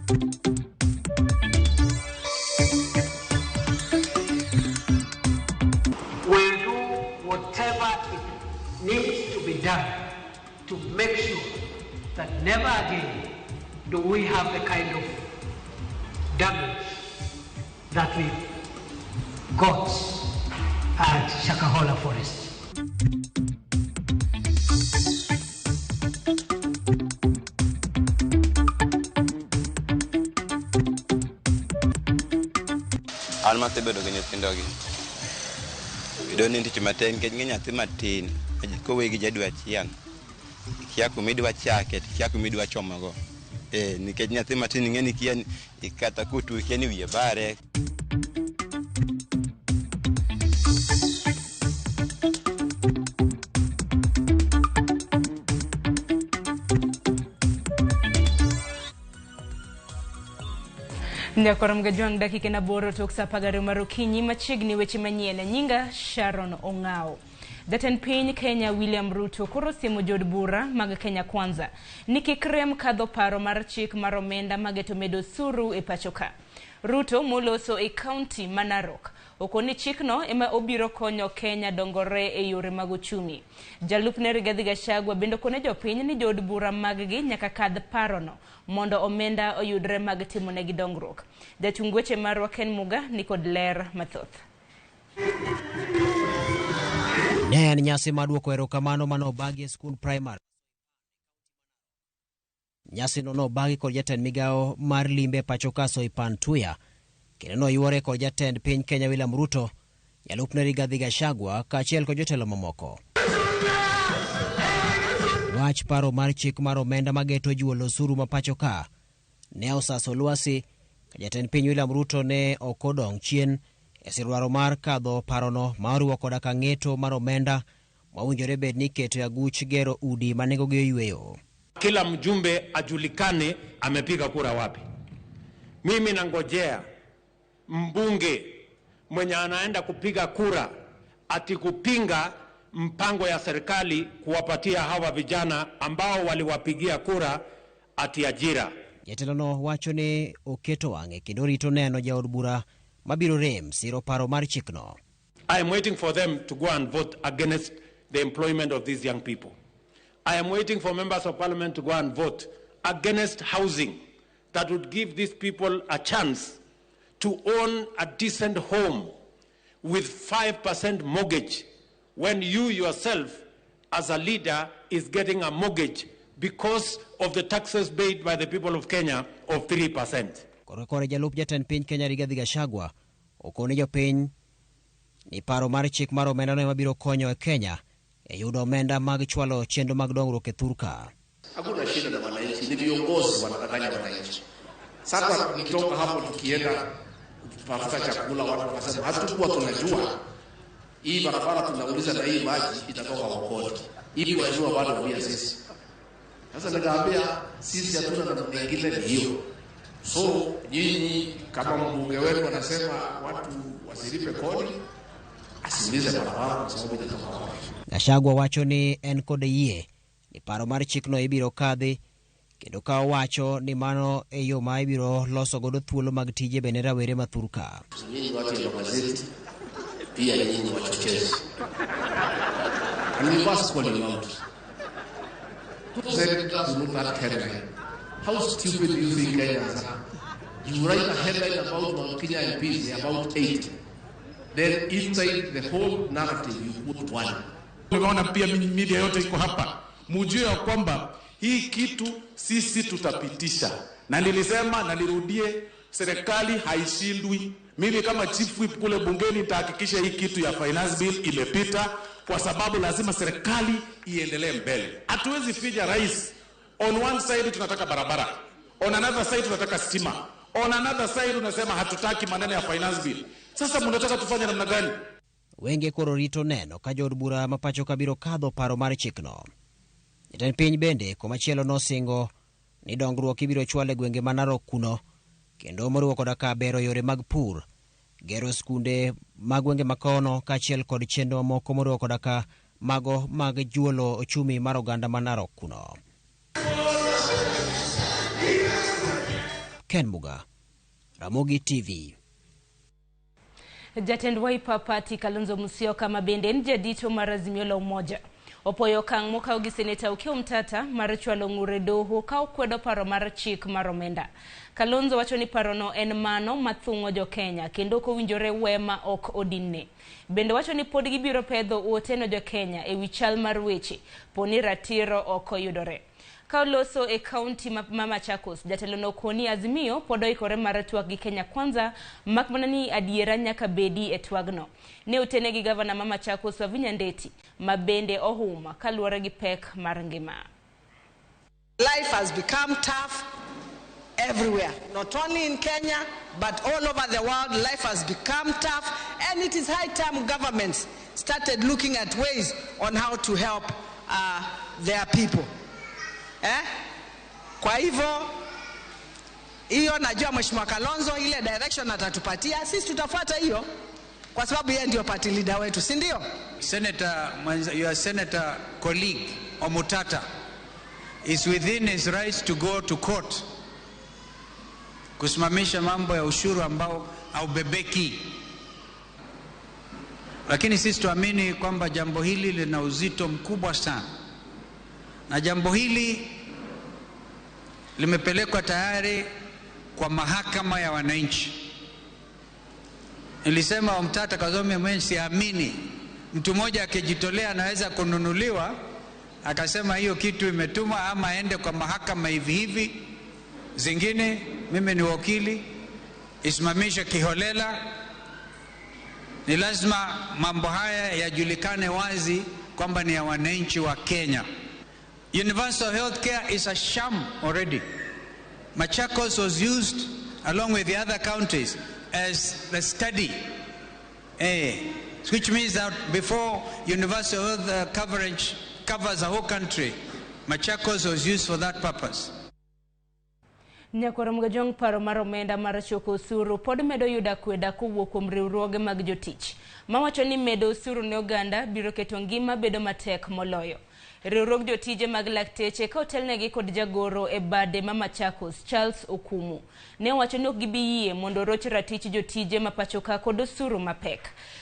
We'll do whatever it needs to be done to make sure that never again do we have the kind of damage that we got at Shakahola Forest. Almate bedo gi nyithindogi. Idoni ndi chimaten ke nyathi matin ko wegi jadwa chian. Kia kumidwa chake, kia kumidwa chomogo. Nikech nyathi matin ng'eni kia ikata kutu kia ni wiye bare. Nyakoram gajwang dakika na boro tok sa pagaro marukinyi machigni weche manyien nyinga Sharon Ongao. Jatend piny Kenya William Ruto koro siemo jod bura mag Kenya Kwanza nikikrem kadho paro mar chik mar omenda mageto medo suru e pachoka. Ruto moloso e county Manarok okoni chikno ema obiro konyo Kenya dongore e yore mag uchumi. Jalupne Rigathi Gachagua bendo kone jopiny ni jod bura mag-gi nyaka kadh parono mondo omenda oyudre mag timonegi dongruok. Jachung weche marwa Ken Muga nikod ler mathoth. Ne en nyasi maduoko erokamano manobagi e skul primary. Nyasi no nobagi kod jatend migao mar limbe pachoka Soipan Tuya, kendo noywore kod jatend piny Kenya William Ruto, jalupne Rigathi Gachagua kaachiel kod jotelo mamoko. Wach paro mar chik mar omenda mageto juolo osuru ma pachoka ne osaso lwasi ka jatend piny William Ruto ne okodong chien e sirwaro mar kadho parono ma oriwo koda ka ng'eto mar omenda mawinjore bed ni keto aguch gero udi manengogi oyweyo. Kila mjumbe ajulikane amepiga kura wapi. Mimi nangojea mbunge mwenye anaenda kupiga kura ati kupinga mpango ya serikali kuwapatia hawa vijana ambao waliwapigia kura ati ajira. Jatelono wacho ni oketo wang'e kendo rito neno jaod bura mabiro rem siro paro mar chikno. I am waiting for them to go and vote against the employment of these young people. I am waiting for members of parliament to go and vote against housing that would give these people a chance to own a decent home with 5% mortgage when you yourself as a leader is getting a mortgage because of the taxes paid by the people of Kenya of 3%. Kore jalup jatend piny Kenya Rigathi Gachagua okone jopiny ni paro mar chik mar omenda no mabiro konyo e Kenya e yudo omenda mag chwalo chenro mag dongruok e thurka. Hakuna shida na wananchi, ni viongozi wanadanganya wananchi. Sasa tukitoka hapo tukienda kutafuta chakula watu wanasema hatukuwa tunajua hii barabara tunauliza na hii maji itatoka Okoti. Ili wajua bado pia sisi. Sasa nikaambia sisi hatuna namna nyingine ni hiyo. So nyinyi kama mbunge wetu anasema watu wasilipe kodi, asiulize barabara kwa sababu itatoka wapi. Gachagua wacho ni en kod yie ni paro mar chikno ibiro kadhi kendo ka wacho ni mano e yo ma ibiro loso godo thuolo mag tije bende rawere mathurka. Nyinyi watu wa gazeti pia nyinyi wachochezi. And we must call you out. Who said does not that headline? How stupid do you think Kenyans are? You write a headline about Mount Kenya MPs, about 8. Then inside the whole narrative you put one. Tumeona pia media yote iko hapa. Mjue ya kwamba hii kitu sisi tutapitisha. Na nilisema na nirudie, serikali haishindwi. Mimi kama chief whip kule bungeni nitahakikisha hii kitu ya finance bill imepita kwa sababu lazima serikali iendelee mbele. Hatuwezi ficha rais. On one side tunataka barabara. On another side tunataka stima. On another side tunasema hatutaki maneno ya finance bill. Sasa mnataka tufanye namna gani? Wenge koro rito neno ka jod bura mapacho kabiro kadho paro mar chikno. Jatend piny bende komachielo nosingo ni dongruok ibiro chwale gwenge manarok kuno kendo moriwo koda ka bero yore mag pur, gero skunde mag gwenge makono kaachiel kod chenro moko moriwo koda ka mago mag juolo ochumi mar oganda manarok kuno. Ken Muga, Ramogi TV. Jatend Wiper Party Kalonzo Musyoka mabende nje dito marazimio la umoja. Opoyo kang moka ugi seneta ukio mtata marachwalo ngure doho ka ukwedo paro mar chik maromenda. Kalonzo wacho ni parono en mano mathungo jo Kenya kendo ko winjore wema ok odinne. Bende wacho ni pod gibiro pedho uteno jo Kenya e wichal mar weche poni ratiro ok oyudore. Kauloso e county Mama Chakos, jatelo no koni azimio podo ikore mar twak gi Kenya Kwanza makmana ni adiera nyaka bedi e twagno. Ne utene gi governor Mama Chakos Wavinya Ndeti mabende ohuma kaluore gi pek mar ngima. Life has become tough everywhere, not only in Kenya but all over the world. Life has become tough, and it is high time governments started looking at ways on how to help their people. Kwa hivyo hiyo najua Mheshimiwa Kalonzo ile direction atatupatia, sisi tutafuata hiyo kwa sababu yeye ndio party leader wetu, si ndio? Your senator colleague Omutata is within his rights to go to court kusimamisha mambo ya ushuru ambao haubebeki, lakini sisi tuamini kwamba jambo hili lina uzito mkubwa sana, na jambo hili limepelekwa tayari kwa mahakama ya wananchi. Nilisema Omtata Kazome mwenye siamini mtu mmoja akijitolea anaweza kununuliwa, akasema hiyo kitu imetumwa ama aende kwa mahakama hivi hivi. Zingine mimi ni wakili, isimamisha kiholela. Ni lazima mambo haya yajulikane wazi kwamba ni ya wananchi wa Kenya. Universal health care is a sham already. Machakos was used along with the other counties as the study, which means that before universal health coverage covers the whole country, Machakos was used for that purpose. Nyakoro mgajong paro maromenda marachoko usuru pod medo yuda kweda kuwuok kuom riwruoge mag jotich. Mawacho ni medo usuru ne oganda biro keto ngima bedo matek moloyo. Riwruog jotije mag lakteche ka otelnegi kod jagoro e bade Mama Chakos Charles Okumu ne wacho ni ok gibiyie mondo roch ratich jotije mapachoka kod usuru mapek.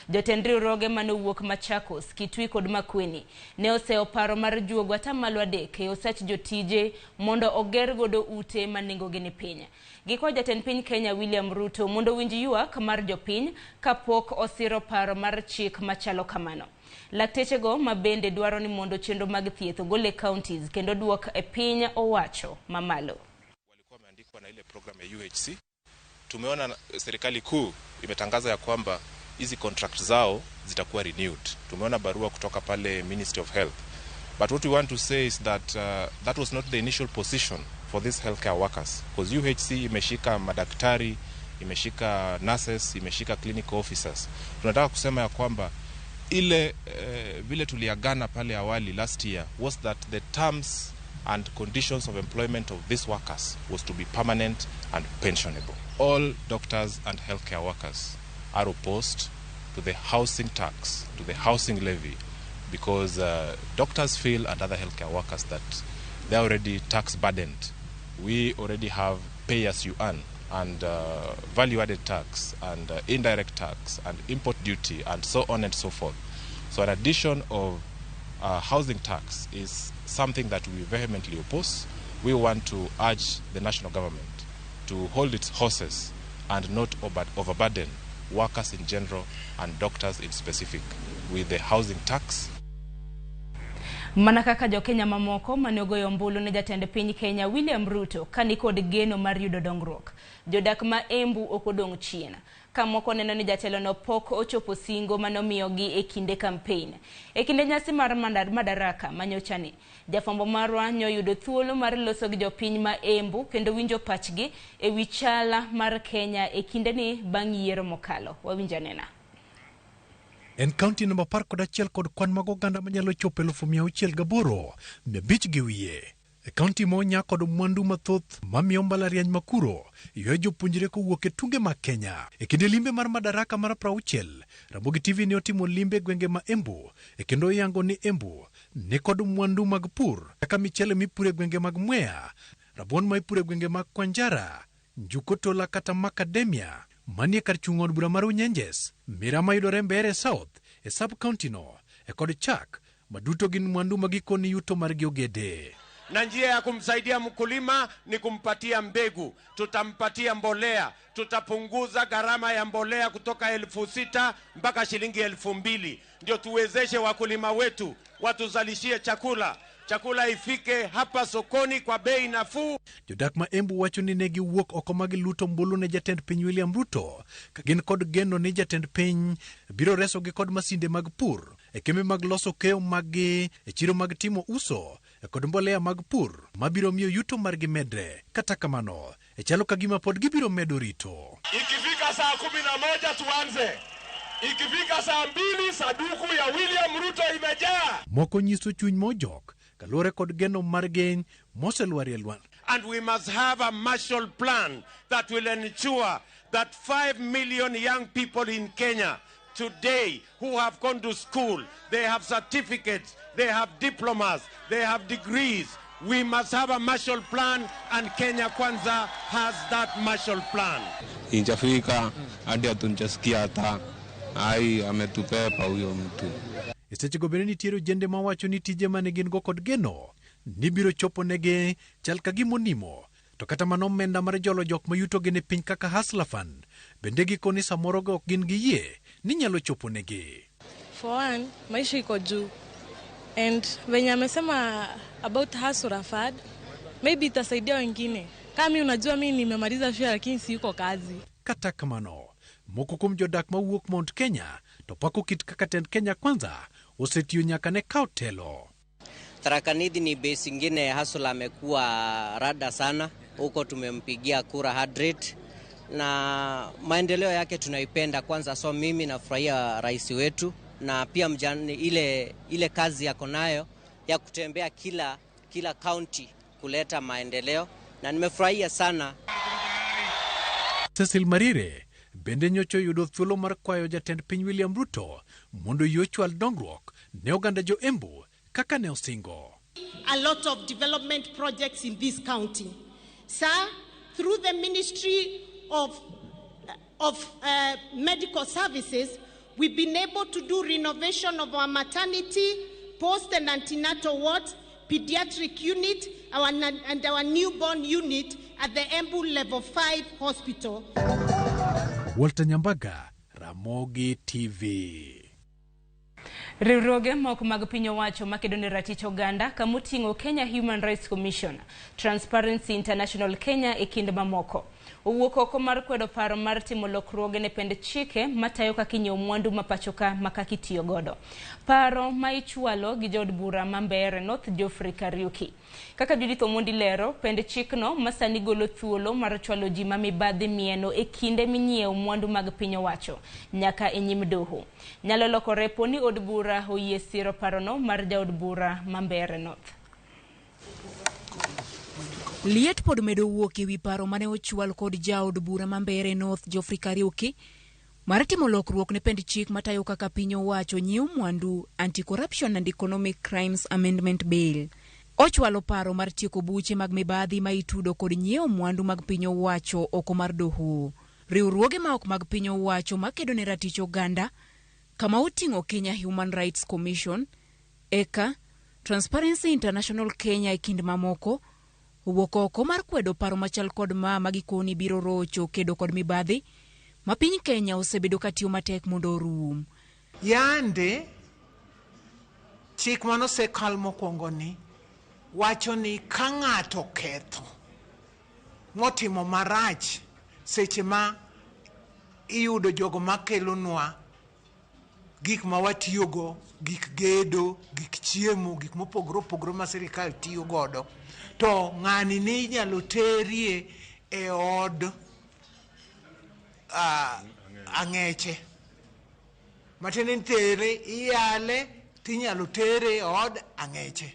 Jotend riwruoge manowuok Machakos, Kitui kod Makueni ne oseo paro mar juogo atamalo 3 e osach jotije mondo oger godo ute manengogi ni piny. Giko jatend piny Kenya William Ruto mondo winj ywak mar jopiny kapok osiro paro mar chik machalo kamano. Lakteche go mabende dwaro ni mondo chenro mag thieth gole counties kendo duok e piny owacho mamalo. Walikuwa wameandikwa na ile program ya UHC. Tumeona serikali kuu imetangaza ya kwamba hizi contract zao zitakuwa renewed. Tumeona barua kutoka pale Ministry of Health. But what we want to say is that that was not the initial position for these healthcare workers, because UHC imeshika madaktari, imeshika nurses, imeshika clinical officers. Tunataka kusema ya kwamba ile vile tuliagana pale awali last year was that the terms and conditions of employment of these workers was to be permanent and pensionable. All doctors and healthcare workers are opposed to the housing tax, to the housing levy, because doctors feel and other healthcare workers that they're already tax burdened. We already have pay as you earn and value-added tax and indirect tax and import duty and so on and so forth. So an addition of housing tax is something that we vehemently oppose. We want to urge the national government to hold its horses and not overburden workers in general and doctors in specific with the housing tax. Manakaka jo Kenya mamoko manogoyo mbulu ne jatend piny Kenya William Ruto kani kod geno mar yudo dongruok. Jodak ma Embu okodong chien. Kamoko neno ni jatelo no pok ochopo singo manomiyogi e kinde campaign. E kinde nyasi mar madaraka manyochani, jafambo marwa nyoyudo thuolo mar loso gi jopiny ma Embu kendo winjo pachgi e wichala mar Kenya e kinde ni bang' yiero mokalo. Wawinja nena. En county number 11 kod kwan mag oganda manyalo chopo 680 500 gi wiye. E county monya kod mwandu mathoth mamiyo mbalariany makuro ywe jopuonjre kowuok e tunge mag Kenya. E kinde limbe mar madaraka mar 60, Ramogi TV ne otimo limbe gwenge ma Embu e kendo yango ni Embu ne kod mwandu mag pur kaka michele mipure gwenge mag Mwea, rabuon ma ipure gwenge mag Kwanjara, Njukotola kata Macadamia manie kar chung' od bura mar Unyenjes, Mirama yudore Mbeere South e sub-county no e kod chak maduto gin mwandu magikoni yuto margi ogede. Na njia ya kumsaidia mkulima ni kumpatia mbegu, tutampatia mbolea, tutapunguza gharama ya mbolea kutoka 6,000 mpaka shilingi 2,000, ndio tuwezeshe wakulima wetu watuzalishie chakula ifike hapa sokoni kwa bei nafuu. Jodak ma Embu wacho ni negi wuok oko magi luto mbulu ne jatend piny William Ruto ka gin kod geno ni jatend piny biro reso gi kod masinde mag pur e kembe mag loso keyo maggi e chiro mag timo uso e kod mbolea mag pur mabiro miyo yuto margi medre. Kata kamano e chalo kagima pod gibiro medo rito. Ikifika saa 11 tuanze. Ikifika saa 2 saduku ya William Ruto imejaa. Moko nyiso chuny mojok kalore kod geno margi moselwari elwan. And we must have a Marshall Plan that will ensure that 5 million young people in Kenya today who have gone to school, they have certificates, they have diplomas, they have degrees. We must have a Marshall Plan, and Kenya Kwanza has that Marshall Plan. Injafika hadi atunjasikia hata ai ametupepa huyo mtu. Esechego bende nitiere jende mawacho ni tije mane gin go kod geno ni biro chopo nege chal kagimonimo. To kata mano omenda mar jolo jok mayuto gene piny kaka Hustler Fund bende gikoni samoro go ok gin gi yie ni nyalo chopo nege. For one, maisha iko juu. And venye amesema about Hustler Fund, maybe itasaidia wengine. Kama mimi unajua mimi nimemaliza shule lakini siko kazi. Kata kamano moko kuom jodak mawuok Mount Kenya to pako kit kaka tend Kenya Kwanza osetiyo nyaka ne kao telo. Tharaka Nithi ni base ingine Hustler amekuwa rada sana. Huko tumempigia kura 100 na maendeleo yake tunaipenda. Kwanza so mimi nafurahia rais wetu, na pia mjani ile kazi yako nayo ya kutembea kila county kuleta maendeleo, na nimefurahia sana. Cecil Marire bende nyocho yudo thuolo mar kwayo jatend piny William Ruto mondo yochwal dongruok ne oganda jo Embu kaka ne osingo. A lot of development projects in this county. Sir, through the Ministry of Medical Services, we've been able to do renovation of our maternity, post and antenatal ward, pediatric unit, and our newborn unit at the Embu Level 5 Hospital. Walter Nyambaga, Ramogi TV. Riwruoge moko mag piny owacho makedo ne ratich oganda kamoting'o Kenya Human Rights Commission, Transparency International Kenya e kind mamoko owuok oko mar kwedo paro mar timo lokruoge ne pend chike matayo kaka inyiewo mwandu mapachoka makakitiyo godo. Paro ma ichwalo gi jod bura ma Mbeere North Geoffrey Kariuki. Kaka Judith Omondi lero, pend chikno masani golo thuolo mar chwalo ji ma mibadhi mieno e kinde minyiewo mwandu mag piny owacho nyaka e nyim doho. Nyalo lokore poni od bura oyie siro parono mar jaod bura ma Mbeere North. Liet pod medo wuok ewi paro mane ochwal kod jaod bura ma Mbeere North Geoffrey Kariuki mar timo lokruok ne pend chik matayo kaka piny owacho nyiewo mwandu Anti-Corruption and Economic Crimes Amendment Bill. Ochwalo paro mar tieko buche mag mibadhi ma itudo kod nyiewo mwandu mag piny owacho oko mar doho. Riwruoge ma ok mag piny owacho makedo ne ratich oganda kama oting'o Kenya Human Rights Commission, ECA, Transparency International Kenya e kind mamoko owuok oko mar kwedo paro machal kod magikoni biro rocho kedo kod mibadhi ma piny Kenya osebedo katiyo matek mondo orum. Yande chik manosekal mokwongo ni wacho ni ka ng'ato ketho motimo marach seche ma iyudo jogo makelonwa gik ma watiyogo, gik gedo, gik chiemo, gik mopogore opogore ma sirikal tiyo godo, to ng'ani ni inyalo terie e od ang'eche. Matiende tere iyale tinyalo tere e od ang'eche.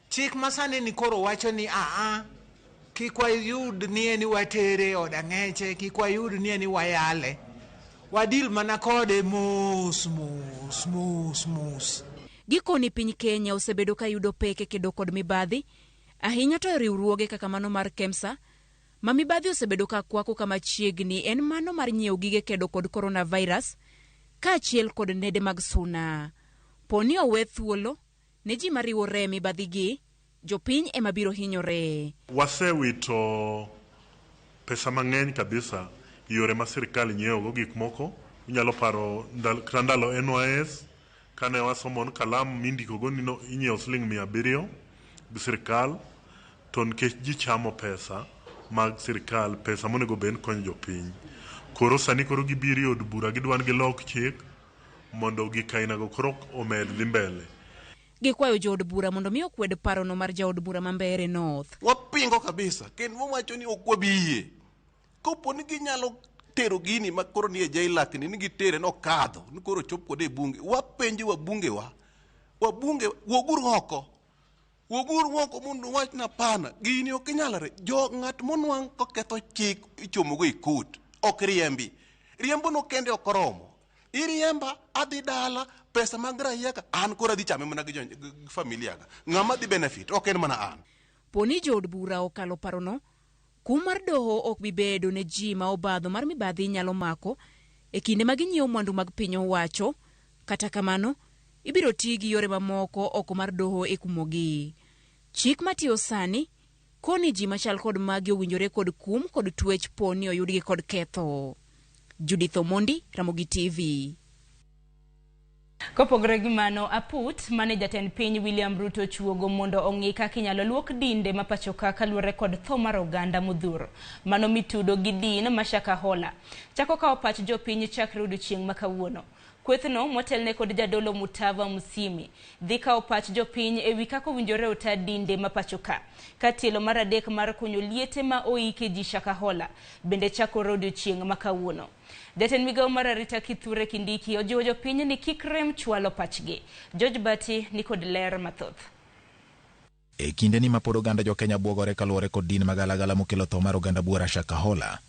Chik masane ni koro wacho ni kik wayud ni eni watere od ang'eche, kik wayud ni eni wayale. Wadil mana kode mos. Gikoni piny Kenya osebedo ka yudo peke kedo kod mibadhi, ahinya to riwruoge kaka mano mar KEMSA ma mibadhi osebedo ka kwako kama chiegni en mano mar nyiewo gige kedo kod coronavirus kaachiel kod nede mag suna. Poni owe thuolo ne ji mariwore mibadhigi, jopiny ema biro hinyore. Wasewito pesa mang'eny kabisa yore ma sirkal nyiewogo gik moko. Inyalo paro ndalo NYS kane wasomon kalam mindikogo ni inyiewo $700 gi sirkal, to nikech ji chamo pesa mag sirkal, pesa monego ben konyo jopiny. Koro sani koro gibiro od bura gidwan gilok chik mondo gikainago koro omed dhi mbele. Gikwayo jood bura mondo mi okwed parono mar jaod bura ma Mbeere North. Wapingo kabisa kendo wawacho ni ok wabiye. Kopo ni ginyalo tero gini ma koro ni e jailak ni gitere no kadho ni koro chop kode e bunge. Wapenjo wabunge wogur oko mondo wach na pana gini ok nyalare. Jo ng'at monwang' koketho chik ichomogo e court ok riembi. Riembo no kende ok oromo. Iriemba adhi dala pesa mag raia ka an kora dhi chame mana gi familia ga. Ng'ama dhi benefit ok en mana an. Poni jood bura okalo parono, kum mar doho ok bibedo ne ji ma obadho mar mibadhi nyalo mako e kinde ma ginyiewo mwandu mag piny owacho. Kata kamano, ibiro ti gi yore mamoko oko mar doho e kumogi. Chik matiyo sani koni ji machal kod magi owinjore kod kum kod twech poni oyudgi kod ketho. Judith Omondi, Ramogi TV. Kopogore gi mano, aput mane jatend piny William Ruto chuogo mondo ong'i kaka inyalo luok dinde ma pacho ka kaluwore kod tho mar oganda modhuro. Mano mitudo gi din ma Shakahola. Chako kawo pach jopiny chakre odiechieng' ma kawuono. Kwethno motelne kod jadolo Mutava Musimi dhi kawo pach jopiny ewi kaka owinjore ota dinde ma pacho ka. Ka tielo mar adek mar kunyo liete ma oike ji Shakahola bende chako odiechieng' ma kawuono. Jatend migawo mar arita Kithure Kindiki ojiwo jopiny ni kik rem chwalo pachgi. George Bati ni kod ler mathoth. E kinde ni mapod oganda jo Kenya buogore kaluwore kod din magalagala mokelo tho mar oganda buora Shakahola,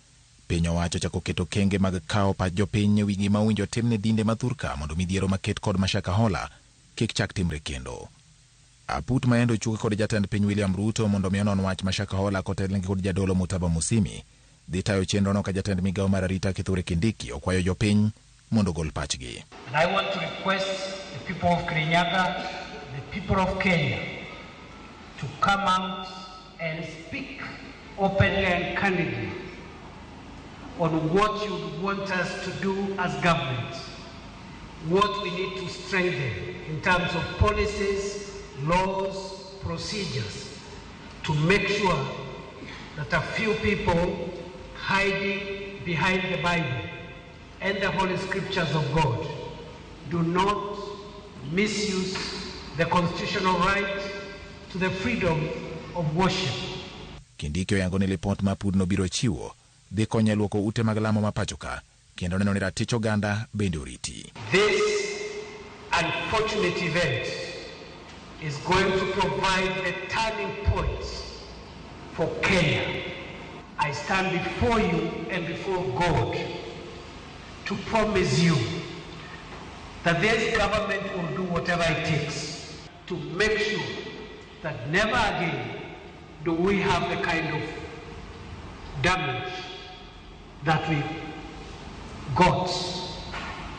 piny owacho chako keto kenge mag kawo pach jopiny ewi gima owinjo timne dinde mathurka mondo midhiero maket kod ma Shakahola kik chak timre kendo. Aput maendo chuke kod jatend piny William Ruto mondo mi onon wach ma Shakahola kotelne kod jadolo Mutava Musimi dhi tayo chenro no ka jatend migawo mar arita Kithure Kindiki okwayo jopiny mondo gol pachgi. And I want to request the people of Kirinyaga, the people of Kenya, to come out and speak openly and candidly on what you want us to do as government, what we need to strengthen in terms of policies, laws, procedures, to make sure that a few people hiding behind the Bible and the Holy Scriptures of God do not misuse the constitutional right to the freedom of worship. Kindiki oyango ni lipot ma pudno biro chiwo dhi konyo luoko ute mag lamo ma pacho ka kendo neno ni ratich oganda bende oriti. This unfortunate event is going to provide the turning point for Kenya. I stand before you and before God to promise you that this government will do whatever it takes to make sure that never again do we have the kind of damage that we got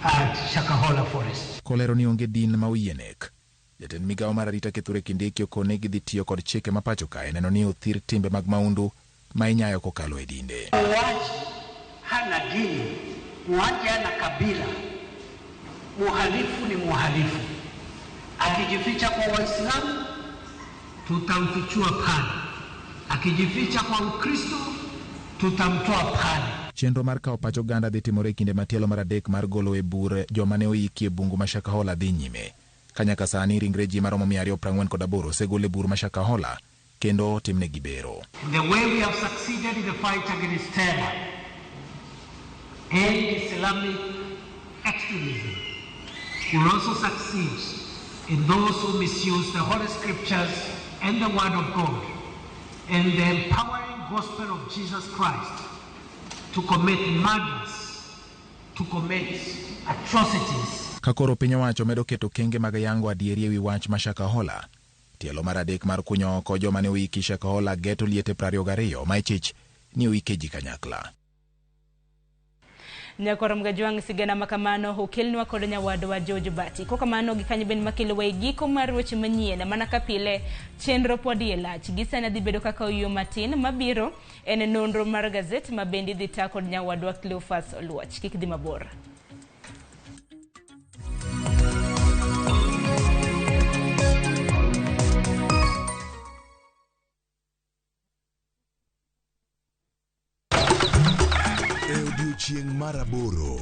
at Shakahola Forest. Kolero ni onge din ma uyienek. Jatend migawo mar arita Kithure Kindiki okone gidhi tiyo kod chike ma pacho ka neno ni othir timbe mag maundu ma inyayo kokalo e dinde. Muaji hana dini, muaji hana kabila, muhalifu ni muhalifu. Akijificha kwa Waislamu, tutamfichua pale. Akijificha kwa Ukristo, tutamtoa pale. Chenro mar kawo pach oganda dhi timore kinde matielo mar adek mar golo e bur joma ne oiki e bungu ma Shakahola dhi nyime. Kanyaka sani ringre ji maromo 248 segol e bur ma Shakahola kendo timne gibero. The way we have succeeded in the fight against terror and Islamic extremism will also succeed in those who misuse the Holy Scriptures and the Word of God and the empowering gospel of Jesus Christ to commit murders, to commit atrocities. Kakoro piny owacho medo keto kenge mag yango adieri ewi wach ma Shakahola, tielo mar adek mar kunyo oko joma ne oiki Shakahola geto liete 22 ma ichich ni oikeji kanyakla. Nyakoro mgajwang sigana makamano hokelnwa kod nyawado wa George Bati. Koka mano gikanyo ben makelo wa igiko mar weche manyien mana kapile chenro podi elach. Gisana dhi bedo kaka uyo matin mabiro en nonro mar gazet mabendi dhi ta kod nyawado wa Cleophas Oluoch. Kik dhi mabor. Chieng maraboro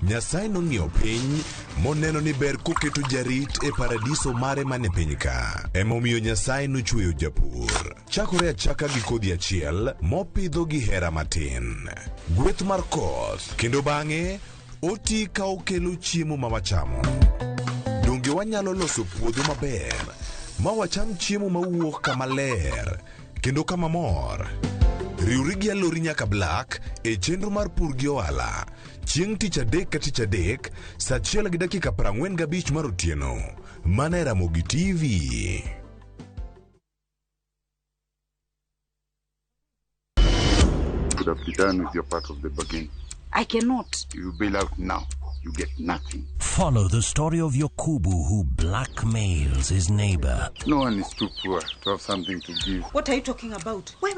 Nyasaye nong'iyo piny moneno ni ber koketo jarit e paradiso mare mane piny ka. Emomiyo Nyasaye nochweyo japur. Chakore achaka gi kodhi achiel mopidho gi hera matin. Gweth mar koth kendo bang'e oti ka okelo chiemo ma wachamo. Donge wanyalo loso puodho maber ma wacham chiemo mawuok kama ler kendo kama mor. Riwri gi alori nyaka Black e chenro mar pur gi ohala. Chieng' tich adek ka tich adek, saa 1:45 mar otieno. Mana e Ramogi TV. Could have been done with your part of the bargain. I cannot. You bail out now. You get nothing. Follow the story of Yakubu who blackmails his neighbor. No one is too poor to have something to give. What are you talking about? Wait,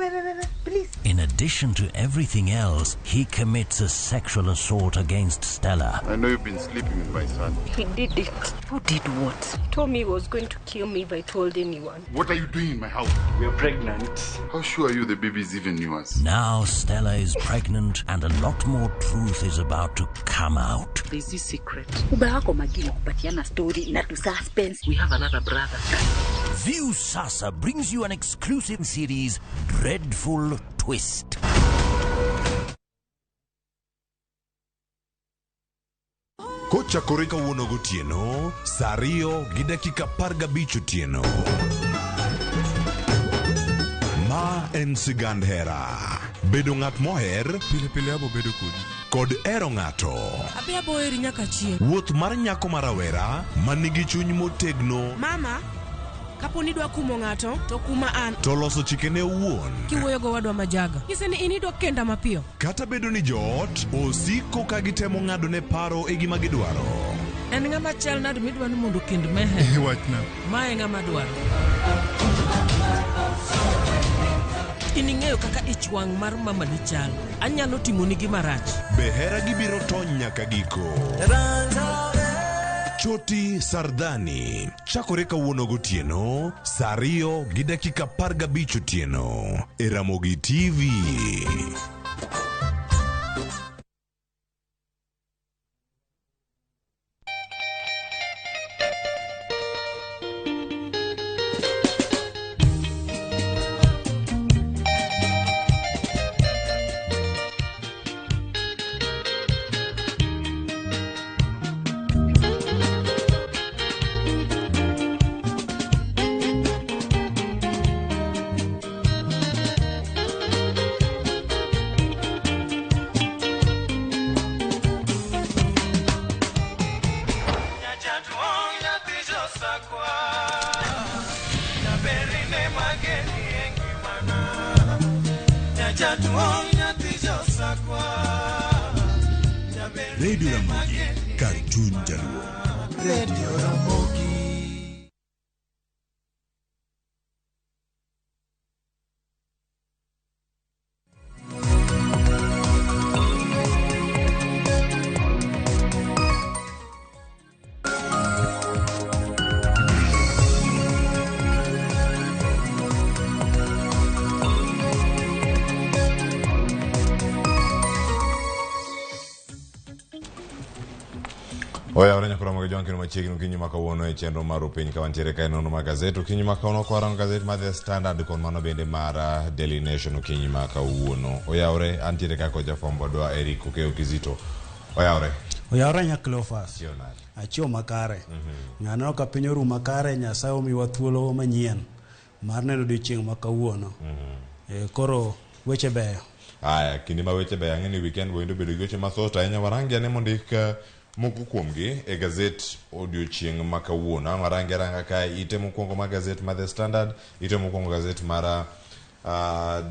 please. In addition to everything else, he commits a sexual assault against Stella. I know you've been sleeping with my son. He did it. Who did what? He told me he was going to kill me if I told anyone. What are you doing in my house? We are pregnant. How sure are you the baby is even yours? Now Stella is pregnant and a lot more truth is about to come out. There's this secret. Ubako magini kupatiana story na to suspense. We have another brother. View Sasa brings you an exclusive series, Dreadful Twist. Kochakore kawuono gotieno, saa 2:15 otieno. Ma en sigand hera. Bedo ng'at moher, pile abo bedo kod ero ng'ato. Abe abo eri nyaka chieng'. Wuoth mar nyako marawera manigi chuny motegno. Mama, kapo ni dwa kumo ng'ato, to kuma an. To loso chikene owuon. Kiwuoyo go wadwa majaga. Nyise ni inidwa kenda mapiyo. Kata bedo ni joot osiko ka gitemo ng'ado ne paro e gima gidwaro. En ng'ama chal nade midwa ni mondo kend mehe. Wachna. Mae ng'ama dwaro. Ining'eyo kaka ich wang' mar mama ni chal. Anyalo timoni gima rach. Be hera gibiro tony nyaka giko. Choti Sardani chakore kawuono gotieno saa 2:15 otieno e Ramogi TV. Radio Ramogi, Cartoon Jaluo. Radio Ramogi. Oya orenya kura mga jonki no machiegni kinyi makawuono e chenro mar piny ka wantiere kae nono mag gazet kinyi makawuono kwarango gazet mar The Standard kon mano bende mar Daily Nation kinyi makawuono. Oya ore antiere kako jafombo dwa Eric Okeo Kizito. Oya ore. Oya ore nya Cleophas. Achio makare. Ng'ano ka piny oru makare Nyasaye omiwa thuolo manyien mar neno odiochieng' makawuono. Koro weche beyo. Aya kinde ma weche beyo ang'eni weekend boendo bedo gi weche mathoth ahinya warangi ane mondik moko kuomgi e gazet odiochieng' makawuono. Warangi aranga ka ite mokwongo mar gazet mar The Standard, ite mokwongo gazet mar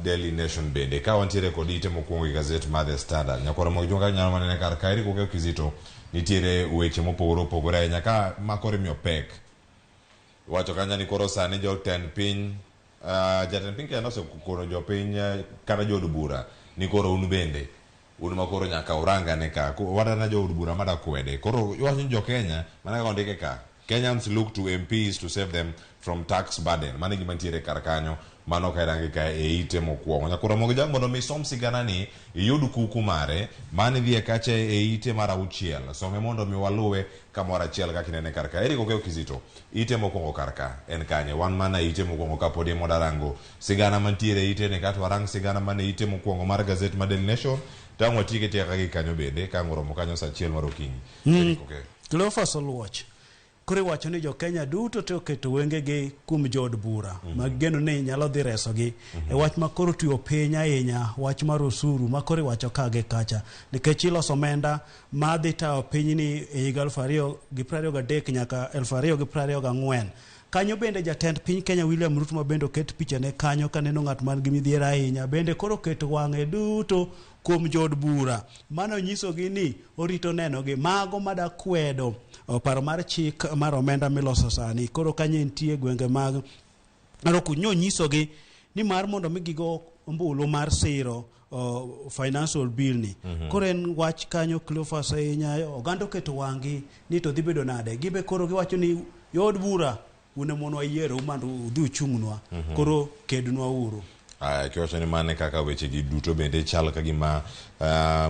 Daily Nation bende ka wantiere kod ite mokwongo gazet mar The Standard nyakoro mo jonga nyalo manene kar kairi koke Kizito nitiere weche mopogore opogore ahinya ka makore miyo pek wacho kanya ni koro sani jotend piny jatend piny kendo osekono jopiny kata jood bura ni koro unu bende unu makoro nyaka uranga ne ka wadana jood bura mada kwede koro wacho jo Kenya mana ka ondike ka Kenyans look to MPs to save them from tax burden mane gima ntiere kar kanyo mano ka irangi ka e ite mokwongo nyakoro mogo jang mondo mi som sigana ni iyud kuku mare mane dhie kache e ite mar 6 some mondo mi waluwe kamoro achiel kaka inene kar ka eri kokeo Kizito ite mokwongo kar ka en kanye wan mana ite mokwongo kapodi modarango sigana mantiere ite ne kata warang sigana mane ite mokwongo mar gazet mar Daily Nation tang watike tiaka gi kanyo bende ka ngoro mokanyo sa achiel mar okinyi Cleophas Oluoch kore wacho ni jo Kenya duto te oketo wengegi kum jood bura mageno ni nyalo dhi resogi e wach makoro tuyo piny ahinya wach mar osuru makoro wacho kage kacha nikech iloso omenda madhi tayo pinyni e higa 2023 nyaka 2024 kanyo bende jatend piny Kenya William Ruto ma bende oket pichane kanyo kaneno ng'at man gi midhiero ahinya bende koro oketo wang'e duto kuom jood bura mano nyisogi ni orito nenogi mago mada kwedo paro mar chik mar omenda miloso sani koro kanye nitie gwenge mag kunyo nyisogi ni mar mondo migigo ombulu mar siro financial bill ni koro en wach kanyo Cleophas ahinya oganda oketo wang'i ni to dhi bedo nade gibe koro giwacho ni jood bura une mono ayiero mandu udhi uchung'nwa koro kednwa uru kiwacho ni mane kaka weche gi duto bende chal ka gima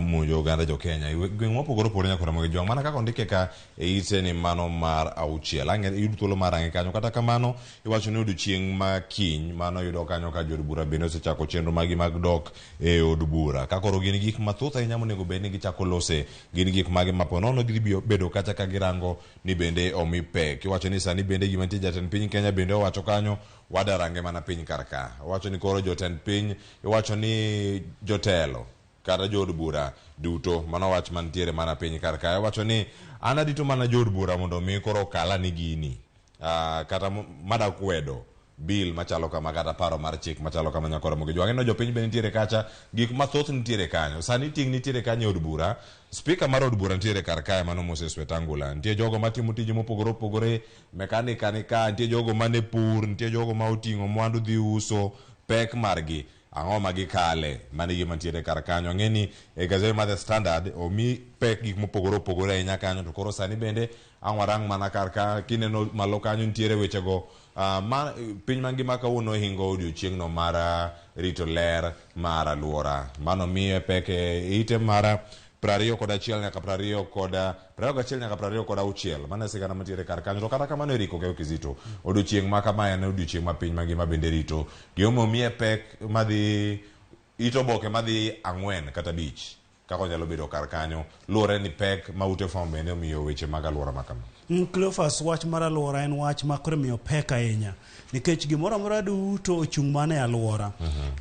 monjo oganda jo Kenya gweng mopogore opogore nyakora mag jwang mana kaka ondike ka e ite ni mano mar 6 ang'e yudo thuolo mar ang'e kanyo kata kamano iwacho ni odiochieng' ma kiny mano yudo kanyo ka jood bura bende osechako chenro magi mag dok e od bura ka koro gin gik mathoth ahinya monego bed ni gichako lose gin gik magi maponono gidhi bedo kacha ka girango ni bende omi pek iwacho ni sani bende gima nitie jatend piny Kenya bende owacho kanyo wadarange mana piny karka wacho ni koro jotend piny iwacho ni jotelo kata jood bura duto mano wach mantiere mana piny karka wacho ni anadito mana jood bura mondo mi koro kala ni gini kata mada kwedo bill machalo kama kata paro mar chik machalo kama nyakoro mogi jwang'e no jopiny bende nitiere kacha gik mathoth nitiere kanyo sani ting nitiere kanyo od bura speaker mar od bura nitiere kar kae mano Moses Wetangula nitie jogo matimo tije mopogore opogore mekanika ni ka nitie jogo mane pur nitie jogo ma oting'o mwandu dhi uso pek margi ang'o magikale mane gima nitiere kar kanyo ng'eni e gazet mar The Standard omi pek gik mopogore opogore ahinya kanyo to koro sani bende ang'warang mana kar ka kineno malo kanyo nitiere wechego piny mangima kawuono hingo odiochieng'no mar rito ler mar alwora mano miye pek e ite mar 21 nyaka 21 nyaka 26 mana sigana mantiere kar kanyo to kata kamano eriko keo Kizito odiochieng' ma kama en odiochieng' ma piny mangima bende rito giomo miye pek madhi itoboke madhi 4 kata 5 kako nyalo bedo kar kanyo luore ni pek maute fom bende omiyo weche mag alwora makama Cleophas wach mar alwora en wach makoro miyo pek ahinya nikech gimoro amora duto ochung' mana e alwora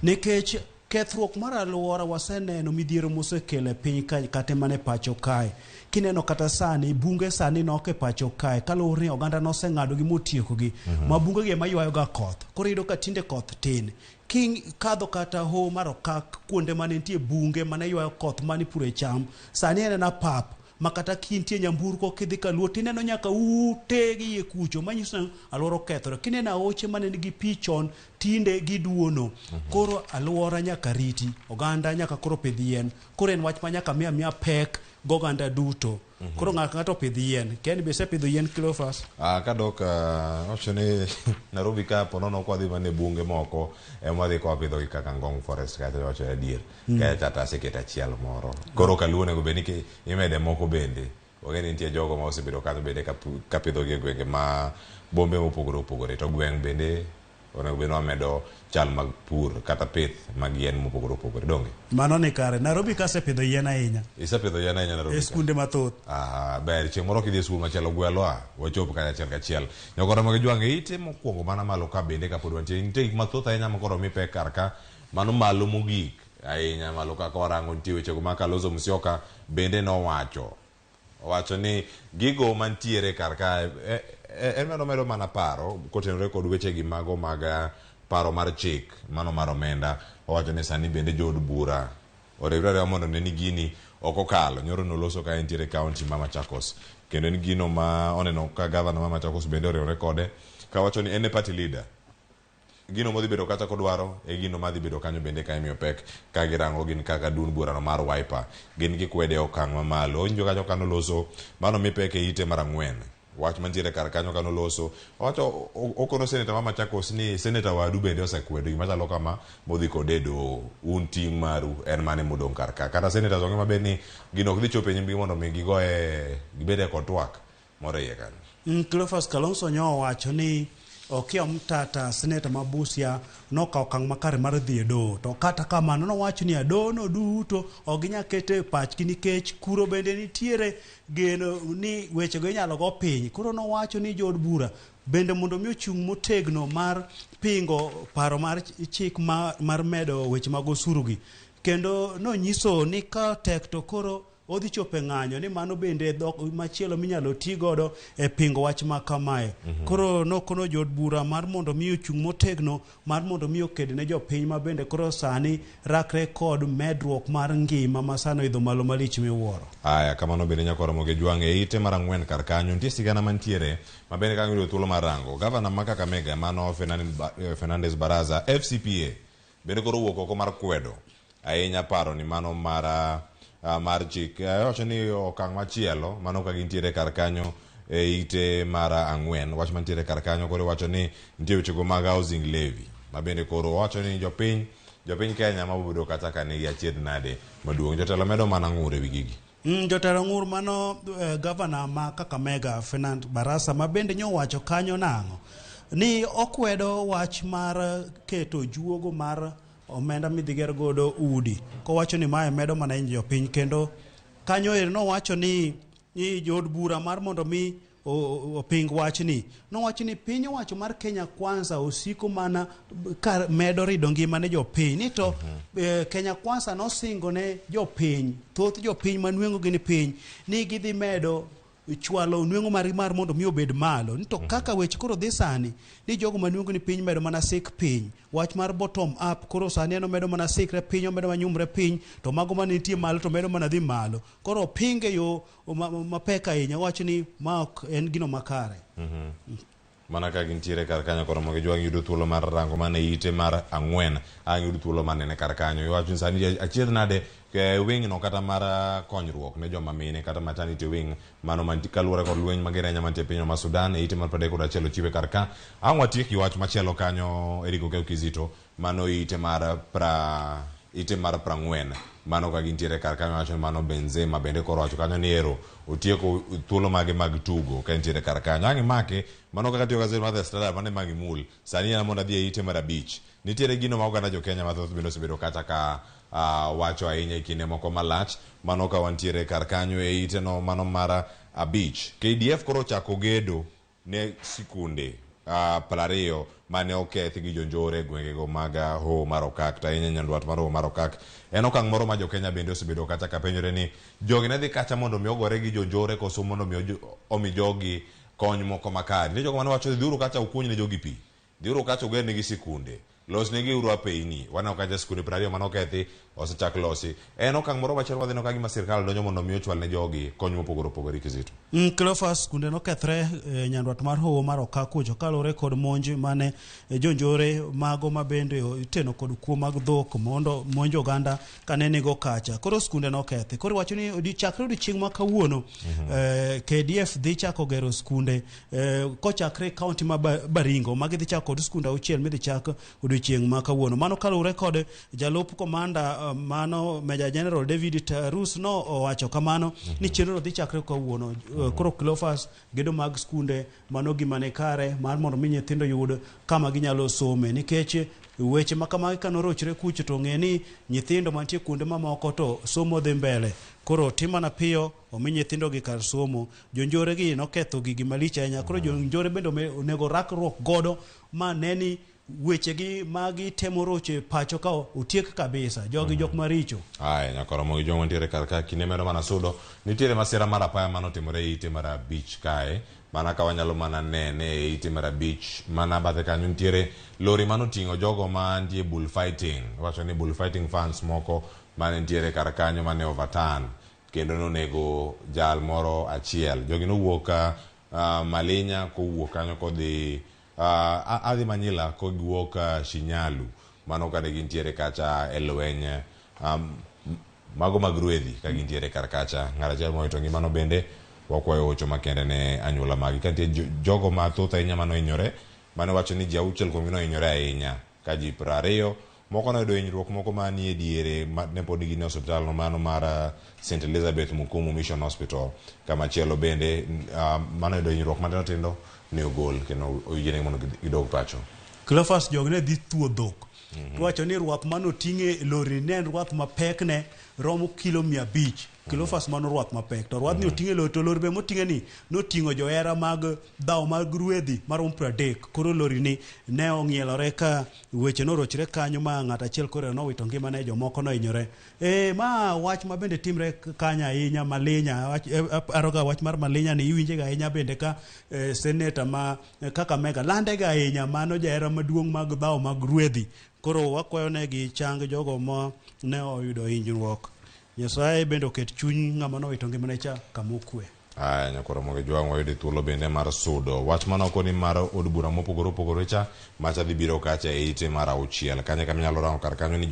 nikech kethruok mar alwora waseneno midhiero mosekele piny kata mane pacho kae kineno kata sani bunge sani nok e pacho kae kaluwore ni oganda noseng'ado gi motiekogi ma bunge gi maywayo ga koth koro iyudo ka tinde koth tin kadho kata ho mar okak kuonde mane nitie bunge mane ywayo koth mane pure cham sani en na pap makata kintie nyamburko kidhi kaluo tineno nyaka ute gi e kucho manyiso alwora okethore kineno aoche mane nigi pi chon tinde giduono koro alwora nyaka riti oganda nyaka koro pidh yien koro en wach ma nyaka miya pek goganda duto koro ng'ato pidh yien ken be sepidho yien Cleophas kadok wacho ni Nairobi ka ponono kwa dhi mane bunge moko ema dhi kwa pidho kaka Ngong Forest kata wacho adier ka tata seketa achiel moro koro kaluone go bende imede moko bende ogeni nitie jogo ma osebedo kanyo bende ka pidho gi gwenge ma bombe mopogore opogore to gweng' bende onego beno amedo chal mag pur kata pith mag yien mopogore opogore donge mano ni kare Nairobi ka sepidho yien ahinya isepidho yien ahinya Nairobi skunde mathoth ber chieng' moro kidhi skul machielo gwelo wachop kanya achiel kachiel nyakoro mag jwang'e ite mokwongo mana malo ka bende kapod wantie nitie gik mathoth ahinya makoro mi pek kar ka mano malo mogik ahinya malo kaka warango nitie wechego ma Kalonzo Musyoka bende nowacho ni gigo mantiere kar ka en medo mana paro kotenore kod wechegi mago mag paro mar chik mano mar omenda owacho ni sani bende jood bura orewre mondo ne ni gini okokalo nyoro noloso ka entiere county ma Machakos kendo en gino ma oneno ka governor ma Machakos bende orewre kode ka wacho ni en party leader gino modhi bedo kata kodwaro e gino madhi bedo kanyo bende ka imiyo pek ka girango gin kaka dun burano mar Wiper gin gikwede okang' mamalo onjo kanyo kano loso mano mi pek e ite mar 4 wach mantiere kar kanyo kano loso wacho okono senator ma Machakos ni senator wadu bende osekwedo gimachalo kama modhi kode do un ting' maru en mane modong' kar ka kata senators onge maber ni gino ok dhi chopo e nyimgi mondo mi gigoe gibede kod twak moro iye kanyo. Cleophas Kalonzo nyo wacho ni Okia Mtata senator ma Busia nokawo okang' makare mar dhi e doho to kata kamano nowacho ni dohono duto ok ginyal keto e pachgi nikech kuro bende nitiere geno ni wechego inyalo go piny. Koro nowacho ni jood bura bende mondo mi ochung' motegno mar pingo paro mar chik mar medo weche mag osurugi kendo nonyiso ni ka tek to koro odhi chope ng'anyo ni mano bende machielo minyalo ti godo e pingo wach ma kamae. Koro nokono jood bura mar mondo mi ochung' motegno mar mondo mi oked ne jopiny ma bende koro sani rakre kod medruok mar ngima ma sano idho malo malich miwuoro. Aya kamano bende nyako Ramogi jwang' e ite mar 4 kar kanyo nitie sigana mantiere ma bende ka yudo thuolo mar rango gavana ma Kakamega mano Fernandez Baraza FCPA bende koro wuok oko mar kwedo ahinya paro ni mano mar chik wacho ni okang' machielo mano ka gintiere kar kanyo e ite mar 4 wach mantiere kar kanyo koro wacho ni nitie wechego mag housing levy ma bende koro wacho ni jopiny Kenya ma bobedo kata ka nigi achiedh nade maduong' jotelo medo mana ng'ur e wi gigi. Jotelo ng'ur mano gavana ma Kakamega Fernand Barasa ma bende nyowacho kanyo nang'o ni okwedo wach mar keto juogo mar omenda midhiger godo udi kowacho ni mae medo mana injo piny kendo kanyo nowacho ni jood bura mar mondo mi oping wachni nowacho ni piny owacho mar Kenya Kwanza osiko mana kar medo rido ngima ne jopiny ni to Kenya Kwanza nosingo ne jopiny thoth jopiny manwengo gini piny ni gidhi medo chwalo nwengo mar mondo mi obed malo nito kaka weche koro dhi sani ni jogo manuongo ni piny medo mana sik piny wach mar bottom up koro sani eno medo mana sikre piny medo manyumre piny to mago mane nitie malo to medo mana dhi malo koro pinge yo mapek ahinya wacho ni ma en gino makare. Mana ka gintiere kar kanyo koro Ramogi jwang' yudo thuolo mar rango mane ite mar 4 ang' yudo thuolo manene kar kanyo iwacho sani achiedh nade wing no kata mar konyruok ne joma mine kata maternity wing mano man kaluwore kod lweny magirenya mantie piny ma Sudan e ite mar 31 chiwe kar ka ang' watieki wach machielo kanyo Eric Okeo Kizito mano ite mar 40 mano ka gintiere kar kanyo wacho mano Benzema bende koro wacho kanyo ni ero otieko thuolo mage mag tugo ka entiere kar kanyo ang' make mano kaka tiyo gazet mar The Standard mane magi mul sani yana mondo adhi e ite mar 5 nitiere gino ma oganda jo Kenya mathoth bende osebedo kata ka wacho ahinya e kinde moko malach mano ka wantiere kar kanyo e ite no mano mar 5 KDF koro chako gedo ne sikunde 20 mane okethi gi jonjore gwengego mag ho mar Okak ta ahinya nyandwat mar ho mar Okak en okang' moro ma jo Kenya bende osebedo kata ka penjore ni jogi ne dhi kacha mondo mi ogore gi jonjore koso mondo mi omi jogi kony moko makare ni jogo mane wacho dhiuru kacha ukuny ne jogi pi dhiuru kacha uger negi sikunde los negi uru apeini wana kacha sikunde 20 mano kethi osechak losi en okang' moro machielo wadhino ka gima sirkal donjo mondo mi ochwal ne jogi kony mopogore opogore Kizito. Cleophas kunde nokethre nyandwat mar howo mar Okak kucho kalore kod monj mane jonjore mago mabende iteno kod kuo mag dhok mondo monjo oganda kanene go kacha koro skunde nokethi koro wacho ni odichakre odiochieng' ma kawuono KDF dhi chako gero skunde kochakre kaunti ma Baringo magi dhi chako kod skunde 6 midhi chako odiochieng' ma kawuono mano kalore kod jalup komanda mano Major General David Tarus no owacho kamano ni chenro dhi chakre kawuono koro Cleophas gedo mag skunde mano gima ne kare mar mondo mi nyithindo yud kama ginyalo some nikech weche makamagi kanorochre kucho to ng'e ni nyithindo mantie kuonde mamoko to somo dhi mbele koro timana piyo omi nyithindo gi kar somo jonjore gi noketho gigi malich ahinya koro jonjore bende onego rakruok godo ma neni wechegi magi temo roche pacho ka utiek kabisa jogi jok maricho. Ai nyakoro mo jomo ntiere karka kinemero mana sudo nitiere masira mara paya mano timore ite mara beach kae mana ka wanyalo mana nene ite mara beach mana bathe kanyo ntiere lori mano tingo jogo ma ndie bullfighting wacho ni bullfighting fans moko mane ntiere karkanyo mane overturn kendo nonego jal moro achiel jogi nowuok Malinya kowuok kanyo kodhi adhi Manyila kowuok Shinyalu mano kane gintiere kacha elwenye mago magruedhi ka gintiere karkacha ngara jal moito ngimano bende wakwayo ocho makende ne anyula magi kantie jogo mathoth ahinya mano hinyore mane wacho ni ji auchiel kuom gino hinyore ahinya ka ji 20 moko noyudo hinyruok moko manie diere ne pod gin e osiptal no mano mar St Elizabeth Mukumu Mission Hospital kama chielo bende mano yudo hinyruok matindo tindo ne ogol kendo oyiene mondo gidog pacho. Cleophas jogne dhi thuo dhok. Wacho ni ruath mano ting'e lori ne ruath mapek ne romo kilo 500. Cleophas mano ruath mapek to ruath ni oting'e lori to lori be moting'e ni noting'o johera mag dhaw mag ruedhi marom 30 koro lori ni ne ong'ielore ka weche norochre kanyo ma ng'at achiel koro nowito ngimane jomoko nohinyore. Ma wach ma bende timre kanya ahinya Malinya aroga wach mar Malinya ni iwinje ga ahinya bende ka senator ma kaka mega lande ga ahinya mano johera maduong' mag dhaw mag ruedhi koro wakwayo negi chang jogo ma ne oyudo hinyruok. Nyasaye bende oket chuny ng'ama nowito ngimane cha kamokwe. Nyakoro moge jwang wayudo thuolo bende mar sudo wach mana koni mar od bura mopogore opogore cha macha dhi biro kacha e ite mar 6 kanye kama nyalo rango kar kanyo ni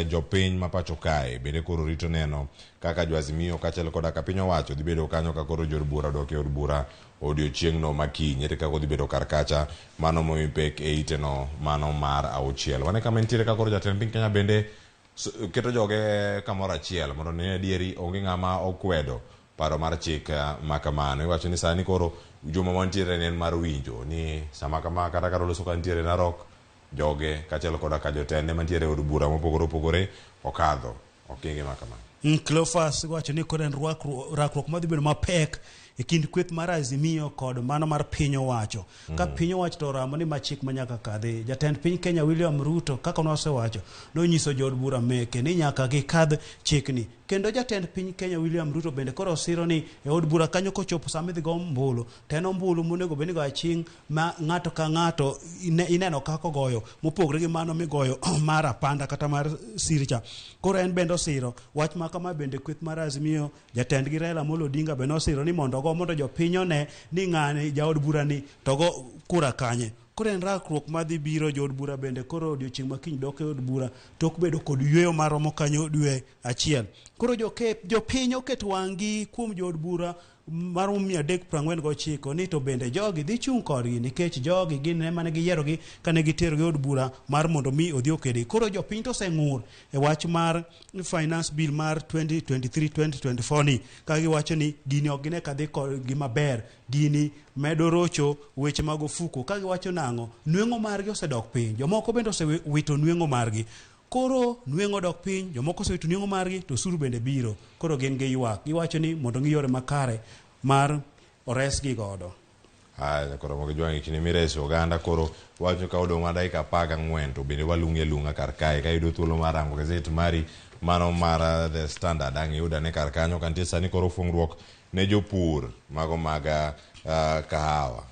jopiny mapacho kae bende koro rito neno kaka Jwazimio kaachiel koda ka piny owacho dhi bedo kanyo ka koro jod bura dok e od bura odiochieng'no makiny ere kaka dhi bedo kar kacha mano moipek e ite no mano mar 6 wane kama nitiere ka koro jatend piny Kenya bende keto joge kamoro achiel mondo ne adieri onge ng'ama okwedo paro mar chik makamano iwacho ni sani koro juma mantiere ne mar winjo ni sama kama kata karo loso kantiere narok joge kaachiel koda ka jotende mantiere od bura mopogore opogore okadho okenge makamano. Cleophas wacho ni koro en rakruok madhi bedo mapek e kind kweth mar Azimio kod mano mar piny owacho. Ka piny owacho to ramo ni machik manyaka kadhi jatend piny Kenya William Ruto kaka nosewacho nonyiso jod bura meke ni nyaka gikadh chikni kendo jatend piny Kenya William Ruto bende koro siro ni e od bura kanyo kochopo sama idhi go mbulu to en ombulu monego bed ni go aching' ma ng'ato ka ng'ato ineno kako goyo mopogre gi mano migoyo mar apanda kata mar sircha. Koro en bende osiro wach ma kama bende kweth mar Azimio jatend gi Raila Amolo Odinga bende osiro ni mondo jopiny one ni ng'ani jaod bura ni togo kura kanye. Koro en rakruok madhi biro jod bura bende koro odiochieng' makiny dok e od bura tok bedo kod yweyo maromo kanyo dwe achiel. Koro jopiny oket wang'gi kuom jod bura maromo 349 ni to bende jogi dhi chung' kodgi nikech jogi gin ema ne giyierogi kane giterogi od bura mar mondo mi odhi okedi. Koro jopiny to oseng'ur e wach mar finance bill mar 2023-2024 ni ka giwacho ni gini ok gine ka dhi kodgi maber, gini medo rocho weche mag ofuko ka giwacho nang'o nweng'o margi osedok piny, jomoko bende osewito nweng'o margi. Koro nweng'o dok piny, jomoko osewito nweng'o margi to osuru bende biro. Koro gin gi ywak giwacho ni mondo ng'iyore makare mar oresgi godo. Koro moge jwangi kini mireso oganda koro wacho ka odong' dakika 14 to bende walung'e lunga kar kae ka yudo thuolo mar rango gazet mari mano mar The Standard ang' iyuda ne kar kanyo kantie sani koro fungruok ne jopur mago mag kahawa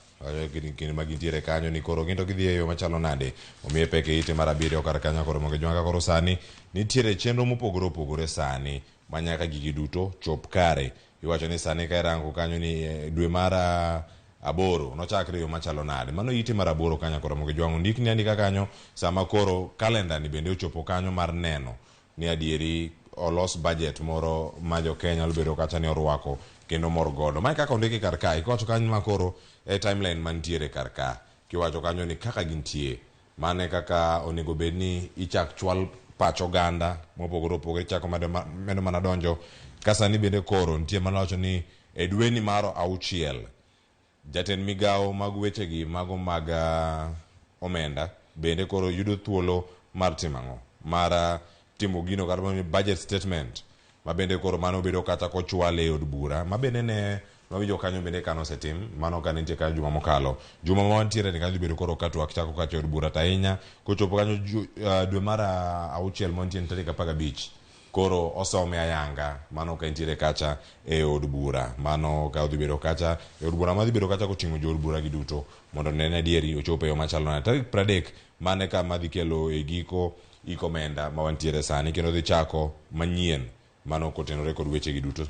kini magintiere kanyo ni koro ginto gidhi e yo machalo nade omiye peke ite mar 7 kar kanyo koro moge jwanga koro sani nitiere chenro mopogore opogore sani manyaka gigi duto chop kare. Iwacho ni sani ka rango kanyo ni dwe mar 8 nochakre yo machalo nade mano ite mar 8 kanyo koro moge jwango ndik ni andika kanyo sama koro kalenda ni bende ochopo kanyo mar neno ni adieri olos budget moro ma jo Kenya bedo kacha ni orwako kendo mor godo mai kaka ondiki kar kae kiwacho kanyo makoro e timeline mantiere kar ka kiwacho kanyo ni kaka gintie mane kaka onego bed ni ichak chwal pach oganda mopogore opogore chako medo mana donjo kasa ni bende koro nitie mana wacho ni e dweni mar 6 jatend migawo mag wechegi mago mag omenda bende koro yudo thuolo mar timang'o mar timo gino kata budget statement ma bende koro mano bedo kata kochwale od bura ma bende ne Mawinjo kanyo bende kano setim, mano ka nitie kanyo juma mokalo. Juma mantiere ni kanyo bedo koro ka twak chako ka chod bura tainya, kochopo kanyo dwe mar auchiel mantie tarik 15. Koro osome ayanga, mano ka ntiere kacha e od bura. Mano ka odhi bedo kacha e od bura madhi bedo kacha koting'o jo od bura gi duto mondo nene adieri ochopo e yo machalo nade. Tarik 30 mane ka madhi kelo e giko ikomenda ma wantiere sani kendo dhi chako manyien mano kotenore kod weche gi duto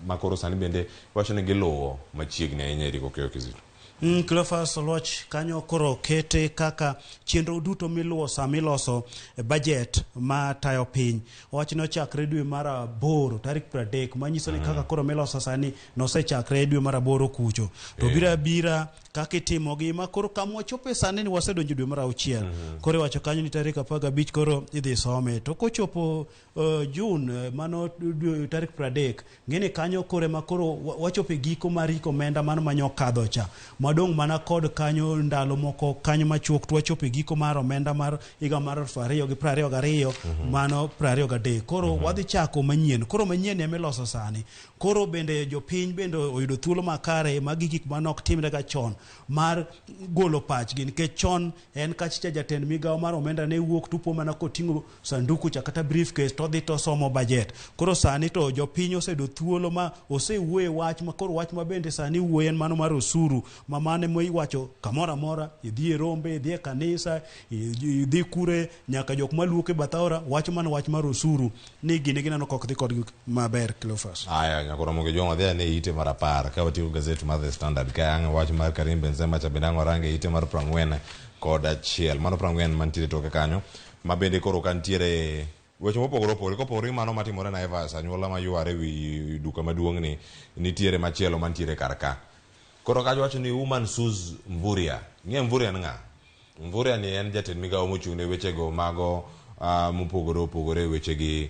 ma koro sani bende wacho ni giluwo machiegni ahinya e Rieko Keyo Kizito. Cleophas Oluoch kanyo koro kete kaka chenro duto miluwo samiloso budget ma tayo piny. Wach no chakre dwe mar 8 tarik 30 manyiso ni kaka koro miloso sani nosechakre dwe mar 8 kucho. To bira kaka itimo gi ma koro kama chope sani ni wasedonjo dwe mar 6. Koro wacho kanyo ni tarik 15 koro idhi some. To kochopo June mano tarik 30 ngene kanyo kore ma koro wachope giko mar komenda mano manyo kadho cha. Madong mana kod kanyo ndalo moko kanyo machuok to wachope giko mar omenda mar higa mar 2022 mano 23. Koro wadhi chako manyien. Koro manyien ema iloso sani. Koro bende jopiny bende oyudo thuolo makare magi gik manok timre ga chon mar golo pachgi nikech chon en kachicha jatend migawo mar omenda ne wuok tupo mana koting'o sanduku cha kata briefcase to dhi to somo budget. Koro sani to jopiny oseyudo thuolo ma osewuoye wach ma koro wach ma bende sani wuoye en mano mar osuru ma mane mo iwacho kamora mora idhi e rombe idhi e kanisa idhi kure nyaka jok maluoke bathaora wach mano wach mar osuru ni gine ginano kok dhi kod maber Cleophas. Aya nyaka Ramogi joma dhi ne ite mar 10 ka watiyo gazet mar The Standard ka ang wach mar Karim Benzema cha benango range ite mar 40 kod achiel mano 40 mantiere toke kanyo ma bende koro kantiere weche mopogore opogore kopogore mano matimore na Evans anyuola ma yware wi duka maduong' ni nitiere machielo mantiere karka. Koro kajo wacho ni Woman Sues Mvurya. Ng'e Mvurya nga? Mvurya ni en jatend migawo mochung' ne weche go mago mopogore opogore weche gi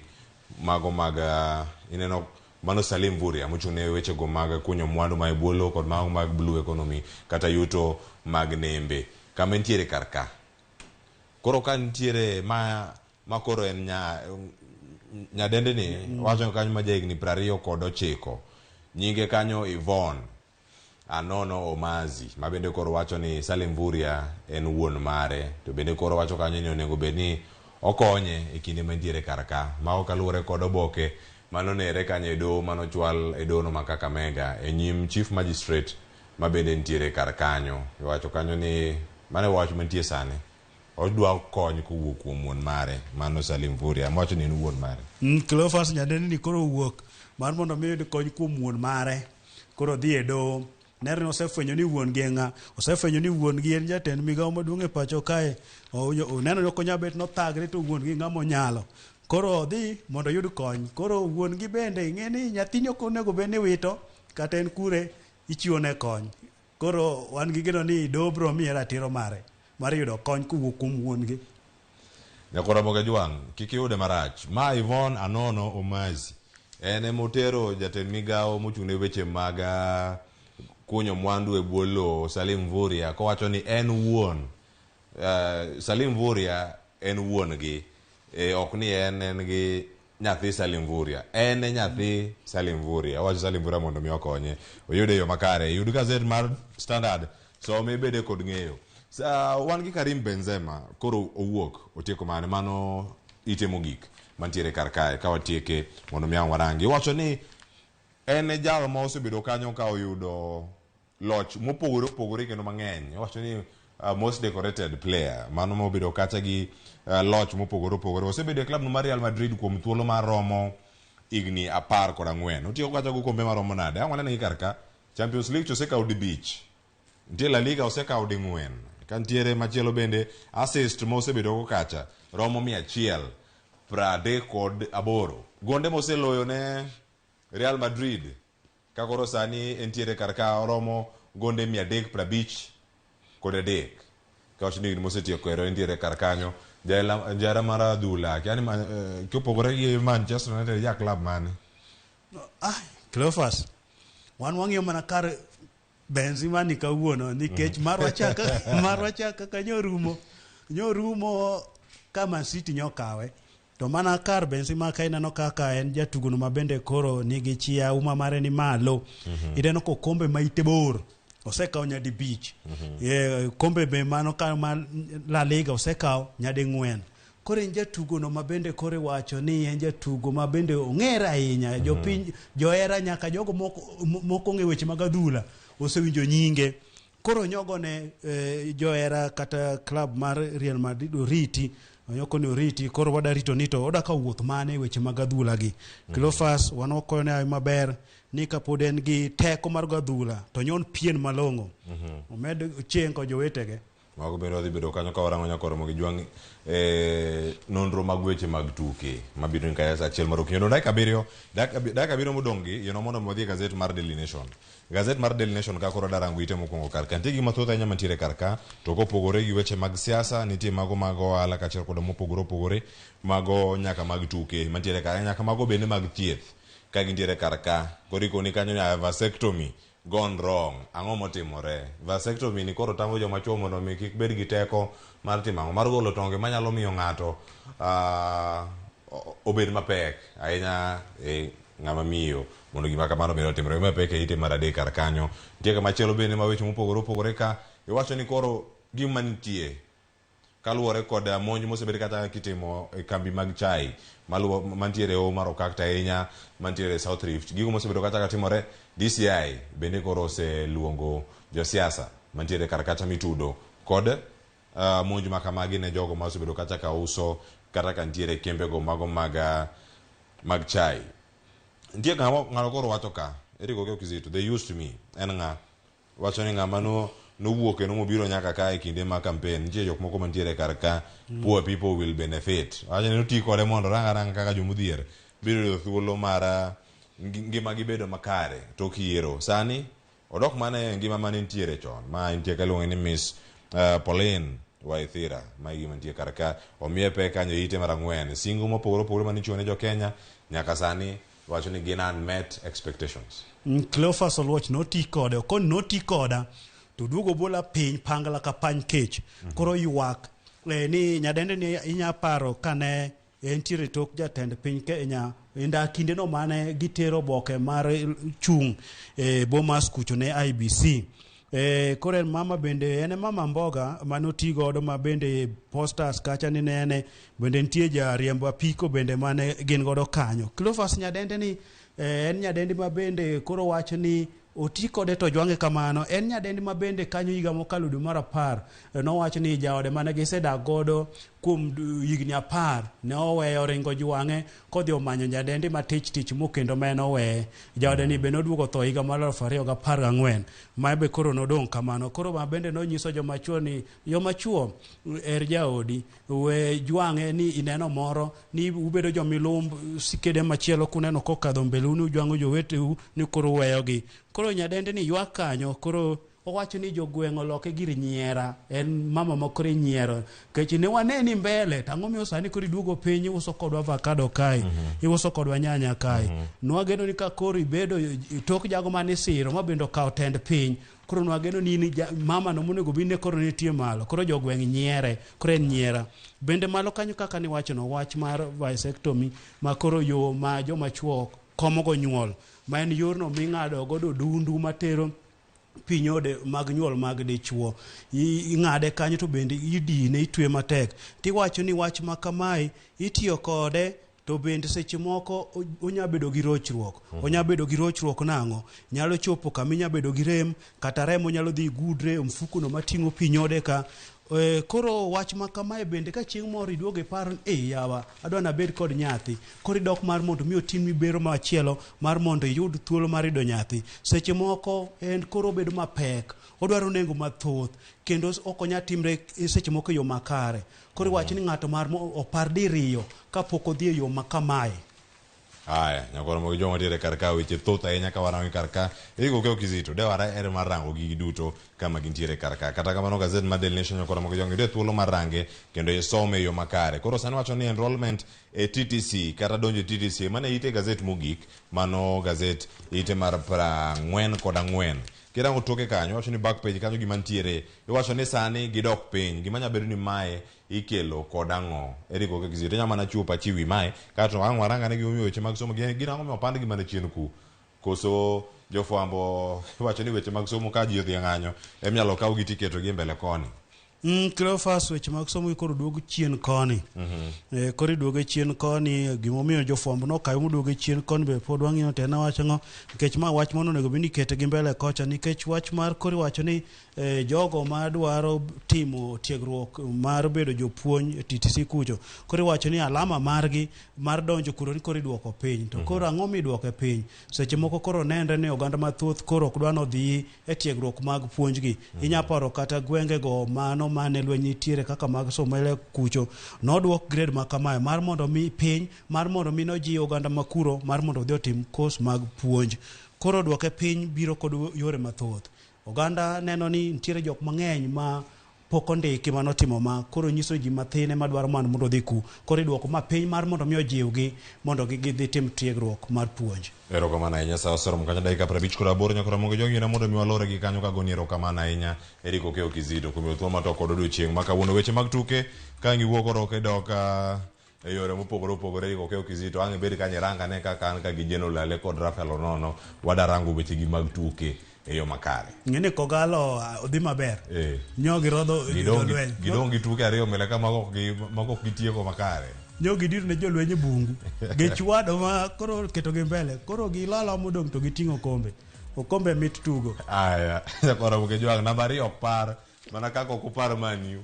mago maga ineno mano Salim Mvurya mochung' ne weche go maga kunyo mwandu ma ibuolo kod mago mag blue economy kata yuto mag nembe kama ntiere karka. Koro ka ntiere ma koro en nyadende ni wacho kanyo ma jahigni 29 nyinge kanyo Yvonne Anono Omazi ma bende koro wacho ni Salim Mvurya en wuon mare to bende koro wacho kanyo ni onego bed ni okonye e kinde mantiere karka ma okaluwore kod oboke manonere kanyo e doho manochwal e doho no ma Kakamega e nyim chief magistrate ma bende ntiere karkanyo wacho kanyo ni mane wach mantie sani odwa kony kowuok kuom wuon mare mano Salim Mvurya wacho ni en wuon mare. Cleophas nyadende ni koro wuok mar mondo mi oyud kony kuom wuon mare koro dhi e doho. Nere osefwenyo ni wuon gi nga osefwenyo ni wuon gi en jatend migawo maduong' e pacho kae neno ni konya bet no thagre to wuon gi ng'amo nyalo koro dhi mondo yud kony. Koro wuon gi bende ng'e ni nyathini ok onego bed ni wito kata en kure ichiwo ne kony. Koro wan gi geno ni dobro miye ratiro mare mar yudo kony kowuok kuom wuon gi. Nyako Ramogi Jwang' kik yude marach ma Yvonne Anono Omazi en motero jatend migawo mochung' ne weche mag kunyo mwandu e bwolo Salim Mvurya kowacho ni en wuon Salim Mvurya en wuon gi ok ni en gi nyathi Salim Mvurya en nyathi Salim Mvurya wacho Salim Mvurya mondo mi okonye oyude yo makare. Yud gazet mar Standard so me bede kod ng'eyo wan gi Karim Benzema koro owuok otieko mano ite mogik mantiere karkae ka watieke mondo mi warangi wacho ni en jal ma osebedo kanyo ka oyudo loch mopogore opogore kendo mang'eny wacho ni most decorated player mano mobedo kacha gi loch mopogore opogore osebedo e klab no mar Real Madrid kuom thuolo mar romo igni 14 otiyo kacha go kombe maromo nade ang'wana ni karka Champions League osekawo di beach ntie La Liga osekawo di 4 kantiere machielo bende assist ma osebedo go kacha romo 138 gonde moseloyo ne Real Madrid kakoro sani entiere karka romo gonde 350 kod 3 kawacho ni mosetiyo kwero entiere karkanyo jara mar adhula yani kopogore gi Manchester United ya club mane Cleophas wan wang'iyo mana kar Benzema ni kawuono nikech marwa chaka ka nyorumo kama City nyokawe to mana kar bensi ma ka ineno kaka en jatugo no mabende koro nigi chia uma mare ni malo ineno ko kombe ma ite bor osekaw nyadi beach kombe be mano ka La Liga osekaw nyadi 4 koro en jatugo no mabende kore wacho ni en jatugo mabende ong'ere ahinya jopiny johera nyaka jogo moko ng'e weche mag adhula osewinjo nyinge koro nyogone johera kata club mar Real Madrid oriti onyokoni oriti koro wada rito nito oda ka wuoth mane weche mag adhula gi Cleophas wanokone ay maber ni kapod en gi teko mar adhula to nyon pien malongo omed chengo jowetege mago bende odhi bedo kanyo ka warango nyakoro Ramogi Jwang nonro mag weche mag tuke mabiro ni kaya achiel mar okinyi dakika 7 modong gi mondo modhi gazet mar Daily Nation. Gazet mar Daily Nation ka koro darango ite mokwongo kar ka nitie gima thoth ahinya mantiere kar ka to kopogore gi weche mag siasa nitie mago mag ohala kaachiel kod mopogore opogore mago nyaka mag tuke mantiere kar nyaka mago bende mag thieth ka gintiere kar ka korikoni kanyo ni vasectomy gone wrong. Ang'o motimore? Vasectomy ni koro tamo joma chuo mondo mi kik bed gi teko mar timo ang'o mar golo tonge manyalo miyo ng'ato obed mapek ahinya ng'ama miyo mondo gima kamano bende otimore mapek e ite mar adek kar kanyo. Nitie kama chielo bende ma weche mopogore opogore ka iwacho ni koro gima nitie kaluwore kod monj mosebed kata kitimo e kambi mag chai mantiere mar Okakta ahinya mantiere South Rift gigo mosebedo kata timore DCI bende koro oseluongo josiasa mantiere kar kacha mitudo kod monj makamagi ne jogo ma osebedo kata ka uso kata ka ntiere kembego mago mag chai. Nitie ng'ano koro wacho ka Eric Okizito they used to me en ng'a wacho ni ng'ama nowuok eno mobiro nyaka ka e kinde ma campaign nitie jok moko mantiere kar ka poor people will benefit wacho ni oti kode mondo ranga kaka jomodhier biro yudo thuolo mar ngima gi bedo makare tok yiero. Sani odok mane ngima mane ntiere chon ma nitie kaluongo ni Miss Pauline Waithira ma gima nitie kar ka omiye pek kanyo ite mar 4 singo mopogore opogore manichiwo ne jo Kenya nyaka sani wacho ni gin unmet expectations. Cleophas Oluoch noti kode kon noti koda to duogo bola piny pangla ka pany kech koro ywak ni nyadende ni inya paro kane entiere tok jatend piny Kenya inda kinde no mane gitero boke mar chung Bomas kucho ne IBC kore mama bende ene mama Mboga manoti godo ma bende posters kacha ni nene bende ntie ja riembo apiko bende mane gin godo kanyo. Cleophas nyadende ni en nyadendi ma bende koro wacho ni oti kode to jwange kamano en nyadendi ma bende kanyo higa mokalo dwe mar 10 nowacho ni jaode mane gisedak godo kuom higni 10 ne oweyo ringo jwange kodhi omanyo nyadendi ma tich mokendo ma en oweye jaode ni be noduogo tho higa mar 2014 ma be koro nodong' kamano koro ma bende nonyiso joma chuo ni joma chuo jaodi we jwange ni ineno moro ni ubedo jomilumb sikede machielo kuneno kokadho mbeluni ujwango joweteu ni koro weyogi koro nyadendi ni ywak kanyo koro owacho ni jogweng'o loke gir nyiera en mama makore nyiero kech ne waneni mbele tang'o miyo sani koro iduogo piny uso kodwa avocado kai iuso kodwa nyanya kai nwageno ni ka koro ibedo tok jago mane siro mabendo kawo tend piny koro nwageno ni mama no monego bine koro nitie malo koro jogweng' nyiere koro en nyiera bende malo kanyo kaka ni wacho no wach mar vasectomy ma koro yo ma joma chuo komogo nyuol ma en yorno ming'ado godo dundu matero pinyode mag nyuol mag dichuo ing'ade kanyo to bende idine itwe matek tiwacho ni wach ma kamae itiyo kode to bende seche moko onya bedo gi rochruok onya bedo gi rochruok nang'o nyalo chopo kama inya bedo gi rem kata remo nyalo dhi gudre mfuko no mating'o pinyode ka koro wach ma kamae bende ka chieng' moro iduogo iparo yawa adwa nabed kod nyathi koro idok mar mondo mi otimni bero machielo mar mondo iyud thuolo mar yudo nyathi seche moko en koro bedo mapek odwaro nengo mathoth kendo ok onya timre seche moko yo makare koro wach ni ng'ato mar opar diriyo kapok odhi e yo makamae. Aya, nyakoro Ramogi Jwang matiere kar ka weche thoth ahinya ka warango kar ka Eric Okizito de wara ere mar rango gigi duto kama gintiere kar ka kata kamano gazet mar Daily Nation nyakoro Ramogi Jwang de thuolo mar range kendo isome yo makare koro sani wacho ni enrollment e TTC kata donjo TTC mane ite gazet mogik mano gazet ite mar 44 kirango toke kanyo wacho ni back page kanyo gimantiere iwacho ni sani gidok piny gimanya bedo ni mae ikelo kod ang'o eriko ke gizito nyama na chupa chiwi mae kato ang'o aranga ne gimiyo weche mag somo ginango mi opand gimane chien ku koso jofwambo wacho ni weche mag somo ka ji odhi ng'anyo emnyalo kaw gi tiketo gi mbele koni. Cleophas weche mag somo koro duogo chien koni. Koro duogo chien koni gimomiyo jofwambo no kayo duogo chien koni be pod wang'iyo tena wacho ngo nikech ma wach mono nego bini kete gi mbele kocha nikech wach mar koro wacho ni jogo ma dwaro timo tiegruok mar bedo jopuonj TTC kucho koro wacho ni alama margi mar donjo kuro ni koro iduoko piny to koro ang'o miduoke piny seche moko koro nende ni oganda mathoth koro ok dwano dhi e tiegruok mag puonjgi inyaparo kata gwenge go mano mane lweny nitiere kaka mag Somele kucho noduok grade ma kamae mar mondo mi piny mar mondo mi noji oganda makuro mar mondo dhi otim course mag puonj koro duoke piny biro kod yore mathoth oganda neno ni nitiere jok mang'eny ma poko ndiki manotimo ma koro nyiso ji mathine madwaro man mondo dhi ku koro iduoko ma piny mar mondo mi ojiwgi mondo gidhi tim tiegruok mar puonj. Erokamano ahinya sa oseromo kanyo dakika 58 nyaka Ramogi jogi na mondo mi walore gi kanyo ka goni erokamano ahinya Eriko Keo Kizito kuom thuolo matok kod odiochieng' ma kawuono weche mag tuke ka ngiwuok oro dok e yore mopogore opogore Eriko Keo Kizito ang' bed kanyo ranga ne kaka an ka gijeno lale kod Rafael Onono wadarango weche gi mag tuke e yo makare. Ng'eni kogalo odhi maber. Nyogi rodho lweny. Gidong gi tuke ariyo mele ka mago gitieko makare. Nyogi dir ne jolweny bungu. Gichwado ma koro keto gi mbele. Koro gilala modong to giting'o kombe. Okombe mit tugo. Aya. Kora buke joang namba 2 ok par. Mana kako kupar maniu.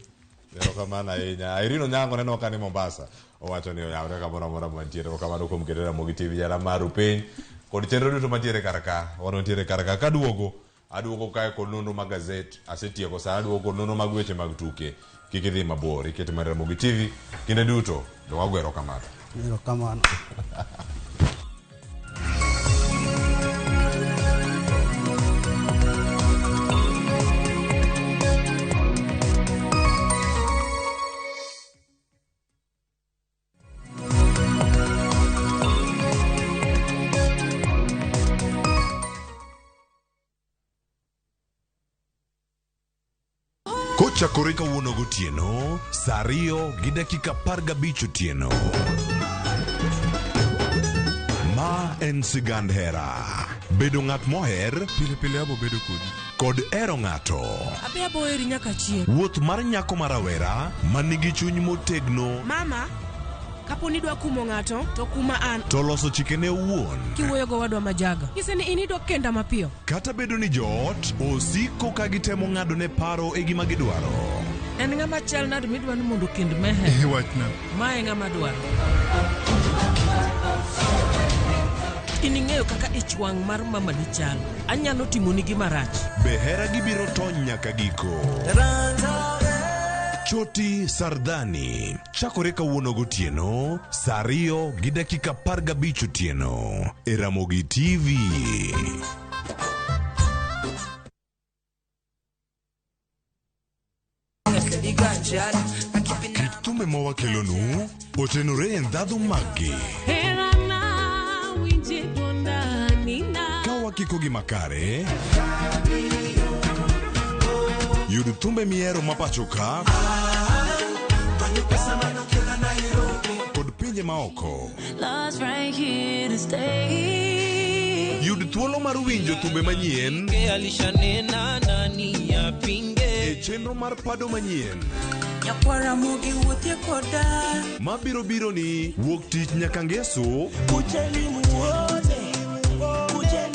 Erokamano ahinya. Irino Nyango neno ka ni Mombasa. Owacho ni oyawre kamoro amora mantiere. Erokamano kuom keto Ramogi TV jara maru piny. Kod chenro duto mantiere karaka. Wano ntiere karaka kaduogo. Aduogo kae kod nonro mag gazet. Asetieko sa aduogo kod nonro mag weche mag tuke. Kik idhi mabor. Ikete mar Ramogi TV. Kinde duto. Do wago erokamano. Erokamano. Kochakore kawuono gotieno, saa 2 gi dakika 15 otieno. Ma en sigand hera. Bedo ng'at moher, pile abo bedo kod ero ng'ato. Abe abo eri nyaka chieng'. Wuoth mar nyako marawera, manigi chuny motegno. Mama, kapo ni dwa kumo ng'ato, to kuma an. To loso chikene owuon. Kiwuoyo go wadwa majaga. Kise ni inidwa kenda mapiyo. Kata bedo ni joot, osiko ka gitemo ng'ado ne paro e gima gidwaro. En ng'ama chal nade midwa ni mondo kend mehe. Wachna. Mae ng'ama dwaro. Ining'eyo kaka ich wang' mar mama ni chal. Anyalo timoni gima rach. Be hera gibiro tony nyaka giko. Choti Sardani chakore kawuono gotieno saa 2 gi dakika 15 otieno e Ramogi TV. Kit thumbe mawakelonu otenore e ndhadhu maggi. Ka wakiko gi makare, yud thumbe miero mapacho ka kod pinje maoko. Yud thuolo mar winjo thumbe manyien e chenro mar pado manyien mabiro biro ni wuok tich nyaka ngeso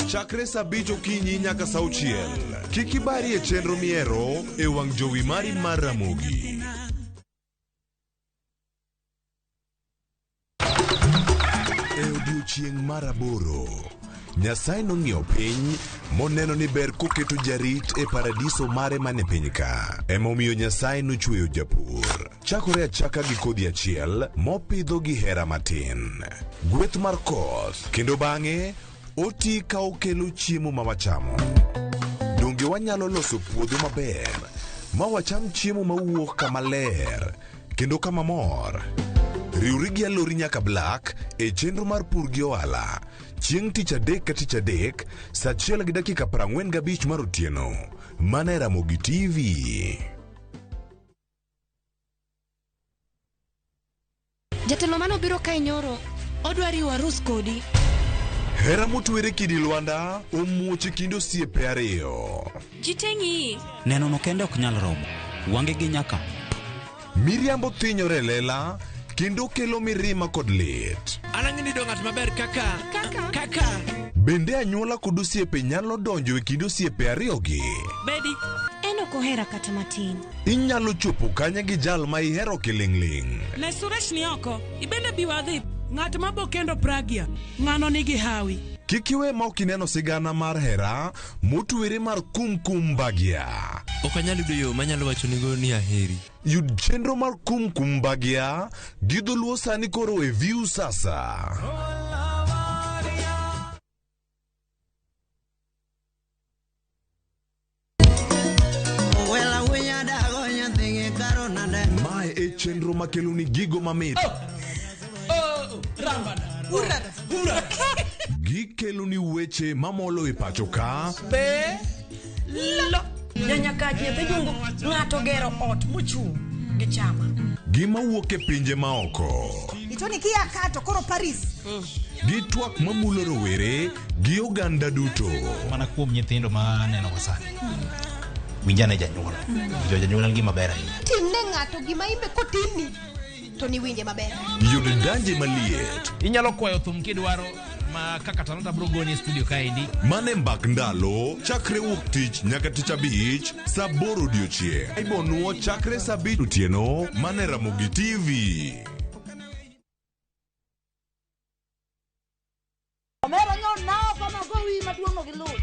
chakre saa 5 okinyi nyaka saa 6. Kik ibari e chenro miero e wang' jowi mari mar Ramogi. E odiochieng' mar 8, Nyasaye nong'iyo piny moneno ni ber koketo jarit e paradiso mare mane piny ka. Emomiyo Nyasaye nochweyo japur. Chakore achaka gi kodhi achiel mopidho gi hera matin. Gweth mar koth kendo bang'e oti ka okelo chiemo ma wachamo. Donge wanyalo loso puodho maber ma wacham chiemo mawuok kama ler kendo kama mor. Riwri gi alori nyaka Black e chenro mar pur gi ohala. Chieng' tich adek ka tich adek, saa 1:45 mar otieno. Mana e Ramogi TV. Jatelo mano biro kae nyoro, odwari warus kodi. Hera motwere kidi Lwanda omuoche kindo osiepe ariyo. Jitengi. Neno no kende ok nyal romo. Wange gi nyaka. Miriambo thinyore lela kendo kelo mirima kod lit. Anang'ini do ng'at maber kaka. Bende anyuola kod osiepe nyalo donjo e kind osiepe ariyogi. Bedi. En ok ohera kata matin. Inyalo chopo kanya gi jal ma ihero kiling'ling'. Ne Suresh ni oko, ibende biwadhi. Ng'at mabo kendo Pragya, ng'ano nigi hawi. Kik iwe ma ok ineno sigana mar hera motwere mar Kumkum Bagya. Ok anyal yudo yo manyalo wacho nigo ni aheri. Yud chenro mar Kumkum Bagya gi dholuo sani koro e View sasa. Mae e chenro makelo ni gigo mamit. Hura. Gikelo ni weche mamolo e pacho ka. Nyanyaka nyathi jungo ng'ato gero ot mochung' gi chama. Gima wuok e pinje maoko. Itoni kia kato koro Paris. Gi twak mamulo rowere gi oganda duto. Mana kuom nyithindo ma neno wasani. Winjane janyuol. Janyuol ngi maber ahinya. Timne ng'ato gima imbe kotini. To ni winje maber. Yud danje maliet. Inyalo kwayo thum kidwaro ma kaka Talanta Brogoni studio kaendi. Mane mbak ndalo chakre wuok tich nyaka tich abich saa 8 odiochieng'. Ibonuo chakre saa 5 otieno mane Ramogi TV.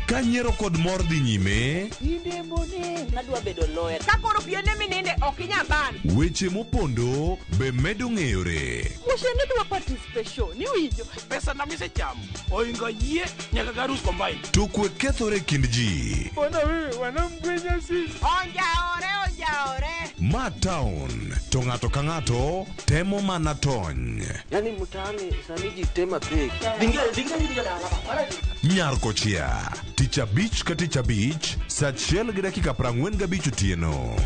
Kanyiero kod mor dhi nyime. Inde mone nadwa bedo lawyer. Kakoro piene mininde ok inyaban. Weche mopondo be medo ng'eyore. Mushene dwa participation. Ni winjo pesa na mise chamo. Oingo yie nyaka garus combine. To kwe kethore kind ji. Ona wewe wanamgwenya si. Onjaore. Ma town to ng'ato ka ng'ato temo mana tony. Yani mtaani sani ji tema pek. Nyar kochia tich abich ka tich abich saa 1:45 otieno.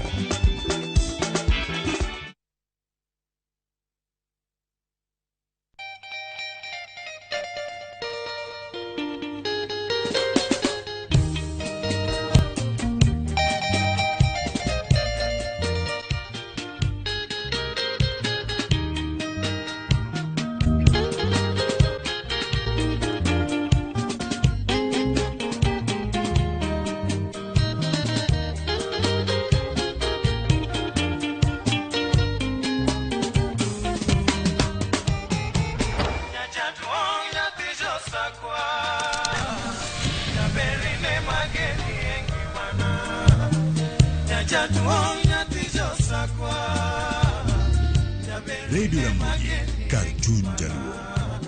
Radio Ramogi, Cartoon Jaluo.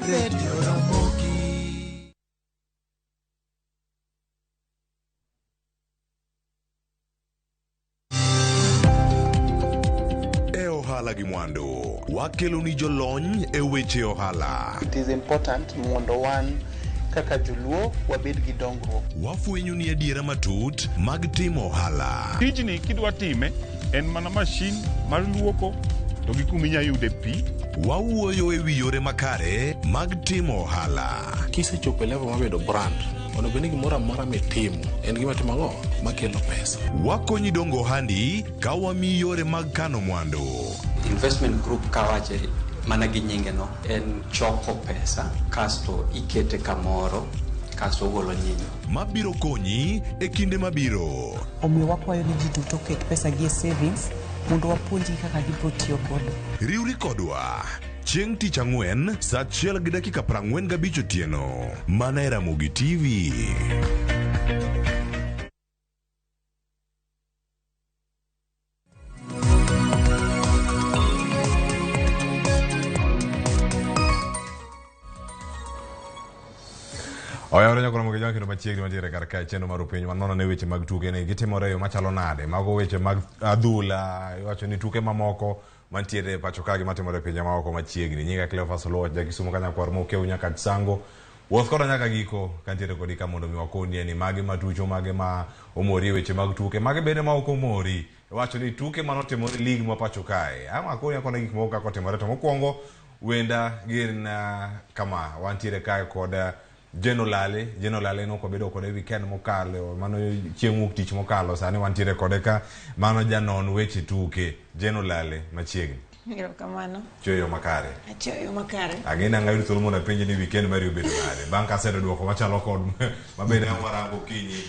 Radio Ramogi. E ohala gi mwandu, wakelo ni jolony e weche ohala. It is important mondo wan kaka joluo wabed gi dongruok. Wafwenyo ni adiera matut mag timo ohala. Tijni kidwa time en mana mashin mar luoko to gi kuminya yude pi. Wawuoyo e wi yore makare mag timo ohala. Kisechopo e level mabedo brand, ono bende gimoro amora mitimo en gima timo ang'o makelo pesa. Wakonyi dongo ohandi ka wamiyi yore mag kano mwandu. Investment group kawache mana gi nyinge no en choko pesa kasto ikete kamoro kasto golo nyinyo mabiro konyi e kinde mabiro. Omiyo wakwayo ni ji duto ket pesa gi e savings mondo wapuonji kaka gibiro tiyo godo. Riwri kodwa chieng' tich ang'wen saa 1:45 otieno mana e Ramogi TV. Oyawre nyakoro mo gijangi no machiegni mantiere kar kae chenro mar piny manono ne weche mag tuke ne gitimore yo machalo nade mago weche mag adhula iwacho ni tuke mamoko mantiere pacho ka gima timore pinje maoko machiegni. Nyinga Cleophas Oloch ja Kisumu kanya kwar mokeu nyaka Sango. Wuoth koda nyaka giko kantiere kodi ka mondo mi wakoni ni mage matucho mage ma omori weche mag tuke mage bende ma ok omori. Wacho ni tuke manotimore league ma pacho kae. Ama konya kona gik moko kako timore to mokwongo wenda gin kama wantiere kae koda Jeno Lale no ko bedo kode weekend mokalo mano chieng' wuok tich mokalo sani wantiere kode ka mano janon weche tuke Jeno Lale machiegni. Ngiro kamano. Choyo makare. Choyo makare. Agenda ngayudo thuolo mondo penje ni weekend mari obedo nade. Bang' ka sedo duoko machalo kod mabende amarango kinyi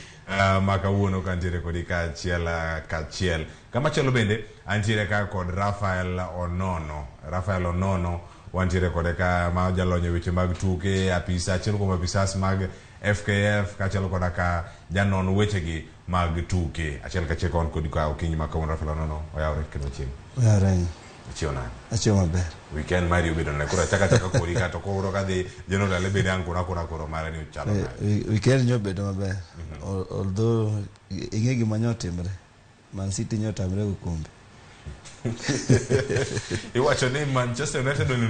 makawuono kantiere kodi kachiel. Kama chelo bende antiere ka kod Rafael Onono wantiere kode ka ma jalonyo weche mag tuke apisa achiel kuom apisas mag FKF kachelo koda ka janon wechegi mag tuke achiel kachiel kon kodi ka okinyi makawuono Rafael Onono oyawre kendo chieng'. Oyawre. Achio maber. Weekend mari obedo na kura chaka kori ka to koro ka dhi Jeno Lale bende ankora mara ni chalo na. Weekend nyo bedo maber. Although ing'e gima nyo timre. Man City nyo tamre go kombe. Iwacho ni Manchester United ni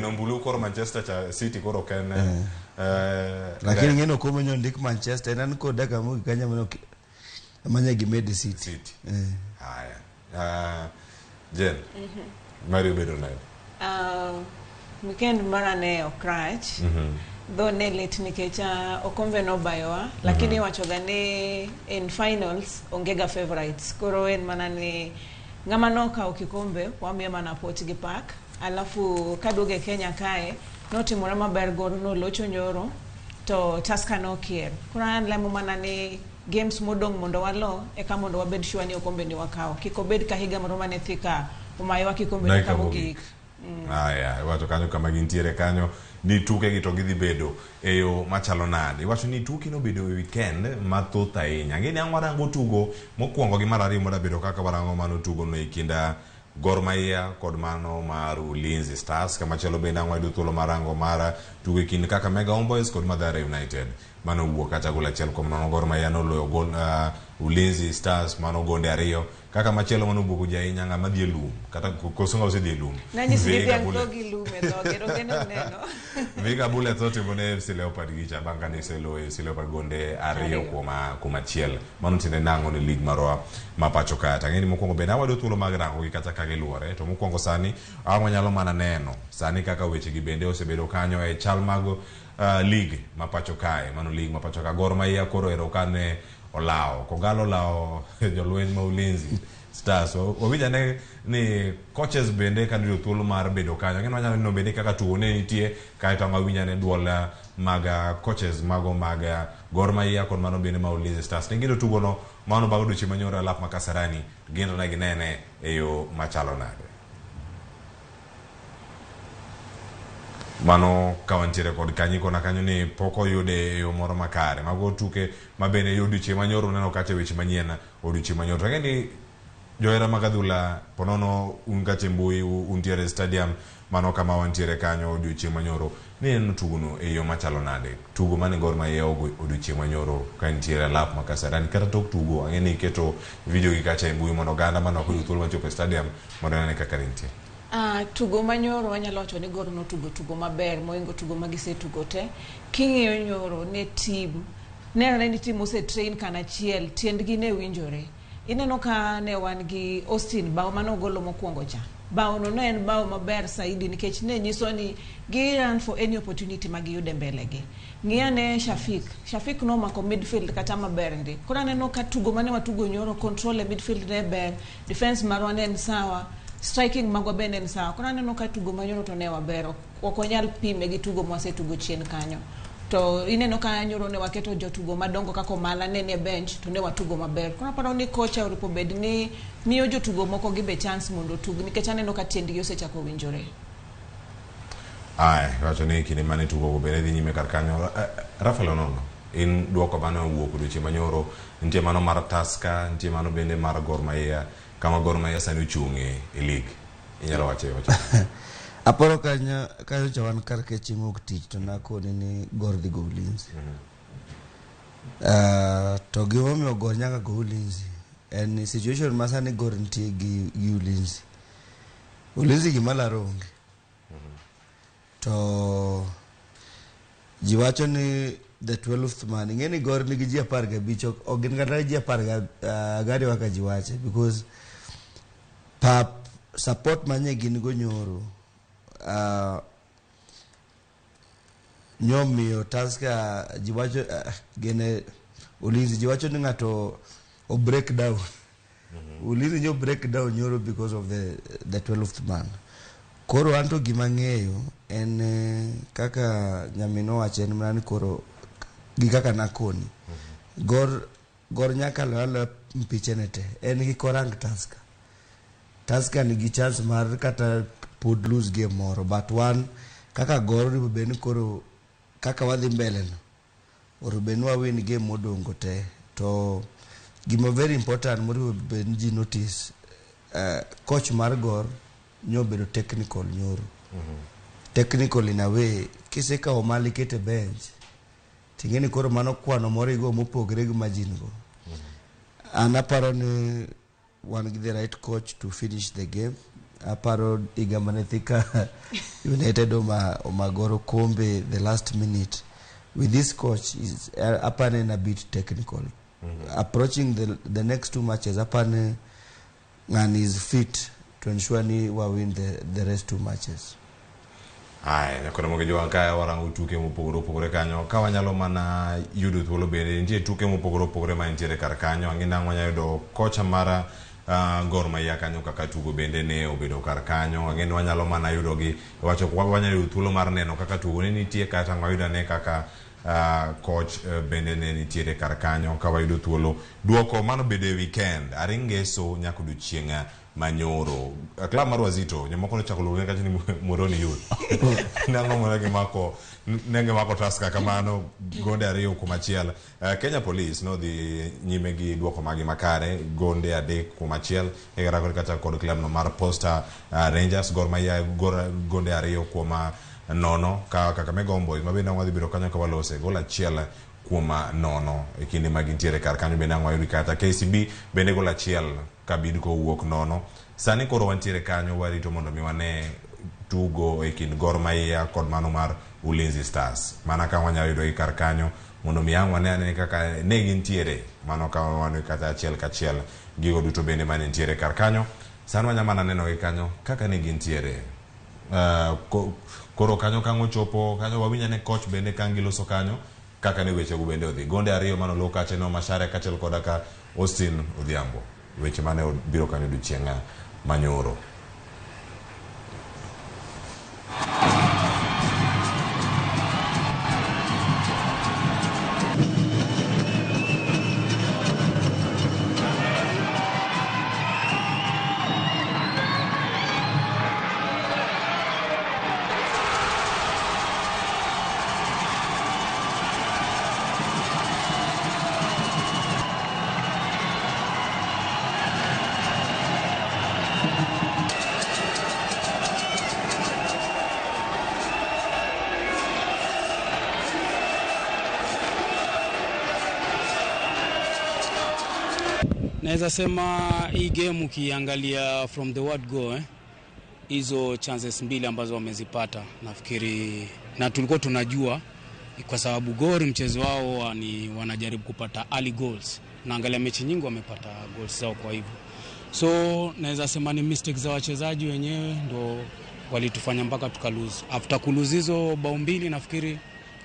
numbulu koro Manchester City koro ken lakini ngeno kombe nyo ndik Manchester nan ko daga mu kanya mano amanya gi Med City. Haya. Jen. Mario bedo na. Weekend mara ne okrach. Though ne late nikecha okombe no bayowa lakini wachoga ne in finals ongega favorites. Koro en mana ni ngama noka okikombe wamia mana Portugal Park. Alafu kadoge Kenya kae notimore maber goro no locho nyoro to Tusker no kier. Kuna lemo mana ni games modong mondo walo eka mondo wabed sure ni okombe ni wakao kikobed ka higa moro mane thika umayo kikombe ni kamogik. Aya wacho kanyo kama gintiere kanyo ni tuke gi to gidhi bedo eyo machalo nade. Wacho ni tuke no bedo weekend mathoth ahinya. Ngeni ang warango tugo mokwongo gi mar ariyo moda bedo kaka warango mano tugo no ikinda Gor Mahia kod mano mar Ulinzi Stars kama chelo bende ang wayudo thuolo marango mara tugo kind kaka Mega Homeboyz kod Mathare United mano wuok kata gol achiel kuom mano Gor Mahia no loyo gol Ulinzi Stars mano gonde ariyo kaka machielo mano wuok ahinya ng'ama dhi e lum kata kosonga osedhi e lum Viga Bullets otimone FC Leopard gicha bang' kane iseloyo FC Leopard gonde ariyo kuom achiel mano tiende nang'o ni lig marwa ma pacho ka tang'eni mokwongo bende awado thuolo mag rango gi kata ka giluore to mokwongo sani awanyalo mana neno sani kaka weche gi bende osebedo kanyo e chal mag league ma pacho kae mano league ma pacho ka Gor Mahia koro ero kane olao kogalo lao jolweny ma Ulinzi Stars owinjane ni coaches bende kandido thuolo mar bedo kanyo ngeno wanyalo no bende kaka tuo ne nitie kae to awinjane duol mag coaches mago mag Gor Mahia kod mano bende ma Ulinzi Stars ningido tugo no mano bago duche manyoro alap makasarani gino na ginene eyo machalo nade mano kawantiere kod kanyi kona kanyo ni poko yude yo moro makare mago tuke mabene yudiche manyoro neno kate weche manyien odiche manyoro tangeni joera magadhula ponono ungache mbui untiere stadium mano kama wantiere kanyo odiche manyoro ni en tuguno e yo machalo nade tugo mane Gor Mahia odiche manyoro kantiere lap makasarani kata tok tugo angeni keto video gi kacha mbui mono ganda mano ko yuthul machope stadium mondo nene kaka nitie. Tugo manyoro wanyalo wacho ni Gor no tugo maber moingo tugo magise tugo te king'iyo nyoro ne team ni team ose train kana chiel tiendgi ne winjore ineno ka ne wan gi Austin bao mano golo mokwongo cha bao no en bao maber saidi nikech ne nyiso ni gi run for any opportunity magiyude mbele gi ng'iane Shafik no mako midfield kata maber ndi kora neno ka tugo mane watugo nyoro control midfield ne ber defense marwane en sawa striking magwa bende en sawa kuna neno ka tugo manyoro to ne wabero okonyal pime gi tugo mwase tugo chien kanyo to ineno ka nyoro ne waketo jotugo madongo kako mala ne bench to ne watugo maber kuna paro ni kocha uripo bed ni miyo jotugo moko gibe chance mondo tugo nikech aneno ka tiendgi osechako winjore. Wacho ni kinde mane tugo go bende dhi nyime kar kanyo Rafael Onono in duoko mane owuok duche manyoro nitie mano mar Tusker nitie mano bende mar Gor Mahia kama Gor Mahia sani ochung'e e league inyalo wacho aporo kanyo chawan kar ke chimok tich to nakoni ni Gor dhi go Ulinzi to gimomiyo Gor nyaka go Ulinzi en situation masani Gor nitie gi Ulinzi Ulinzi gimala ronge. To jiwacho ni the 12th man ngeni gor ni ji 15 ogin kata ji 10 waka jiwache because pap support manye gin go nyoro nyomi taska jiwacho gene Ulinzi jiwacho ni ngato o break down. Ulinzi nyo break down nyoro because of the 12th man. Koro anto gimang'eyo en kaka nyamino wachen mrani koro gikaka nakoni. Gor nyaka lala mpichenete. En gi korang taska. Taska ni gi chance mar kata put lose game moro. But one, kaka gor ni beni koro kaka wadhi mbele no. Orubenua win game modongo te. To gima very important mori benji notice. Coach Margor nyobedo technical nyoro. Technical in a way kiseka omali kete bench tingeni koro mano kwano morigo mopogre gi majingo. Anaparo ni one the right coach to finish the game. Aparo igamanetika United omagoro kombe the last minute. With this coach is apane a bit technical. Approaching the next 2 matches apane and is fit to ensure ni wa win the rest 2 matches. Ai, nakona moge jwa kaya warangu tuke mupogoro kanyo kawanyalo mana yudo thuolo bende nitie tuke mupogoro ma ntiere kar kanyo angina ngwanya yudo kocha mara Gor Mahia kanyo kaka tugo bende ne obedo kar kanyo angina wanyalo mana yudo gi wacho wanyalo yudo thuolo mar neno kaka tugo ne nitie kata ngwayuda ne kaka coach bende ne nitiere kar kanyo kawayudo thuolo duoko mano bede weekend aringeso nyakudu chienga manyoro club mar Wazito nyamoko no chakolo ne kati ni Moroni yud nango mona gi mako nenge mako taska kamano gonde ariyo kumachiel Kenya Police no di nyime gi duoko magi makare gonde adek kumachiel egara kata kod club no mar Posta Rangers Gor Mahia gonde ariyo kuma nono kaka megombo mabenda ngwadhi biro kanyo ka walose gola chiel kuma nono ekinde magintiere kar kanyo benda ngwayo kata KCB bende gola chiel kabid ko wuok nono sani koro wantiere kanyo warito mondo mi wane tugo ekind Gor Mahia kod mano mar Ulinzi Stars mana ka wanyalo yudo kar kanyo mondo mi wane ane kaka ne gintiere mano ka wane kata achiel kachiel gigo duto bende mane ntiere kar kanyo sani wanyamana neno kanyo kaka ne gintiere koro kanyo kango chopo kanyo wawinya ne coach bende kangiloso kanyo kaka ne weche bende odhi gonde ariyo mano lokache no Mashare kachel kodaka Austin Odhiambo weche mane biro kanyo duchienga manyoro. Naweza sema hii game ukiangalia from the word go hizo chances mbili ambazo wamezipata nafikiri na tulikuwa tunajua kwa sababu Gor mchezo wao ni wanajaribu kupata early goals na angalia mechi nyingi wamepata goals zao kwa hivyo so naweza sema ni mistakes za wachezaji wenyewe ndo walitufanya mpaka tukalose after kulose hizo bao mbili nafikiri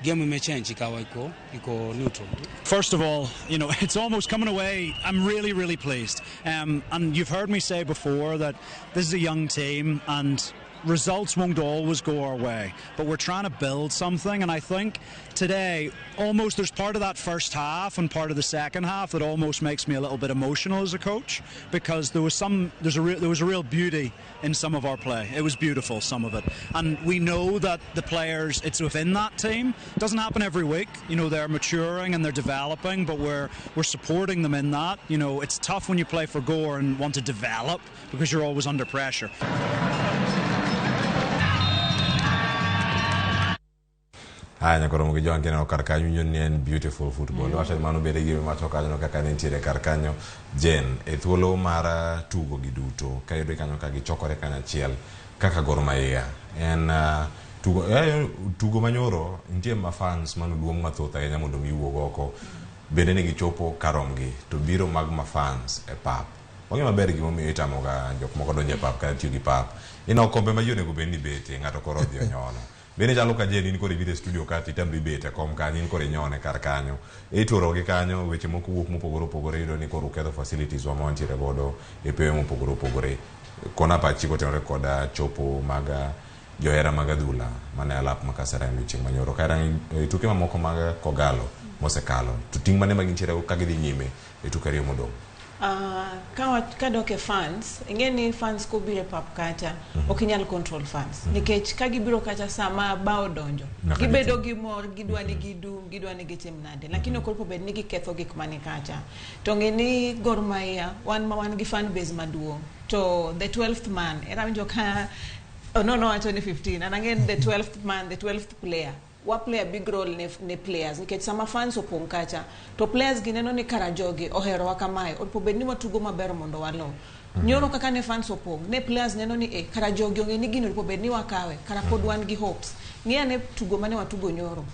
game imechange ikawa iko neutral. First of all, you know, it's almost coming away. I'm really pleased. And you've heard me say before that this is a young team and results won't always go our way, but we're trying to build something, and I think today almost there's part of that first half and part of the second half that almost makes me a little bit emotional as a coach, because there was a real beauty in some of our play. It was beautiful, some of it, and we know that the players, it's within that team. It doesn't happen every week, you know, they're maturing and they're developing, but we're supporting them in that. You know, it's tough when you play for Gore and want to develop because you're always under pressure. Anya koro mugi jonge no karkanyo nyen beautiful football. Wata mano bere gi macho kanyo kaka ne ntiere karkanyo jen e thuolo mar tugo gi duto. Kayudo kanyo ka gichokore kanyo achiel kaka Gor Mahia en tugo manyoro nitie ma fans manu duong' mathoth ahinya mondo mi wuog oko bende ni gichopo karomgi to biro mag ma fans e pap wang'e maber gimomiyo itamoga jok moko donjo e pap kata tiyo gi pap ino kombe ma ji onego bed ni bete ng'ato koro odhi onyono bende chalo ka jeni in koro ibiro e studio kati itamri bete kom kanyo in koro inyone kar kanyo ituro gi kanyo weche moko wuok mopogore opogore iyudo ni koro uketho facilities wa mawantiere godo e pewe mopogore opogore kona pachi kotenore koda chopo mag johera mag adhula mane alap makasarani chieng' manyoro kaera tuke mamoko mag kogalo mosekalo to ting' mane magintiere ka gidhi nyime e tuke ariyo modong'. Kadok e fans ingeni fans ko bire pap kacha okinyal control fans nikech ka gibiro kacha sama bao donjo gibedo gi mor gidwani gidum gidwani gitim nade lakini okolpo bed ni giketho gik mani kacha to ngeni Gor Mahia wan gi fan base maduong' to the 12th man era winjo ka no actually 15 and again the 12th man the 12th player wa play a big role ne players nikech sama fans opong kacha to players gineno ni Karajogi ohero wa kamae opo bedni watugo maber mondo walo nyoro kaka ne fans opong ne players neno ni Karajogi onge ni gino opo bedni wakawe kara pod wan gi hopes ngia ne tugo mane watugo nyoro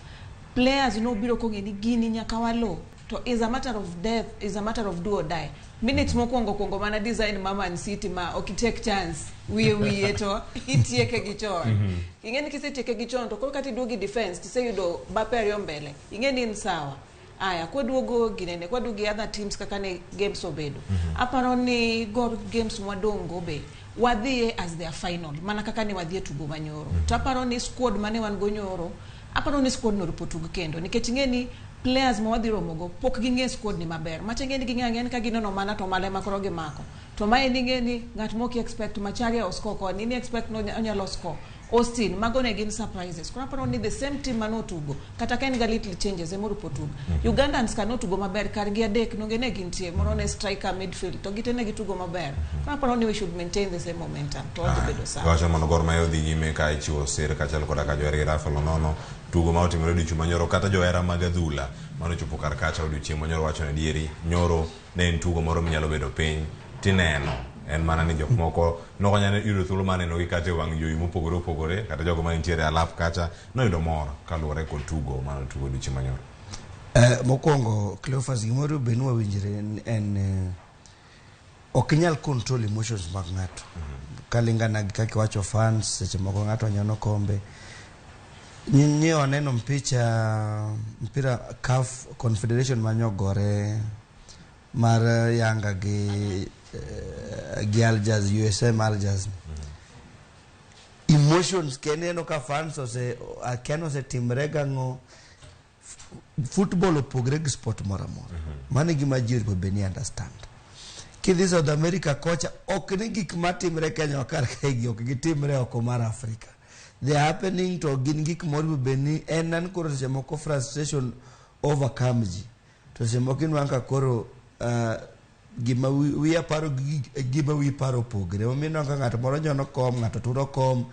players no biro konge ni gini nyaka walo to is a matter of death is a matter of do or die minutes mokwongo mana design mama and city ma okitake chance wiye to itieke gichon ingeni kisetieke gichon to koro kati duogi defense to say yudo baper yo mbele ingeni ni sawa aya kwaduogo ginene kwadugi other teams kaka ne games obedo aparo ni Gor games mwadongo be wadhie as their final mana kaka ni wadhie tugo manyoro to aparo ni squad mane wan go nyoro aparo ni squad no ripotug kendo nikech ingeni players mo wadhiro mogo pok ginge squad ni maber machengeni ginge ka ginono mana to male makoro gi mako to mae ningeni ngat mo ki expect Macharia osko ko ni expect no onyalo score Austin mago ne gin surprises kuna paro ni the same team manotugo kata ken ga little changes emoro potugo Ugandans kanotugo maber kar gi adek no ngene gintie moro ne striker midfield to gitene gitugo maber kuna paro ni we should maintain the same momentum to all bedo sawa wacha mondo Gor Mahia odhi nyime ka ichiwo sir kachal koda ka johera Rafael Onono tugo ma otimore dichu manyoro kata johera mag adhula mano chopo kar kacha odiochieng' manyoro wacho ne dieri nyoro ne en tugo moro minyalo bedo piny tineno en mana ni jok moko nokonyane yudo thuolo maneno gi kata wang' jowi mopogore opogore kata jogo manitiere alap kacha noyudo mor kaluwore kod tugo mano tugo odiochieng' manyoro. Mokwongo Cleophas gimoro benu wawinjire en ok inyal control emotions mag ng'ato kalingana gi kaka wacho fans seche moko ng'ato nyono kombe nyinyi waneno mpira CAF Confederation manyogore mar Yanga gi Aljaz USM Aljaz emotions keneno ka fans ose timre gango football opogre gi sport moramora mane gima ji onego beni understand kidhi South America kocha ok ni gik matimre Kenya kar kaigi ok gitimre oko mar Africa they are happening to gin gik moro beni en nan koro seche moko frustration overcome ji to seche moko inwanga koro gima wi aparo gima wi paro pogre omiyo ka ng'ato moro nyono kom ng'ato turo kom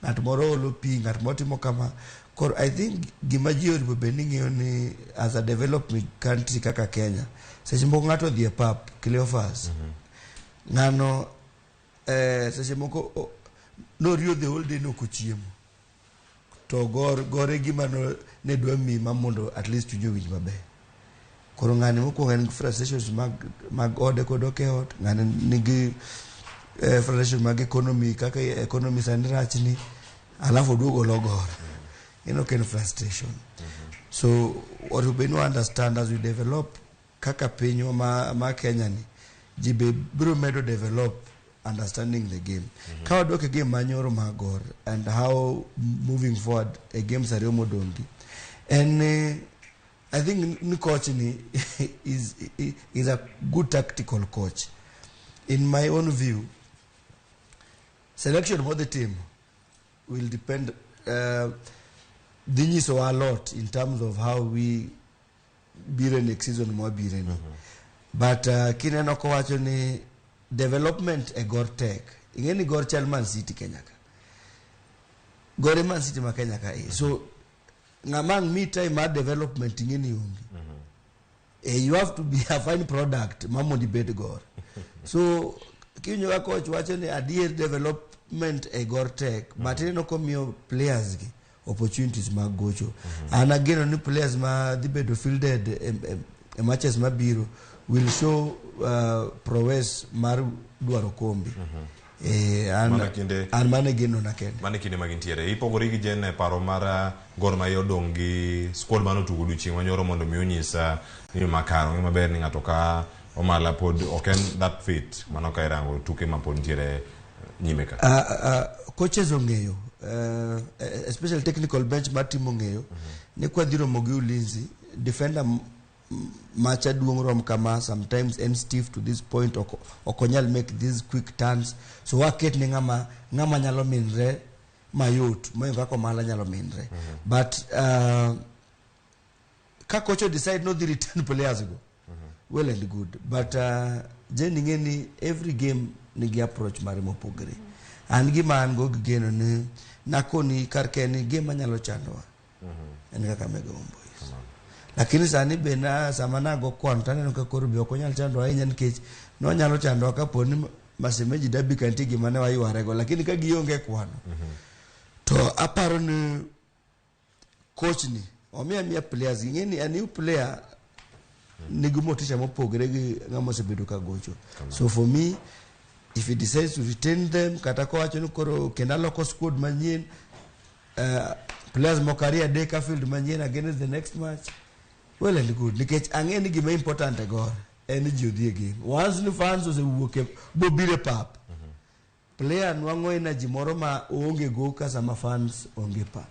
ng'ato moro olo pi ng'ato moro timo kama koro I think gima ji oripo beni ng'eyo ni as a developing country kaka Kenya seche moko ng'ato dhi e pap Cleophas ng'ano seche moko norio the whole day nokochiemo to gore gima ne dwa mi ma mondo at least chunyo winj maber koro ng'ani mokwongo en frustrations mag ode kod oke ot ng'ani nigi frustration mag economy kaka economy sani rachni alafu oduogo logor ken frustration so what we no understand as we develop kaka pinywa ma Kenya ni ji be biro medo develop understanding the game ka wadoke game manyoro magor and how moving forward a games are modongi and I think the coach is a good tactical coach. In my own view, selection of the team will depend so a lot in terms of how we beat next season more beat. But kineno ko wacho ni development e Gor Tech. Ingeni Gor chal Man City Kenya ka. Gor Man City ma Kenya ka. So ngamang me time our development ingeni ungi. You have to be a fine product mamondi bed Gor. So kinyo ka coach wacho ni adier development improvement e Gortek, but ineno komiyo players gi opportunities mag gocho. And again, new players ma the bedo fielded matches mabiro will show prowess mar dwaro kombi. And mane geno na kende. Mane kinde magintiere. Ipogore gi jen paro mar Gor Mahia odong gi squad mano tugo duchieng' manyoro mondo mi onyisa ni makaro maber ni ng'ato ka omala pod oken that fit mano ka irango tuke ma pod ntiere nyime ka. Coaches ong'eyo, especially technical bench mar team ong'eyo, ni kwa dhiro mogi Ulinzi, defender macha duong rom kama sometimes and stiff to this point okonyal make these quick turns, so waket ni ngama nyalo minre mayot moyo kako mala nyalo minre, but ka coach decide no the return players go well and good, but jeni ngeni every game nigi approach mare mopogre, and gima an go geno ni nakoni karkeni game anyalo chandowa en kaka Mega Homeboys, lakini sani bena samana go kwanta neno ka koro bi okonyal chandowa ahinya nikech no nyalo chandowa kaponi masemeji dabi kanti gima ne wayuarego, lakini ka gionge kwano to aparo ni coach ni omiya players ngeni a new player nigi motisha mopogre gi ngamo sebedo ka gocho. So for me, if he decides to retain them, kata ko wacho ni koro kenda loko squad manyien, players mo career day ka field manyien against the next match, well and good, nikech ang'eni gima important e Gor en ji odhi e game. Once ni fans osewuok bobire pap, player nwango energy moro ma onge go ka sama fans onge pa.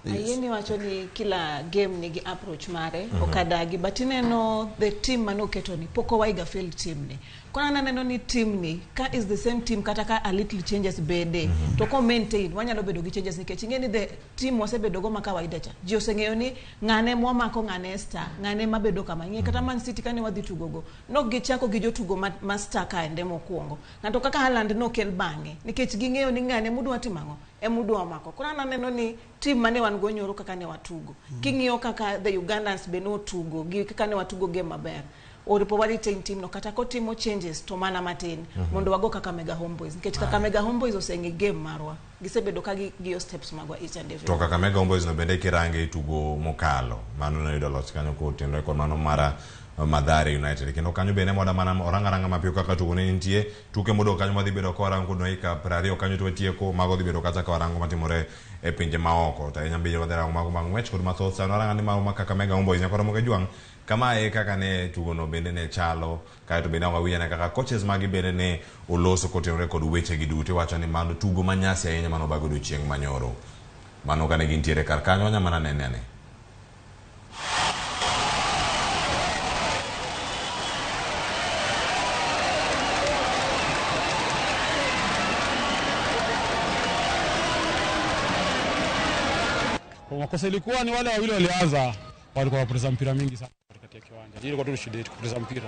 Ayeni wacho ni kila game nigi approach mare okadagi, but ineno the team mano keto ni poko waiga field team ni kwana neno ni team ni ka is the same team kata ka a little changes bede to ko maintain wanyalo bedo gi changes nikech ngeni the team wasebedo go makawaida cha ji oseng'eyo ni ng'ane mwamako ng'ane star ng'ane mabedo kama ngie kata Man City kane wadhi tugo go nok gichako gi jotugo ma star ka ende mokuongo ng'ato kaka Haaland no kel bang'e nikech ging'eyo ni ng'ane mudwa timango mudwa mako kuna neno ni team mane wan go nyoro kaka ne watugo king'iyo kaka the Ugandans be no tugo gi kaka ne watugo game maber oripo wari team no kata ko timo changes to mana matin mondo wago kaka Mega Homeboys nikech kaka Mega Homeboys oseng'e game marwa gisebedo ka gi steps magwa each and every to kaka Mega Homeboys no bende kirange tugo mokalo mano no yudo loch kanyo ko tendo ko mano mara Madhare United kendo kanyo bene moda mana oranga mapio kaka tugo ne nitie tuke modo kanyo madhi bedo ko rango no ika prario kanyo to tieko mago dhi bedo kata ka rango matimore e pinje maoko ta nyambe yo dera mago mangwech kod mathoth sa no ranga ni mago kaka Mega Homeboys nyakoro moge juang kama e kaka ne tugo no bende ne chalo kae to bende wawiya ne kaka coaches magi bende ne oloso kotenore kod weche gi duto wacho ni mano tugo manyasi ahinya mano bago do chieng' manyoro mano kane gintiere kar kanyo nya mana nene makosa ilikuwa ni wale wawili walianza walikuwa wapoteza mpira mingi sana katikati ya kiwanja. Hilo kwa tu shida yetu kupoteza mpira.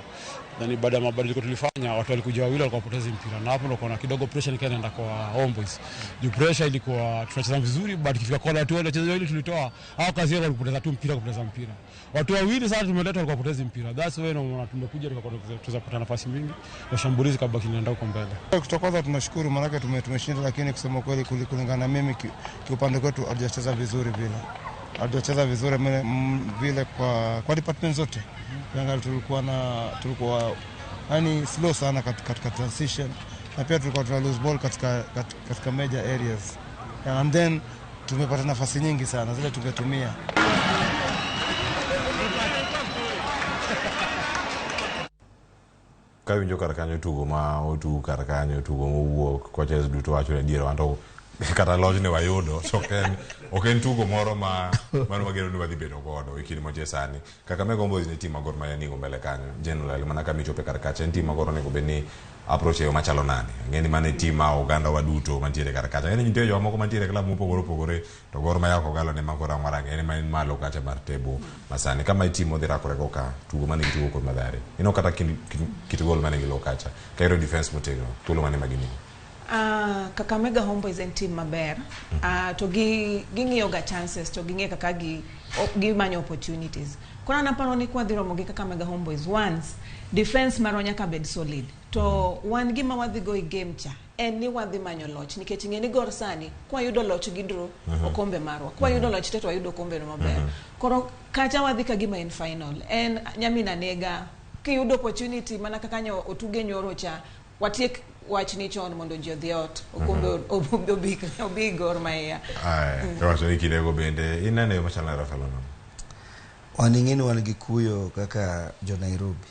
Na baada ya mabadiliko tulifanya watu walikuja wawili walikuwa wapoteza mpira. Na hapo ndo kuna kidogo pressure nikaenda kwa Homeboys. Juu pressure ilikuwa tunacheza vizuri but ikifika kwa watu wale wachezaji wale tulitoa hao kazi yao walipoteza tu mpira kupoteza mpira. Watu wawili sasa tumeleta walikuwa wapoteza mpira. That's why na tumekuja tukapata nafasi mingi. Na shambulizi kabaki inaenda huko mbele. Kutoka tunashukuru maana tumeshinda, lakini kusema kweli kulingana na mimi kiupande kwetu hajacheza vizuri vile. Hajacheza vizuri vile kwa department zote. Yanga tulikuwa yani slow sana katika transition na pia tulikuwa tuna lose ball katika major areas. And then tumepata nafasi nyingi sana zile tungetumia. Kawinjo kar kanyo tugo ma otu kar kanyo tugo mowuok coaches duto wacho ne diere wanto kata lodge ne wayudo so oken tugo moro mano magero ni wadhi bedo godo ikini moje sani kaka Mega Homeboys ne team magor ma yani go mbele kanyo generally mana kama ichope kar kacha team magor ne go beni approach yo machalo nani ngeni mane team ma Uganda waduto mantiere kar kacha ngeni nitie yo moko mantiere club mopogore to Gor Mahia ko galo ne magora maranga ngeni man malo kacha mar tebo masani kama team odhi rakore go ka tugo mane tugo kod Madhare kata kit gol mane gilo kacha kairo defense motegno tulo mane magini Kakamega Homeboys en team maber. To ging'iyo ga chances to ging'e kaka gimanyo opportunities. Kora naparo ni kwa dhiro mogi Kakamega Homeboys once defense maro nyaka bed solid. To wan gima wadhi go i game cha en ni wadhi manyo loch nikech ng'eni gor sani kwa yudo loch gidro okombe marwa. Kwa yudo loch teto ayudo kombe no maber. Koro kacha wadhi ka gima in final. En nyamina nega ki yudo opportunity mana kaka otuge nyoro cha watiek wach ni chon mondo ji odhi ot okombe obi Gor Mahia. Wacho ni kidego bende inene yo machal na Rafael no. Waning'eni wan gi kuyo kaka jo Nairobi.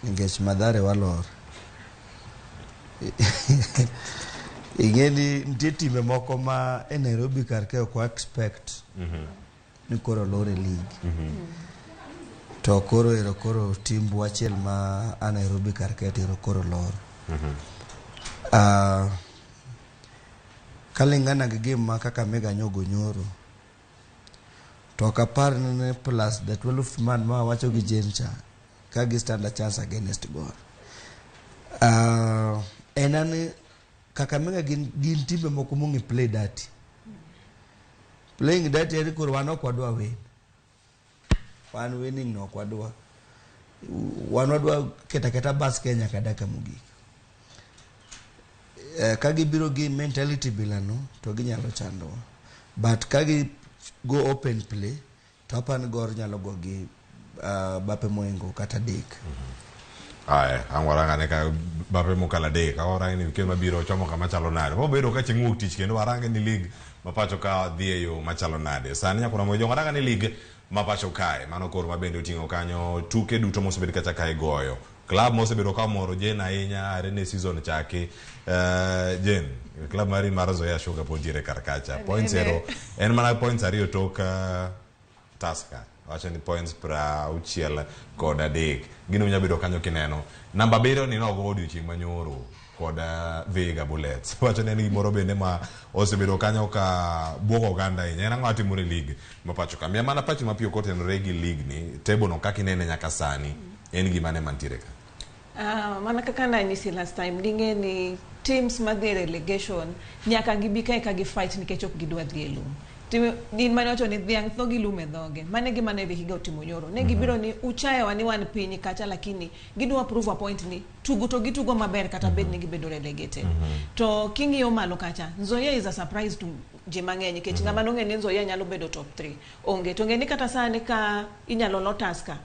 Nikech Mathare walor. Ing'eni nitie time moko ma e Nairobi kar ke ok expect ni koro lore league. To koro timbu achiel ma a Nairobi kar ke tiro koro lor. Kalingana gi game ma Kakamega nyogo nyoro. To kapar ne plus the 12th man ma wacho gi Jencha ka gi stand a chance against Gor. Enani Kakamega gin timbe moko mongi play dirty. Playing dirty eri koro wan ok wadwa win. Wan winning no ok wadwa. Wan wadwa keta bas Kenya kadaka mogik. Kagi biro gi mentality bilano to ginyalo chandowa. But kagi go open play to apan Gor nyalo go gi bape moengo kata dek. Angwaranga ne ka bape mokala dek awara ni weekend mabiro chomo kama chalo nade. Bo bedo ka chengu tich kendo warange ni league mapacho ka dhie yo machalo nade. Sani nyakuna mojo waranga ni league mapacho kae mano koro mabende oting'o kanyo tuke duto mosebed kacha kae goyo. Club mosebedo ka moro Jen ahinya arene season chake. Jen club mari mar Zoya Sugar pontiere karkacha points zero en mana points ariyo toka Tusker wacho ni points pra uchiel koda dek gino nyabedo kanyo kineno namba 7 ni nogo odiochieng' manyoro koda Vega Bullets wacho ni gimoro bende ma osebedo kanyo ka bwoko oganda ahinya en ang'o atimore league mapacho ka miya mana pacho mapiyo kotenore gi league ni table no kaka inene nyaka sani en gima ne mantiere ka. Mana kaka nanyisi last time dinge ni teams madhi relegation nyaka gibi kae ka gi fight nikech ok gidwa dhi e lum. Din mane wacho ni dhiang' tho gi lum e dhoge. Mane gima ne higa otimo nyoro. Ne gibiro ni uchaye wani wan piny kacha lakini gidwa prove a point ni tugo to gitugo maber kata bed ni gibedo relegated. To king'iyo malo kacha Nzoia is a surprise to ji mang'eny nikech ng'ama nong'e ni Nzoia nyalo bedo top 3. Onge to ng'eni kata sani ka inyalo lo Tusker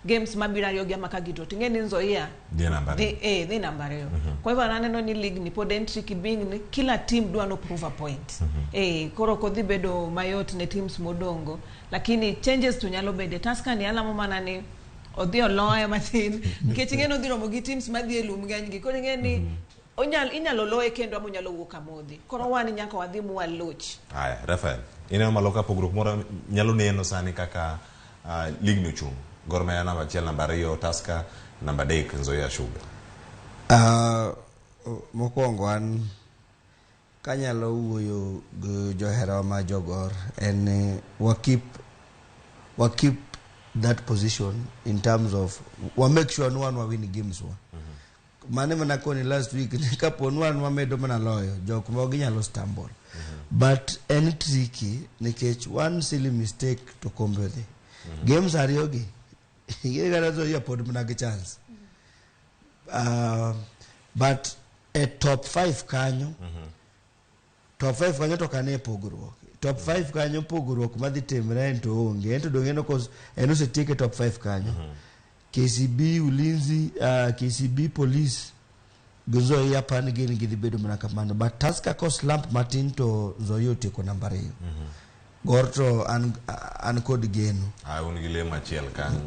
games mabira yogi ama kagito tingeni Nzoia dhi namba 2. Kwa hivyo ananeno ni league ni pod entry kibing ni kila team dwa no prove a point. Koro kodhi bedo mayot ne teams modongo lakini changes to nyalo bede Tusker ni alamo mana ni odhi oloye matin nikech ng'eni odhi romo gi teams madhi elum ng'anygi koro ng'eni inyalo loye kendo ama nyalo wuok amodhi koro wan nyaka wadhi muwa loch. Aya Rafael ineno maloka pogruok moro nyalo neno sani kaka league no chung Gor Mahia namba 1 namba 2 Tusker namba 3 Nzoia Sugar. Mokwongo an kanyalo wuoyo gi johera ma jogor en we keep that position in terms of we make sure no one win games wa. Mane mana koni last week ni kapo no one wamedo mana loyo jok mo ginyalo stumble. But any tricky nikech one silly mistake to kombe games are yogi. You got to put a chance. But a top 5 kanyo. Top 5 kanyo to kane pogruok. Top 5 kanyo pogruok madhi timre ento onge. Ento dongeno cause eno se take top 5 kanyo. KCB Ulinzi, KCB Police Nzoia pan gini gidhi bedo mana kamano. But Tusker ko slump Martin to Nzoia teko namba 2. Gorto an kod geno. Ungi lemo achiel kanyo.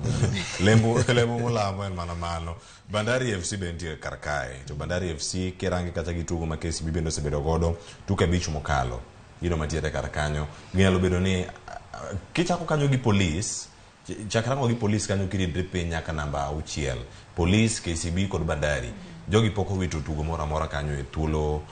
Lembo mulamo en mana mano. Bandari FC bentie karkae. To Bandari FC kirangi kata gitugo ma KCB bendo sebedo godo tuke bich mokalo. Ino matiere karkanyo. Ginyalo bedo ni kichako kanyo gi police. Chakrango gi police kanyo kiri piny nyaka namba 6. Police, KCB kod Bandari. Jogi poko wito tugo mora kanyo e thuolo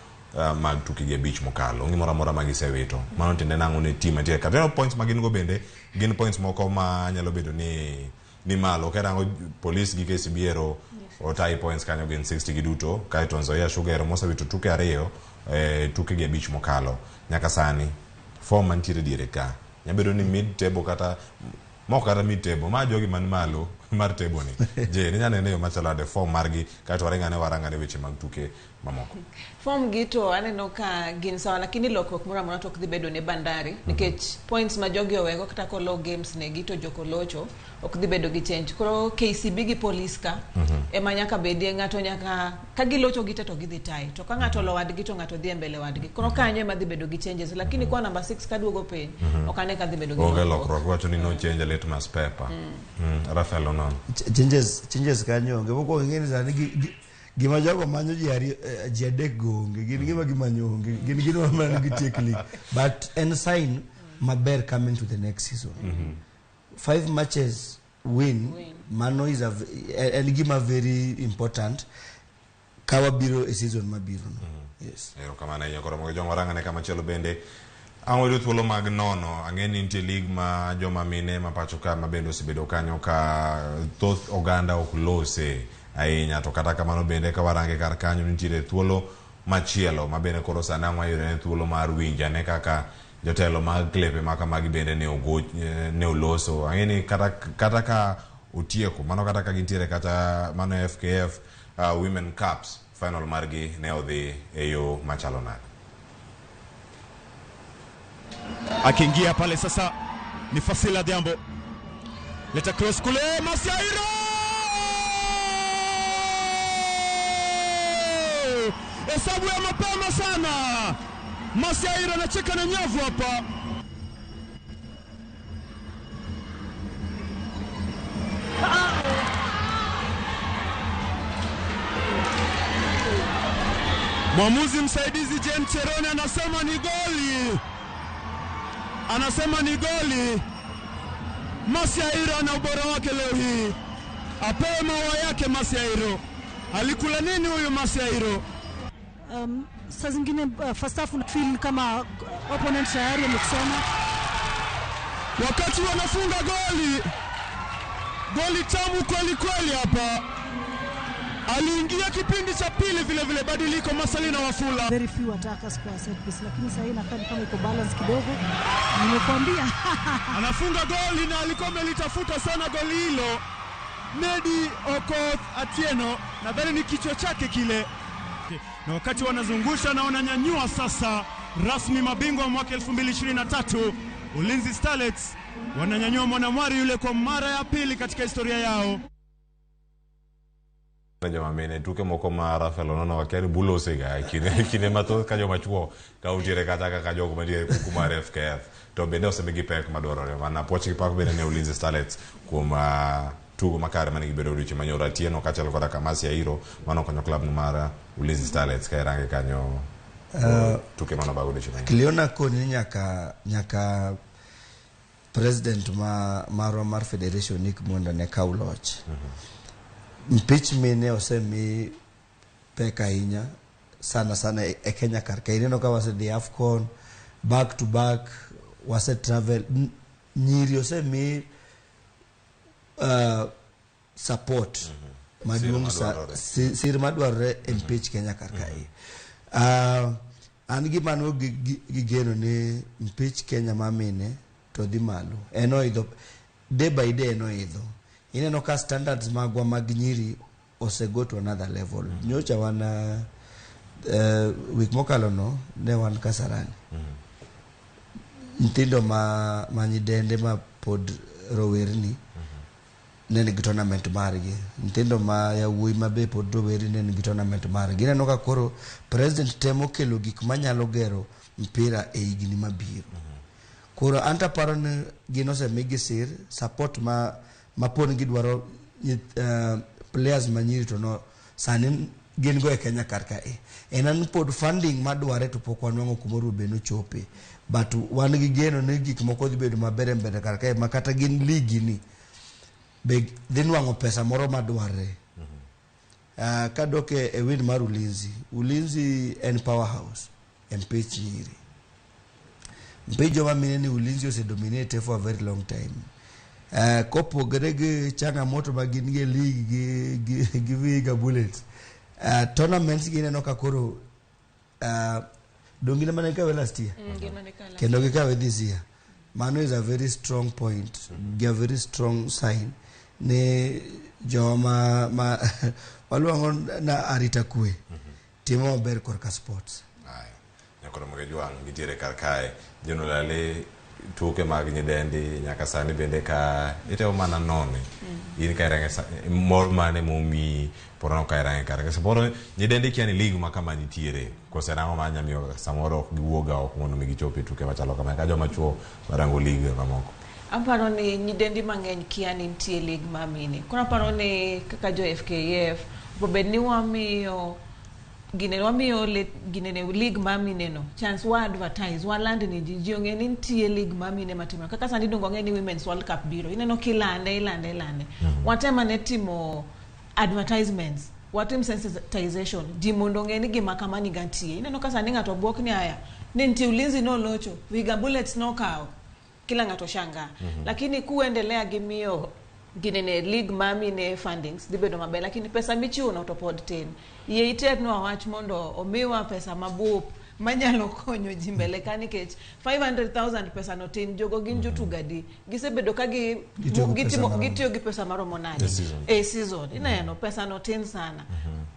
mag tuki gi beach mokalo ngi mora magisewito mano tinde nango ne team atie kateno points magin go bende gin points moko ma nyalo bedo ni ni malo kerango police gi KCB otai points kanyo gen 60 giduto kai to Nzoia Sugar mosawito tuke ariyo tuke gi abich mokalo nyaka sani form mantiere diere ka nyabedo ni mid table kata mokara mid table ma jogi man malo mar table ni je ni nyane ne yo machalo de form margi kai to waranga ne weche mag tuke mamoko form gito aneno ka gin sawa lakini lokruok moro amora to ok dhi bedo ne Bandari nikech points ma jogi owego kata ko low games ne gito joko locho ok dhi bedo gi change koro KCB gi police ka ema nyaka bedie ng'ato nyaka ka gilocho gite to gidhi tai to ka ng'ato lo wadgi to ng'ato dhi mbele wadgi koro kanyo ema dhi bedo gi changes lakini kwa number 6 ka duogo piny ok ane ka dhi bedo gi lokruok wacho ni no change litmus paper Rafael non changes kanyo ngebo ngeni zani gima jogo manyo ji adek gonge gin gima gimanyonge gin man gi technique but en sign maber coming to the next season 5 matches win mano is a gima very important kawa biro a season mabiro yes kama na yoko Ramogi joma ranga ne kama chelo bende angodo thuolo mag nono angeni nitie league ma joma mine ma pacho ka mabendo sibedo kanyo ka thoth oganda ok lose ahinya to kata kamano bende ka warange kar kanyo nitie thuolo machielo mabende koro sana ng'wayo ne thuolo mar winja ne kaka jotelo mag klepe maka magi bende ne oloso angeni kata ka utieko mano kata ka gintiere kata mano FKF Women Cups final margi ne odhi eyo machalo nade akiingia pale sasa ni Fasila Diambo leta cross kule Masiairo hesabu ya mapema sana Masiairo anacheka na nyavu hapa mwamuzi msaidizi Jen Cherone anasema ni goli Masiairo ana ubora wake leo hii apewe maua yake Masiairo alikula nini huyu Masiairo saa zingine first half feel kama opponent tayari amekusoma wakati wanafunga goli tamu kweli hapa aliingia kipindi cha pili vile badiliko Marcelina Wafula very few attackers kwa set piece lakini sasa inakaa kama iko balance kidogo nimekwambia anafunga goli na alikuwa amelitafuta sana goli hilo Medi Okoth Atieno nadhani ni kichwa chake kile na wakati wanazungusha na wananyanyua sasa rasmi mabingwa wa mwaka 2023 Ulinzi Starlets wananyanyua mwanamwari yule kwa mara ya pili katika historia yao joma mene tuke moko ma Rafael nono wakeri bulo sega kine mato ka joma chuo ka utire kata ka jogo madie kuma FKF to bende osemegi pek madwarore mana pochi pak bende ne Ulinzi Starlets kuma tugo makare mane gibedo riche manyora tieno kachalo koda ka Masiairo mano konyo club mara Ulinzi Starlets ka range kanyo tuke mano bago riche manyora Kliona koni nyaka president mar federation Nick Mwenda ne kauloch impeachment ne osemi peka inya sana e Kenya karka ineno ka wase the AFCON back to back wase travel nyiri osemi support maduong sir madwarre impeach Kenya karka an gi mano gigeno ne impeach Kenya mamine to di malo eno idho day by day eno idho ineno ka standards magwa mag nyiri osego to another level nyocha wana week mokalo no ne wan Kasarani ntindo ma nyidende ma pod rowerni ne nigi tournament margi ntindo ma yawuoyi ma be pod rowerni ne nigi tournament margi ineno ka koro president temo kelo gik manyalo gero mpira e higni mabiro koro anta paro ni gino se migi sir support ma pon gidwaro players manyiri to no sani gin go e Kenya karka enan pod funding madware to pok wanwango kumoro be no chope but wan gi geno ne gik moko dhi bedo maber mbele karka makata gin ligi ni be dhi nwango pesa moro madware kadoke e win mar Ulinzi en powerhouse mpech nyiri mpejo ma mine ni Ulinzi ose dominate for a very long time kopogre gi changamoto ma gin gi league gi Vihiga Bullets. Tournaments gi neno ka koro dongine mane kawe last year. Kendo gikawe this year. Mano is a very strong point. A very strong sign. Ne joma waluongo na arita kwe. Timo maber korka sports. Nyakoro magejwang gitiere kar kae jonolale tuke mag nyidendi nyaka sani bende ka iteo mana noni in ka range mor mane momi porano ka range kar ka saporo nyidendi kiani league ma kama nitiere kose rango manya miyo samoro giwoga ok mondo mi gichopi tuke machalo kama ka joma chuo barango league mamoko. Aparo ni nyidendi mang'eny kiani nitie league mamine. Kuna paro ni kaka jo FKF bobed ni wamiyo gine wamiyo gine ne league mamine no chance wa advertise wa land ni ji onge ni nitie league mamine matimo kaka sani dongo ng'e ni Women's World Cup biro ineno kilande watema ne timo advertisements watim sensitization ji mondo ng'e ni gima kama ni gantie ineno kasa ni ng'ato bwok ni aya ni nitie Ulinzi no locho Vihiga Bullets no kao kila ng'ato shanga lakini kuendelea gimiyo ginene league mamine fundings dibedo maber lakini pesa michuno to pod tin ye itetno awach mondo omiwa pesa mabup manyalo konyo ji mbele kani kech 500,000 pesa no tin jogo gin jotugadi gisebedo ka gitiyo gi pesa maromo nade season ineno pesa no tin sana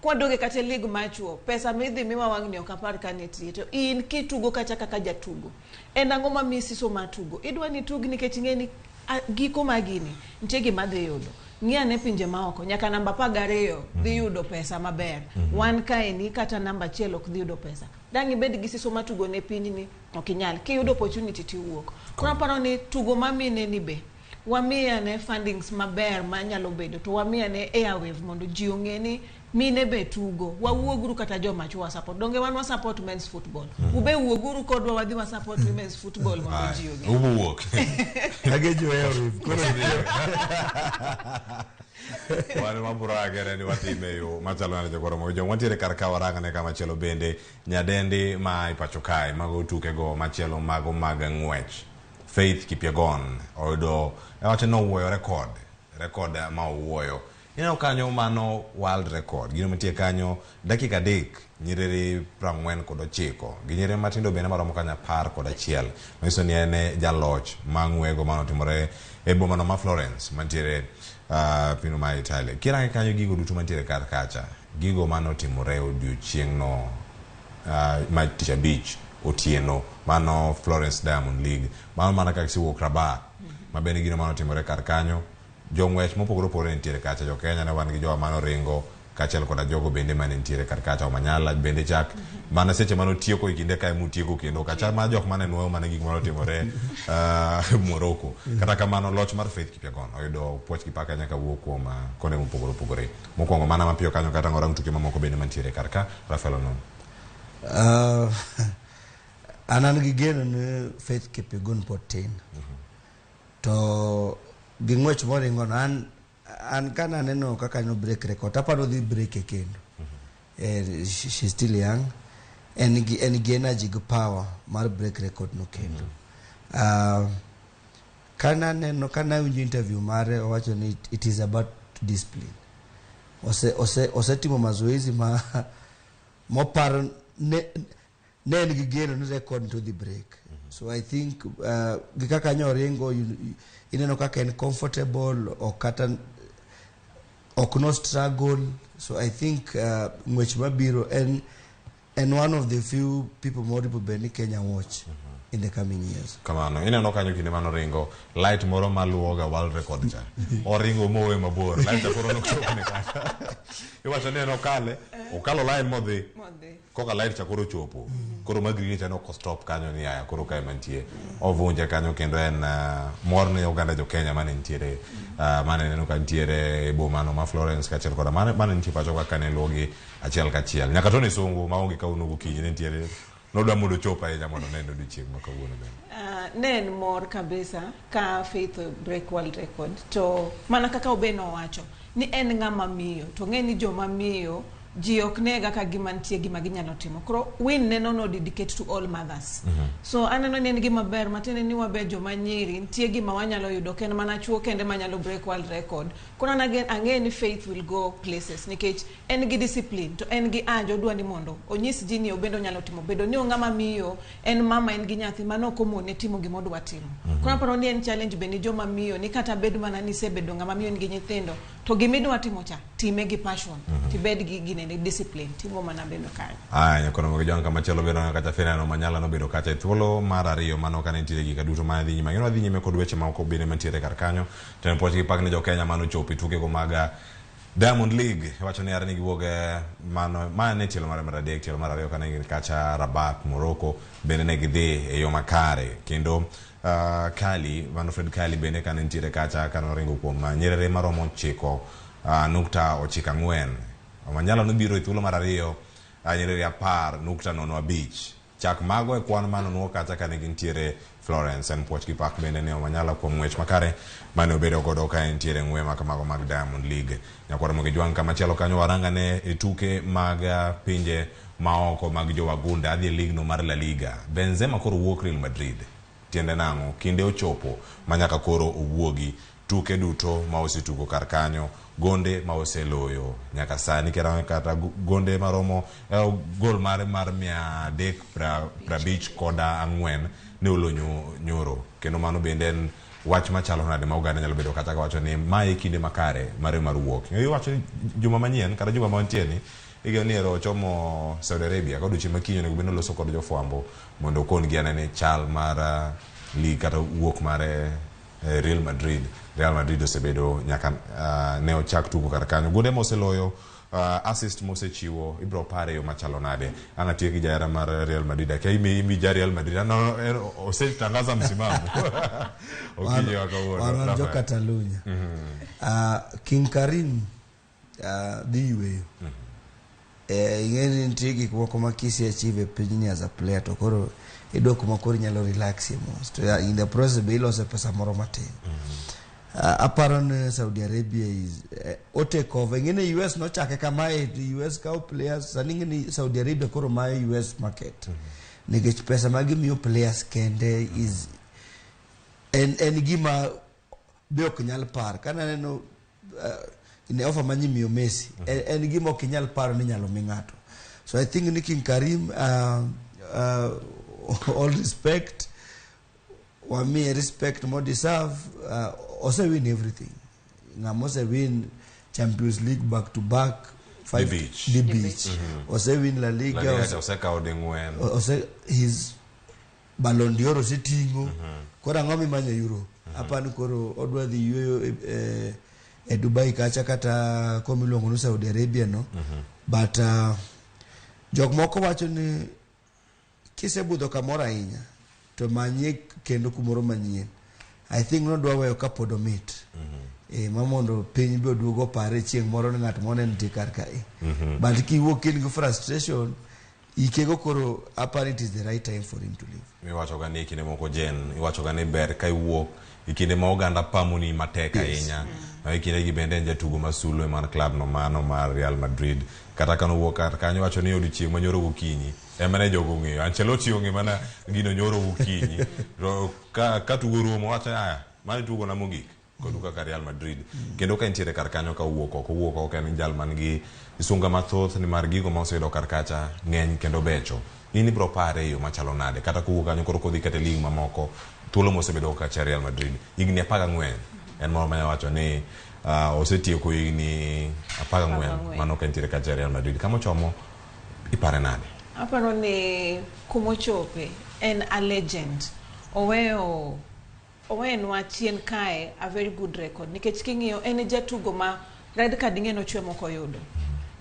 kwa doge kate league machuo pesa midhi miwa wang'ni okapar kaneti to in kitugo kacha kaka jatugo enango ma misiso matugo idwa ni tug nikech ng'eni giko magini nitie gima dhi yudo ng'ia ne pinje maoko nyaka namba 12 dhi yudo pesa maber wan kaeni kata namba 1 ok dhi yudo pesa dangi bed gi siso matugo ne piny ni okinyal ki yudo opportunity ti wuok kuna paro ni tugo mamine ni be wamiya ne fundings maber manyalo bedo to wamiya ne airwave mondo ji ong'e ni mine be tugo wawuoguru kata joma chuo support donge wan wa support men's football ube wuoguru kodwa wadhi wa support women's football mondo ji ong'e ubuwuok agejo airwave kono wale maburo agere ni watime yo machalo na jogoro mo jo wantiere kar ka waranga ne kama chelo bende nyadendi ma ipacho kai mago tuke go machelo mago mag ng'wech Faith Kipyegon oyudo wacho no wuoyo record ma owuoyo ina kanyo mano world record gino mtie kanyo dakika 3 nyiriri 49 ginyere matindo bene maromo kanya 11 miso ni ene jaloch mang'wego mano timore e boma no ma Florence mantiere pino ma Italia kira kanyo gigo duto mantiere kar kacha gigo mano timore odiochieng' no ma Tisha Beach otieno mano Florence Diamond League mano mana kaka siwo Rabat mabene gino mano timore kar kanyo jong'wech mopogore opogore nitiere kacha jo Kenya ne wan gi jowa mano ringo kachiel koda jogo bende mane nitiere kar kacha Omanyala bende chak mana seche mano tieko ikinde kae mutieko kendo kacha ma jok mane nuoyo mane gik mano timore Morocco kata kamano loch mar Faith Kipyegon oyudo puoch gi paka nyaka wuok kuom kone mopogore opogore mokwongo mana mapiyo kanyo kata ngora mtuke mamoko bende mantiere kar ka Rafael Onon anan gi geno ne Faith Kipyegon pod tin to ging'wech moringo an kana neno kaka no break record aparo dhi break e kendo she's still young and gi energy gi power mar break record no kendo kana winjo interview mare owacho ni it is about discipline osetimo mazoezi moparo ne gi geno ni record to the break so I think gi kaka nyoringo ineno kaka en comfortable or kata ok no struggle so I think ng'wech mabiro and one of the few people more people beni Kenya watch in the coming years kamano ineno kanyo kinde mano ringo light moro maluoga world record cha oringo mowe mabor light koro no chokne kaka iwacho ne no okalo line modhi koka light cha koro chopo koro magri cha no ko stop kanyo ni aya koro kai mantie ovunja kanyo kendo en morne oganda jo Kenya mane ntiere mane neno ka ntiere e boma no ma Florence ka chel koda mane ntie pacho ka ne logi achiel ka chiel nyaka to ni sungu maonge ka unugo kinyi ne ntiere no da mudo chopa e jamono nendo di chieng' makawuono bende nen mor kabisa ka Faith break world record to mana kaka obeno wacho ni en ng'ama miyo to ng'eni joma miyo ji ok nega ka gima nitie gima ginyalo timo. Koro win neno no dedicate to all mothers. So aneno ni en gima ber matene ni wabe joma nyiri nitie gima wanyalo yudo ken mana chuo kende manyalo break world record. Koro ang'e ni Faith will go places nikech en gi discipline to en gi anjo dwa ni mondo onyis ji ni obendo nyalo timo bedo ni ong'ama miyo en mama en gi nyathi mano komone timo gima odwa timo. Koro aparo ni en challenge be ni joma miyo ni kata bedo mana ni sebedo ng'ama miyo ngi nyithindo to gimidwa timo cha time gi passion tibed gi gine discipline timo mana bedo kanyo. Aya kono mo jonga machielo bedo kata fena no manyala no bedo kata thuolo mar ariyo mano kan nitie gi kaduto ma dhi nyima dhi nyime kod weche ma ok bene mantiere kar kanyo to poch gi pak ne jo Kenya mano chopi tuke go maga Diamond League wacho ni arani giwoge mano mane tielo mar adek tielo mar ariyo kana ngir kacha Rabat Morocco bene ne gidhi e yo makare kendo Kali Manfred Kali bene kan nitie kacha kan ringo kuom nyerere maromo chiko nukta ochika ngwen Manyala no biro e thuolo mar ariyo nyerere 10.5 chak mago e kwan mano no kata kan gintiere Florence and poch gi pak bende ne Manyala kuom ngwech makare mane obedo godo ka entiere ngwe makamago mag Diamond League nyakwara mo gijwang kama chielo kanyo waranga ne e tuke mag pinje maoko mag jowagunda adhi league no mar La Liga Benzema koro wuok Real Madrid tiende nango kinde ochopo manyaka koro owuogi tuke duto ma osetugo kar kanyo gonde ma oseloyo nyaka sani kata gonde maromo gol mar 350 koda angwen ne olonyo nyoro kendo mano bende en wach machalo nade ma uganda nyalo bedo kata wacho ni mae kinde makare mar wuok wacho juma manyien kata juma mantieni igeni ero chomo Saudi Arabia kod chieng' makinyo ne bendo loso kod jofwambo mondo kon gi anene chal mar league kata wuok mare Real Madrid osebedo nyaka ne ochak tugo kar kanyo gonde moseloyo assist mosechiwo ibro pare yo machalo nade anatie gi jara mar Real Madrid ka imi ja Real Madrid no osetangaza msimamo okije wakaona jo Catalunya King Karim diwe ingeni ntigi kwa makisi achieve pejini as a player to koro ido kuma koro nyalo relax most in the process be ilose pesa moro matin aparon Saudi Arabia is take over ngene US no chake kama US ka players saningini Saudi Arabia koro ma US market nige pesa magi miyo players kende is en gima be oknyal par kana no in offer manyi miyo Messi en gima oknyal par ni nyalo mingato so I think ni King Karim all respect me respect more deserve also win everything ngamose win Champions League back to back the beach also win La Liga also ka odengwen also his Ballon d'Or setingo kora ngomi manya Euro hapa ni koro odwa dhi yueyo e Dubai kacha kata komilongo no Saudi Arabia no but jok moko wacho ni kisebudho kamora ahinya to manye kendo kumoro manyien I think no dwa weyo kapod omit mamondo piny be oduogo pare chieng' moro ni ng'at mone nitie kar kae but kiwuok in gi frustration ikego koro apparently it is the right time for him to leave iwacho ga ni kinde moko iwacho ga ni ber ka iwuok ikinde ma oganda pamuni matek ahinya ikinde gi bende jatugo masulo man club no mano mar Real Madrid kata kano wuok kar kanyo wacho ni odiochieng' manyoro gokinyi emane jogo ng'eyo Ancelotti onge mana gino nyoro gokinyi to ka tugo rumo wacho aya mane tugo na mogik koduka ka Real Madrid kendo ka entiere kar kanyo ka wuok oko en jal man gi isunga mathoth ni mar gigo ma osedo kar kacha ng'eny kendo becho ini bro pare yo machalo nade kata kuwuok kanyo koro kodhi kata lig mamoko thuolo mosebedo ka Real Madrid higni 14 en moro ma wacho ni osetieko higni 14 mano ka entiere ka Real Madrid kama chomo ipare nade aparo ni kumochope en a legend oweyo nwa chien kae a very good record nikech king'iyo en jatugo ma red card ng'eno chwe moko yudo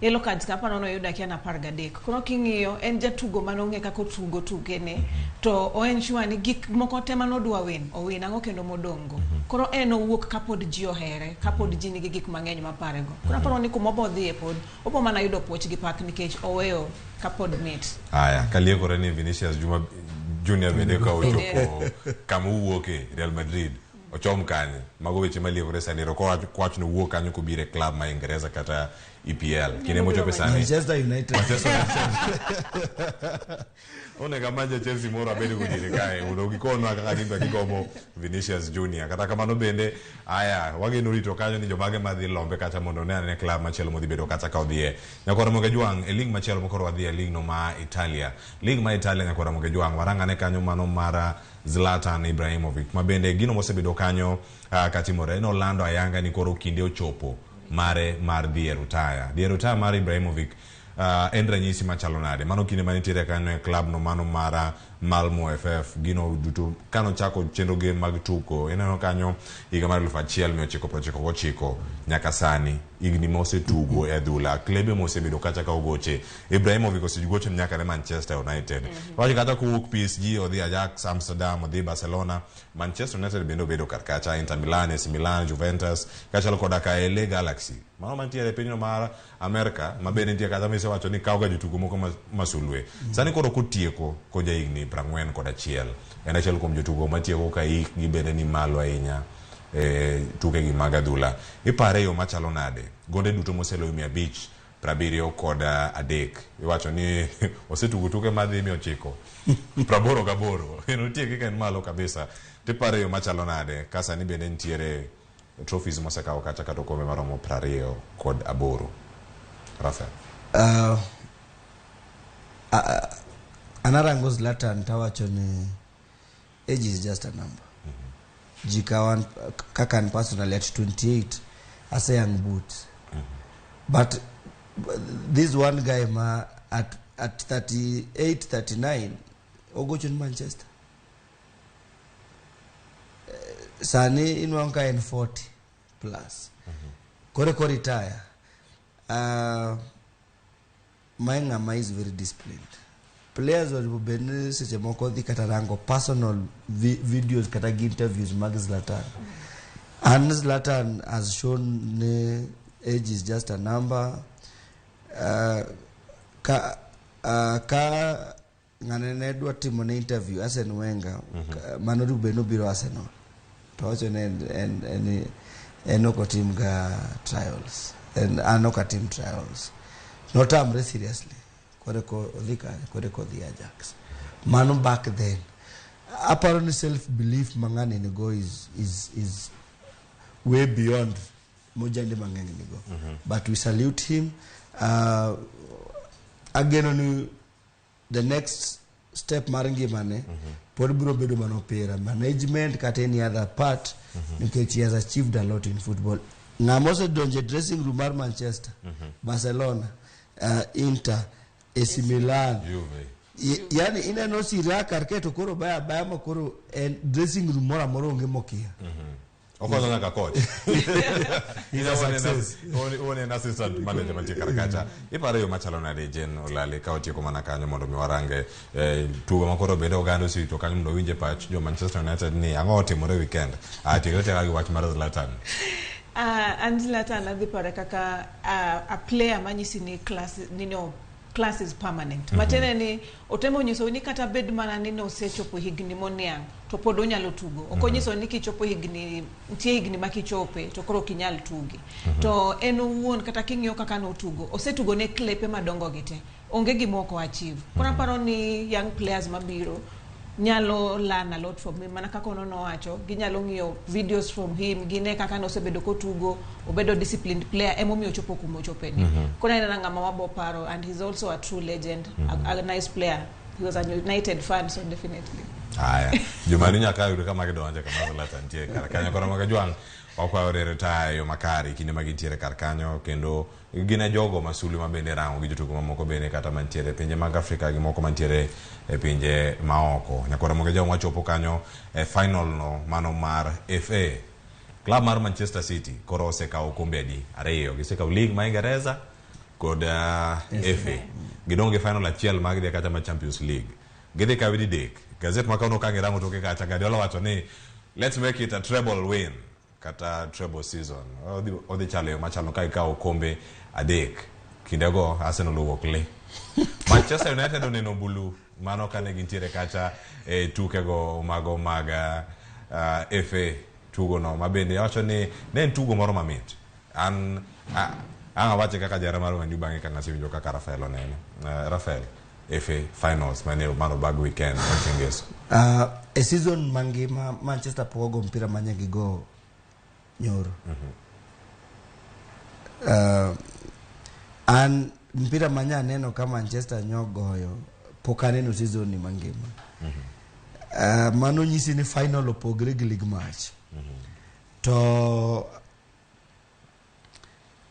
yellow cards kapa nono yuda kia na 13 koro king'iyo en jatugo manong'e kako tugo tugene to en sure ni gik moko te manodwa win owin ang'o kendo modongo koro en owuok kapod ji ohere kapod ji nigi gik mang'eny maparego koro aparo ni kumobo dhie pod opo mana yudo puoch gi pak nikech oweyo kapod mit aya kaliekore ni Vinicius Junior bende ka ochopo kama uwuoke Real Madrid ochom kanye mago weche maliekore sani ro kwach no wuok kanyo kubire club ma Ingereza kata EPL kine mocho pesani Manchester United one kama Chelsea moro abedi kujire kae uno gikono kaka gimba gigomo Vinicius Junior kata kama no bende aya wage no rito kanyo ni jomage madhi lombe kata mondo ne club machielo modhi bedo kata ka odhie nyakora moge juang e league machielo mokoro wadhi e league no ma Italia nyakora moge juang waranga ne kanyo mano mara Zlatan Ibrahimovic mabende gino mosebedo kanyo katimore en Orlando ayanga ni koro kinde ochopo mare mar dhi retire mar Ibrahimovic en ranyisi machalo nade mano kinde manitiere kanyo e club no mano mara Malmo FF gino duto kano chako chenro game mag tuko eneno kanyo higa mar 1999 nyaka sani igni mose tugo e adhula klebe mose bedo kata ka ogoche Ibrahimovic osegoche nyaka ne Manchester United waje kata ku PSG odhi Ajax Amsterdam odhi Barcelona Manchester United bendo bedo karkacha Inter Milan AC Milan Juventus kachalo koda ka LA Galaxy mano mantiere piny mar America mabende nitie kata mise wacho ni kawga jotugo moko masulwe sani koro kutieko koja igni 41 en achiel kuom jotugo matieko ka gi bende ni malo ahinya tuke gi mag adhula ipare yo machalo nade gonde duto moseloyo 570 kod adek iwacho ni osetugo tuke madhi 988 en otieke ka en malo kabisa tipare yo machalo nade kasa ni bende nitiere trophies mosekawo kata okombe maromo 28 Rafael anarango Zlatan tawacho ni age is just a number. Jikawan kakan personally at 28 as a young boot. But this one guy ma at 38, 39 ogocho in Manchester. Sani inwanka in 40 plus. Kore retire. Maingama is very disciplined. Players were been such a moko di katarango personal videos kata interviews mag Zlatan. And Zlatan has shown age is just a number. Ka ngane dwa timo ne interview Arsene Wenger manoru beno biro Arsenal. To wacho en oko team ga trials and anoka team trials. Not amre seriously. Koreko the Ajax. Manu back then. Apparently self-belief mangani nego is way beyond Mojande mangani nego. But we salute him. Again on the next step maringi mane. Podburo bedo manopera. Management kat any other part. Because he has achieved a lot in football. Ngamoso donje dressing room mar Manchester. Barcelona. Inter. AC Milan yani ina no sira karketo koro baya makoro and dressing room mora moro ngemokia okoza na coach ina one assistant manager manche karakacha ipare yo machalo na legend olale ka otieko mana kanyo mondo mi warange tugo makoro bende ogando si to kanyo mondo winje patch jo Manchester United ni ango otimore weekend atigrete ga wach mar Zlatan Zlatan adhi pare kaka a player manyisi ni class is permanent. Matene ni otemo nyiso ni kata bed mana ni no sechopo higni moniang to pod onyalo tugo. Okonyiso ni kichopo higni ntie higni makichope to koro kinyal tugi. To en owuon kata king'iyo kaka no tugo. Osetugo ne klepe madongo gite. Onge gimoko achieve. Kora paro ni young players mabiro nyalo learn a lot from him mana kaka ono wacho ginyalo ng'iyo videos from him gine kaka no sebedo ko tugo obedo disciplined player emomi ochopo kumo chopeni kona ina ngama mabo paro and he's also a true legend a nice player he was a United fan so definitely haya jumani nyaka yure kama gidonje kama Zlatan tie karakanya kora magajuang okwa retire yo makari kinde magitiere karkanyo kendo gine jogo masuli mabende rango gi jotugo mamoko bende kata mantiere pinje mag Afrika gi moko mantiere e pinje maoko nyakora moge jaw wachopo kanyo e final no mano mar FA club mar Manchester City koro osekawo kombe adi ariyo gisekawo league ma Ingereza kod FA gidonge final achiel mag de kata ma Champions League gide kawidi dek gazet makano kange rango toke kata Guardiola wacho ni let's make it a treble win kata treble season odi chalo machalo kai ka okombe adek kindego Arsenal owokle Manchester United oneno bulu mano kane gintiere kacha tukego mago maga FA tugo no mabende wacho ni ne en tugo moro mamit an awache kaka jara mar Wanyubangi bange kana siwinjo kaka Rafael oneno Rafael FA finals mano bag weekend Chingeso a season mangima Manchester pogo mpira manyagi go nyoro an mpira manya neno kama Manchester nyogoyo pokaneno season ni mangima mano nyisi ni final opogre gi league match to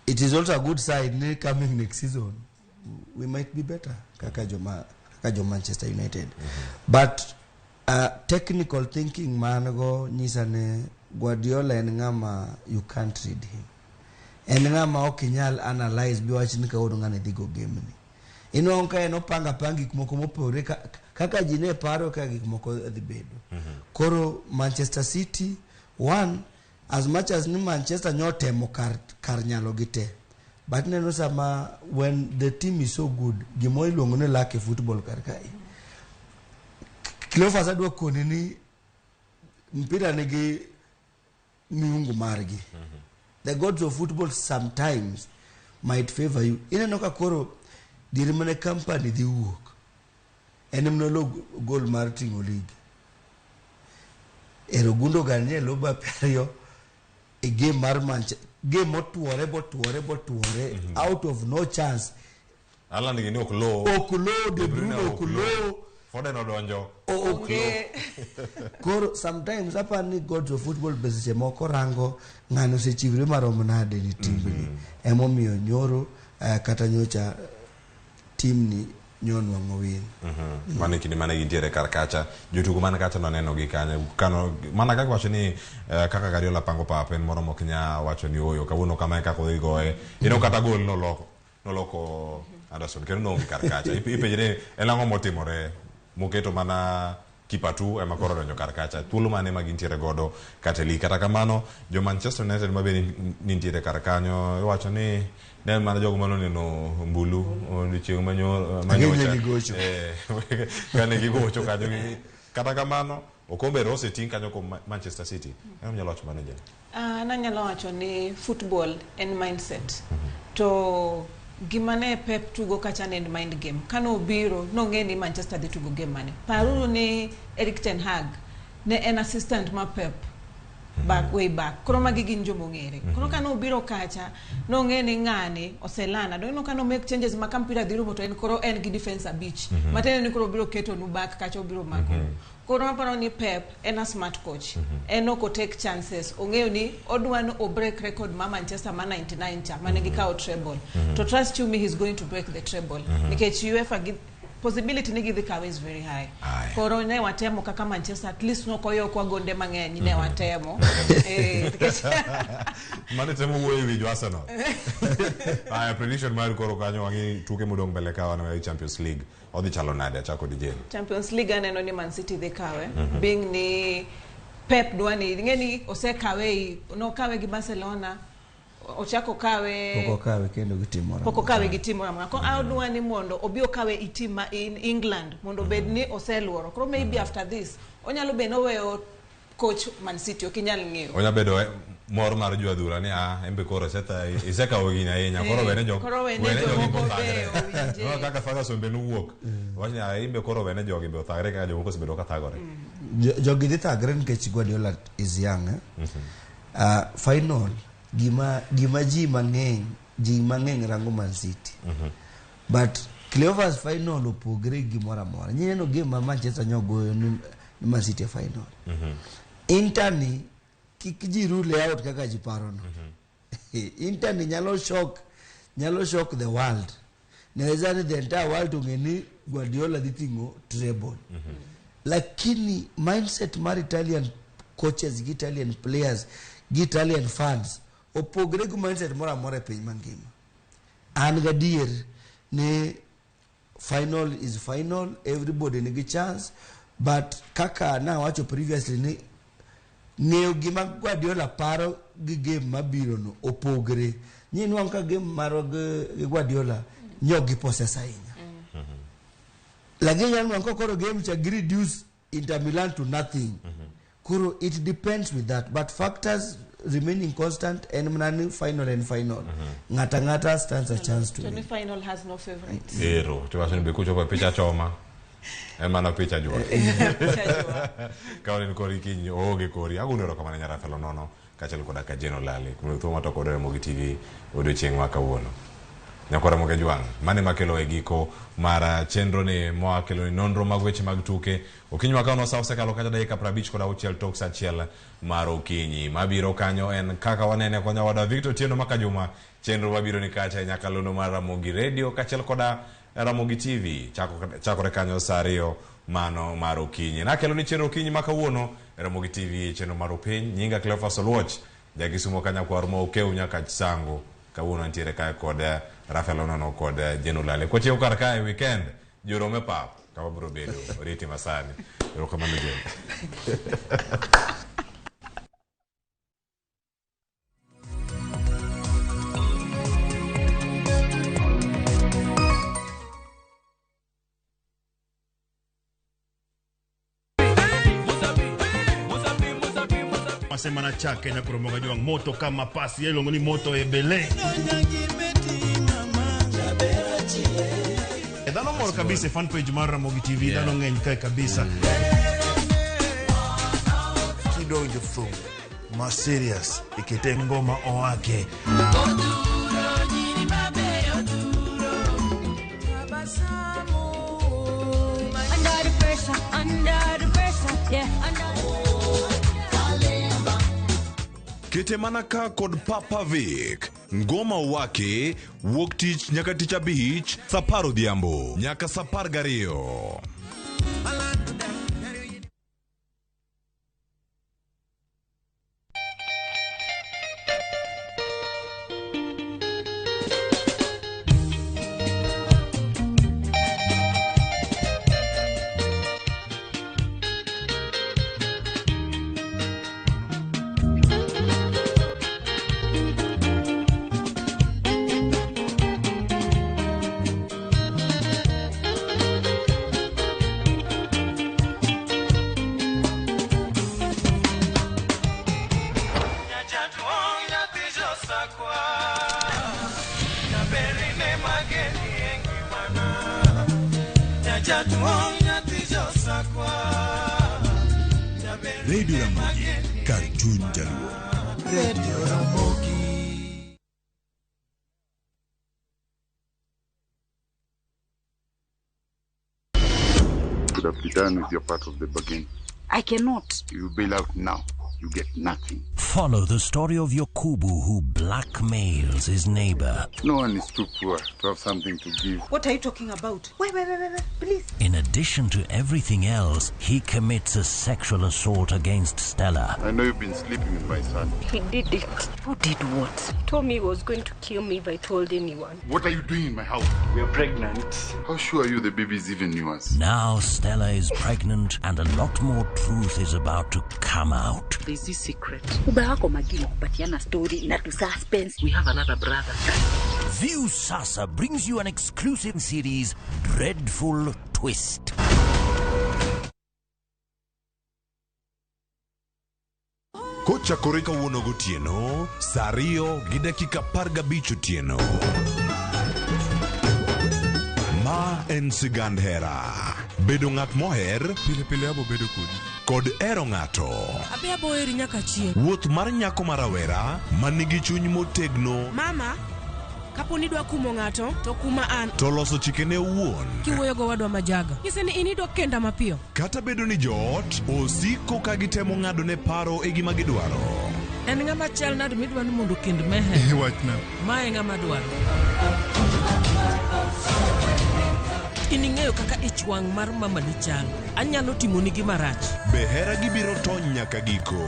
it is also a good side ni coming next season we might be better kaka jo Manchester United but technical thinking manago nyisa ne Guardiola en ngama you can't read him en ngama okinyal analyze biwach ni ka ngane dhigo game ni ino ka eno panga gik moko mopore kaka jine paro ka gik moko dhi bedo koro Manchester City one as much as ni Manchester nyotemo kar nyalo gite but neno sama when the team is so good gimo iluongo ne lack of football kar kai Cleophas adwa koni ni mpira nigi miungu margi the gods of football sometimes might favor you ineno ka koro dirmane company dhi wuok enemno goal mar tingo league erogundo ganye loba perio a game mar game motuore out of no chance Alan nigi ni oklo De Bruyne oklo Foden odonjo okay koro sometimes hapa ni gods of football bese moko rango ngano se chivre marom nade ni timni emomiyo nyoro kata nyocha team ni nyon wango win mane kini mane gintiere kar kacha jotugo mane kacha no neno gi kanyo kano mana kaka wacho ni kaka Guardiola pango papen moro moknya wacho ni oyo kawuono kama kaka odhi goe ino kata gol no loko Anderson kendo no kar kacha ipejene elango motimore moketo mana kipa tu ema koro donjo kar kacha thuolo mane magintiere godo kateli kata kamano jo Manchester United mabe nintiere kar kanyo wacho ni ne mana jogo mano neno mbulu ni chieng manyocha kane gigocho kanyo kata kamano okombe rose ting kanyo ko Manchester City nyalo wacho manager nanyalo wacho ni football and mindset to gimane Pep tugo kacha and mind game kano biro no ngeni Manchester dhi tugo game mane paruru ni Erik ten Hag ne en assistant ma Pep way back koro magi gin jomo ngere koro kano biro kacha no ngeni ngani oselana do no kano make changes ma kampira dhiru moto en koro en gi defense beach matene ni koro biro keto nu back kacha biro mako koro aparo ni Pep en a smart coach en ok take chances ongeyo ni odwano o break record ma Manchester ma 99 cha mane gi kao treble to trust you me he's going to break the treble nikech UEFA possibility ni gidhi kawe is very high koro ne watemo kaka Manchester at least no koyo kwa gonde mang'eny ne watemo mane temo wuoyo wi Arsenal prediction mar koro kanyo wangi tuke modong mbele kawa na Champions League odhi chalo nade achako dijeni Champions League aneno ni Man City dhi kawe being ni Pep dwani ngeni osekawe no kawe gi Barcelona ochako kawe kendo gitimora poko kawe gitimora ko adwani mondo obio kawe itima in England mondo bedni oseluoro koro maybe after this onyalo beno weyo coach Man City okinyal ng'eyo onya bedo mor mar jo adhura ni embe koro seta iseka ogina yenya koro wene jo no kaka Ferguson be nuwuok wanya embe koro wene jo gimbe othagre kaka jo moko sebedo ka thagore jogi dhi thagre nikech Guardiola is young final gima ji mang'eny rango Man City but Cleophas final opogre gimora mora nyineno game ma Manchester nyogoyo ni Man City final Inter ni kik ji rule out kaka ji parono Inter ni nyalo shock the world naweza ni the entire world ungeni Guardiola dhitingo treble lakini mindset mar Italian coaches gi Italian players gi Italian fans opogre gu mindset mora mora piny mangima an gadier ni final is final everybody nigi chance but kaka na wacho previously ni ng'eyo gima Guardiola paro gi game mabiro no opogre nyinwa ka game maro gi Guardiola nyogi possess ahinya lakini yanwa koro game cha reduce Inter Milan to nothing Kuro, it depends with that, but factors remaining constant and mnani final and final. Ngata stands a chance to win. Final has no favorites. Ero, tuwasini bikucho kwa picha choma. Emana picha jua. Kauli nikori kinyi oge kori. Agu nero kama nyara felo nono. Kachali koda kajeno lali. Kumutuma toko dore Ramogi TV audio cheng waka uono. Nyakora Ramogi juang. Mane makelo egiko mara chenro ne moa kelo ni nonro magweche magtuke. Ukinyi wakano sausa kalo kacha daika prabich koda uchiel toksa chiel maro ukinyi. Mabiro kanyo en kaka wanene konya wada Victor Tieno makajuma. Chenro mabiro ni kacha nyakalono mara Ramogi Radio kachel koda Ramogi TV. Chako rekanyo sario mano maro ukinyi. Na kelo ni chenro ukinyi maka uono. Ramogi TV chenro maro piny. Nyinga Cleophas Oluoch. Jagisumo kanya kwa rumo ukeu nyaka chisango. Kawuono ntiere kaya kod Rafael Onono kod Jeno Lale. Kwa chie ukar kaya weekend, Jorome pap, kawa bro bedo, oriti masani. Yoroko manu jen. Semana chake na Ramogi juang moto kama pasi yelo ngoni moto ebele. Dano moro kabisa fan page mar Ramogi TV dano ngeny kai kabisa. Kidonjo thum ma serious ikete ngoma oake. Under the pressure, yeah, Kete manaka kod Papa Vic. Ngoma wake wuok tich nyaka tich abich sapar odhiambo nyaka sapar gariyo. Radio Ramogi, Cartoon Jaluo. Radio Ramogi. Could have been done with your part of the bargain. I cannot. You bail out now. You get nothing. Follow the story of Yokubu who blackmails his neighbor. No one is too poor to have something to give. What are you talking about? Wait, please. In addition to everything else, he commits a sexual assault against Stella. I know you've been sleeping with my son. He did it. Who did what? He told me he was going to kill me if I told anyone. What are you doing in my house? We are pregnant. How sure are you the baby is even yours? Now Stella is pregnant and a lot more truth is about to come out. There's this secret. Story, not to suspense. We have another brother. View Sasa brings you an exclusive series, Dreadful Twist. Kochakore kawuono gotieno, saa 2 gi dakika 15 otieno. Ma en sigand hera. Bedo ng'at moher, pile pile abo bedo kod ero ng'ato. Abe abo eri nyaka chieng'. Wuoth mar nyako marawera, manigi chuny motegno. Mama, kapo ni dwa kumo ng'ato, to kuma an. To loso chikene owuon. Kiwuoyo go wadwa majaga. Nyise ni inidwa kenda mapiyo. Kata bedo ni joot, osiko ka gitemo ng'ado ne paro e gima gidwaro. En ng'ama chal nade midwa ni mondo kend mehe. Wachna. Mae ng'ama dwaro. Ining'eyo kaka ich wang' mar mama ni chal. Anyalo timoni gima rach. Be hera gibiro tony nyaka giko.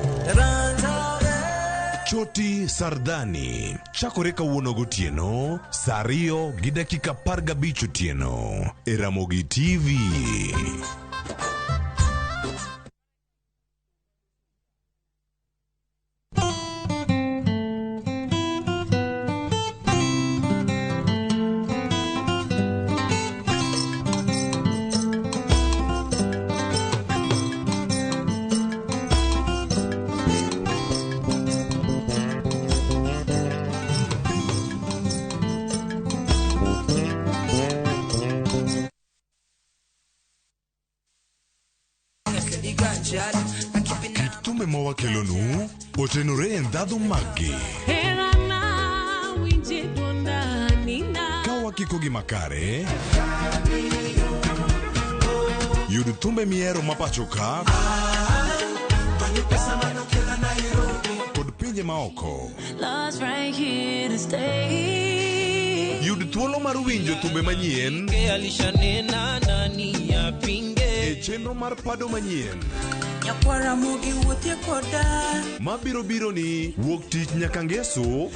Choti Sardani chakore kawuono gotieno saa 2 gi dakika 15 otieno e Ramogi TV. Thumbe mawakelonu otenore ndhadhu magi. Kawa kikogi makare. Yud thumbe miero mapachoka. Kod pinje maoko. Yud thuolo mar winjo thumbe manyien. E chenro mar pado manyien. Ramogi wuothie koda. Mabiro biro ni wuok tich nyaka ngeso.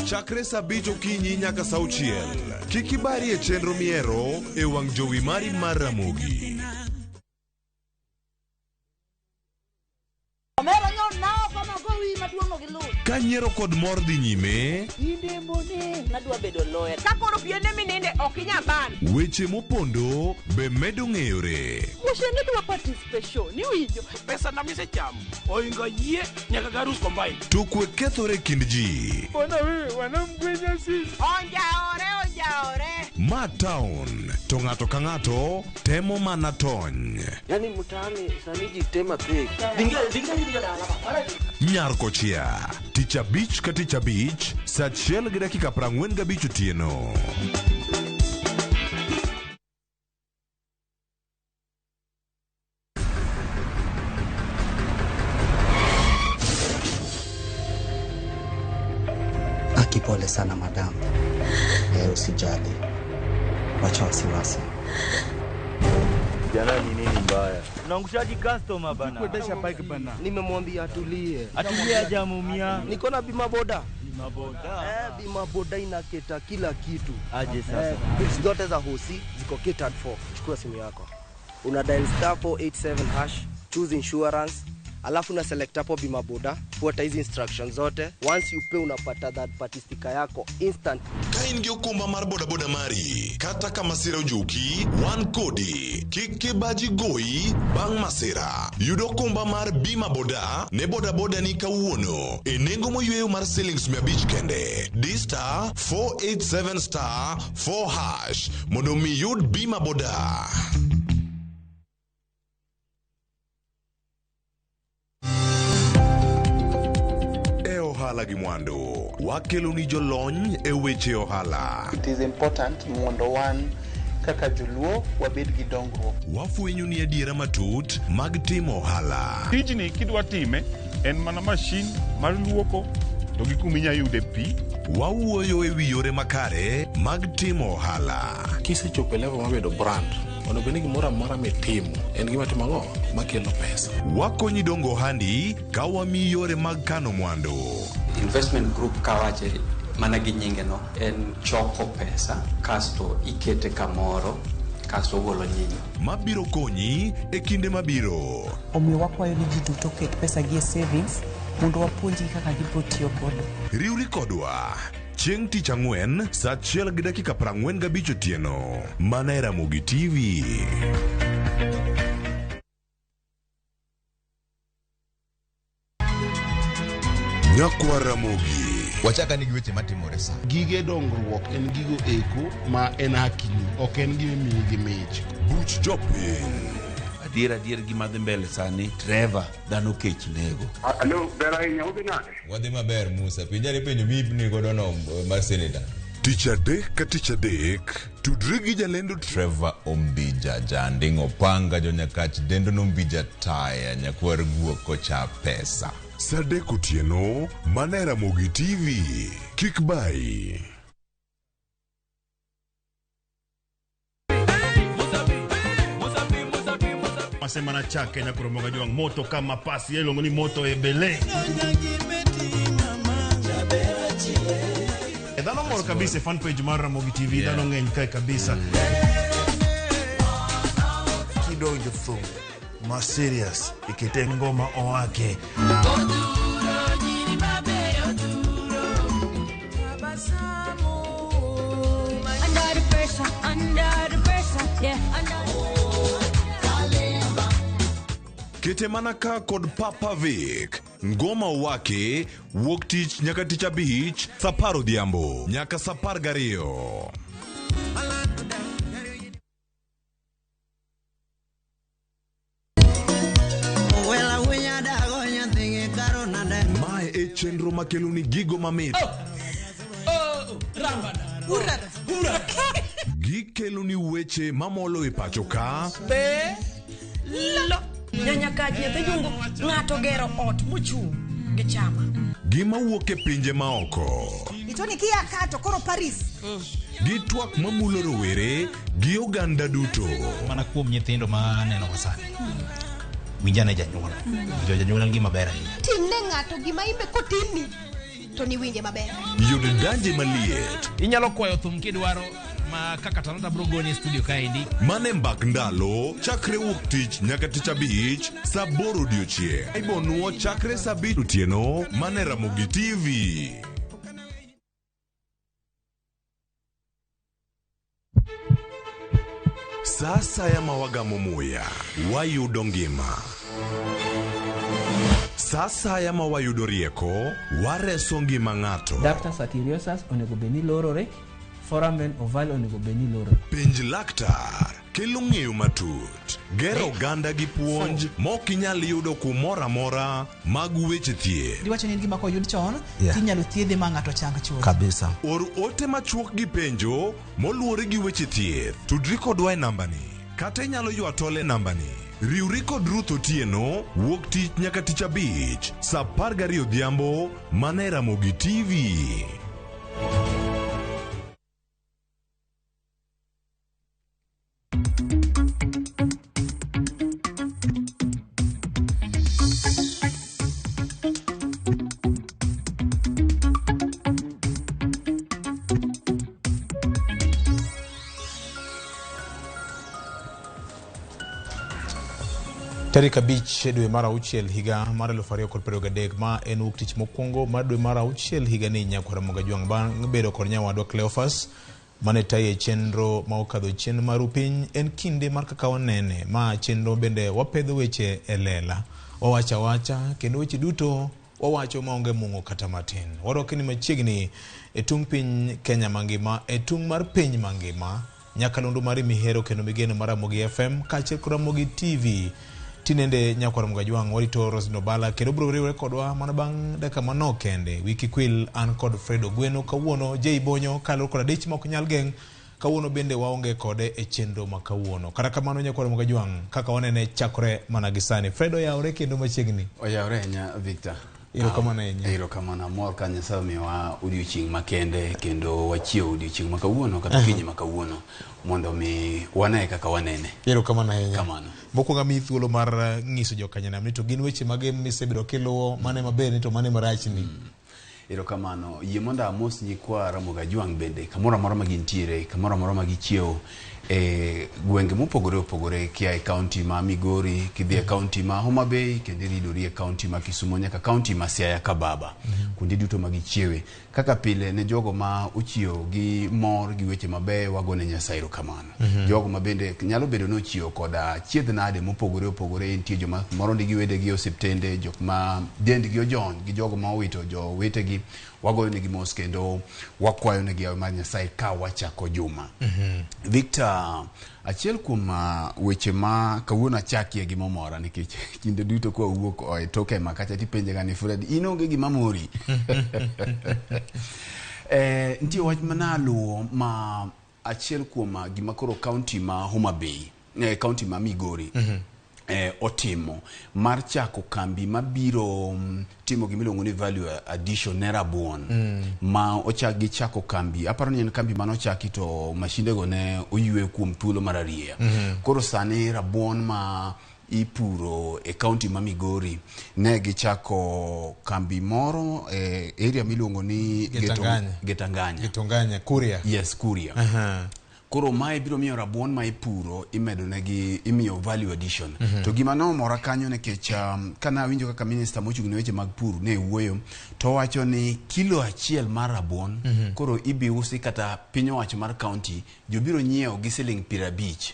Chakre saa 5 okinyi nyaka saa 6. Kik ibari e chenro miero e wang' jowi mari mar Ramogi. Ka nyiero kod mor dhi nyime. Weche mopondo be medo ng'eyore. Tukwe kethore kind ji. Ma town to ng'ato ka ng'ato temo mana tony. Yani mtaani sani ji tema pek. Nyar kochia Tich Abich ka Tich Abich saa 1:45 otieno. Akipole sana madam. Usijali. Wacha wasiwasi. Jana ni nini mbaya? Unaangushaji customer bana. Kuendesha bike bana. Nimemwambia atulie. Atulie hajamumia. Niko na bima boda. Bima boda. Bima boda inaketa kila kitu. Aje sasa. Bills zote za hosi ziko catered for. Chukua simu yako. Una dial *487#, choose insurance. Alafu na select hapo bima boda, fuata hizi instructions zote. Once you pay unapata that party sticker yako instant. Kain gi okumba mar boda boda mari kata kama sira ojuki one kodi kike baji goi bang masira. Yudo okumba mar bima boda ne boda boda ni kawuono e nengo moyweyo mar shillings 100 kende. Dista 487*4# mondo mi yud bima boda. Ohala gi mwando wakelo ni jolony e weche ohala. It is important mondo wan kaka joluo wabed gi dongruok. Wafwenyo ni adiera matut mag timo ohala. Tijni kidwa time en mana mashin mar luoko to gi kuma inyalo yude pi. Wawuoyo e wi yore makare mag timo ohala. Kisechopo level mabedo brand ono bende gimoro amora mitimo en gima timo ang'o makelo pesa. Wakonyi dongo ohandi ka wamiyi yore mag kano mwandu. Investment group kawache mana gi nyinge no en choko pesa kasto ikete kamoro kasto golo nyinyo. Mabiro konyi e kinde mabiro. Omiyo wakwayo ni ji duto ket pesa gi e savings mondo wapuonji kaka gibiro tiyo kodo. Riwri kodwa chieng' tich ang'wen saa 1:45 otieno mana e Ramogi TV. Nyakwa Ramogi. Wachaka nigi weche matimore sa. Gige dongruok en gigo eko ma en hakini, ok en gima miyi gi mich. Buch jopiny. Adier gima dhi mbele sani, Trevor dhano kech nego. Alo, ber ahinya udhi nade? Wadhi maber Musa, pinjari penjo mibni godo no mar senator. Tich adek ka tich adek, tudri gi jalendo Trevor Ombija jandingo panga jonyakach dendo nombija taya nyakwar guok kocha pesa. Sadek otieno mana e Ramogi TV. Kik bai. Masemana chake na kuromoga juang moto kama pasi yelo ngoni moto ebele. Dhano moro kabisa fan page mar Ramogi TV dhano ng'eny kae kabisa. Kidonjo thum ma serious ikite ngoma owake. Kete manaka kod Papa Vic. Ngoma wake wuok tich nyaka tich abich saa 10 odhiambo nyaka saa 12. wakeloni gigo mamit. Gikeloni weche mamolo e pacho ka. Nyanya kaji e jungo ng'ato gero ot mochung' gi chama. Gima wuok e pinje maoko. Itoni kia kato koro Paris. Gi twak mamulo rowere gi oganda duto. Mana kuom nyithindo ma neno wasani. Winjane janyuol. Janyuol gima ber ahinya. Timne ng'ato gima imbe kotimni to ni winje maber. Yudo danje maliet. Inyalo kwayo thum kidwaro ma kaka talanta bro goni studio kaendi. Mane mbak ndalo chakre wuok tich nyaka tich abich saa 8 odiochieng'. Ibonuo chakre saa 7 otieno mane Ramogi TV. Sasa ya mawagamo muya wayudo ngima. Sasa ya mawayudo rieko wareso ngima ng'ato. Ductus arteriosus onego beni lorore, foramen oval onego beni lorore. Penj laktar kelo ng'eyo matut. Gero oganda gi puonj mok inyal yudo kumora mora mag weche thieth. Diwacho ni gima koyud chon, tinyalo thiedhe ma ng'ato chang chuth. Kabisa. Or ote machuok gi penjo moluwore gi weche thieth. Tudri kodwa e nambani. Kata inyalo ywa tole nambani. Riwri kod Ruth Otieno wuok tich nyaka tich abich saa 12 odhiambo mane Ramogi TV. Tarik 5 dwe mar auchiel higa mar 2023 ma en wuok tich mokwongo mar dwe mar auchiel higa ni nyakwara Mogajwang' bang' bedo kod nyawadwa Cleophas mane taye chenro ma okadho chien maru piny. En kinde mar kaka wanene ma chenro bende wapedho weche e lela, wawacha kendo weche duto wawacho maonge mung'o kata matin. Warokni machiegni e tung piny Kenya mangima, e tung mar piny mangima, nyakalondo mari mihero kendo migeno mar Ramogi FM kaachiel kod Ramogi TV. Tinende nyakwara Mogajwang' warito Rosno Bala kendo bro riwre kodwa mana bang' dakika manok kende. Wiki kwil an kod Fredo Gweno kawuono Jay Bonyo kalor kod adich mok nyal geng' kawuono bende waonge kode e chenro ma kawuono. Kata kamano nyakwara Mogajwang' kaka wanene chakore mana gisani. Fredo yaore kendo machiegni. Oyaore nya Victor. Iro kamano mor ka Nyasaye miwa odiochieng' makende kendo wachiew odiochieng' ma kawuono kata kinyi ma kawuono mondo mi wane kaka wanene. Iro kamano ahinya. Kamano. Mokwongo mi thuolo mar nyiso jokanyanam ni to gin weche mage misebedo kiluwo, mane maber ni to mane marachni. Iro kamano yie mondo amos nyikwa Mogajwang' bende kamoro amora ma gintiere, kamoro amora ma gichiew e gwenge mopogore opogore kia e county ma Migori, kidhi e county ma Homa Bay, kendo ridori e county ma Kisumu nyaka county ma Siaya Kababa. Kundi duto ma gichiewe. Kaka pile ne jogo ma uchiew gi mor gi weche mabe wagone Nyasaye erokamano. Jogo ma bende nyalo bedo no chiew koda chiedh nade mopogore opogore, nitie joma moro ndigi wede gi osiptende, jok ma dend gi ojon gi jogo ma owito jo wetegi, wagoyo negi mos kendo wakwayo negi yawe mar Nyasaye ka wachako juma. Victor, achiel kuom weche ma kawuono achakie gi momora nikech kinde duto kwa wuok e toke makacha tipenje ga ni Fred inonge gi mamori. Ntie wach manalo ma achiel kuom gima koro county ma Homa Bay, county ma Migori otimo mar chako kambi mabiro timo gimiluongo ni value addition ne rabuon ma ochagi chako kambi. Aparo ni en kambi manochaki to mashinde go ne oywe kuom thuolo mar ariya. Koro sani rabuon ma ipuro e county ma Migori ne gichako kambi moro e area miluongo ni Getanganya Kuria. Yes, Kuria. Koro mae biro miyo rabuon ma ipuro imedo negi imiyo value addition. To gima no mora kanyo nikech kana winjo kaka minister mochung' ne weche mag pur ne wuoyo to wacho ni kilo achiel mar rabuon koro ibi usi kata piny owacho mar county jobiro nyiewo gi $50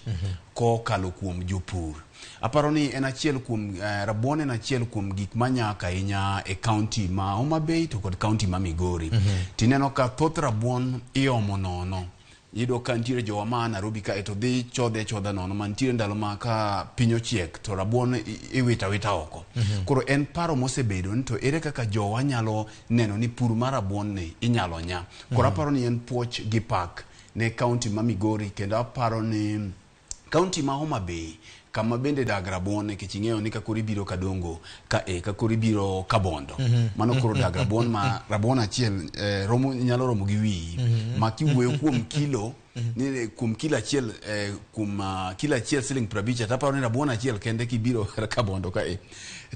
ko kalo kuom jopur. Aparo ni en achiel kuom rabuon en achiel kuom gik manyaka ahinya e county ma Homa Bay to kod county ma Migori. Tineno ka thoth rabuon iomo nono Yido ka ntiere jowa ma Nairobi ka eto dhi chodha nono mantiere ndalo ma ka piny ochiek to rabuon iwita oko. Koro en paro mosebedo ni to ere kaka jowa nyalo neno ni pur mar rabuon ni inyalo nya. Koro aparo ni en puoch gi pak ne kaunti ma Migori kendo aparo ni kaunti ma Homa Bay kama bende dag rabuon nikech ing'eyo ni ka koro biro Kadongo ka koro biro Kabondo mano koro dag rabuon ma rabuon achiel nyalo romo gi wi ma kiwuoyo kuom kilo ni kuom kilo achiel kilo achiel siling 50 taparo ni rabuon achiel kende kibiro Kabondo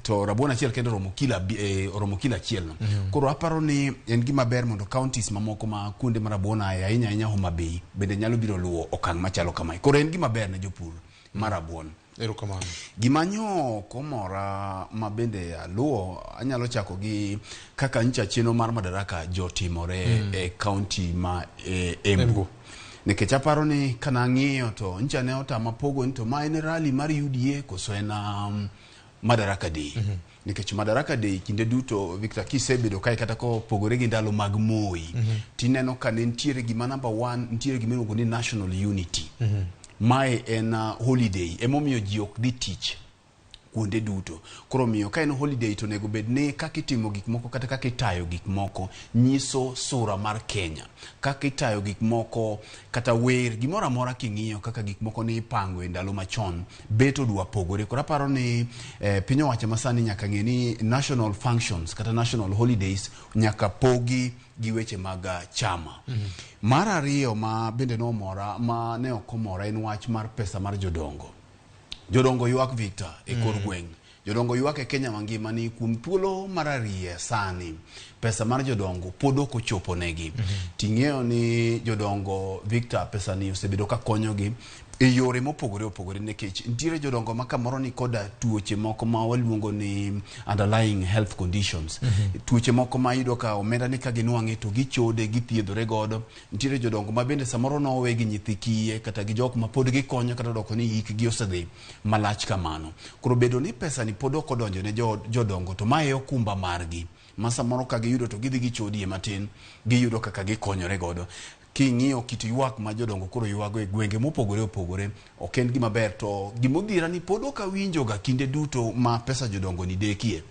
to rabuon achiel kende romo kilo achiel no. Koro aparo ni en gima ber mondo counties mamoko ma kuonde ma rabuon ahinya Homa Bay bende nyalo biro luwo okang' machalo kamae. Koro en gima ber ne jopur mar rabuon. Erokamano. Gimanyo komora ma bende aluo anyalo chako gi kaka ncha cheno mar Madaraka jotimore e county ma Embu. Nikech aparo ni kana ng'iyo to ncha ne otama pogo to ma en rally mar UDA koso en Madaraka Day. Nikech Madaraka Day kinde duto Victor kisebedo kai kata ko pogore gi ndalo mag Moi. Tineno ka nentiere gima number 1 ntiere gima iluongo ni national unity. Mae en holiday emomiyo ji ok dhi tich kuonde duto. Koro miyo ka en holiday to nego bed ni kaka itimo gik moko kata kaka itayo gik moko nyiso sura mar Kenya. Kaka itayo gik moko kata wer gimoro amora king'iyo kaka gik moko ni ipango e ndalo machon beto dwa pogore. Koro aparo ni piny owacho masani nyaka ng'e ni national functions kata national holidays nyaka pogi gi weche mag chama. Mar ariyo ma bende no mora ma ne okomora en wach mar pesa mar jodongo. Jodongo ywak Victor e kor gweng'. Jodongo ywak e Kenya mangima ni kuom thuolo mar ariyo sani pesa mar jodongo pod ok ochopo negi. Ting'eyo ni jodongo Victor pesa ni osebedo ka konyogi e yore mopogore opogore nikech ntiere jodongo ma kamoro ni koda tuoche moko ma waluongo ni underlying health conditions. Tuoche moko ma yudo ka omenda ni ka ginwang'e to gichode githiedhore godo. Ntiere jodongo ma bende samoro nowe gi nyithi kiye kata gi jok ma pod gikonyo kata doko ni hikgi osedhi malach kamano. Koro bedo ni pesa ni pod ok odonjo ne jodongo to mae okumba margi. Ma samoro ka giyudo to gidhi gichodie matin giyudo kaka gikonyore godo. King'iyo kit ywak ma jodongo koro ywago e gwenge mopogore opogore ok en gima ber to gimodhira ni pod ok awinjo ga kinde duto ma pesa jodongo ni dekie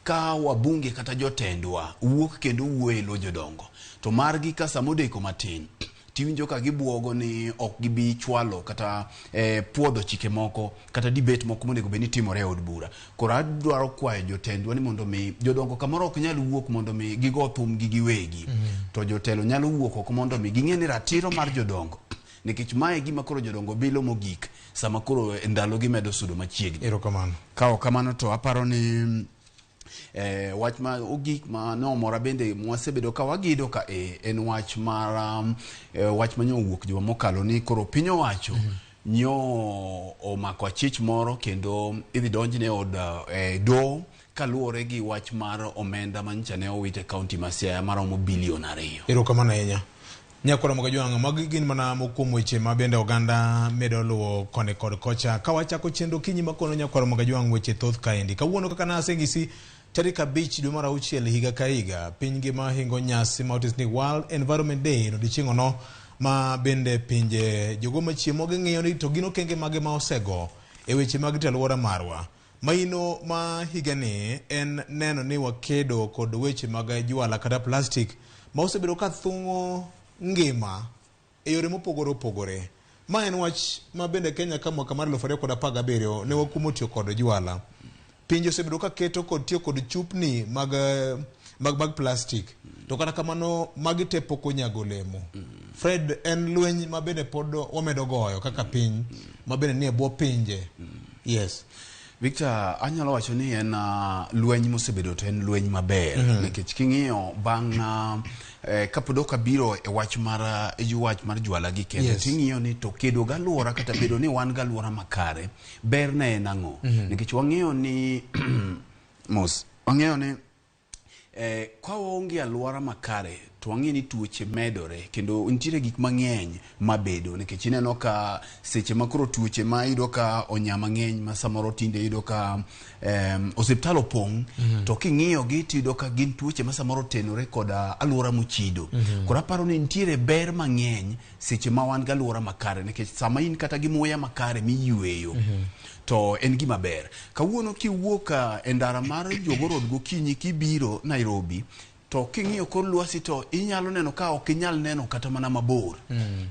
ka wabunge kata jotendwa wuok kendo wuoyo e lo jodongo to margi ka samodeko matin tiwinjo ka gibuogo ni ok gibi chwalo kata puodho chike moko kata debate moko monego beni timore e od bura. Koro adwaro kwayo jotendwa ni mondo mi jodongo kamoro ok nyal wuok mondo mi gigo thum gi giwegi. To jotelo nyalo wuok ok mondo mi ging'e ni ratiro mar jodongo. Nikech mae gima koro jodongo bilo mogik sama koro ndalo gi medo sudo machiegni. Erokamano. Kao kamano to aparo ni wach ma ogik ma no mora bende mwasebedo ka wagido ka en wach mar wach manyo wuok joma mokalo ni koro piny owacho nyo omako achich moro kendo idhi donjne od do kaluwore gi wach mar omenda mancha ne owite kaunti ma Siaya maromo bilion 2. Erokamano ahinya. Nyakwara Mogajwang' magi gin mana mokuom weche ma bende oganda medo luwo kone kod kocha ka wachako chenro kinyi makono Nyakwara Mogajwang' weche thoth kaendi. Kawuono kaka nasengisi tarik 5 dwe mar 6 higa ka higa piny ngima hingo nyasi ma otis ni World Environment Day odiechieng' no ma bende pinje jogo machiemo ging'iyo ni to gino kenge mage ma osego e weche mag alwora marwa. Maino ma higa ni en neno ni wakedo kod weche mag jwala kata plastic ma osebedo ka thung'o ngima e yore mopogore opogore. Ma en wach ma bende Kenya ka mwaka mar 2017 ne wakumo tiyo kod jwala. Pinje osebedo ka keto kod tiyo kod chupni mag plastic. To kata kamano magi te pok onyago olemo. Fred en lweny ma bende pod omedo goyo kaka piny ma bende nie bwo pinje. Yes. Victor, anyalo wacho ni en lweny mosebedo to en lweny maber nikech king'iyo bang' kapod ok abiro e wach mar jwala gi kendo ting'iyo ni to kedo galwora kata bedo ni wan galwora makare ber ne en ang'o nikech wang'eyo ni wang'eyo ni kwa onge alwora makare to wang'e ni tuoche medore kendo nitiere gik mang'eny mabedo nikech ineno ka seche makoro tuoche ma iyudo ka onya mang'eny ma samoro tinde iyudo ka osiptal opong' to king'iyo gi tiyudo ka gin tuoche ma samoro tenore kod alwora mochido. Koro aparo ni nitiere ber mang'eny seche ma wan galwora makare nikech sama in kata gi muya makare miyueyo to en gima ber. Kawuono kiwuok e ndara mar Jogoo Road gokinyi kibiro Nairobi to king'iyo kor lwasi to inyalo neno ka ok inyal neno kata mana mabor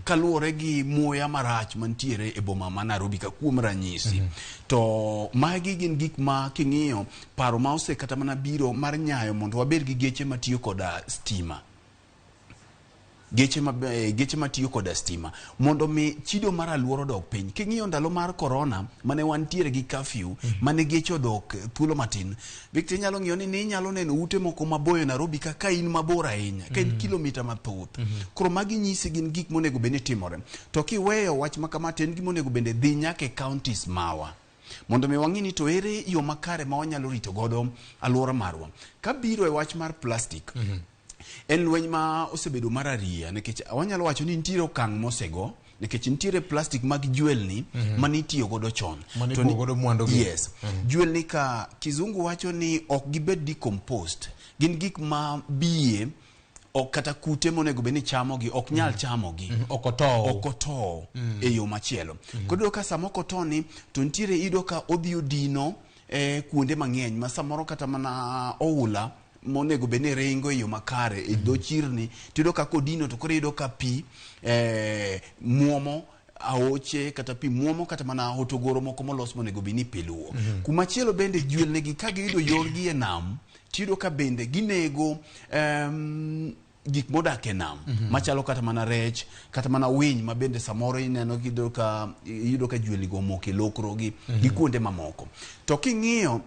kaluwore gi muya marach mantiere e boma ma Nairobi ka kuom ranyisi. To magi gin gik ma king'iyo paro ma ose kata mana biro mar nyayo mondo wabed gi geche matiyo koda stima. Geche matiyo koda stima mondo mi chido mar alwora dok piny. King'iyo ndalo mar corona mane wantiere gi curfew mane geche odok thuolo matin, Victor nyalo ng'iyo ni inyalo neno ute moko maboyo Nairobi ka in mabor ahinya ka in kilomita mathoth. Koro magi nyisi gin gik monego bende timore. To kiweyo wach makama en gima onego bende dhi nyaka e counties mawa mondo mi wang'e ni to ere yo makare ma wanyalo rito godo alwora marwa. Kabiro e wach mar plastic en lweny ma osebedo marariya nikech wanyalo wacho ni nitiere okang' mosego nikech nitiere plastic mag jwelni manitiyo godo chon. Manipo godo mwandogi. Yes. Jwelni ka kizungu wacho ni ok gibed decomposed. Gin gik ma biye ok kata kute monego beni chamogi ok nyal chamogi. Okotow e yo machielo. Koro ka samo kotoni to nitiere ido ka odhi odino kuonde mang'eny ma samoro kata mana oula monego bene ringo e yo makare e do chirni tido ka kodino to kore ido ka pi muomo aoche kata pi muomo kata mana hotogoro moko molos monego bini piluo. Kumachielo bende jwelnegi ka giyudo yorgi e nam tido ka bende ginego gik modak e nam machalo kata mana rech kata mana winy ma bende samoro ineno iyudo ka jweligo omoko e lokrogi gi kuonde mamoko. To king'iyo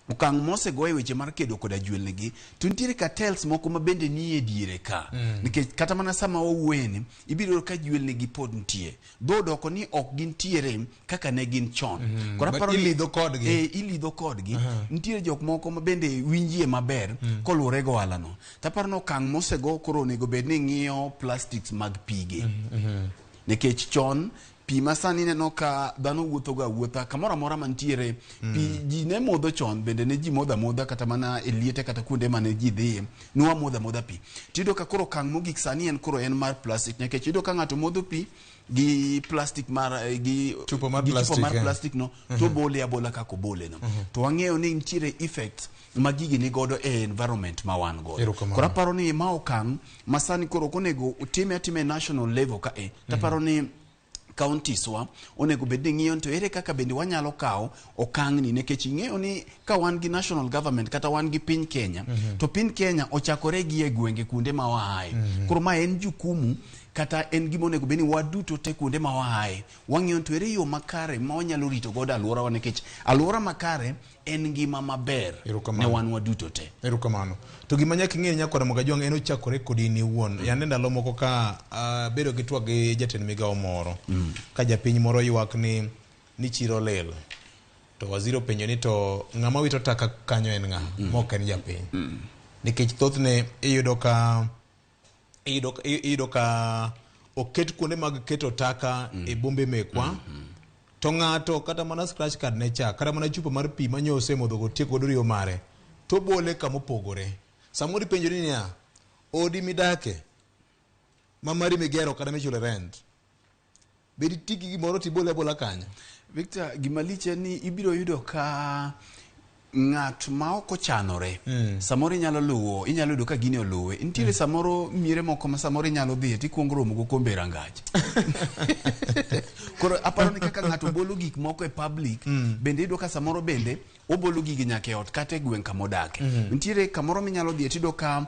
okang' mosego e weche mar kedo koda jwelnegi to nitiere cartels moko ma bende nie e diere ka nikech kata mana sama owueni ibiro ka jwelnegi pod nitie doko ni ok gintiere kaka ne gin chon. Koro aparo ni ilidho kodgi nitiere jok moko ma bende winjie maber koluwore go ohalano. Taparo ni okang' mosego koro onego bed ni ng'iyo plastics mag pige nikech chon pi masani neno ka dhano wuothoga wuotha kamoro amora mantiere pi ji ne modho chon bende ne ji modha kata mana e liete kata kuonde mane ji dhiye nuwa modha pi. Tido ka koro okang' mogik sani en koro en mar plastic nikech ido ka ng'ato modho pi gi plastic gi chupa mar plastic no to bole abola kako bole no. To wang'eyo ni nitiere effects ma gigi ni godo e environment ma wan godo. Koro aparo ni ma okang' masani koro konego time national level ka taparo ni counties wa onego bed ni ng'iyo to ere kaka bende wanyalo kawo okang' ni nikech ing'eyo ni ka wan gi national government kata wan gi piny Kenya to piny Kenya ochakore gi e gwenge kuonde ma waaye. Koro ma en jukumu kata en gima onego bed ni waduto te kuonde ma waaye wang'iyo to ere yo makare ma wanyalo rito godo alwora wa nikech alwora makare en ngima maber ne wan waduto te. Erokamano. To gima nyaka ing'e nyaka Ramogi Ajwang' en ochakore kodi ni wuon. Yande ndalo moko ka bedo gi twak gi jatend migawo moro ka japiny moro ywak ni chiro lel to waziri openjo ni to ng'ama wito taka kanyo en ng'a mok en japiny nikech thothne iyudo ka oket kuonde mag keto taka e bombe mekwa to ng'ato kata mana scratch card ne cha kata mana chupa mar pi manyose modho go tiek godo riyo mare to bole kamopogore. Samoro ipenjo ni niya odi midake mamari migero kata michule rent bedi tigi gimoro tibole abola kanyo. Victor, gimaliche ni ibiro yudo ka ng'at ma ok ochanore samoro inyalo yudo ka gini oluwe. Nitiere samoro miere moko ma samoro inyalo dhiye tikuongo romo go kombe rangach koro aparo ni kaka ng'ato bolo gik moko e public bende yudo ka samoro bende obolo gigi nyaka e ot kata e gweng' kamodake. Nitiere kamoro minyalo dhiye tido ka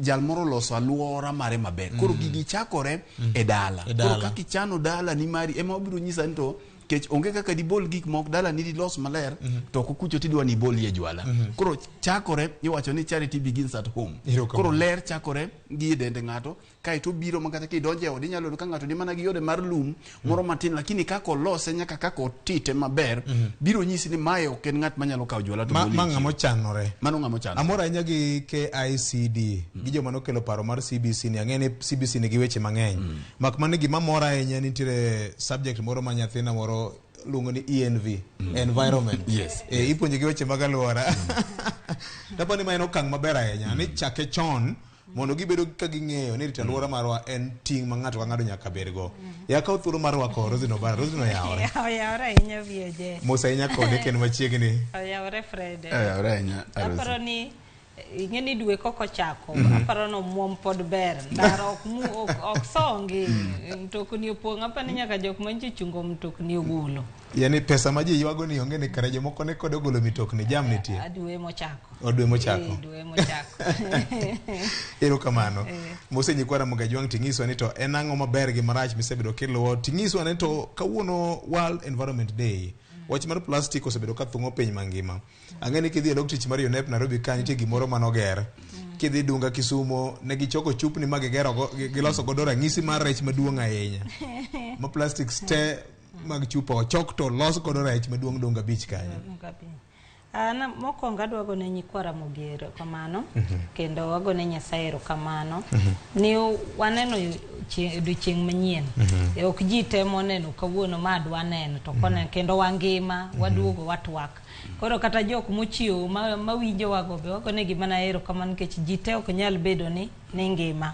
jal moro loso alwora mare maber koro gigi chakore e dala. Koro kaka ichano dala ni mari ema obiro nyisa ni to kech onge kaka dibol gik mok dala ni los maler to kukucho tidwa ni bol ye jwala. Koro chakore iwacho ni charity begins at home. Koro ler chakore gi dende ng'ato kae to biro makata kidonje odi nyalo ka ng'ato ni mana gi yode mar lum moro matin lakini kako lose nyaka kako tite maber biro nyisi ni mae ok en ng'at manyalo kawo juala to ng'amo chanore mano ng'amo chanore amora ahinya gi KICD gi joma nokelo paro mar CBC ni ang'eni CBC ni gi weche mang'eny mak mane gima mora ahinya nitiere subject moro ma nyathina moro lungo ni ENV environment ipuonje gi weche mag alwora taponi ma en okang' maber ahinya ni chake chon mondo gibedo ka ging'eyo ni rito alwora marwa en ting' ma ng'ato ka ng'ato nyaka bedgo yakaw thuolo mar rwako Rosino bara Rosino yawore ahinya bieje Musa inya kode ken machiegni yawore Fred yawore ahinya aparo ni ing'eni dwe koko chako aparo no muom pod ber ndara ok songi mtokni opong' apani nyaka jok mantie chungo mtokni ogolo yani pesa ma ji ywago ni onge ni kare jomoko ne kod ogolo mitokni jam nitie dwe mochako dwe mochako ero kamano Mose nyikwara Mugajwang ting'iswa ni to en ang'o maber gi marach misebedo kiluwo ting'iswa ni to kawuono World Environment Day wach mar plastic osebedo ka thung'o piny mangima ang'eni kidhi e log tich mar UNEP Nairobi ka nitie gimoro manoger kidhi Dunga Kisumo ne gichoko chupni ma giloso godo ranyisi mar rech maduong' ahinya ma plastics te mag chupa ochok to los godo rech maduong' Dunga Beach kanyo ana mokwongo adwa gone nyikwara Mogero kamano kendo wagone Nyasaye erokamano ni waneno odiochieng' manyien ok ji temo neno kawuono ma adwa neno to kone kendo wangima waduogo watwak koro kata jok mochiewo mawinjo wago be wagone gimana erokamano nikech ji te ok nyal bedo ni ngima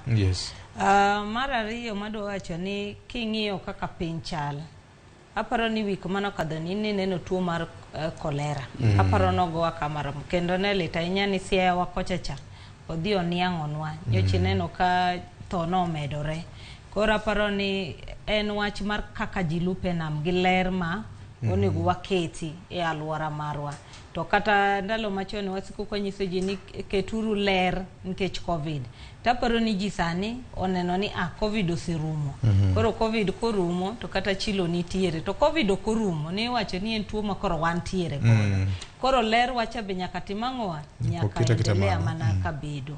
mar ariyo madwa wacho ni king'iyo kaka piny chal aparo ni wik mano kadho ni neno tuo mar kolera aparo nogowa kamar kendo ne lit ahinya ni Siaya kochacha odhi oniang'onwa nyochi neno ka tho nomedore koro aparo ni en wach mar kaka ji lupe nam gi ler ma onego waketi e alwora marwa to kata ndalo machon wasiko konyiso ji ni keturu ler nikech covid taparo ni ji sani oneno ni covid oserumo koro covid korumo to kata chilo nitiere to covid okorumo ni wacho ni en tuo ma koro wantiere godo koro ler wacha be nyaka timang'owa nyaka endelea mana kabedo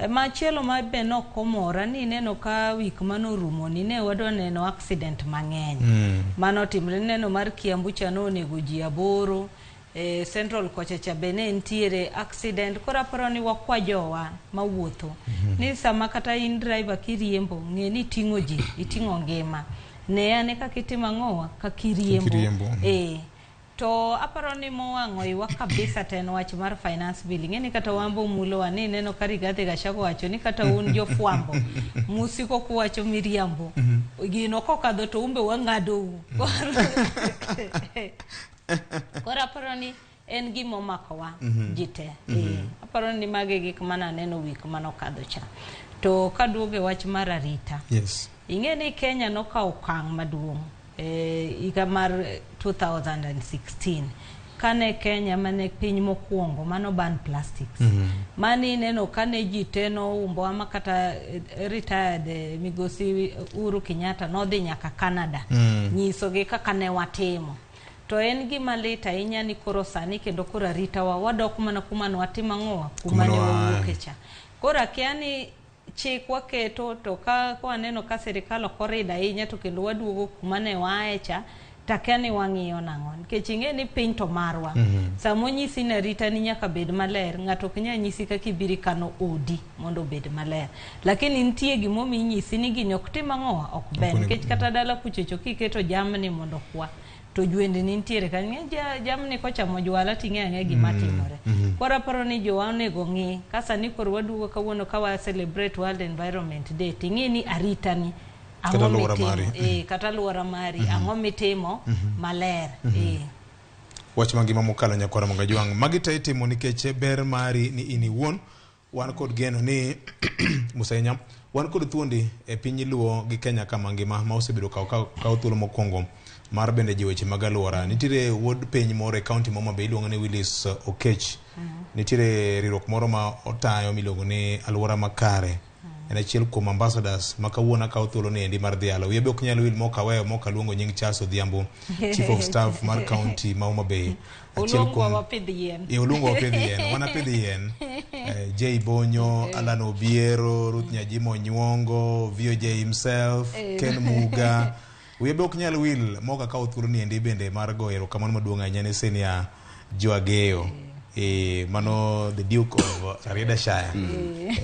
machielo ma be nokomora ni neno ka wik manorumo ni ne wadwa neno accident mang'eny manotimre neno mar Kiambu cha nonego ji 8 Central kochacha bene ntiere accident koro aparo ni wakwajowa mawuotho ni sama kata in driver kiriembo ng'e ni ting'o ji iting'o ngima ne ane kaka itimo ang'owa kakiriembo to aparo ni mowang'o iwa kabisa ten wach mar finance bill ng'eni kata wambo mulowa ni neno ka Rigathi Gachagua wacho ni kata un jofwambo musiko kuwacho miriambo gino kokadho to umbe wang'adou koro aparo ni en gima omakowa jite aparo ni mage gik mana neno wik manokadho cha to kaduoge wach mar arita ing'e ni Kenya nokawo okang' maduong' higa mar 2016 kane Kenya mane piny mokwongo mano ban plastics mani neno kane ji teno umbo ama kata retired migosi Uhuru Kenyatta nodhi nyaka Canada nyisogi kaka ne watimo to en gima lit ahinya ni koro sani kendo koro aritawa wadok mana kuma nwatimo ang'owa kuma ne wawuoke cha koro akia ni chik waketo to ka waneno ka sirikal okorida ahinya to kendo waduogo kuma ne waaye cha takia ni wang'iyo nang'o nikech ing'e ni piny to marwa samo nyisi ni arita ni nyaka bed maler ng'ato ok nyal nyisi kaka ibiro kano odi mondo obed maler lakini nitie gimomiyo inyisi ni gini ok tim ang'owa ok ber nikech kata dala kuchocho kiketo jamni mondo kwa to jwende nitiere kan jamni kochamo jwala ting'e gima timore koro aparo ni jowa onego ng'i kasa ni koro waduogo kawuono ka wa celebrate World Environment Day ting'e ni arita ni ang'o mitimo kata alwora mari ang'o mitimo maler wach mangima mokalo Nyakwara Mogajwang magi te itimo nikech ber mari ni in iwuon wan kod geno ni Musenya wan kod thuondi e piny Luo gi Kenya kama ngima ma osebedo kawo thuolo mokwongo mar bende ji weche mag alwora nitiere wuod piny moro e kaunti ma Homa Bay iluongo ni Willis Okech nitiere riwruok moro ma otayo miluongo ni alwora makare en achiel kuom ambassadors ma kawuono kawo thuolo ni endi mar dhialo wiye be ok nyal wil mokaweyo mokaluongo nying Charles Odhiambo chief of staff mar kaunti ma Homa Bay ulungo wapidh yien wana pidh yien Jay Bonyo, Alan Obiero, Ruth Nyajimo Nyongo, VOJ himself, Ken Muga. We be ok nyal will moka ka othuru ni endi bende mar goero kamano maduong' ahinya ne senia Joageo. Mano the Duke of Rariedashire.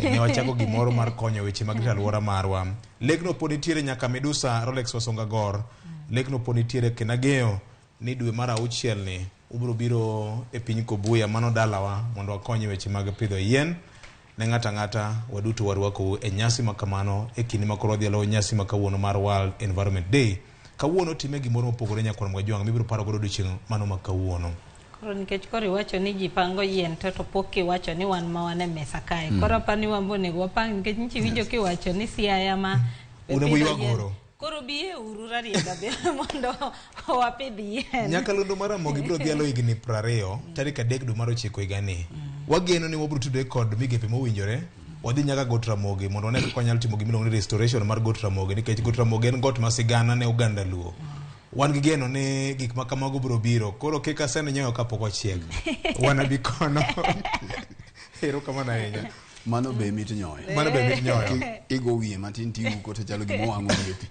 Ne wachako gimoro mar konyo weche mag alwora marwa. Legno ponitiere nyaka Medusa Rolex Wasonga Gor. Legno ponitiere Kenageo ni dwe mar 6 ni ubro biro e piny Kobuya mano dalawa mondo wakonye weche mag pidho yien ne ng'ata waduto warwako e nyasi makamano e kinde makoro dhi alo nyasi makawuono mar World Environment Day. Kawuono time gimoro mopogore nyakwa Mwajwang' mibiro paro godo odiochieng' mano makawuono. Koro nikech koro iwacho ni ji pango yien to pok iwacho ni wan ma wan e mesa kae. Koro pani wambo nego wapang nikech nichi winjo kiwacho ni siaya ma Unamu yuagoro. Koro biye uru Rarieda be mondo wapidh yien. Nyakalondo mar Ramogi biro dhi alo higni 20 tarik 3 dwe mar 9 higani. Wageno ni wabiro tudore kod migepe mowinjore. Wadhi nyaka Got Ramogi mondo ne kaka nyalo timo gimiluongo ni restoration mar Got Ramogi nikech Got Ramogi en got masigana ne Uganda Luo. Wan gi geno ni gik ma kamago biro biro. Koro kik asene nyoyo kapok ochieg. Wanabi kono. Hero kamano ahinya. Mano be mit nyoyo. Mano be mit nyoyo. Igo wiye matin tiwu ko to chalo gimo wang'o wieti.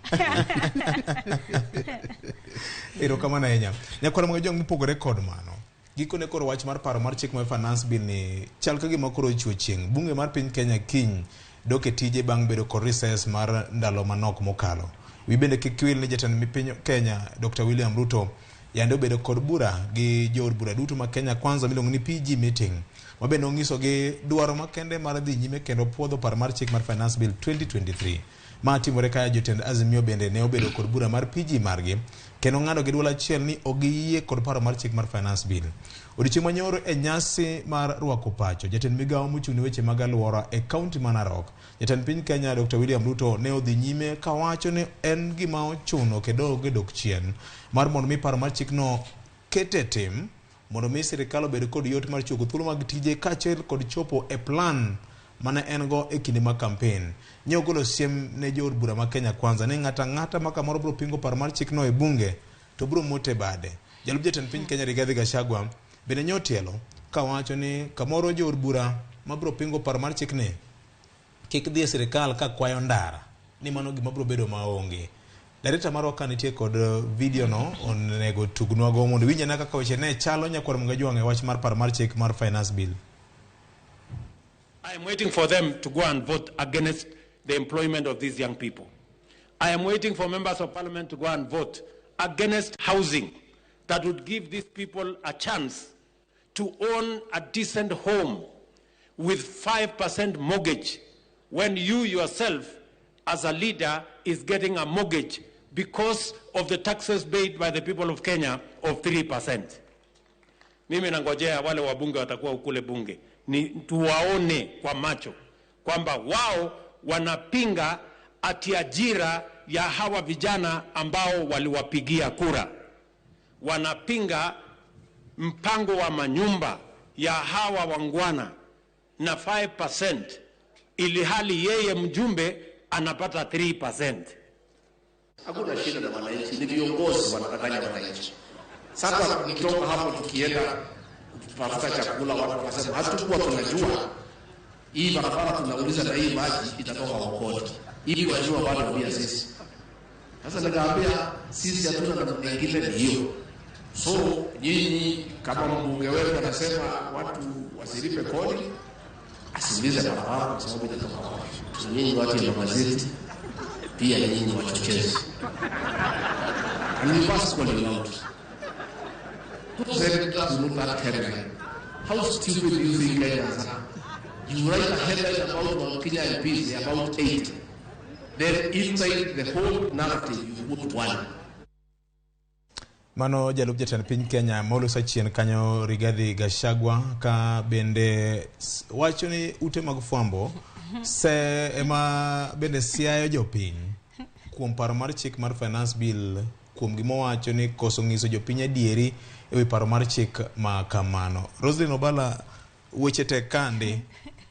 Hero kamano ahinya. Nyakwara Mwajwang' mopogore kod mano. Giko ne koro wach mar paro mar chik mar finance bill ni chal ka gima koro ichuo chieng'. Bunge mar piny Kenya kiny dok e tije bang' bedo kod recess mar ndalo manok mokalo. Wi bende kik wil ni jatend piny Kenya Dr. William Ruto yande obedo kod bura gi jood bura duto ma Kenya Kwanza miluongo ni PG meeting. Mabende onyiso gi dwaro makende mar dhi nyime kendo puodho paro mar chik mar finance bill 2023. Ma timore kaya jotend Azimio bende ne obedo kod bura mar PG margi kendo ng'ado gi duol achiel ni ogiyie kod paro mar chik mar finance bill. Odiochieng' manyoro e nyasi mar rwako pacho jatend migawo mochung' ne weche mag alwora e kaunti ma Narok jatend piny Kenya Dr. William Ruto ne odhi nyime kawacho ni en gima ochuno kendo dok chien mar mondo mi paro mar chikno kete tim mondo mi sirikal obed kod yot mar chogo thuolo mag tije kaachiel kod chopo e plan mane en go e kinde mag campaign. Ne ogolo siem ne jood bura ma Kenya Kwanza ni ng'ata ma kamoro biro pingo paro mar chikno e bunge to biro mote bade. Jalup jatend piny Kenya Rigathi Gachagua bende nyotielo kawacho ni kamoro jood bura ma biro pingo paro mar chikni kik dhi e sirikal ka kwayo ndara ni mano gima biro bedo maonge. Director marwa ka nitie kod video no onego tugnwa go mondo winje na kaka weche ne chalo Nyakwar Mwajwang' e wach mar paro mar chik mar finance bill. I am waiting for them to go and vote against the employment of these young people. I am waiting for members of parliament to go and vote against housing that would give these people a chance to own a decent home with 5% mortgage when you yourself as a leader is getting a mortgage because of the taxes paid by the people of Kenya of 3%. Mimi nangojea wale wabunge watakuwa ukule bunge ni tuwaone kwa macho kwamba wao wanapinga ati ajira ya hawa vijana ambao waliwapigia kura. Wanapinga mpango wa manyumba ya hawa wangwana na 5% ili hali yeye mjumbe anapata 3%. Hakuna shida na wananchi, ni viongozi wanadanganya wananchi. Sasa tukitoka hapo tukienda kutafuta chakula, watu wanasema hatukuwa tunajua hii barabara, tunauliza na hii maji itatoka Okoti ili wajua bado pia sisi. Sasa nikaambia sisi hatuna namna nyingine, ni hiyo. So nyinyi kama mbunge wetu anasema watu wasilipe kodi, asilize barabara kwa sababu itatoka wapi. So nyinyi watu ya magazeti pia nyinyi wachochezi. And we must call you out. Who said does not that headline? How stupid do you think Kenyans are? You write a headline about one Kenya MPs, they're about 8. Then inside the whole narrative, you put one. Mano jalup jatend piny Kenya Molo Sachien kanyo Rigathi Gachagua ka bende wacho ni ute mag fwambo se ema bende siayo jopiny kuom paro mar chik mar finance bill kuom gima wacho ni koso ng'iso jopiny adieri ewi paro mar chik ma kamano. Roslyn Obala weche tek kande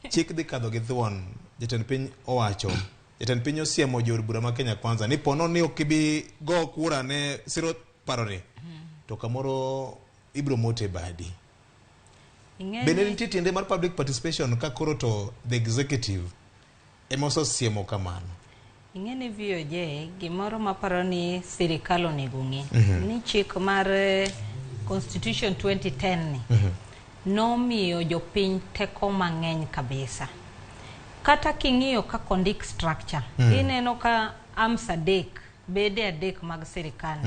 chik dhi kadho gi thuon jatend piny owacho. Jatend piny osiemo jood bura ma Kenya Kwanza ni pono ni okibi go kura ne siro paroni to kamoro ibro mote badi. Bende nitie tiende mar public participation ka koro to the executive emoso siemo kamano. Ing'eni VOJ gimoro maparo ni sirikal onego ng'e ni chik mar Constitution 2010 ni nomiyo jopiny teko mang'eny kabisa. Kata king'iyo ka kondik structure ineno ka arms adek bede adek mag sirikal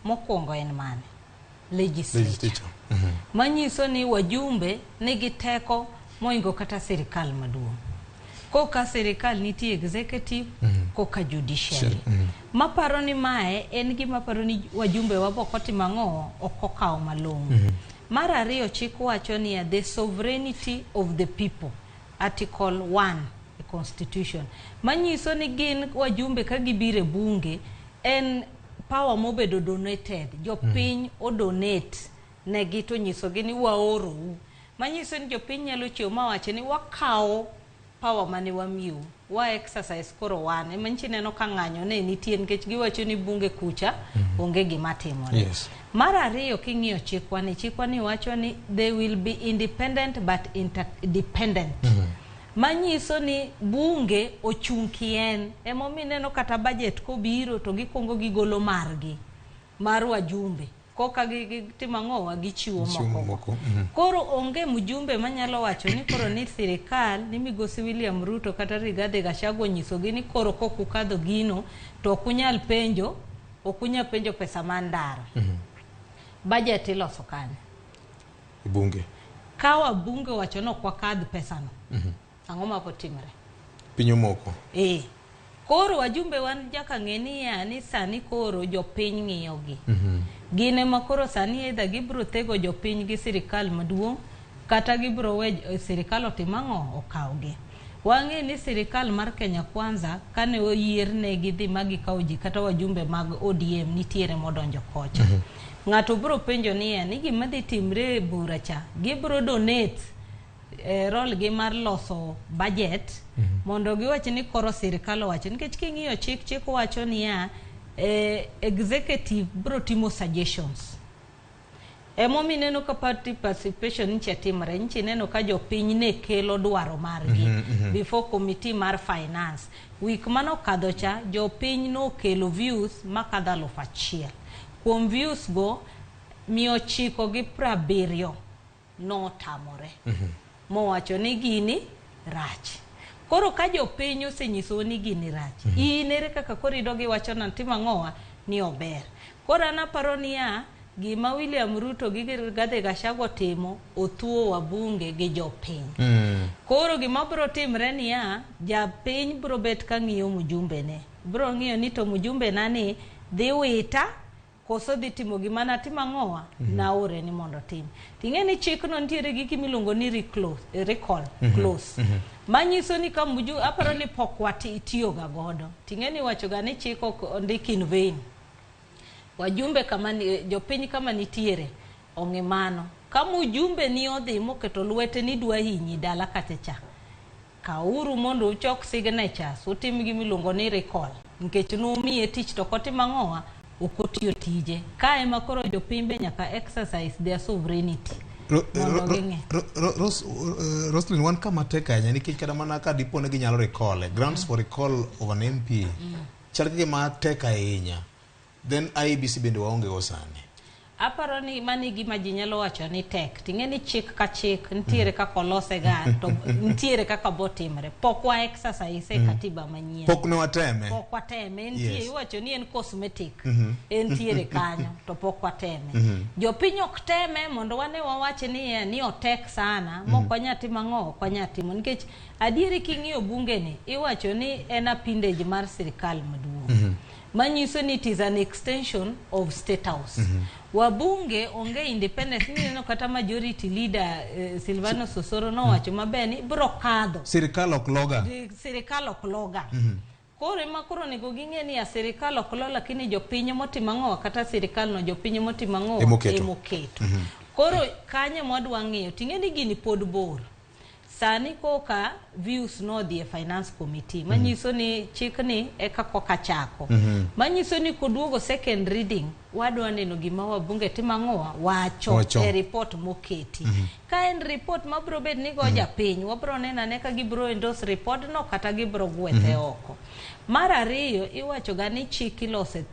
mokwongo en mane legislature manyiso ni wajumbe nigi teko moingo kata sirikal maduong'. Koka sirikal nitie executive koka judiciary. Maparo ni mae en gima paro ni wajumbe wabokoti mang'o okokao malong'o. Mar ariyo chik wacho ni the sovereignty of the people, article 1 the constitution, manyiso ni gin wajumbe ka gibire bunge en power mobedo donated, jopiny o donate negi to nyiso gi ni waoro, manyiso ni jopiny nyalo chiwo mawache ni wakao power mane wamiu wa exercise koro wane manchi neno ka ng'anyo ne nitie nikech giwacho ni bunge kucha onge gima timore. Yes. Mar ariyo king'iyo chikwani wacho ni they will be independent but interdependent. Manyiso ni bunge ochung' kien emomi neno kata budget kobiro to gikongo gigolo margi mar wajumbe koka gitima ng'owa gichiwo moko. Koro onge mjumbe manyalo wacho ni koro ni sirikal ni migosi William Ruto kata Rigathi Gachagua nyiso gi ni koro kokukadho gino to okunyal penjo pesa mandara. Budget iloso kane bunge kawa bunge wacho no kwa kadh pesa no ang'o mapotimre pinyo moko koro wajumbe wan jaka ng'eni ya ni sani koro jopiny ng'iyogi gine makoro sani either gibro tego jopiny gi sirikal maduong' kata gibro we sirikal otimang'o okawgi. Wang'e ni sirikal mar Kenya Kwanza kane oyier ne gidhi magikaw ji kata wajumbe mag ODM nitiere modonjo kocha. Ng'ato bro penjo ni ni gima dhi timre bura cha gibro donate role gi mar loso budget mondo giwache ni koro sirikal owacho nikech king'iyo chik wacho ni executive bro timo suggestions. Emomi neno ka party participation nchi timre nchi neno ka jopiny ne kelo dwaro margi before committee mar finance week mano kadho cha jopiny no kelo views makadha 1,000. Kuom views go 970 no tamore mowacho ni gini rach. Koro ka jopiny osenyiso ni gini rach inere kaka korido gi wacho na tima ng'owa ni ober. Koro anaparo ni gima William Ruto gi Rigathi Gachagua timo othuo wabunge gi jopiny. Koro gima bro timre ni japiny bro bet ka ng'iyo mjumbe ne bro ng'iyo ni to mjumbe nani dhi wita koso dhi timo gima na tima ng'owa na ore ni mondo tim. Ting'e ni chik no ntiere gi kimilongo ni recall clause. Manyiso ni ka aparo ni pokwati itiyo ga godo. Ting'e ni wacho ga ni chik ondiki in vain. Wajumbe kama jopiny kama nitiere ong'e mano. Ka mjumbe ni odhi moketo lwete ni dwa hinyi dala katecha. Kauru mondo uchok signatures utim gimilongo ni recall. Nikech nomiye tich to kotima ng'owa okotiyo tije. Kae makoro jopimbe nyaka exercise their sovereignty. Roslyn wan kama teka nya nikech kada mana ka dipone gi nyalo recall grounds for recall of an MP chal ke ma teka inya then IBC bende waonge go sani. Aparo ni mani gima ji nyalo wacho ni tek. Ting'e ni chik ka chik ntiere kaka olose ga to ntiere kaka botimre. Pok wa exercise katiba manyien. Pok ne wateme. Pok wateme. Ntiere iwacho ni en cosmetic. Ntiere kanyo to pok wateme. Jopiny ok teme mondo wane wawache ni otek sana mok wanyatima ng'o ok wanyatimo nikech adieri king'iyo bunge ni iwacho ni en appendage mar sirikal maduong'. Manyiso ni it is an extension of state house. Wabunge onge independence ni neno kata majority leader Silvano Sosoro no wacho mabeni bro kadho sirikal ok loga. Koro makoro nego ging'e ni sirikal ok lo lakini jopiny motimo ng'o kata sirikal no jopiny motimo ng'o emoketo. Koro kanye modwa ng'iyo ting'e ni gini pod bor. sani koka views no the finance committee manyiso ni chikni eka koka chako manyiso ni koduogo second reading wadwa neno gima wabunge timang'owa wacho e report moketi ka en report mabro bed ni go japiny wabro nena ne ka gibro endorse report no kata gibro gwethe oko. Mar ariyo iwacho ga ni chik ilose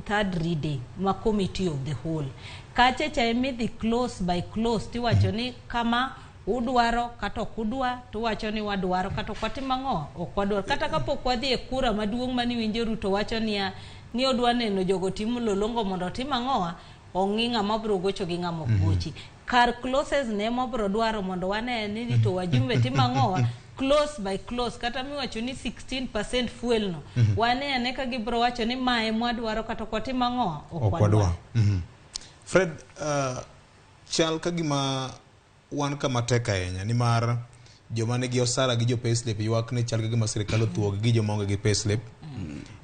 third reading ma committee of the whole kache cha emidhi close by close tiwacho ni kama udwaro kata okudwa tuwacho ni wadwaro kata kwatimang'o okwadwaro kata kapok wadhi e kura maduong' mani winjo Ruto wacho ni odwa neno jogo timo lolongo mondo timang'oa ong'inga mabro gocho gi ng'amo gochi kar closes ne mabro dwaro mondo wane ni to wajumbe timang'oa close by close kata miwacho ni 16% fuel no wane ane ka gibro wacho ni mae mwadwaro kata kwatimang'oa okwadwa. Fred, chal kagima wan kama teka enya ni mar joma nigi osara gi jo payslip ywak ni chal kagima sirkal othuog gi joma onge gi payslip.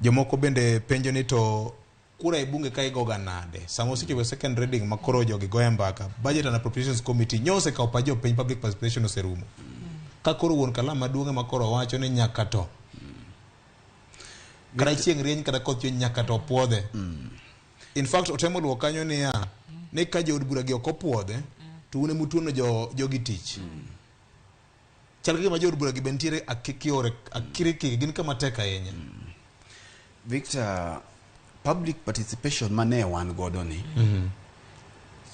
Jomoko bende penjo ni to kura e bunge ka igoga nade samo osechopo second reading makoro jogi goye mbaka budget and appropriations committee nyose ka opajo piny public participation oserumo ka koro wuon kalam maduong' makoro wacho ni nyaka to kara chieng' rieny kata koth chwe nyaka to puodhe. In fact otemo duoko kanyo ni ka jood bura gi ok opuodhe to une mutuono jogi tich. Chal kagima jood bura gi bentiere akiriki gin kama tek ahinya. Victor, public participation mane wan godo ni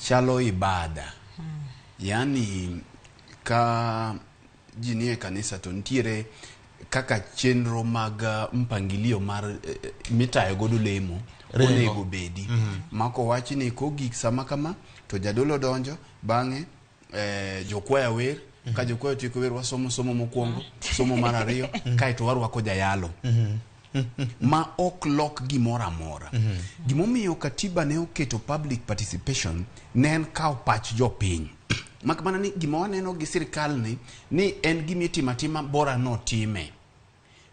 chalo ibada. Yani ka jinie kanisa to ntiere kaka chenro mag mpangilio mar mitayo godo lemo onego bedi mako wachi ni kogik sama kama to jadolo donjo bang'e jokwaya wer ka jokwaya tieko wer wasomo mokwongo somo mar ariyo kaeto warwako jayalo ma ok lok gimoro amora. Gimomiyo katiba ne oketo public participation ne en kawo pach jopiny mak mana ni gima waneno gi sirkal ni en gima tima bora no time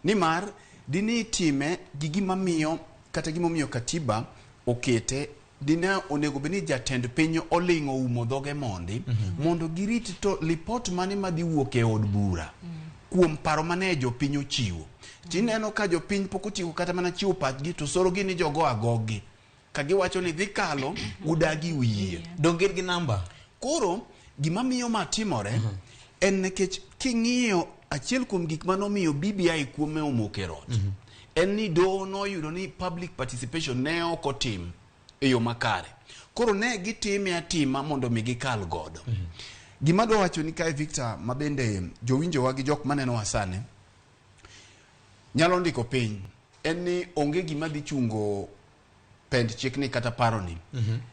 ni mar dini time gi gima miyo kata gimomiyo katiba okete dina onego beni jatend piny oling'o umo dhoge mondo girit to report mane madhi wuok e od bura kuom paro mane jopiny ochiwo. Tineno ka jopiny pok otieko kata mana chiwo pachgi to soro gini jogo agogi ka giwacho ni dhi kalo udagi wiye dongir gi namba. Koro gima miyo matimore en nekech king'iyo achiel kuom gik manomiyo BBI kuome omoke rot en ni doho noyudo ni public participation ne ok otim e yo makare. Koro ne gitime atima mondo mi gikal godo. Gima dwa wacho ni kae Victor mabende jowinjowa gi jok maneno wasane nyalo ndiko piny en ni onge gima dhi chungo pend chikni kata paroni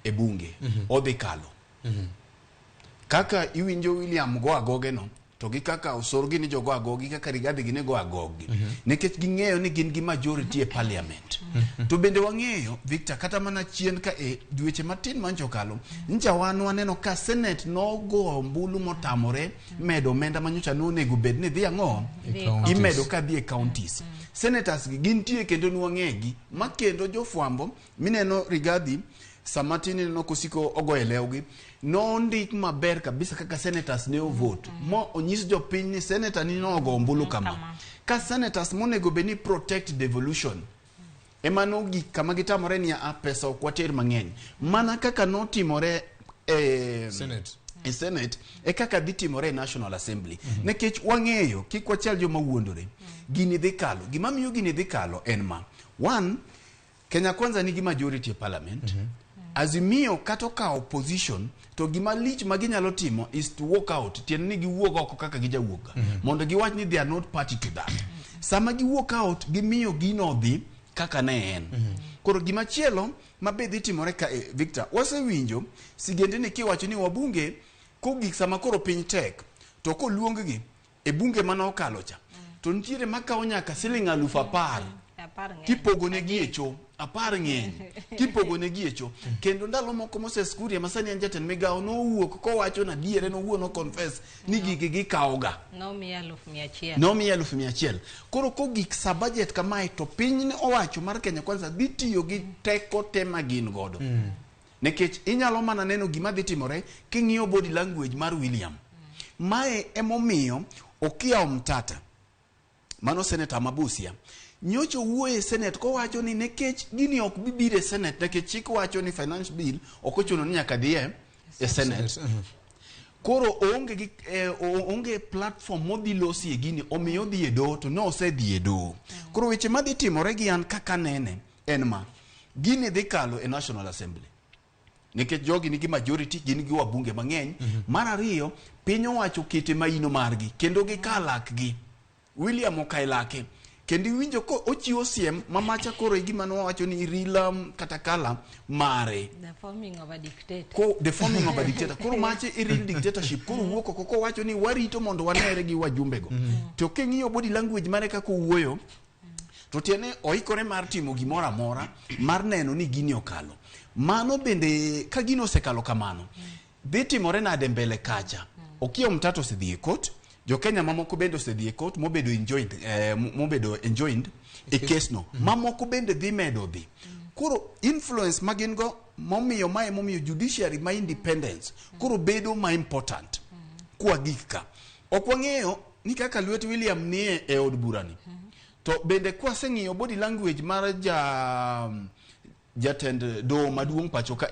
e bunge odhi kalo. Kaka iwinjo William go agoge no to gi kaka osorgi ni jogo agogi kaka Rigathi gine go agogi nekech ging'eyo ni gin gi majority e parliament. To bende wang'eyo Victor kata mana chien ka e dweche matin manchokalo nja waneno ka Senate nogo ombulu motamore medo omenda manyocha nonego bed ni dhi ang'o imedo ka dhi e counties. Senators gi gintie kendo nwang'egi makendo jofwambo mineno Rigathi samatini no kosiko ogoye lewgi no ndik maber kabisa kaka senators ne vote mo onyis jopiny ni senator ni no ogo ombulu kama ka senators monego beni protect devolution emano gik kama gitamore ni pesa okwater mang'eny mana kaka notimore Senate kaka dhi timore National Assembly nekech wang'eyo kik wachal joma wuondore gini dhi kalo. Gima miyo gini dhi kalo en ma one Kenya Kwanza nigi majority e parliament Azimio kato ka opposition to gima lich maginyalo timo is to walk out tien ni giwuok oko kaka gijawuoga mondo giwach ni they are not party to that. Sama giwuok out gimiyo gino dhi kaka ne en. Koro gima chielo mabedhi timore ka Victor wasewinjo sigende ni kiwacho ni wabunge kogik sama koro piny tek to koluonggi e bunge mana okalo cha to ntiere makawo nyaka siling 10,000 kipogone giecho 10 ng'eny kipogone giecho kendo ndalo moko Moses Kuria masani en jatend migawo nowuok kowacho na diere nowuono confess ni gigi gikawoga no mi 1,100. Koro kogik sa budget kamae to piny ne owacho mar Kenya Kwanza dhi tiyo gi teko tema gin godo nekech inyalo mana neno gima dhi timore king'iyo body language mar William mae emomiyo Okiya Mtata mano senator Mabusia nyocho wuoye senate kowacho ni nekech gini ok bibire senate nekech chik wacho ni finance bill ok ochuno ni nyaka dhie e senate. Koro onge platform modhi losie gini omiyo dhi e do to no osedhi e do. Koro weche madhi timore gi an kaka nene en ma gini dhi kalo e National Assembly nikech jogi nigi majority, gin gi wabunge mang'eny. Mar ariyo, piny owacho kete maino margi kendo gikalakgi William Okailake kendo iwinjo ko ochiwo siem mamacha koro gima nowacho ni Rilam kata kala mare the forming of a dictator. The forming of a dictator. Koro mache i real dictatorship. Koro wuoko koko wacho ni warito mondo wanere gi wajumbego. To king'iyo body language mare kako wuoyo to tiene oikore mar timo gimoro amora mar neno ni gini okalo. Mano bende ka gino osekalo kamano dhi timore nade mbele kacha. Okiya Mtata osedhi e court, jo Kenya mamoko bende osedhi e court mobedo enjoined e case no. Mamoko bende dhi medo dhi. Koro influence magin go momiyo judiciary ma independence koro bedo ma important kwa gika. Ok wang'eyo ni kaka lwet William nie e od burani. To bende kwa seng'iyo body language mar jatend do maduong' pacho ka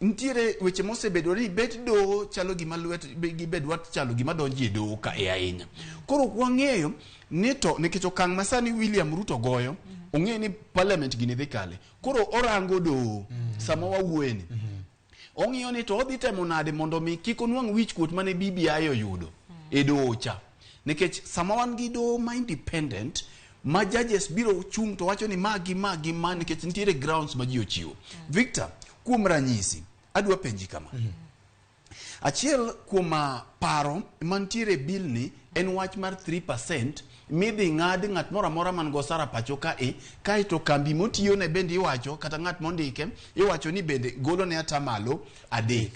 ntiere weche mosebedo ni bet do chalo gima lwet gi bedwat chalo gima donji e do ka e ahinya. Koro wang'eyo ni to nikech okang' masani William Ruto goyo ong'e ni parliament gini dhi kale. Koro orango do sama wawueni. Ong'iyo ni to odhi temo nade mondo mi kik onwang' wich kuot mane BBI oyudo e do cha. Nikech sama wan gi do ma independent ma judges biro chung to wacho ni magi nikech ntiere grounds ma ji ochiwo. Victor, kuom ranyisi adwa penji kama. Achiel kuom paro mantiere bill ni en wach mar 3% midhi ng'ad ng'at moro amora man go sara pacho ka kaito kambi motiyo ne bende iwacho kata ng'at mondike iwacho ni bende golo ne atamalo 3.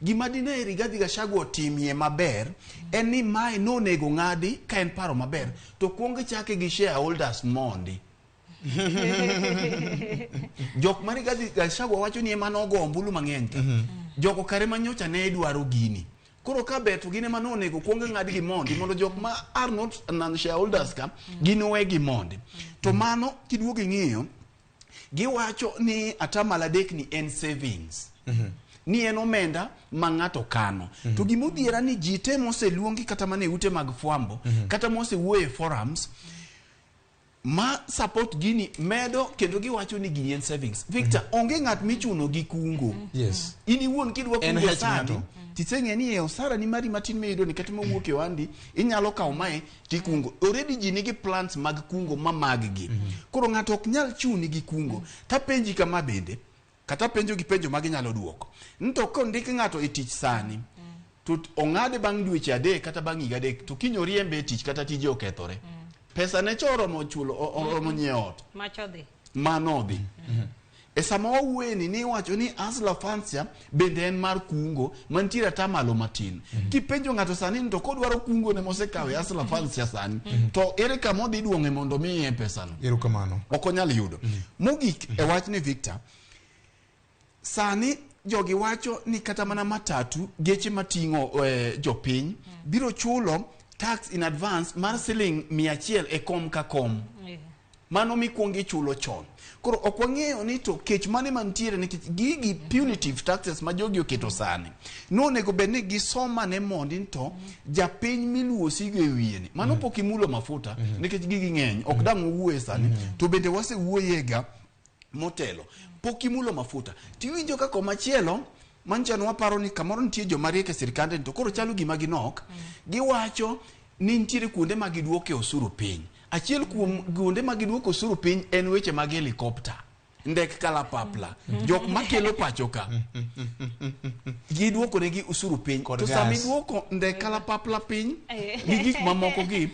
Gima dine Rigathi Gachagua timie maber en ni mae nonego ng'adi ka en paro maber to kuonge chake gi shareholders mondi. Jok mari Gachagua wacho ni ema nogo ombulu mang'eny ka. Joko kare manyocha ne dwaro gini. Koro ka beto gine manonego kuonge ng'ad gi mondi mondo jok ma are not non-shareholders ka gino we gi mondi. To mano kiduogo ng'iyo giwacho ni atamalo 3 ni en savings. Ni en omenda ma ng'ato kano. To gimodhiera ni ji te moseluongi kata mane ute mag fwambo kata mosewuoye forums ma support gini medo kendo giwacho ni gini en savings. Victor, onge ng'at michuno gi kungo. Yes. Ini wuon kidwa kungo sani tiseng'e ni osara ni mari matin meyudo ni kata mowuok e wandi inyalo kawo mae tikungo. Already ji nigi plans mag kungo ma mag-gi. Koro ng'ato ok nyal chuni gi kungo. Tapenji kama bende kata penjo gi penjo magi nyalo duoko. Nto kondik ng'ato e tich sani to ong'ade bang' dweche 3 kata bang' higa 3 to kinyori embe tich kata tije okethore. Pesa ne choro mo chulo oromo nyeot. Machodhi. Manodhi. E sama wawueni ni wacho ni Asla Fansia bende en mar kungo mantiere atamalo matin. Kipenjo ng'ato sani to kodwaro kungo ne mosekawe Asla Fansia sani to ere kama odhi duong'e mondo miye pesa no. Erokamano. Ok onyal yudo. Mogik e wach ni Victor sani jogi wacho ni kata mana matatu geche mating'o jopiny biro chulo tax in advance mar siling 100 e kom ka kom. Mano mikwongi chulo chon. Koro ok wang'eyo ni to kech mane mantiere nikech gigi punitive taxes ma jogi oketo sani. Nonego bed ni gisoma ne mondi to japiny miluwo sigo e wiye ni. Mano pok imulo mafuta nikech gigi ng'eny. Ok dang' wuoye sani. To bende wasewuoyega motelo. Pok imulo mafuta. Tiwinjo ka komachielo manchano waparo ni kamoro nitie joma riek e sirkande to koro chalo gima ginok. Giwacho ni nitiere kuonde ma giduoke osuru piny. Achiel kuom kuonde ma giduoko osuru piny en weche mag helicopter. Ndek kalapapla. Jok makelo pacho ka. Giduoko negi usuru piny. To sami duoko ndek kalapapla piny gi gik mamoko gi.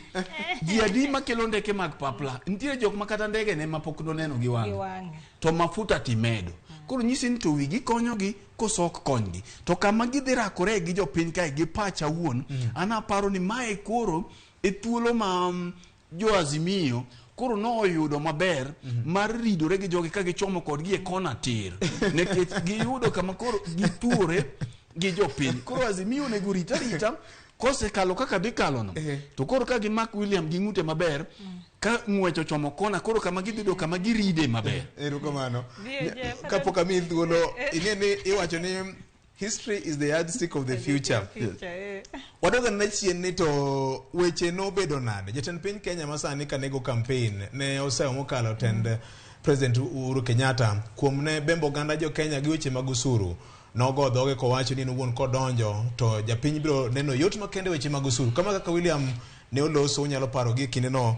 Ji adi makelo ndeke mag papla. Nitiere jok makata ndege ne mapok noneno gi wang'e. To mafuta timedo. Koro nyisi ni to wigi konyogi kosok konygi. To kama gidhi rakore gi jopiny kae gi pacha wuon. Ana paro ni mae koro e thuolo ma jo Azimio koro no oyudo maber mar ridore gi jogi ka gichomo kodgi e kona tir. Nekech giyudo kama koro gituore gi jopiny. Koro Azimio nego rita kose kalo kaka dhi kalo no to koro ka gi Mark William gi ng'ute maber ka ng'wecho chomo kona koro kama gidhido kama giride maber. Erokamano. Kapok amiyi thuolo ing'e ni iwacho ni history is the yardstick of the future. Wadoga na chien ni to weche no bedo nade. Jatend piny Kenya masani kanego campaign ne oseo mokalo tend President Uhuru Kenyatta kuom ne bembo ganda jo Kenya gi weche mag usuru. Nogo dhoge kowacho ni nuwuon kodonjo to japiny biro neno yot makende weche mag usuru. Kama kaka William ne oloso unyalo paro gi kinde no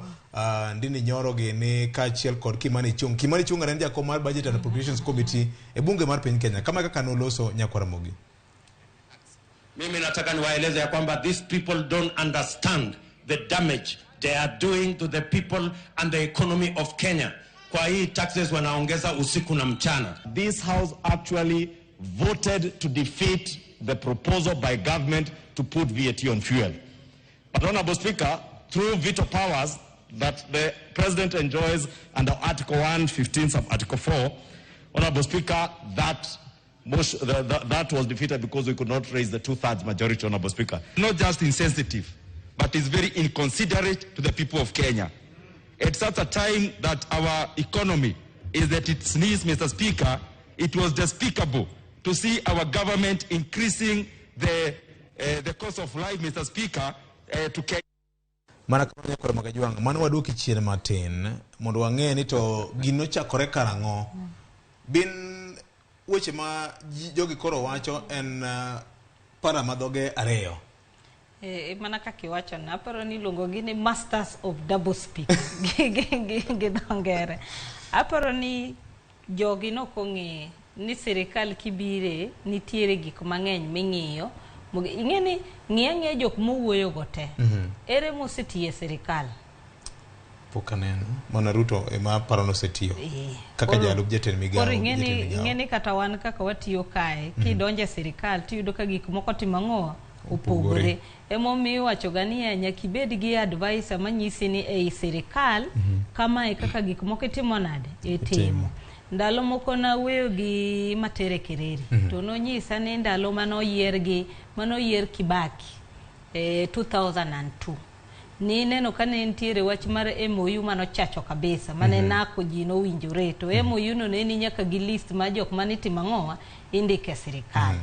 ndini nyoro gi ni kachiel kod Kimani Chung ren jakom mar Budget and Appropriations Committee e bunge mar piny Kenya. Kama kaka ne oloso Nyakwara Mogi. Mimi nataka niwaeleze ya kwamba these people don't understand the damage they are doing to the people and the economy of Kenya. Kwa hii taxes wanaongeza usiku na mchana. This house actually voted to defeat the proposal by government to put VAT on fuel. But Honorable Speaker, through veto powers that the President enjoys under Article 115 of Article 4, Honorable Speaker, that was defeated because we could not raise the 2/3 majority, Honorable Speaker. Not just insensitive, but it's very inconsiderate to the people of Kenya. At such a time that our economy is at its knees, Mr. Speaker, it was despicable to see our government increasing the cost of life, Mr. Speaker, to Kenya. Mana kama Nyakwara Mogi mano waduoki chien matin mondo wang'e ni to gino chakore karang'o. Bin weche ma jogi koro wacho en para madhoge ariyo. Mana kaka iwacho na aparo ni luongo gi ni masters of double speak gi dongere. Aparo ni jogi no kong'e ni sirikal kibire nitiere gik mang'eny ming'iyo. Ing'e ni ng'e jok mowuoyo go te. Ere mosetiye sirikal? Pok aneno. Mana Ruto ema paro nosetiyo. Kaka jalup jatend migawo. Koro ing'e ni kata wan kaka watiyo kae kidonje sirikal tiyudo ka gik moko timo ng'o opogore. Emomiyo iwacho ga ni nyaka ibed gi advisor manyisi ni ei sirikal kama e kaka gik moko timo nade itimo. Ndalo moko na weyo gi Matere Kereri to nonyisa ni ndalo manoyier Kibaki 2002 ni neno kane ntiere wach mar MOU manochacho kabisa mane nako ji no winjore to MOU no ne ni nyaka gi list ma jok manitimo ng'owa indike sirikal.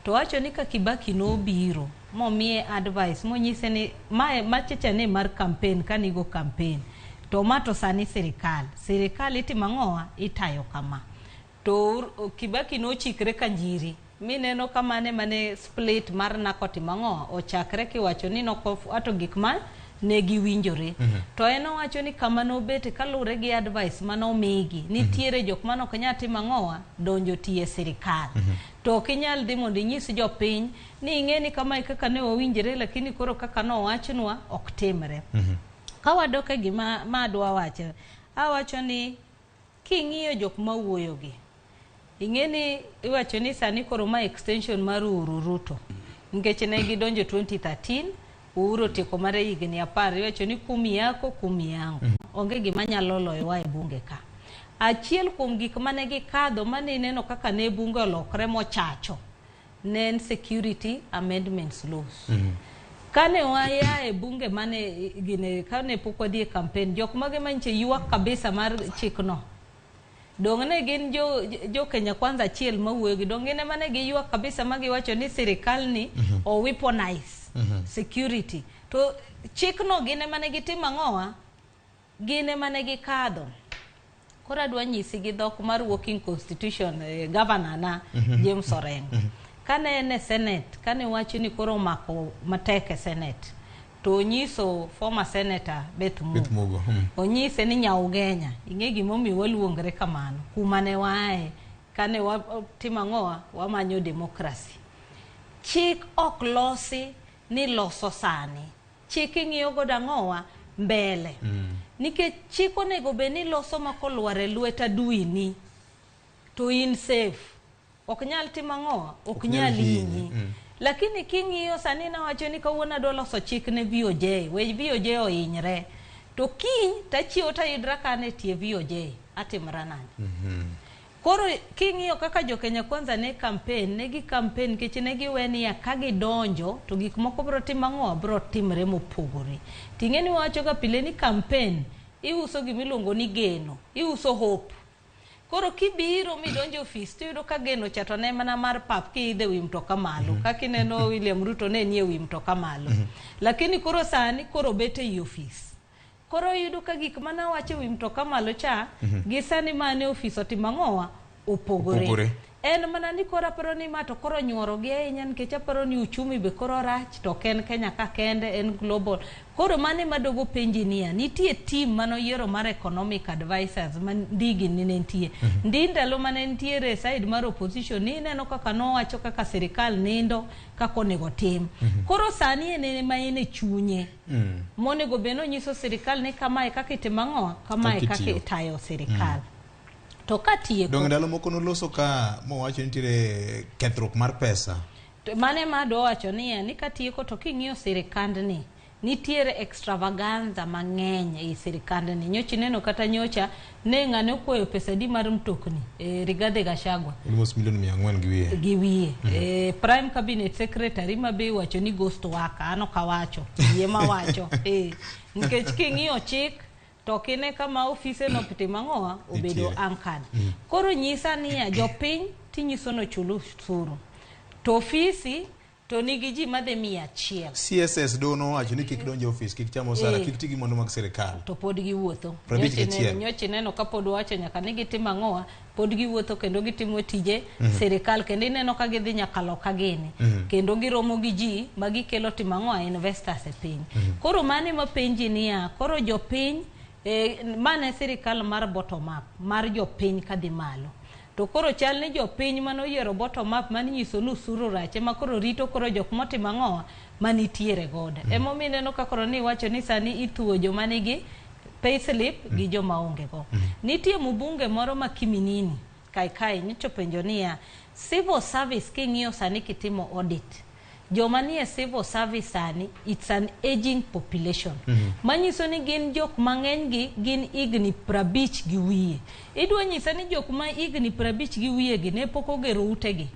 To wacho ni ka Kibaki no biro momiye advice monyise ni machecha ne mar campaign kanigo campaign to mato sani sirikal itimo ng'owa itayo kama. To Kibaki no chikre kanjiri mineno kamane mane split mar nako timo ng'owa ochakre kiwacho ni ato gik ma ne giwinjore. To en owacho ni kama no bete kalure gi advice mano migi nitiere jok manok nyal timo ng'owa donjo tie sirikal. To kinyal dhi mondo inyis jopiny ni ing'e ni kama kaka ne owinjore lakini koro kaka no wachnwa ok timre. Kawadoke gima madwa wacho. Awacho ni king'iyo jok mawuoyo gi. Ing'e ni iwacho ni sani koro ma extension mar Uhuru Ruto. Nikech ne gidonjo 2013 Uhuru tieko mare higni 10 iwacho ni kumi yako kumi yangu. Onge gima nyalo loyowa e bunge ka. Achiel kuom gik mane gikadho mane neno kaka ne bunge olokre mochacho ne security amendments laws. Kane waya e bunge mane gine kane pok wadhi campaign jok mage manche yuak kabisa mar chikno. Dong ne gin jo Kenya Kwanza achiel mawuoyo gi dong ne mane gi yuak kabisa magi wacho ni sirikal ni o weaponize security. To chikno gine mane gitimo ng'owa gine mane gikadho. Koro adwa nyisi gi dhok mar working constitution governor na James Orengo. Kane ene Senate, kane wacho ni koro mako mateke Senate, to nyiso former senator Beth Mugo. Onyise ni Nyaugenya, ing'e gimomiyo waluongre kamano, kuma ne wae, kane watimo ng'owa, wamanyo demokrasi. Chik ok losi ni loso sani. Chik ing'iyo goda ng'owa mbele. Nikech chik onego bed ni loso makolware lweta duini, to in safe. Ok nyal timo ng'owa, ok nyal hinyi. Lakini king'iyo sani na wacho ni kawuono adwa loso chik ne VOJ, we VOJ ohinyre. To kiny tachiewo tayudra kane tie VOJ, atimra nade. Koro king'iyo kaka jo Kenya Kwanza ne campaign kech ne giweni ya kagi donjo to gik moko bro timang'o bro timre mopogore. Ting'eni wacho ka pile ni campaign iuso gimiluongo ni geno, iuso hope. Koro kibiro midonjo ofis to yudo ka geno chato ne mana mar pap kiidhe wi mtoka malo. Kaki neno William Ruto ne nie wi mtoka malo. Lakini koro sani koro bete i ofis. Koro yudo ka gik mana wacho wi mtoka malo cha gisani mane ofis otimang'owa opogore. En mana ni koro aparo ni ma to koro nyuoro gi ahinya nikech aparo ni uchumi be koro rach to ken Kenya ka kende en global. Koro mane madogo penji niya nitie team manoyiero mar economic advisors mandigi nitie. Ndi ndalo mane nitiere side mar opposition ni neno kaka nowacho kaka sirikal nindo kako nego tim. Koro sani ene ma ene chunye. Monego beno nyiso sirikal ni kamae kaka itimang'o kamae kaka itayo sirikal. To katieko dong ndalo moko noloso ka mowacho nitiere kethruok mar pesa. Mane ma do wacho ni katieko to king'iyo sirikand ni nitiere extravaganza mang'eny e sirikand ni. Nyochi neno kata nyocha ne ng'ane okuoyo pesa di mar mtokni Rigathi Gachagua almost $400,000 gi wiye. Prime Cabinet Secretary mabe wacho ni ghost worker ano kawacho yema wacho nikech king'iyo chik to kine kama ofise no pite mang'owa obedo ankad. Koro nyisa ni jopiny tinyiso no chulu suru. To ofisi to nigi ji madhe 100. CSS dono wacho ni kik donjo ofis, kik chamo sara, kik tigi mondo mag sirikal. To pod giwuotho. Nyochi neno ka pod wacho nyaka ni gitimo ang'owa, pod giwuotho kendo gitimo tije sirikal kendo ineno ka gidhi nyaka loka gini. Kendo giromo gi ji magikelo timo ang'owa investors e piny. Koro mane mapenji niya, koro jopiny mane sirikal mar bottom up mar jopiny kadhi malo. To koro chal ni jopiny manoyiero bottom up mani nyiso nusuru rache ma koro rito koro jok motimo ang'owa manitiere godo. Emomiyo neno ka koro ni wacho ni sani ithuo joma nigi payslip gi joma onge go. Nitie mbunge moro ma Kiminini kai nyocho penjo niya civil service king'iyo sani kitimo audit. Joma nie civil service sani it's an aging population. Manyiso ni gin jok mang'eny gi gin igni 50 gi wiye. Idwa nyisa ni jok ma igni 50 gi wiye gi ne pok ogero utegi.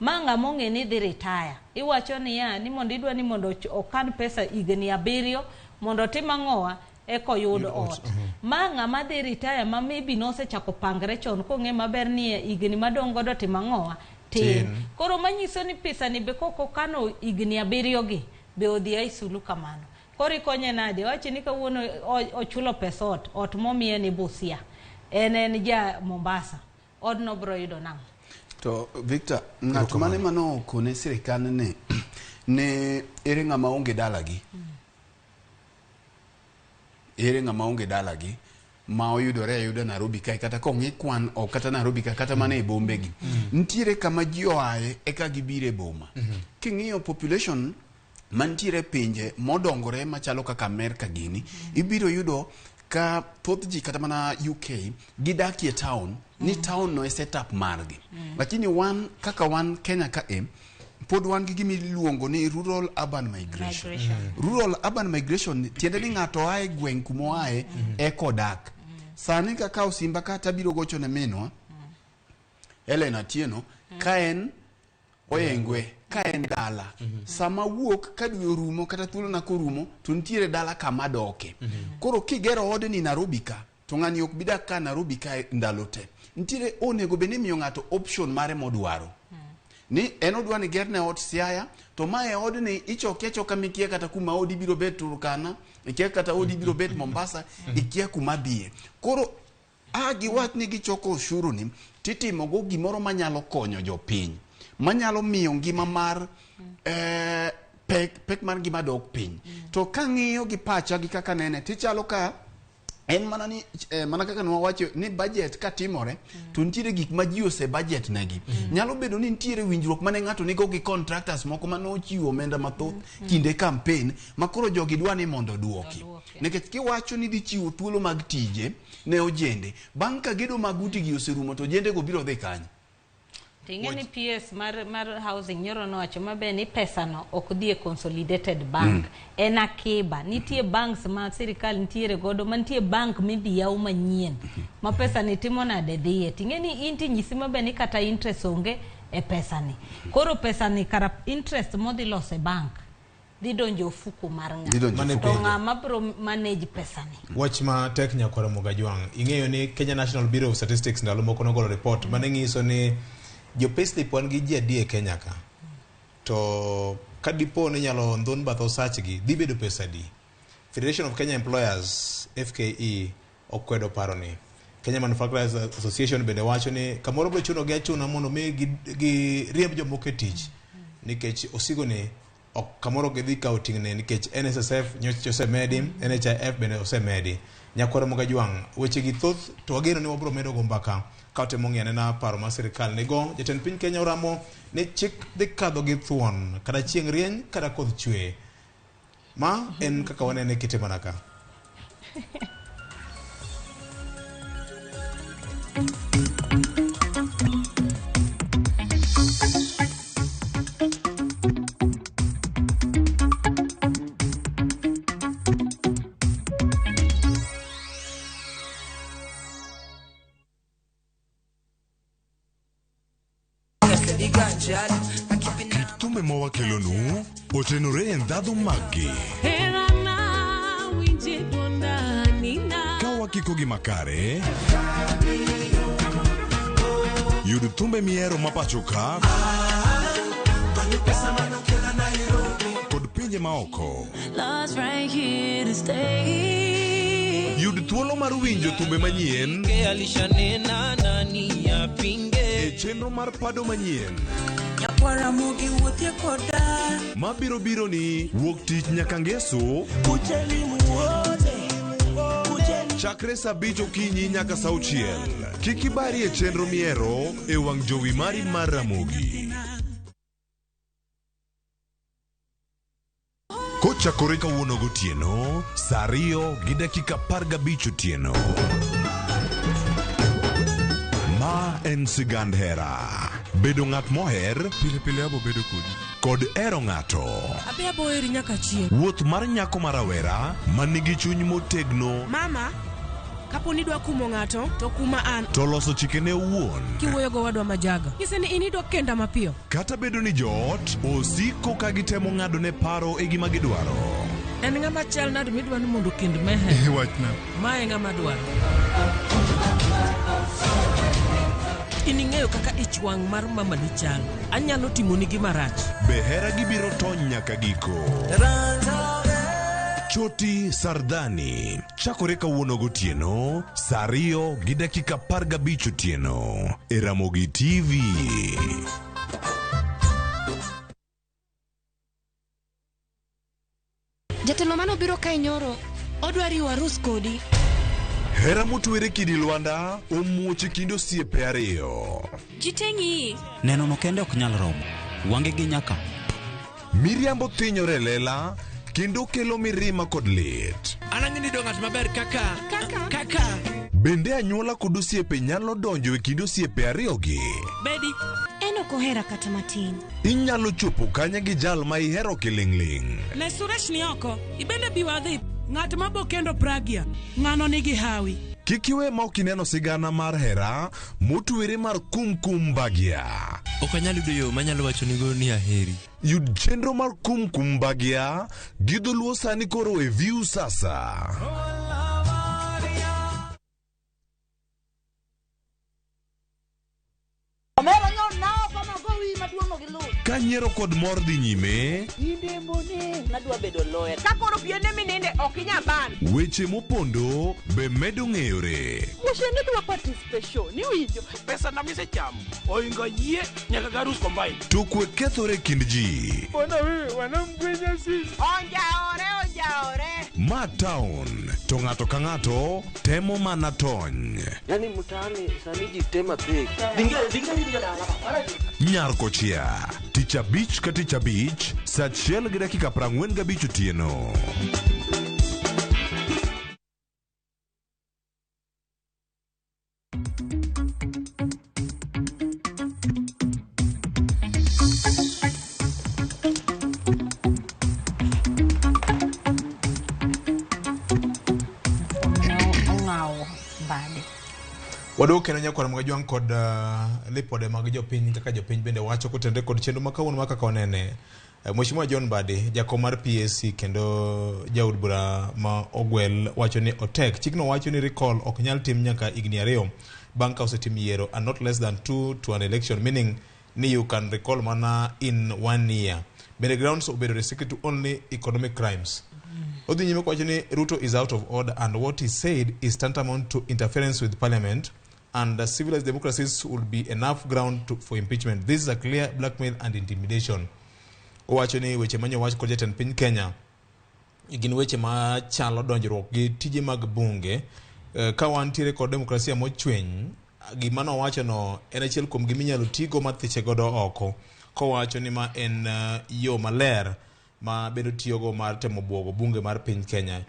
Ma ng'ama ong'e ni dhi retire. Iwacho niya ni mondo idwa ni mondo okan pesa igni 7 mondo tim ang'owa eko yud ot. Ma ng'ama dhi retire ma maybe nosechako pangre chon kong'e maber ni igni madongo do tim ang'owa tin. Koro manyiso ni pesa ni be koko kano igni 7 gi be odhi ai sulu kamano. Koro ikonye nade wacho ni kawuono ochulo pesa ot momiye ni Busia. En ja Mombasa. Odno bro yudo nang'. To Victor, ng'at mane mano kone sirikal ne ere ng'ama onge dalagi. Ere ng'ama onge dalagi ma oyudore ayuda Nairobi kai kata kong'i kwan o kata Nairobi kai kata mane e bombe gi. Ntiere kama ji oaye eka gibire boma. King'iyo population mantiere pinje modongore machalo kaka Amerika gini, ibiro yudo ka thoth ji kata mana UK gidakie town, ni town no e setup margi. Lakini wan Kenya ka pod wan gi gimi luongo ni rural urban migration. Rural urban migration tiende ni ng'ato ae gweng' kumo ae ekodak. Sani kaka Simba kata biro gocho ne minwa Elena Tieno ka en oyengwe ka en dala. Sama wuok ka dwe orumo kata thuolo na korumo to ntiere dala kama doke. Koro kigero ode ni Nairobi ka to ng'ani ok bidak ka Nairobi ka ndalo te. Ntiere onego beni miyo ng'ato option mare modwaro. Ni en odwa ni gerne ot Siaya to mae od ni ichoke choka mikie kata kuma odi biro bet Turkana, ikia kata odi biro bet Mombasa, ikia kuma bie. Koro giwat ni gichoko ushuru ni titimo go gimoro manyalo konyo jopiny, manyalo miyo ngima mar pek mar ngima dok piny. To kang'iyo gi pacha gi kaka nene tichalo ka en mana kaka nwawacho ni budget ka timore to ntiere gik ma ji ose budget negi. Nyalo bedo ni ntiere winjruok mane ng'ato nigo gi contractors moko mane ochiwo omenda mathoth kinde campaign makoro jogi dwa ni mondo duoki. Nikech kiwacho ni dhi chiwo thuolo mag tije ne ojende, bang' ka gedo mag utigi oserumo to ojende go biro dhi kanye. Tingeni PS mar housing nyoro no wacho mabe ni pesa no okdhie consolidated bank en akiba. Nitie banks ma sirikal nitiere godo, mantie bank midhi yaw manyien ma pesa ni timo nade dhie. Tingeni inti nyisi mabe ni kata interest onge e pesa ni. Koro pesa ni kara interest modhi lose bank dhi donjo ofuko mar ng'a. To ng'a mabro manage pesa ni. Wach ma tek Nyakwara Mogajwang'. Ing'eyo ni Kenya National Bureau of Statistics ndalo moko nogolo report mane nyiso ni jo payslip wan gi ji adi e Kenya ka. To kadipo ni nyalo ndhun bath osach gi dhi bedo pesa di. Federation of Kenya Employers FKE okwedo paro ni. Kenya Manufacturers Association bende wacho ni kamoro bro chuno gi achuna mondo mi gi riemb jomoko e tich nikech osigo ni ok kamoro gidhi kawo ting'ne nikech NSSF nyocha osemedi, NHIF bende osemedi. Nyakwara Mogajwang', weche gi thoth to wageno ni wabro medo go mbaka ka otemo ng'iane na paro ma sirikal nigo. Jatend piny Kenya oramo ni chik dhi kadho gi thuon kada chieng' rieny kada koth chwe. Ma en kaka wanene kite manaka. Tume mowa kelonu otenore e ndhadhu maggi. Ka wakiko gi makare, yud thumbe miero mapacho ka kod pinje maoko. Yud thuolo mar winjo thumbe manyien e chenro mar pado manyien Ramogi wuothie koda mabiro biro ni wuok tich nyaka ngeso chakre saa 5 okinyi nyaka saa 6. Kik ibari e chenro miero e wang' jowi mari mar Ramogi. Kochakore kawuono gotieno saa 2:15 otieno. Ma en sigand hera. Bedo ng'at moher pile pile abo bedo kod ero ng'ato. Abe abo eri nyaka chieng'. Wuoth mar nyako marawera manigi chuny motegno. Mama, kapo ni dwa kumo ng'ato to kuma an. To loso chikene owuon. Kiwuoyo go wadwa majaga. Nyise ni inidwa kenda mapiyo. Kata bedo ni joot osiko ka gitemo ng'ado ne paro e gima gidwaro. En ng'ama chal nade midwa ni mondo kend mehe. Wachna. Ma e ng'ama dwaro. Ining'eyo kaka ich wang' mar mama ni chal. Anyalo timoni gima rach. Be hera gibiro tony nyaka giko. Choti Sardani chakore kawuono gotieno saa 2:15 otieno e Ramogi TV. Jatelo mano biro kae nyoro odwa riwo arus kodi. Hera motwere kidi Lwanda omuoche kindo osiepe ariyo. Jiteng'i neno no kende ok nyal romo wange gi nyaka miriambo thinyore lela kendo kelo mirima kod lit. Anang'ini do ng'at maber kaka Bende anyuola kod osiepe nyalo donjo e kind osiepe ariyogi. Bedi en ok ohera kata matin. Inyalo chopo kanya gi jal ma ihero kiling'ling'. Ne Suresh ni oko ibende biwadhi ng'at mabo kendo Pragia ng'ano nigi hawi. Kik iwe ma ok ineno sigana mar hera motwere mar Kumkum Bagia. ok anyalo yudo yo manyalo wacho nigo ni aheri. Yud chenro mar Kumkum Bagia gi dholuo sani koro e View sasa. Kanyiero kod mor dhi nyime, nadwa bedo lawyer. Kakoro piende mininde ok inyaban. weche mopondo be medo ng'eyore. Musheni dwa participation. Ni winjo. Pesa na mise chamo. Oingo yie nyaka garus combine. To kwe kethore kind ji. Bona wewe wanamgwenya sisi. Onjaore. Ma town, to ng'ato ka ng'ato temo mana tony. Yani mtaani sani ji tema pek. Nyar Kochia, tich abich ka tich abich, saa 1:45 otieno. Waduok kendo nyakwar mga juang kod lipode mag jopiny kaka jopiny bende wacho kotende kod chenro makawuono ma kaka wanene. Mheshimiwa John Badi, jakom mar PSC kendo jaod bura ma ogwel wacho ni otek. Chikno wacho ni recall ok nyal tim nyaka higni 2 bang' ka osetim yiero and not less than 2 to an election, meaning ni you can recall mana in 1 year. Bende grounds obedo restricted to only economic crimes. Odhi nyime kwacho ni Ruto is out of order and what he said is tantamount to interference with parliament and civilized democracies will be enough ground for impeachment. This is a clear blackmail and intimidation. Owacho ni weche manyo wach kod jatend piny Kenya gin weche ma chalo donjruok gi tije mag bunge ka wantiere kod demokrasia mochweny. Gima nowacho no en achiel kuom gima inyalo tigo mathiche godo oko, kowacho ni ma en yo maler ma bedo tiyogo mar temo buogo bunge mar piny Kenya.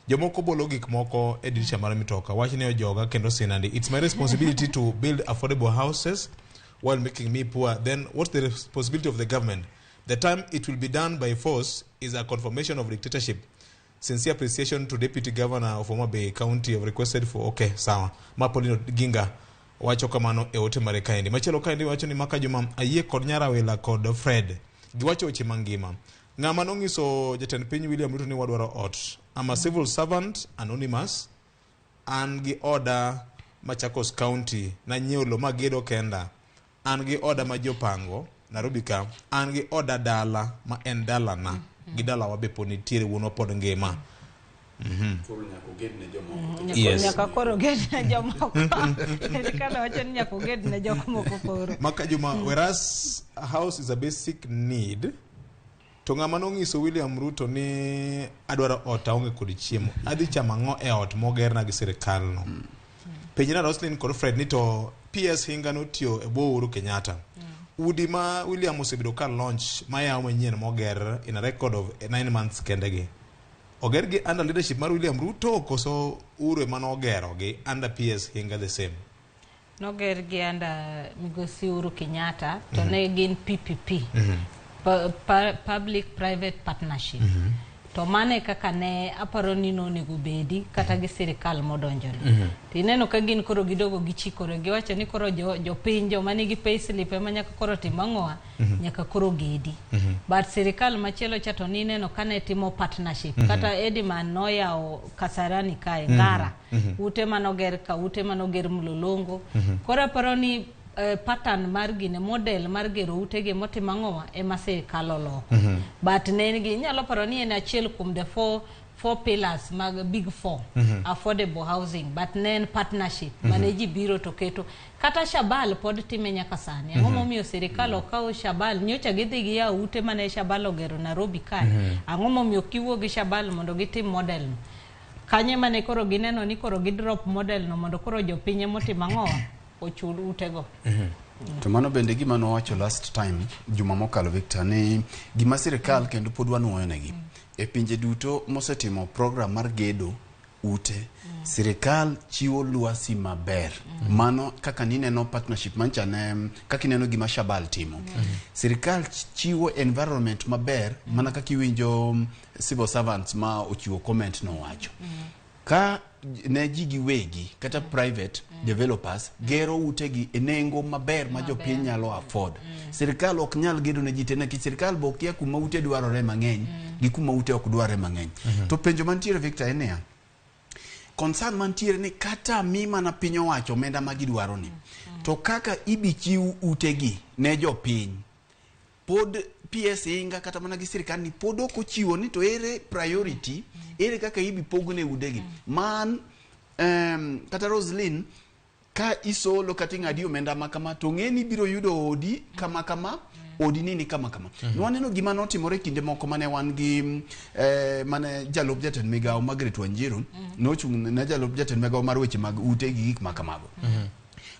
Jomoko bolo gik moko e dirisha mar mitoka, wacho ni ojoga kendo sinandi. It's my responsibility to build affordable houses while making me poor. Then what's the responsibility of the government? The time it will be done by force is a confirmation of dictatorship. Sincere appreciation to Deputy Governor of Homa Bay County have requested for sawa. Mapolino Ginga wacho kamano e ote mare kaendi. Machielo kaendi wacho ni Maka Juma ayie kod Nyarawela kod Fred. Giwacho weche mangima. Ng'ama nong'iso jatend piny William Ruto ni wadwaro ot. I'm a civil servant, anonymous, an gi oda Machakos County, na nyiewo lo magedo kenda. An gi oda ma jopango, Nairobi ka. An gi oda dala, ma en dala na. Gi dala wabepo ni tiere wuno pod ngima. Yes. Nyaka koro gedne jomoko. Kana wacho ni nyaka gedne jomoko koro. Maka Juma, whereas a house is a basic need, to ng'ama nong'iso William Ruto ni adwaro ot aonge kod chiemo, adhi chamo ang'o e ot mogerna gi sirikal no. Penjna Roslyn kod Fred ni to PS Hinga notiyo e bwo Uhuru Kenyatta. Udi ma William osebedo ka launch mayaw manyien moger in a record of 9 months kendegi. Oger gi under leadership mar William Ruto koso Uhuru ema nogero gi under PS Hinga the same? Noger gi under migosi Uhuru Kenyatta to ne gin PPP. Public private partnership. To mane kaka ne aparo ni nego bedi kata gi sirikal modonjono. Tineno ka gin koro gidogo gichikore giwacho ni koro jo pinjo mani gi payslip ema nyaka koro timang'oa nyaka koro gedi. But sirikal machielo chato ni neno kane timo partnership kata Ediman noyao Kasarani kae Ngara. Ute manoger ka ute manoger Mlolongo. Koro aparo ni pattern mar gine model mar gero utege motimang'owa ema sirikal oloko. But ne gi nyalo paro ni en achiel kuom the four pillars mag big four affordable housing, but nen partnership mane ji biro to keto kata Shabal pod time nyaka sani. Ang'o momiyo sirikal okawo Shabal nyocha gidhi gi ya ute mane Shabal ogero Nairobi kae. Ang'o momiyo kiwuo gi Shabal mondo gitim model no kanye mane koro gineno ni koro gidrop model no mondo koro jopinye motimang'owa ochul utego. To mano bende gima nowacho last time juma mokalo Victor ni gima sirikal kendo pod wanuoyonegi e pinje duto mosetimo program mar gedo ute sirikal chiwo luasi maber. Mano kaka nineno partnership mancha ne kaka ineno gima Shabal timo. Sirikal chiwo environment maber mana kaka iwinjo civil servants ma ochiwo comment no wacho. Ka ne ji giwegi kata private developers gero utegi enengo maber ma jopiny nyalo afford. Sirikal ok nyal gedo ne ji tena ki sirikal bo kia kuma ute dwarore mang'eny gi kuma ute ok dwarore mang'eny. To penjo mantiere Victor enea concern mantiere ni kata mima na piny owacho omenda ma gidwaro ni to kaka ibichiw utegi ne jopiny pod PS Hinga kata mana gi sirikal ni pod ok ochiwo ni to ere priority ere kaka ibi pogne udegi man kata Roslyn ka isolo kata ng'adi omenda makama to ng'eni biro yudo odi kama kama odi nini kama kama. Nwaneno gima notimore kinde moko mane wan gi mane jalop jatend migawo Margaret Wanjiru nochung' na jalop jatend migawo mar weche mag ute gi gik makamago.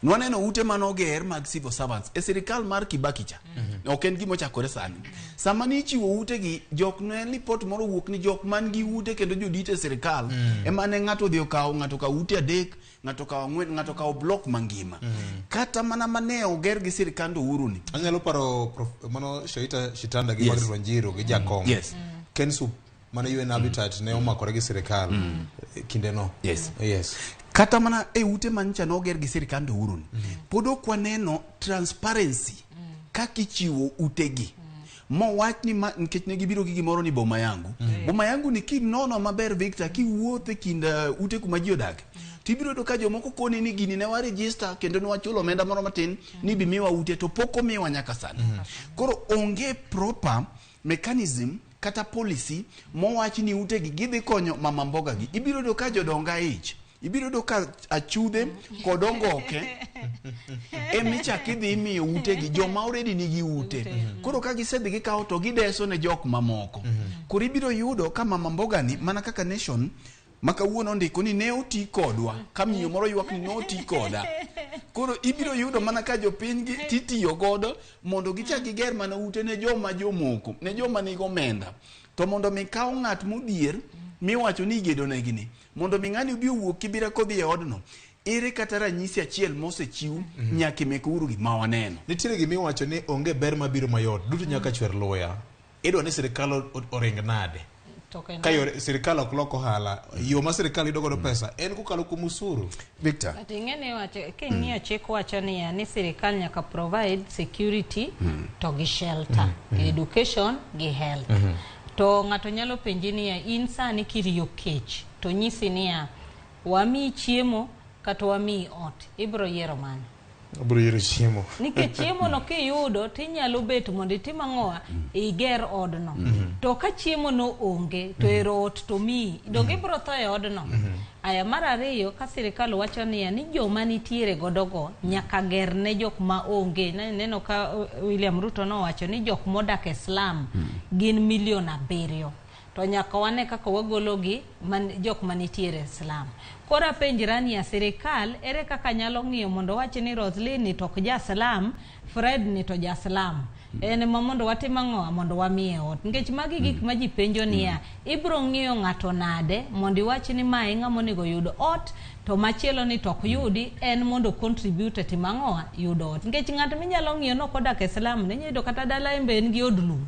Nwaneno ute manoger mag civil servants e sirikal mar Kibaki cha. Ok en gimo chakore sani. Sama ni chiwo ute gi jok ne report moro wuok ni jok man gi ute kendo jodite sirikal ema ne ng'ato dhi okawo ng'ato ka ute adek ng'ato ka ng'wen ng'ato ka block mangima. Kata mana mane oger gi sirikando Uhuru ni. Anyalo paro mano Shoita Shitanda gi Margaret Wanjiru gi Jakom. Yes. Kensu mane UN Habitat ne omakore gi sirikal kinde no. Yes. kata mana e ute mancha no ger gi sirikal do urun pod ok waneno transparency kaka ichiwo utegi mo wach ni nikech ne gibiro gi gimoro ni boma yangu ni kinono maber Victor kiwuothe kind ute kuma ji odak tibiro do ka jomoko koni ni gini ne wa register kendo ne wachulo omenda moro matin ni bimiwa ute to poko miwa nyaka sani koro onge proper mechanism kata policy mo wach ni ute gi gidhi konyo mama mboga gi ibiro do ka jodonga ich ibiro do ka achude kodongoke emicha kidhi miyo ute gi joma already nigi ute koro ka gisedhi gikawo to gideso ne jok mamoko koro ibiro yudo ka mama mboga ni mana kaka nation makawuono ndiko ni ne oti kodwa ka miyo moro ywak ni ne oti koda koro ibiro yudo mana ka jopiny gi titiyo godo mondo gichak giger mana ute ne joma jomoko ne joma nigo omenda to mondo mikaw ng'at modhier miwacho ni igedo negini mondo mi ng'ani ubi wuok kibira kodhi e odno ere kata ranyisi achiel mosechiw nyaka mek uru gi ma waneno nitiere gimi wacho ni onge ber mabiro mayot duto nyaka chwer loya idwa ni sirikal oring nade ka sirikal ok loko hala yo ma sirikal yudo godo pesa en kokalo kuom usuru Victor ating'eni wacho king'iyo chik wacho ni sirikal nyaka provide security to gi shelter education gi health to ng'ato nyalo penji niya in sani kiriyo kech to nyisi niya wami chiemo kata wami ot ibro yiero mano obro yiero chiemo nikech chiemo no kiyudo tinyalo bet mondo itim ang'owa iger odno to ka chiemo no onge to ero ot to mi dong ibro tho e odno aya mar ariyo ka sirikal wacho niya ni joma nitiere godogo nyaka ger ne jok ma onge neno ka William Ruto no wacho ni jok modak e slum gin 7 million to nyaka wane kaka wagologi jok manitiere slum kora penjirani ya sirikal ere kaka nyalo ng'iyo mondo wache ni Roslyn ni tok ja slum Fred ni to ja slum ene mondo watim ang'owa mondo wamiye ot nikech magi gik ma ji penjo niya ibro ng'iyo ng'ato nade mondo iwachi ni mae ng'ama onego yud ot to machielo ni tok yudi en mondo contribute tim ang'owa yud ot nikech ng'ato minyalo ng'iyo no kodak e slum ne nyudo kata dala embe en gi od lum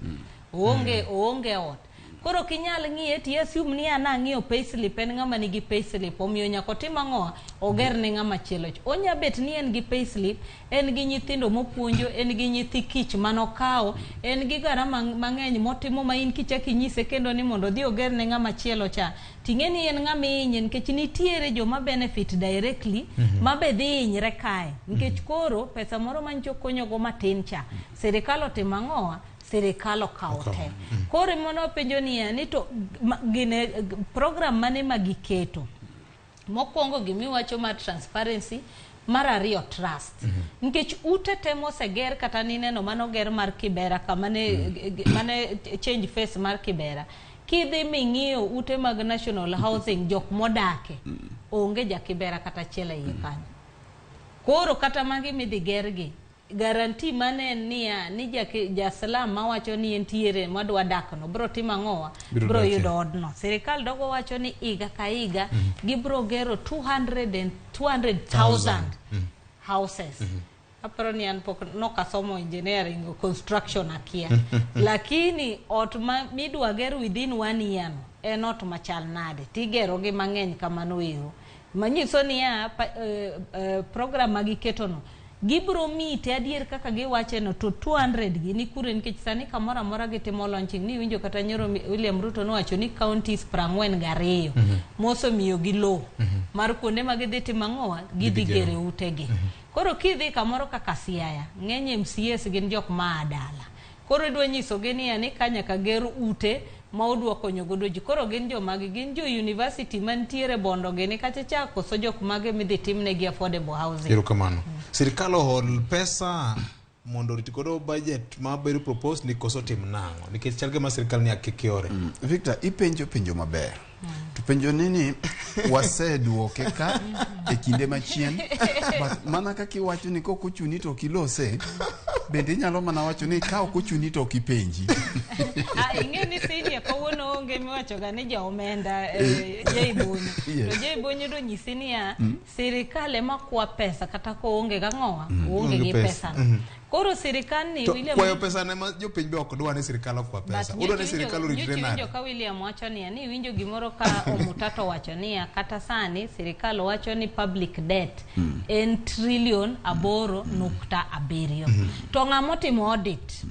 onge ot koro kinyal ng'iye ti assume ni ana ng'iyo payslip en ng'ama nigi payslip omiyo nyako tim ang'owa oger ne ng'ama chielo onya bet ni en gi payslip en gi nyithindo mopuonjo en gi nyithi kich manokawo en gi garama mang'eny motimo ma in kichaki nyise kendo ni mondo dhi oger ne ng'ama chielo cha ting'eni en ng'ama hinye nikech nitiere joma benefit directly ma be dhi hinyre kae nikech koro pesa moro mancho konyogo matin cha sirikal otim ang'owa sirikal okawo te koro mono penjo niya ni to gine program mane magiketo mokwongo gimiwacho mar transparency mar ariyo trust nikech ute temo seger kata nineno manoger mar Kibera mane change face mar Kibera kidhi ming'iyo ute mag national housing jok modake onge ja Kibera kata chiele iye kanyo koro kata magi midhi gergi guarantee mane niya ni ja salam mawacho ni entiere madwa dakno bro tim ang'owa bro yudo odno sirikal dogo wacho ni iga ka iga gibro gero 200,000 houses aparo ni an pok nokasomo engineering o construction akia lakini ot midwa ger within 1 year en ot machal nade tigero gi mang'eny kamano ero manyiso niya program magiketo no gibro mite adier kaka giwache no to 200 gi ni kure nikech sani kamora mora gitimo launching ni winjo kata nyoro William Ruto no wacho ni counties 42 moso miyo gi lo mar kuonde magidhi timang'owa gidhi gere utegi koro kidhi kamoro kaka Siaya ng'eny MCS gin jok ma adala koro idwa nyiso gi ni kanya ka ger ute ma odwa konyo godo ji koro gin gin jo university mantiere bondo gini kata chako so jok mage midhi timne gi affordable housing ero kamano sirikal hol pesa mondo rit kodo budget ma bedo propose ni koso tim nang'o nikech chalge ma sirikal ni akikiore Victor penjo maber to penjo nini waseduoke ka e kinde machien but mana kaka iwacho ni kok ochuni to kilose bende inyalo mana wacho ni ka ok ochuni to kipenji ing'eni sini kawuono onge miwacho ga ni ja omenda Jaibonyi to Jaibonyi do nyisi niya sirikal ema kwa pesa kata ko onge ga ng'owa onge gi pesa Koro sirikal ni William kwayo pesa ne ma jopiny be ok dwa ni sirikal okwa pesa. Udwa ni sirikal oritre nade? Winjo ka William wacho ni winjo gimoro ka omutato wacho ni kata sani sirikal wacho ni public debt en trillion 8.7. To ng'amo timo audit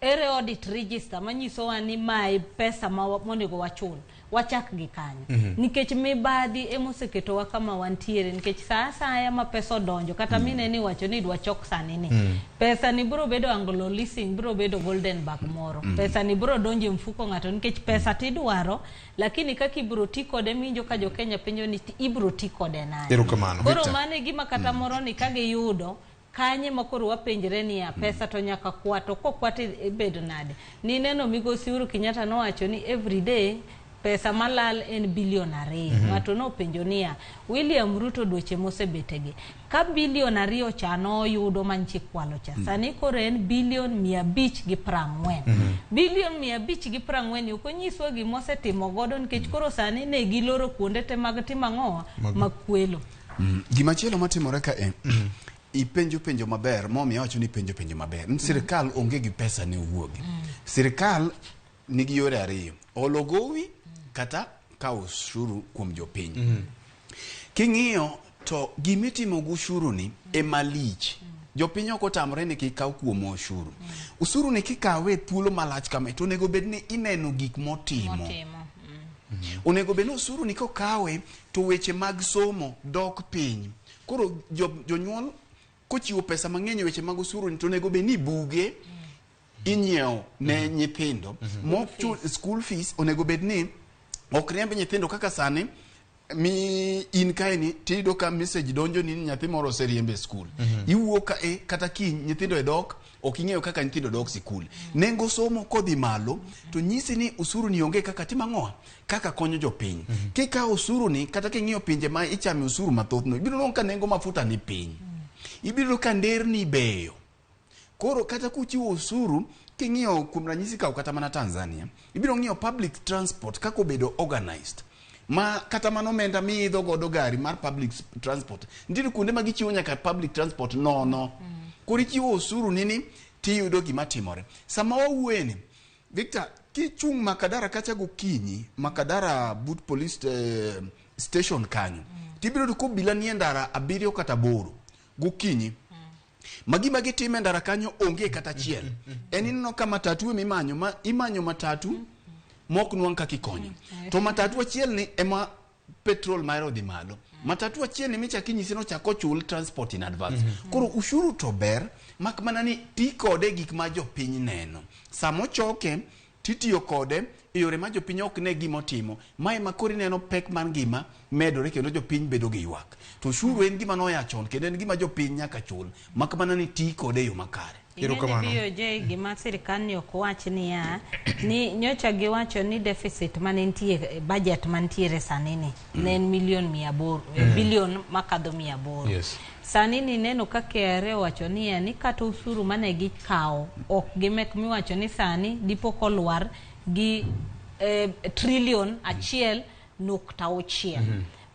ere audit register manyiso wa ni mai pesa ma monego wachul wachak gi kanyo nikech mibadhi emoseketo wa kama wantiere nikech saa ma pesa donjo kata mine ni wacho ni dwa chok sani ni pesa ni bro bedo Anglo leasing bro bedo Golden Bag moro pesa ni bro donjo mfuko ngato nikech pesa tidwaro lakini kaki bro ti kode minjo ka jo Kenya penjo ni ibro ti kode nani koro mane gima kata moro ni kage yudo kanye makoro wapenjre ni ya pesa to nyaka kwato kokwati bedo nade ni neno migosi Uhuru Kenyatta no wacho ni every day pesa malal en bilion 2 ngato no penjo niya William Ruto dweche mosebetegi ka bilion 2 cha no yudo manchi kwalo cha sani koro en bilion 540 bilion 540 yuko nyiswa gi mosetimo godo nikech koro sani ne giloro kuonde te mag timang'o makwelo gimachielo matimore ka en ipenjo maber momi awacho ni penjo maber sirikal onge gi pesa ne wuogi sirikal nigi yore ariyo ologowi kata ka ushuru kuom jopiny king'iyo to gimitimo gi ushuru ni emalich jopiny ok otamre ni kikaw kuom ushuru ushuru ni kikawe thuolo malach kama to nego bed ni ineno gik motimo onego bed ni ushuru ni kokawe to weche mag somo dok piny koro jonyuol kochiwo pesa mang'eny weche mag ushuru ni to nego bed ni buge inyiewo ne nyithindo school fees onego bed ni ok riemb nyithindo kaka sani mi in kaini tido ka message donjo ni nyathi moro oseriembe school iwuok kata kiny nyithindo edok ok ing'eyo kaka nyithindo dok sikul nengo somo kodhi malo to nyisi ni usuru ni onge kaka timang'oa kaka konyo jopiny kika usuru ni kata king'iyo pinje ma ichame usuru mathoth no ibiro nonka nengo mafuta ni piny ibiro ka nderni beyo koro kata kuchiwo usuru king'iyo kuom ranyisi kaw kata mana Tanzania ibiro ng'iyo public transport kako bedo organized ma kata mano menda miidho godo gari mar public transport ndiri kuonde ma gichiwo nyaka public transport nono koro ichiwo usuru nini tiyudo gima timore sama wawueni Victor kichung Makadara kacha gokinyi Makadara but police station kanyo tibiro ko bila ni ndara 7 kata 8 gokinyi magima gitime ndara kanyo onge kata chiel enino kama matatu imanyo matatu mok nuang ka kikonyo to matatu achiel ni ema petrol maero di malo matatu achiel ni micha kinyisi no chako chul transport in advance koro ushuru to ber mak mana ni ti kode gik ma jopiny neno samo choke titiyo kode yore ma jopiny ok ne gimo timo mai makori neno pek mar ngima medore kendo jopiny bedo gi ywak to ushuru en gima noya chon kendo en gima jopiny nyaka chul mak mana ni ti kode yo makare BOJ gima sirikal ni ok wach ni nyocha giwacho ni deficit manentie budget mantiere sani ni ne en bilion makadho 800 sani ni neno ka KRA wacho ni kata usuru mane gikawo ok gimek miwacho ni sani dipo kolwar gi trillion 1.6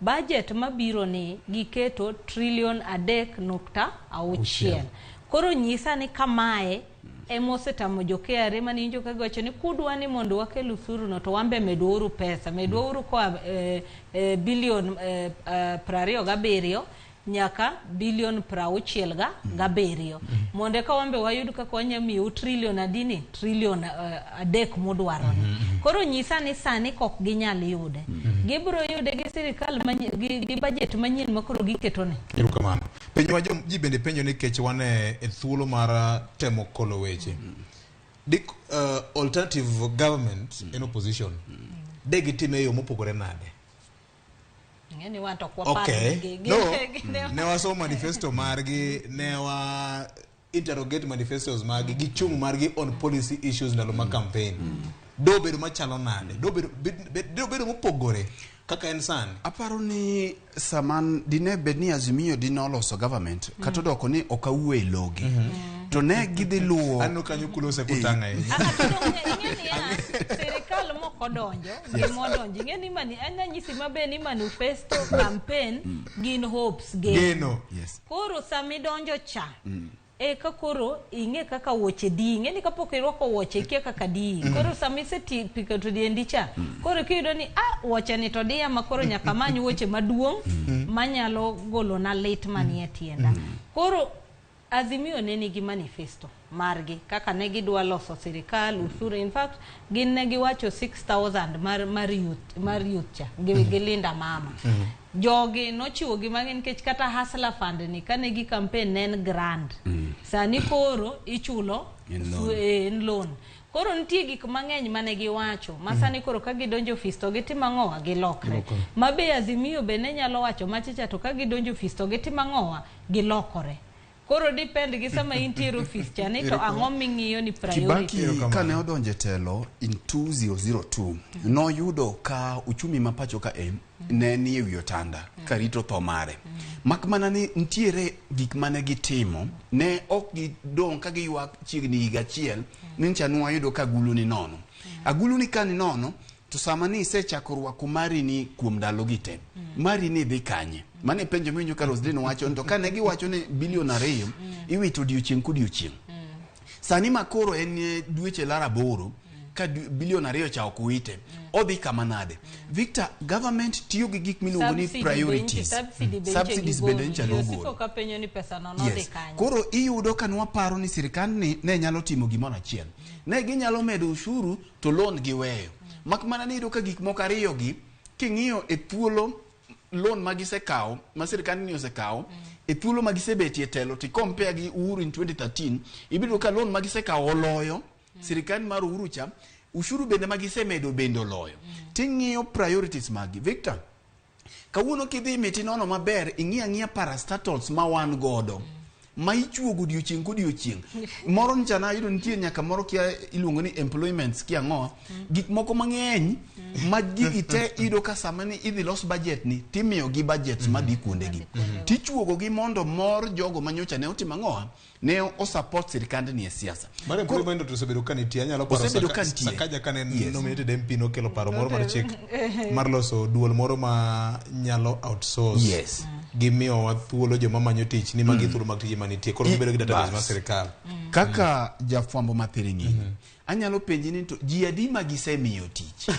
budget mabiro ni giketo trillion 3.6 koro nyisa ni kamae emosetamo jo KRA maninjo kagocho ni kudwa ni mondo wakel usuru no to wambe medouru pesa medouru kwa bilion 27 nyaka bilion 67 monde ka wambe wayud kaka wanyamiyo trillion adini trillion 3 modwaro koro nyisa ni sani kok ginyal yude gibro yude gi sirikal gi budget manyien makoro giketone irukamano penjo wa ji bende penjo ni kech wane e thuolo mar temo kolo weche dik alternative government in opposition degi time yo mopogore nade ngeni wanto kwa okay ne waso manifesto margi ne wa interrogate manifestos margi gichung margi on policy issues ndalo ma campaign do bedo machalo nade do bedo mopogore kaka ensan aparo ni saman dine bedni azimio dinoloso government kato doko ni okawuwe logi to ne gidhi luo ano kanyo kulose kutanga serikal moko donjo gimodonjo ngeni mani anyisi mabe ni manifesto campaign gin hopes geno yes koro sami donjo cha ka koro inge kaka wuoche di inge ni kapok irwako wuoche kia kaka di koro samise pika to diendi cha koro kiyudo ni wuoche ni to diya ma koro nyaka many wuoche maduong' manyalo golo na lit manie tienda koro Azimio ne nigi manifesto margi kaka ne gidwa loso sirikal usuru. In fact gin ne giwacho 6,000 mar youth cha gilinda mama jogi nochiwo gi mang'eny kech kata hustler fund ni kane gi campaign nen grand sani koro ichulo in loan koro nitie gik mang'eny mane giwacho masani koro ka gidonjo ofis to gitimo ang'owa gilokre mabe Azimio be ne nyalo wacho machicha to ka gidonjo ofis to gitimo ang'owa gilokore. Koro depend gi sama intiere office chani to ang'o ming'iyo ni priority. Kibaki kane odonje telo in 2002 no yudo ka uchumi mapacho ka ne ni ewi otanda karito tho mare. Makmana ni ntiere gik mane gitimo ne ok gidong ka giywak chiegni higa achiel ni chanwa yudo ka agulu ni nono. Agulu ni kani nono to sama ni isechako rwako mari ni kuom ndalo gite. Mari ni dhi kanye. Mane penjo minyo ka Rosdin wacho to kane giwacho ni bilion 2 iwito odiochieng' kodiochieng'. Sani makoro en dweche lara boro ka bilion 2 cha okuite odhi kama nade. Victor, government tiyo gi gik miluongo ni priorities. Subsidies bende nchalo golo. Ka penyo ni pesa no dhi kanye. Koro iyudo ka nwaparo ni sirikal ni ne nyalo timo gimoro achiel. Ne ginyalo medo ushuru to loan giweyo. Makmana ni iyudo ka gik moko ariyo gi king'iyo e thuolo loan magisekawo ma sirikal ni osekawo e thuolo magisebetie telo ti compare gi Uhuru in 2013 ibido ka loan magisekawo oloyo sirikal mar Uhuru cha ushuru bende magisemedo bende oloyo ting'iyo priorities magi. Victor, kawuono kidhi miti nono maber ing'iya parastatals ma wan godo ma ichuogo odiochieng' kodiochieng'. Moro nchana yudo nitie nyaka moro kia iluongo ni employments kia ng'o gik moko mang'eny ma gigi te ido ka sama ni idhi los budget ni timiyo gi budgets madhi kuonde gi tichuogo gi mondo mor jogo manyocha ne otimo ng'oa ne o support sirikand ni e siasa. Mare employment to sebedo kaniti anyalo paro Sakaja kane nominated MP no kelo paro moro mar chik mar loso duol moro ma nyalo outsource gimiyo wa thuolo joma manyo tich ni magi thuolo mag tije manitie koro gibedo gi database mar sirikal kaka jafwambo mathiringi anyalo penji ni to ji adi magisemiyo tich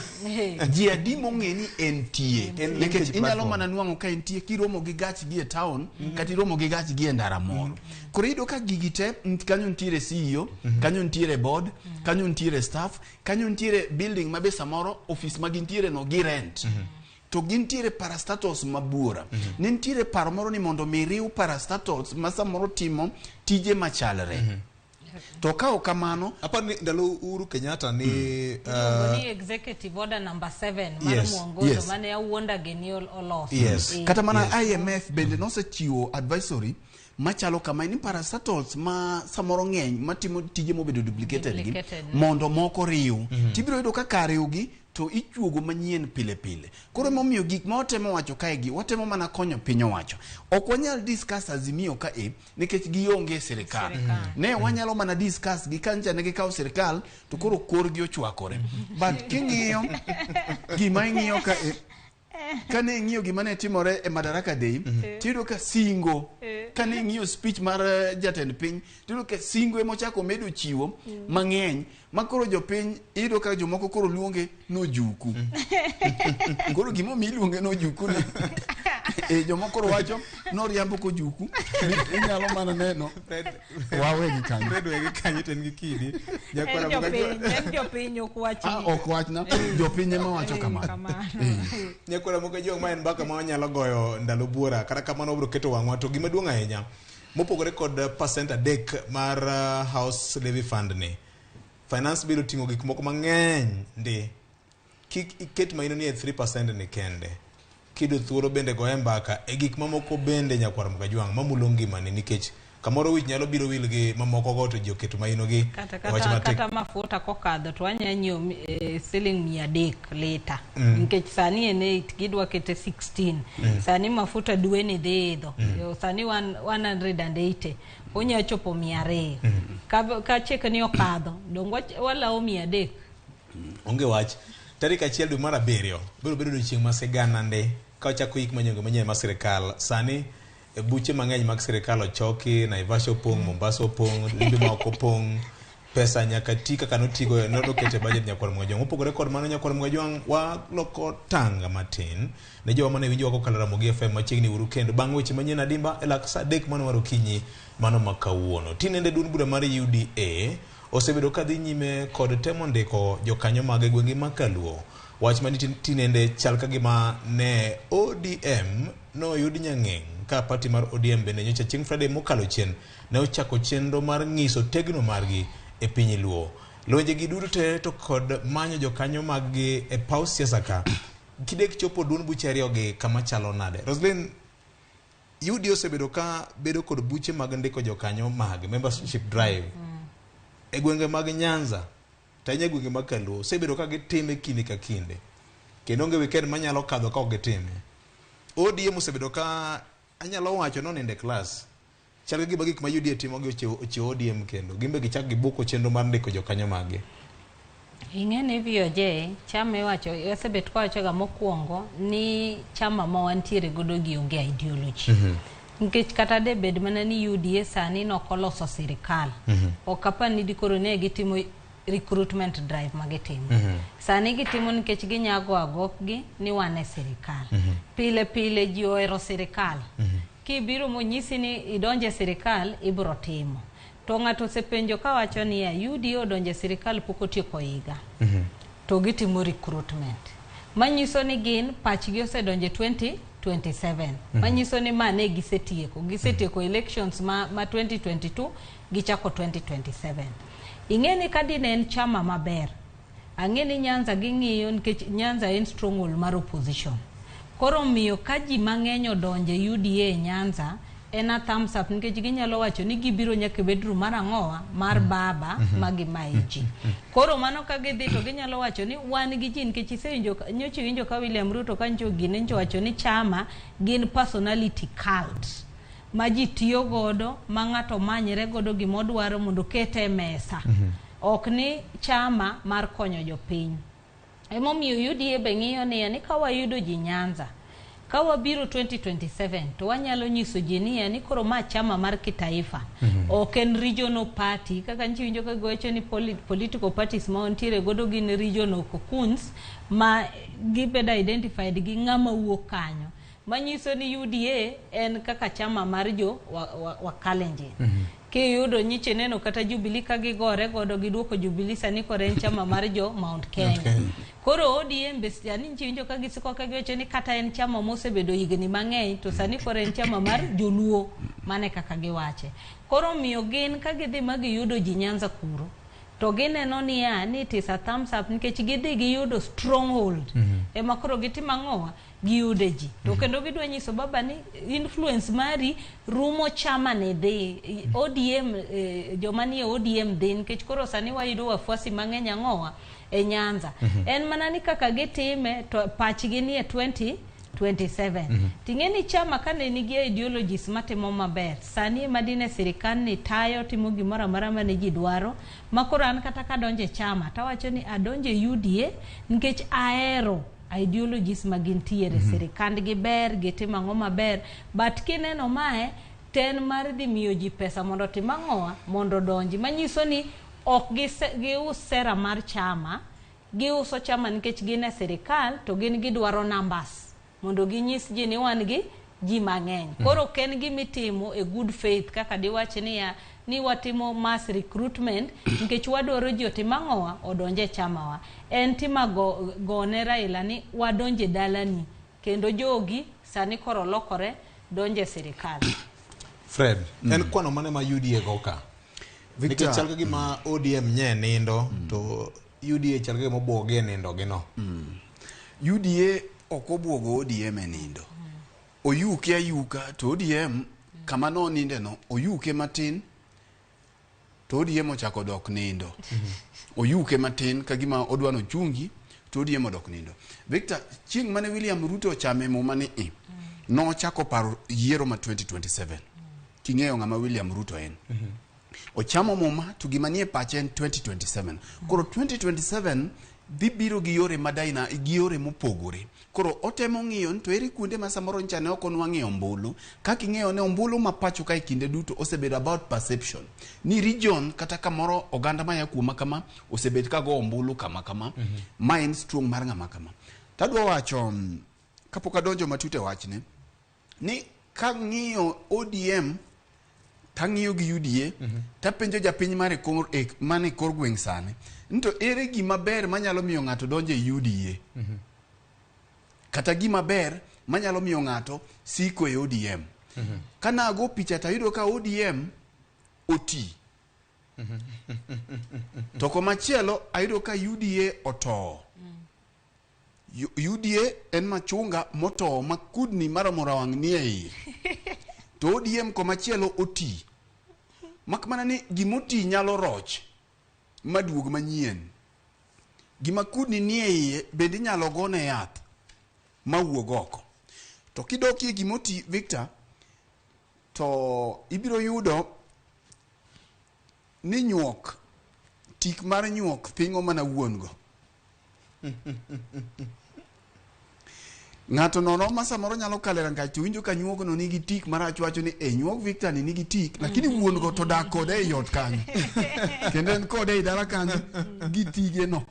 ji adi mong'e ni entie nikech inyalo mana nwang'o ka entie kiromo gi gach gi e town kata iromo gi gach gi e ndara moro koro iyudo ka gigi te kanyo ntiere CEO kanyo ntiere board kanyo ntiere staff kanyo ntiere building mabe samoro office magintiere no gi rent to gintiere parastatals mabuora nitiere paro moro ni mondo miriu parastatals ma samoro timo tije machalre to kao kamano apa ni ndalo Uhuru Kenyatta ni ni executive order number 7 mar mwongozo mane awuonda genial olof kata mana IMF bende nosechiwo advisory machalo kama ni parastatals ma samoro ng'eny matimo tije mobedo duplicated mondo moko riu tibiro yudo ka kariugi to ichuogo manyien pile pile. Koro momiyo gik ma watemo wacho kae gi watemo mana konyo piny owacho. Ok wanyal discuss Azimio ka nikech gionge sirikal. Ne wanyalo mana discuss gi kancha ne gikawo sirikal to koro korgi ochwakore. But king'iyo gima ing'iyo ka kane ing'iyo gima ne timore e Madaraka Day tiyudo ka singo kane ing'iyo speech mar jatend piny tiyudo ka singo emochako medo chiwo mang'eny makoro jopiny iyudo ka jomoko koro luonge nojuku koro gimo miluonge nojuku ni jomoko wacho noriambo kojuku inyalo mana neno wawegi kanyo redwegi kanyo ten gi kidi jopiny ok wachna jopiny ema wacho kamano nyakora moka jong ma en mbaka ma wanyalo goyo ndalo buora kata kamano obro keto wang'wa to gima duong' ahinya mopogore kod percent 3 mar house levy fund ni finance bill oting'o gik moko mang'eny ndi kik iket maino ni 3% ni kende kido thuolo bende goye mbaka e gik mamoko bende nyakwar mga jwang' mamulo ngimani nikech kamoro wich nyalo biro wil gi mamoko go to joketo maino gi kata mafuta kokadho to anya nyiew siling 300 lita nikech sani en 8 gidwa kete 16 sani mafuta dwe ni dhidho sani 180 onya chopo 200 ka cheke ni okadho dongo wala 300 onge wach tarik 1 dwe mar 7 biro bedo chieng' ma sigana nde ka ochako yik manyonge manyien ma sirikal sani buche mang'eny mag sirikal ochoki, Naivasha opong', Mombasa opong', limbe ma ok opong', pesa nyaka ti kaka notigo nokete budget Nyakwar Mwajwang. Mopogore kod mano, Nyakwar Mwajwang waloko tanga matin ne jowa mane winjo wako kala Ramogi FM machiegni uru kendo bang' weche manyien adimba e lak sa 3 mano mar okinyi mano makawuono. Tinende duond bura mar UDA osebedo kadhi nyime kod temo ndiko jokanyo mag gwenge makaluo. Wach mani tinende chal ka gima ne ODM no yud nyang'eng ka party mar ODM bende nyocha chieng' Friday mokalo chien ne ochako chenro mar ng'iso tegno margi e piny Luo. Lonje gi duto te to kod manyo jokanyo mag gi e paw siasa ka kidek chopo duond buche ariyo gi kama chalo nade. Roslyn, UDA osebedo ka bedo kod buche mag ndiko jokanyo mag membership drive e gwenge mag Nyanza tanya gwenge mag Kaluo osebedo ka gitime kinde ka kinde kendo onge weekend manyalo kadho ka ok gitime. ODM osebedo ka anyalo wacho no nende class chal gi gik ma UDA timo gi ochiwo ODM kendo gimbe gichak gibuko chenro mar ndiko jokanyo mage. Ing'ene VOJ chama iwacho osebet kwa wacho ga mokwongo ni chama ma wantiere godo gi onge ideology. Nikech kata de bed mana ni UDA sani nokoloso sirikal. Okapa ni dikoro ne gitimo recruitment drive magitimo. Sani gitimo nikech ginyago agokgi ni wane sirikal. Pile pile ji ohero sirikal. Kibiro monyisi ni idonje sirikal ibro timo. To ng'ato sepenjo ka wacho ni ya UDA odonje sirikal pok otieko higa. To gitimo recruitment. Manyiso ni gin pachgi osedonje 2027. Manyiso ni mane gisetieko elections ma 2022 gichako 2027. Ing'eni kadine en chama maber. Ang'eni Nyanza ging'iyo nikech Nyanza en stronghold mar opposition. Koro miyo kaji mang'eny odonje UDA Nyanza en a thumbs up nikech ginyalo wacho ni gibiro nyaka bedroom mar ang'owa mar baba magi maiji. Koro mano ka gidhi to ginyalo wacho ni wan gi ji nikech isewinjo nyochi winjo ka William Ruto kanjo gine njo wacho ni chama gin personality cult ma ji tiyo godo ma ng'ato manyre godo gimodwaro mondo kete mesa. Ok ni chama mar konyo jopiny. Emomiyo UDA be ng'iyo ni ka wayudo ji Nyanza ka wabiro 2027 to wanyalo nyiso ji ni koro ma chama mar kitaifa. Ok en regional party kaka nchi winjo ka gocho ni political parties ma ontiere godo gin regional cocoons ma gibedo identified gi ng'ama wuok kanyo. Manyiso ni UDA en kaka chama mar jo Wakalenjin. Kiyudo nyiche neno kata Jubilee ka gigore godo giduoko Jubilee sani kore en chama mar jo Mount Kenya. Koro ODM bestiani nchi winjo ka gisiko ka giwacho ni kata en chama mosebedo higni mang'eny to sani kore en chama mar joluo mane kaka giwache. Koro miyo gin ka gidhi magiyudo ji Nyanza kuro to gineno ni it is a thumbs up nikech gidhi giyudo stronghold. Ema koro gitimo ang'owa giyude ji. To kendo gidwa nyiso baba ni influence mari rumo chama ne dhi. ODM joma nie ODM dhi nikech koro sani wayudo wafuasi mang'eny ang'owa e Nyanza. En mana ni kaka gitime to pachgi ni 2027. Ting'eni chama kane nigi ideologies matimo maber. Sani madine sirikal ni tayo timo gimoro amora mane ji dwaro. Makoro an kata kadonje chama tawacho ni adonje UDA nikech ahero ideologies magintiere. Sirikand gi ber gitimo ang'o maber. But kineno mae ten mar dhi miyo ji pesa mondo tim ang'owa mondo donji. Manyiso ni ok gius sera mar chama. Giuso chama nikech gin e sirikal to gin gidwaro numbers. Mondo ginyis ji ni wan gi ji mang'eny. Koro ken gimitimo e good faith kaka diwachi ni watimo mass recruitment nikech wadwaro ji otim ang'owa odonje chamawa. En tima gone Raila ni wadonje dalani kendo jogi sani koro lokore donje sirikal. Fred, en kwano mane ma UDA goka? Victor, chalga gima ODM nye nindo to UDA chalga gima obuoge nindo gino. UDA okobuogo ODM e nindo. Oyuke ayuka to ODM kama no ninde no oyuke matin to ODM ochako dok nindo. Oyuke matin kagima odwano chungi to ODM odok nindo. Victor, chieng' mane William Ruto chame mo mane no chako paro yiero ma 2027. King'eyo ng'ama William Ruto en. Ochamo moma to gimanie pache en 2027. Koro 2027 dhi biro gi yore madaina gi yore mopogore. Koro otemo ng'iyo to ere kuonde ma samoro nchane ok onwang'e ombulu, kaka ing'eyo ne ombulu ma pacho ka kinde duto osebedo about perception. Ni region kata kamoro oganda ma ya kuoma kama osebed ka go ombulu kama kama, ma en strong mar ng'ama kama. Tadwa wacho kapok adonjo matut e wachne ni ka ng'iyo ODM tang'iyo gi UDA tapenjo japiny mane kor gweng' sani nto ere gima ber manyalo miyo ng'ato donjo e UDA kata gima ber manyalo miyo ng'ato siko e ODM. Kana ago picha tayudo ka ODM oti to komachielo ayudo ka UDA oto. UDA en machunga moto makudni maromora wang' ni e iye to ODM komachielo oti. Makmana ni gimoti nyalo roch maduog manyien, gima kudni ni e iye bende nyalo gone yath mawuog oko. To kidoki gimoti Victor, to ibiro yudo ni nyuok, tik mar nyuok pingo mana wuon go. Ng'ato nono ma samoro nyalo kale rangach to winjo ka nyuogo no nigi tik marach, wacho ni nyuog Victor ni nigi tik, lakini wuon go to dak kode e yot kanyo kendo en kode e dala kanyo gi tige no.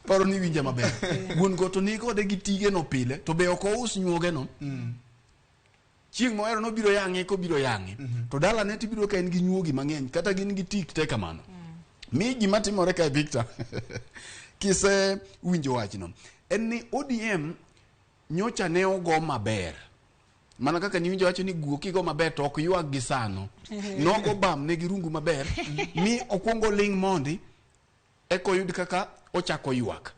Paro ni winja maber. Wuon go to ni kode gi tige no pile, to be ok ous nyuoge no. Chieng' mohero no biro yang'e ko biro yang'e, to dala ne tibiro ka en gi nyuogi mang'eny kata gin gi tik te kamano. Mi gima timore ka Victor kise winjo wachno en ni ODM nyocha ne ogo maber, mana kaka ni winjo wacho ni guok igo maber to ok ywag gi sano. Nogo bam ne gi rungu maber mi okwongo ling mondi eko yud kaka ochako ywak.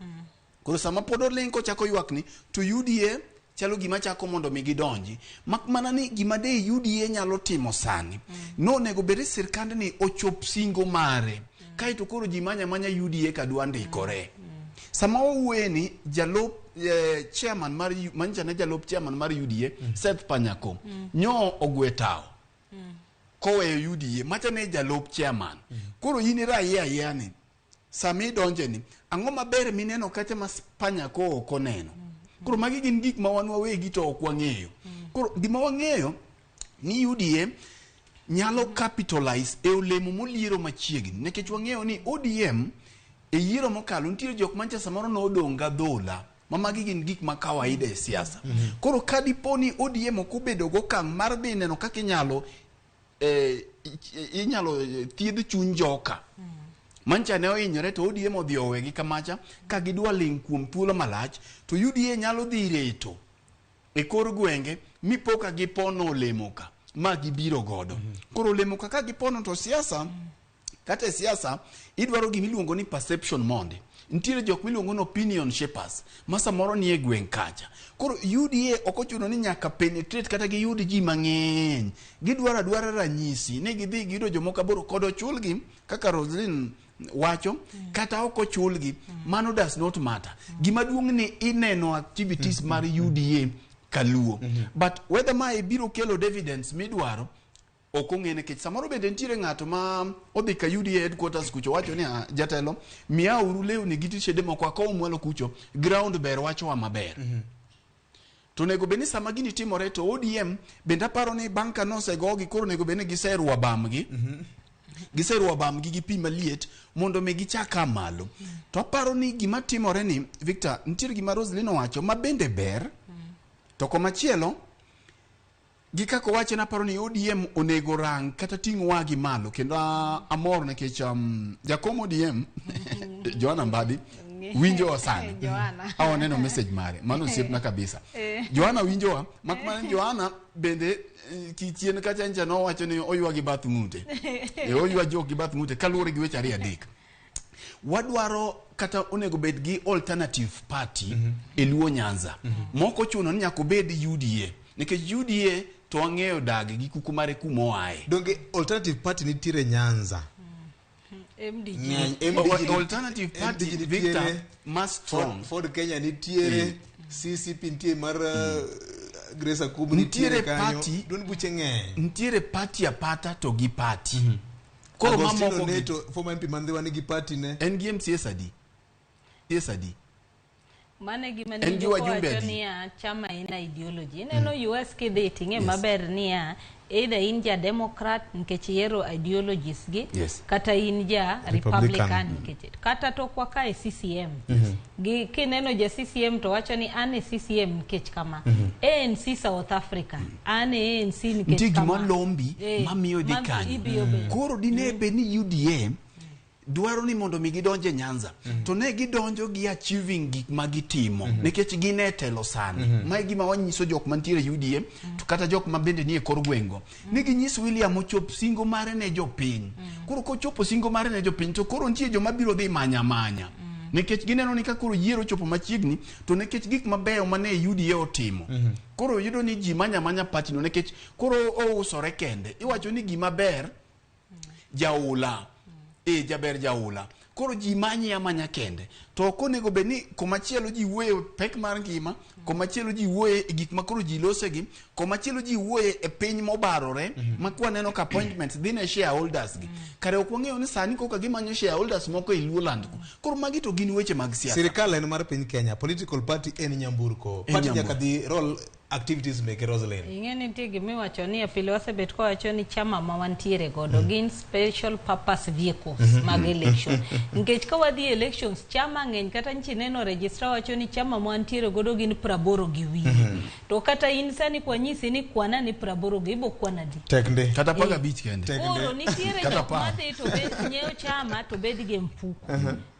Koro sama pod oling kochako ywak ni to UDA chalo gima chako mondo mi gidonji. Makmana ni gima de UDA nyalo timo sani, no nego bere sirkand ni ochop singo mare kaito koro ji manya UDA kadwa ndikore. Sama owueni jalop chairman mar manjane jalop chairman mar UDA Seth Panyako nyo ogwetao koweyo UDA machane jalop chairman. Koro yini raia yani sami donje ni ang'o maber mineno kata mas Panyako ok oneno. Koro magi gin gik ma wan wawegi to ok wang'eyo. Koro gima wang'eyo ni UDA nyalo capitalize e olemo moliero machiegni, nikech wang'eyo ni ODM e yiero mokalo nitiere jok mancha samoro no odonga dhola mamagi gin gik ma kawaida e siasa. Koro kadiponi ODM okobedo go kang' mar be neno kaka inyalo thiedh chuny joka mancha ne ohinyore to ODM odhi owegi kamacha ka gidwa ling kuom thuolo malach, to UDA nyalo dhi reto e kor gwenge mipoka gipono olemo ka ma gibiro godo. Koro olemo ka gipono to siasa kata siasa idwaro gimiluongo ni perception monde. Nitiere jok miluongo ni opinion shapers ma samoro ni e gweng' kacha. Koro UDA ok ochuno ni nyaka penetrate kata giyud ji mang'eny, gidwaro adwara ranyisi ni gidhi giyudo jomoko aboro kod ochulgi kaka Roslyn wacho kata ok ochulgi, mano does not matter. Gima duong' ni ineno activities mar UDA kaluo. But whether ma biro kelo evidence midwaro ok ong'ene, kech samoro bende nitiere ng'ato ma odhi ka UDA headquarters kucho wacho ni jatelo miya uru lewni gi tishede moko akow mwalo kucho ground ber wacho wa maber. To nego beni sama gini timore to ODM bende aparo ni banka no segogi koro nego beni giseruwa bamgi giseruwa bamgi gi pi maliet mondo me gichaka malo. To aparo ni gima timore ni Victor, nitiere gima Roslyn wacho ma bende ber, to komachielo gi kako wache na paro ni ODM onego rang kata ting' wagi malo, kendo amor nikech jakom ODM Joanna Mbadi winjo wa sana awa neno message mare mano siepna kabisa. Joanna winjo wa makmana Joanna bende kichien kacha ncha no wacho ni oywa gi bath ng'ute oywa jok gi bath ng'ute kaluwore gi weche ariyo adek. Wadwaro kata onego bed gi alternative party e Luo Nyanza. Moko chuno ni nyaka bed UDA, nikech UDA to ang'eyo dagi gi kuku mare kumo ae. Donge alternative party nitiere Nyanza. Alternative party Victor mas strong. Ford Kenya nitiere, CCP nitiere mar Grace Kubu nitiere party, don buche ng'eny. Nitiere party apata to gi party. Koro Agostino mamoko Neto former MP Mandhiwa nigi party ne. En gi MCS adi? Yes adi. Mane gima ni joko wacho niya chama ina ideology. Ineno US kidhi ting'e maber niya either in ja Democrat nikech yiero ideologies gi kata in ja Republican nikech kata to kwa kae CCM. Gi kineno ja CCM to wacho ni ane CCM nikech kama ANC South Africa ane ANC nikech kama Ntigi malombi mamiyo di kanyo. Koro dine be ni UDA dwaro ni mondo mi gidonje Nyanza to ne gidonjo gi achieving gik ma gitimo nikech gine telo sana mai gima wanyiso jok mantiere UDA to kata jok ma bende nie kor gwengo ni ginyiso William ochop singo mare ne jopiny koro kochopo singo mare ne jopiny to koro nitie joma biro dhi manya nikech gineno ni ka koro yiero chopo machiegni to nikech gik mabeyo mane UDA otimo koro yudo ni ji manya party no nikech koro ousore kende iwacho ni gima ber jaula jaber jaula koro ji manya kende to konego be ni komachielo ji wuoyo pek mar ngima komachielo ji wuoyo e gik ma koro ji losegi komachielo ji wuoyo e piny mobarore ma kwa neno ka appointments dhi ne shareholders gi kare ok wang'eyo ni sani koka gimanyo shareholders moko e Luoland koro magi to gin weche mag siasa. Sirikal en mar piny Kenya, political party en nyamburko, party nyaka dhi roll activities make Rosalind. Ingeni tigi mi wacho ni apile wasebet ko wacho ni chama ma wantiere godo gin special purpose vehicles mag election. Nikech ka wadhi elections chama ng'eny kata nchi neno registra wacho ni chama ma wantiere godo gin 80 gi wiye. To kata in sani kwa nyisi ni kwana ni 80 gi ibo kwana di. Teknde. Kata paga beach kende. Koro nitiere jok madhi to be nyeo chama to bed gi mfuko.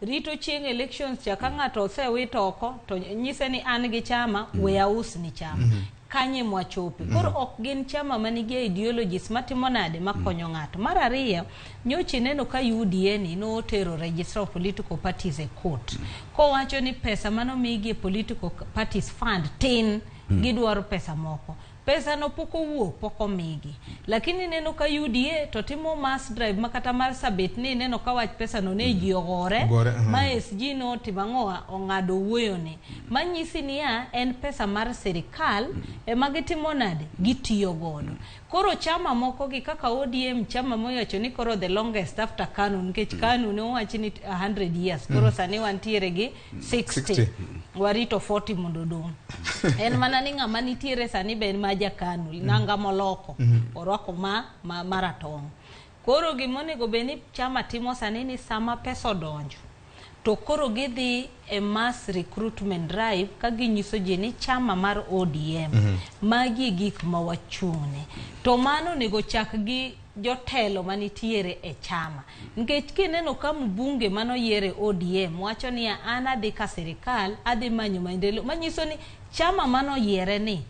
Rito chieng elections chaka ng'ato osewito oko to nyise ni an gi chama we aus ni chama. Kanye mwachope. Koro ok gin chama manigi ideologies matimo nade makonyo ng'ato. Mar ariyo, nyochi neno ka UDA ni no otero Register of Political Parties e court. Ko wacho ni pesa mano migi political parties fund tin gidwaro pesa moko. Pesa no poko wuok poko migi. Lakini neno ka UDA to timo mass drive makata mar sabet ni neno ka wach pesa no ne ji ogore ma SG no timangoa ongado wuoyo ni. Manyisi niya en pesa mar serikal magitimo nade gitiyo godo. Koro chama moko gi kaka ODM chama moyacho ni koro the longest after KANU nikech KANU ne wacho ni 100 years koro sani wantiere gi 60 warito 40 mondo dong. En mana ni ng'ama nitiere sani ben maja KANU nanga moloko orwako maratong. Koro gimonego beni chama timo sani ni sama pesa donjo to koro gidhi e mass recruitment drive ka ginyiso ji ni chama mar ODM magi gik mawachung'ne to mano nego chak gi jotelo manitiere e chama nikech kineno ka mbunge mano yiere ODM wacho ni an adhi ka sirikal adhi manyo maendeleo manyiso ni chama mano yiere ni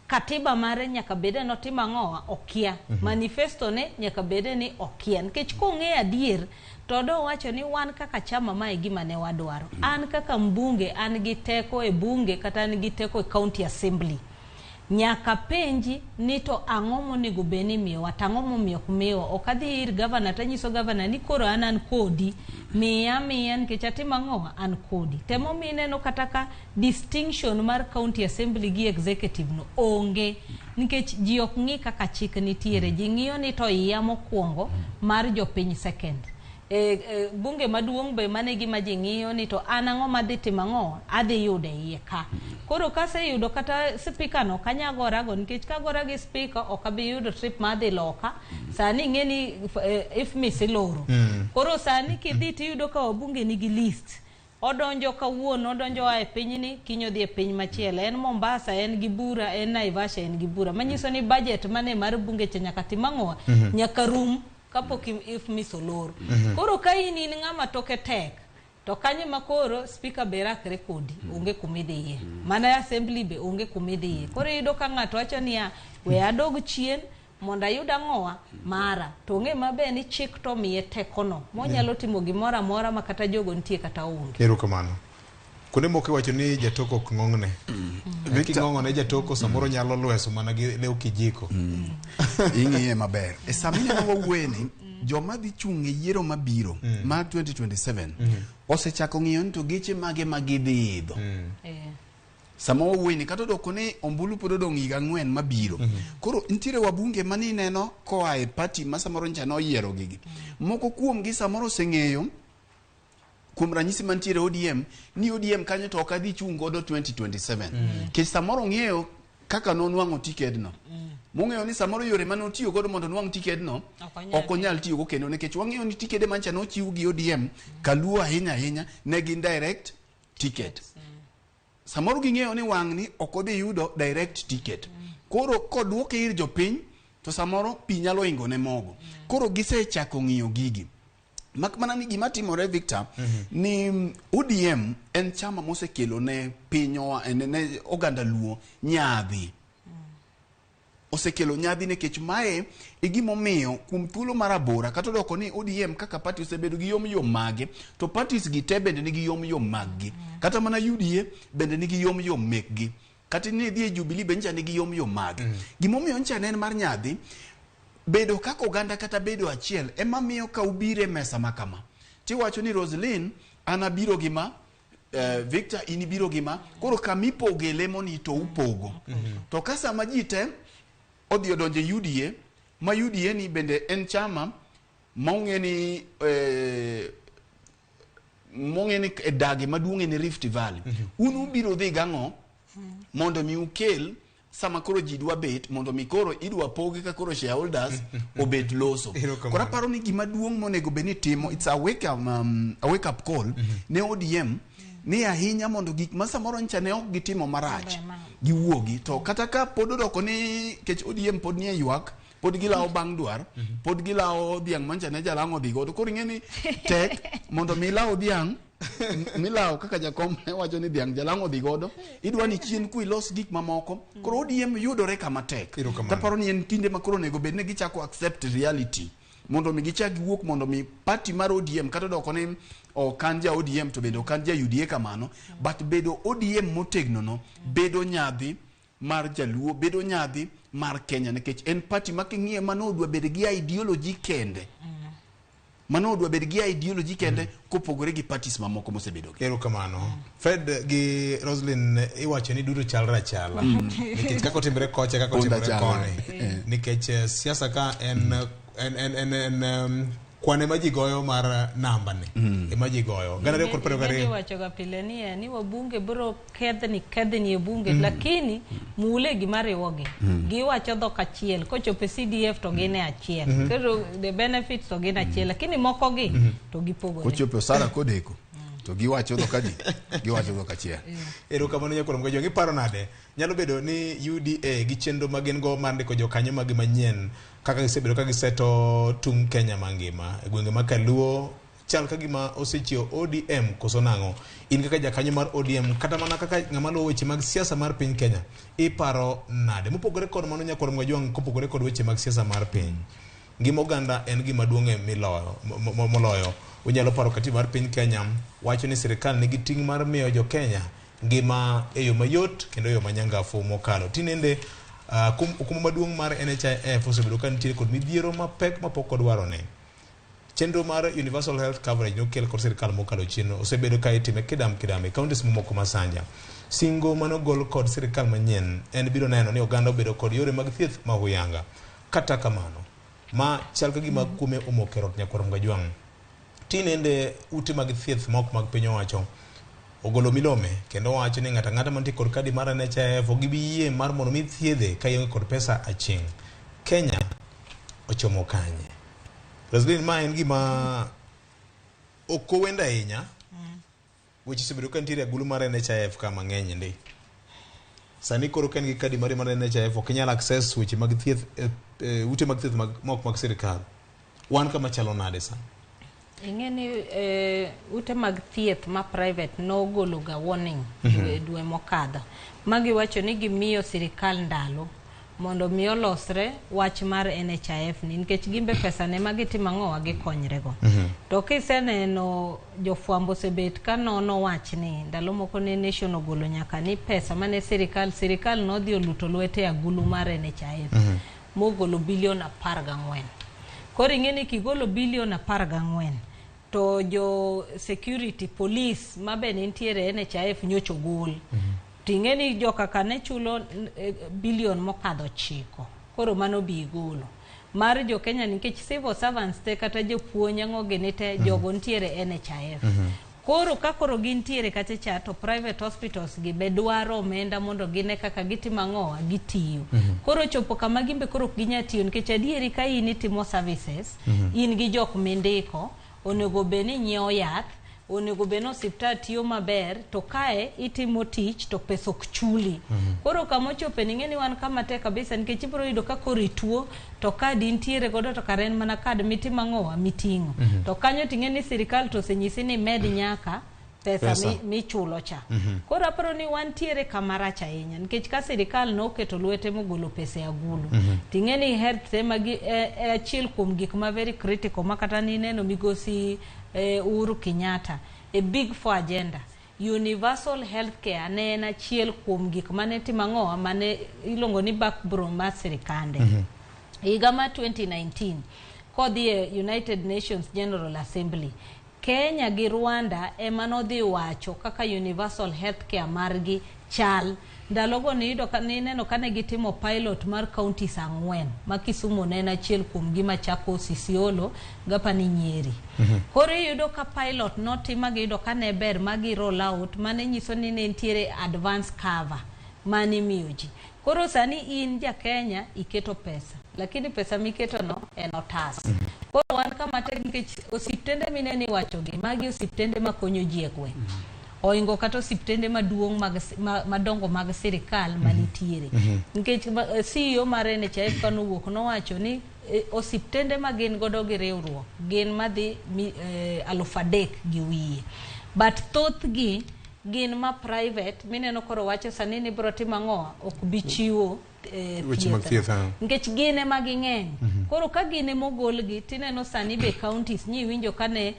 katiba mare nyaka bede no tima ng'owa okia manifesto ne nyaka bede ni okia nikech kong'e adier to do wacho ni wan kaka chama mae gima ne wadwaro an kaka mbunge an gi teko e bunge kata an gi teko e county assembly nyaka penji ni to ang'o monego beni miyo watang'o momiyo kumiyo okadhi ir governor tanyiso governor ni koro an kodi miya nikech atima ng'owa an kodi temo mineno kata ka distinction mar county assembly gi executive no onge nikech ji ok ng'i kaka chik nitiere ji ng'iyo ni to iya mokwongo mar jopiny second bunge maduong' be mane gima ji ng'iyo ni to an ang'o madhi timo ang'o adhi yude iye ka koro kase yudo kata speaker no kanyagora go nikech kagora gi speaker ok abi yudo trip madhi loka sani ng'eni if misiloro koro sani kidhi tiyudo ka wabunge nigi list odonjo kawuono odonjo e pinyni kinyo dhi e piny machielo en Mombasa en gi bura en Naivasha en gi bura manyiso ni budget mane mar bunge cha nyaka timang'o nyaka rum kapok if misolor koro ka in ng'ama toke tek to kanye makoro speaker berakre kodi onge kumidhiye mana assembly be onge kumidhiye koro yudo ka ng'ato wacho niya we adog chien mondo ayud ang'owa mara to ng'e mabe ni chik to miye tekono monyalo timo gimoro amora ma kata jogo nitie kata onge. Erokamano. Kuonde moko wacho ni jatoko ok ng'ong'ne. Ng'ong'ne jatoko samoro nyalo lweso mana gi lew kijiko. Ing'iye maber. E samine no wawueni joma dhi chung' e yiero mabiro mar 2027 osechako ng'iyo ni to geche mage magidhi idho. sama wawuoyini kata odoko ni ombulu pod odong' higa 4 mabiro. Koro nitiere wabunge mani neno koa e party ma samoro ncha noyiero gigi. Moko kuomgi samoro oseng'eyo kuom ranyisi mantiere ODM ni ODM kanyo to ok adhi chung' godo 2027. Kech samoro ng'eyo kaka nonwang'o tikedno. Mong'eyo ni samoro yore mane otiyo godo mondo nwang' tikedno ok onyal tiyo go kendo nikech wang'eyo ni tikede mancha nochiw gi ODM kaluo ahinya ne gin direct ticket. Samoro ging'eyo ni wang' ni ok odhi yudo direct ticket. Koro kodwoke ir jopiny to samoro pi nyalo ingo ne mogo. Koro gisechako ng'iyo gigi. Mak mana ni gima timore Victor ni ODM en chama mosekelo ne pinyo ne oganda luo nyadhi. Osekelo nyadhi nikech mae igimomiyo kuom thuolo marabora kata doko ni ODM kaka party osebedo gi yom mage to parties gi te bende nigi yom maggi. Kata mana UDA bende nigi yom mekgi. Kata ni dhie Jubilee bende nigi yom mage. Gimomiyo ncha nen mar nyadhi bedo kaka oganda kata bedo achiel ema miyo ka ubire mesa makama. Tiwacho ni Roslyn anabiro gima Victor inibiro gima koro kamipoge lemoni to upogo. To kasa majite odhi odonje UDA ma UDA ni bende en chama maong'e ni dage maduong'e ni Rift Valley. Unu biro dhi gang'o mondo mi ukel sama koro ji dwa bet mondo mi koro idwa pogi ka koro shareholders obet loso. Kora paro ni gima duong' monego beni timo it's a wake up call ne ODM ni ahinya mondo gik ma samoro ncha ne ok gitimo marach giwuogi to kata ka pod odoko ni kech ODM pod nie ywak pod gilawo bang' dwar pod gilawo dhiang' mancha ne jalang' odhi godo koro ing'eni tek mondo milawo dhiang' milawo kaka jakom ne wacho ni dhiang' jalang' odhi godo idwa ni chien ku ilos gik mamoko koro ODM yudore kama tek. Taparo ni en kinde ma koro nego bed ne gichako accept reality mondo mi gichak giwuok mondo mi party mar ODM kata doko ni okanja ODM to bende okanja UDA kamano but bedo ODM motegno no bedo nyadhi mar jaluo bedo nyadhi mar Kenya nikech en party making'ie manodwa bed gi ideology kende. Manodwa bed gi ideology kende kopogore gi parties mamoko mosebedo gi. Erokamano. Fred gi Roslyn iwacho ni duto chalra chala. Nikech kako timbre kocha kako timbre kone. Nikech siasa ka en kwane maji goyo mar namba ni maji goyo gana reko pero gare wacho ga pile ni wabunge bro kedhni e bunge lakini mule gimare woge giwacho dhok achiel kochope CDF to gine achiel kero the benefits to gine achiel lakini moko gi to gipogore kochope Sara kodeko to giwacho dhok adi giwacho dhok achiel. Erokamano nyakoro mgajo ngiparo nade nyalo bedo ni UDA gi chenro magen go mar ndiko jokanyo magi manyien kaka gisebedo ka giseto tung Kenya mangima e gwenge makaluo chal ka gima osechio ODM koso nang'o in kaka jakanyo mar ODM kata mana kaka ng'ama luwo weche mag siasa mar piny Kenya iparo nade mopogore kod mano nyakoro mgajwang kopogore kod weche mag siasa mar piny ngima oganda en gima duong'e moloyo unyalo paro katiba mar piny Kenya wacho ni sirikal nigi ting' mar miyo jo Kenya ngima e yo mayot kendo yo manyangafu mokalo tinende kuma maduong' mar NHIF osebedo ka nitie kod midhiero mapek mapok odwarone. Chenro mar universal health coverage nokel kod sirikal mokalo chien osebedo ka itime kidam e kauntis mamoko masanja. Singo manogol kod sirikal manyien en biro neno ni oganda obedo kod yore mag thieth ma huyanga. Kata kamano ma chal ka gima kume omokerot nyakoro mgajwang'. Tinende ute mag thieth mok mag piny owacho ogolo milome kendo wacho ni ng'ata mantie kod kadi mar NHIF ogibiyie mar mondo mi thiedhe ka ionge kod pesa aching. Kenya ochomo kanye. Roslyn ma en gima okowenda ahinya weche sebedo ka nitiere agulu mar NHIF kama ng'eny ndi. Sani koro ka en gi kadi mar NHIF ok inyal access weche mag thieth ute mag thieth mok mag sirikal. Wan kama chalo nade sana? Ingeni ute mag thieth ma private no golo ga warning dwe mokadho magi wacho ni gimiyo sirikal ndalo mondo mi olosre wach mar NHIF ni nikech gimbe pesa ne magitimo ang'o gikonyre go to kiseneno jofwambo sebet ka nono wach ni ndalo moko ne nation ogolo nyaka ni pesa mane sirikal no dhi oluto lwete agulu mar NHIF mogolo bilion 14. Koro ing'eni kigolo bilion 14 to jo security police mabe nitiere NHIF nyocho gol tingeni joka kane chulo bilion mokadho 9 koro mano bi golo mar jo Kenya nikech civil servants te kata jopuonj ang'ogene te jogo ntiere NHIF koro kakoro gintiere kacha to private hospitals gi be dwaro omenda mondo gine kaka gitimo ang'owa gitiyo koro chopo kama gimbe koro ginya tiyo nikech adieri ka in itimo services in gi jok mindiko onego beni nyiewo yath onego beno osiptal tiyo maber to kae itimo tich to pesa ok chuli koro kamo chope ning'eni wan kama te kabisa nikech ibiro yudo ka koro ituo to kad intiere godo to karen mana kad mitimo ang'owa miting'o to kanyo ting'eni sirikal to osenyisi ni med nyaka pesa michulo cha koro aparo ni wantiere kamarach ahinya nikech ka sirikal noketo lwete mogolo pesa agulu ting'eni health tema gi achiel kuom gik ma very critical makata ni neno migosi Uhuru Kenyatta a big for agenda universal healthcare ne en achiel kuom gik mane timo ang'owa mane iluongo ni backbone mar sirikande higa ma 2019 kodhi United Nations General Assembly Kenya gi Rwanda ema nodhi wacho kaka universal healthcare margi chal ndalogo neno kane gitimo pilot mar counties 4 ma Kisumu ne en achiel kuom gima chako Isiolo gapa ni Nyeri koro yudo ka pilot notima gi yudo kane ber magi roll out mane nyiso ni ne ntiere advance cover mani miyoji koro sani in ja Kenya iketo pesa lakini pesa miketo no en otas koro wan kama tek nikech osiptende mineni wachogi magi osiptende makonyo ji e gweng oingo kata osiptende maduong' madongo mag sirikal manitiere nikech CEO mar NHIF kanowuok nowacho ni osiptende magin godo gi riwruok gin madhi 3,000 gi wiye but thothgi gin ma private mineno koro wacho sani ni biro timo ang'owa ok bi chiwo thieth nikech gine maging'eny koro ka gine mogolgi tineno sani be counties nyi winjo kane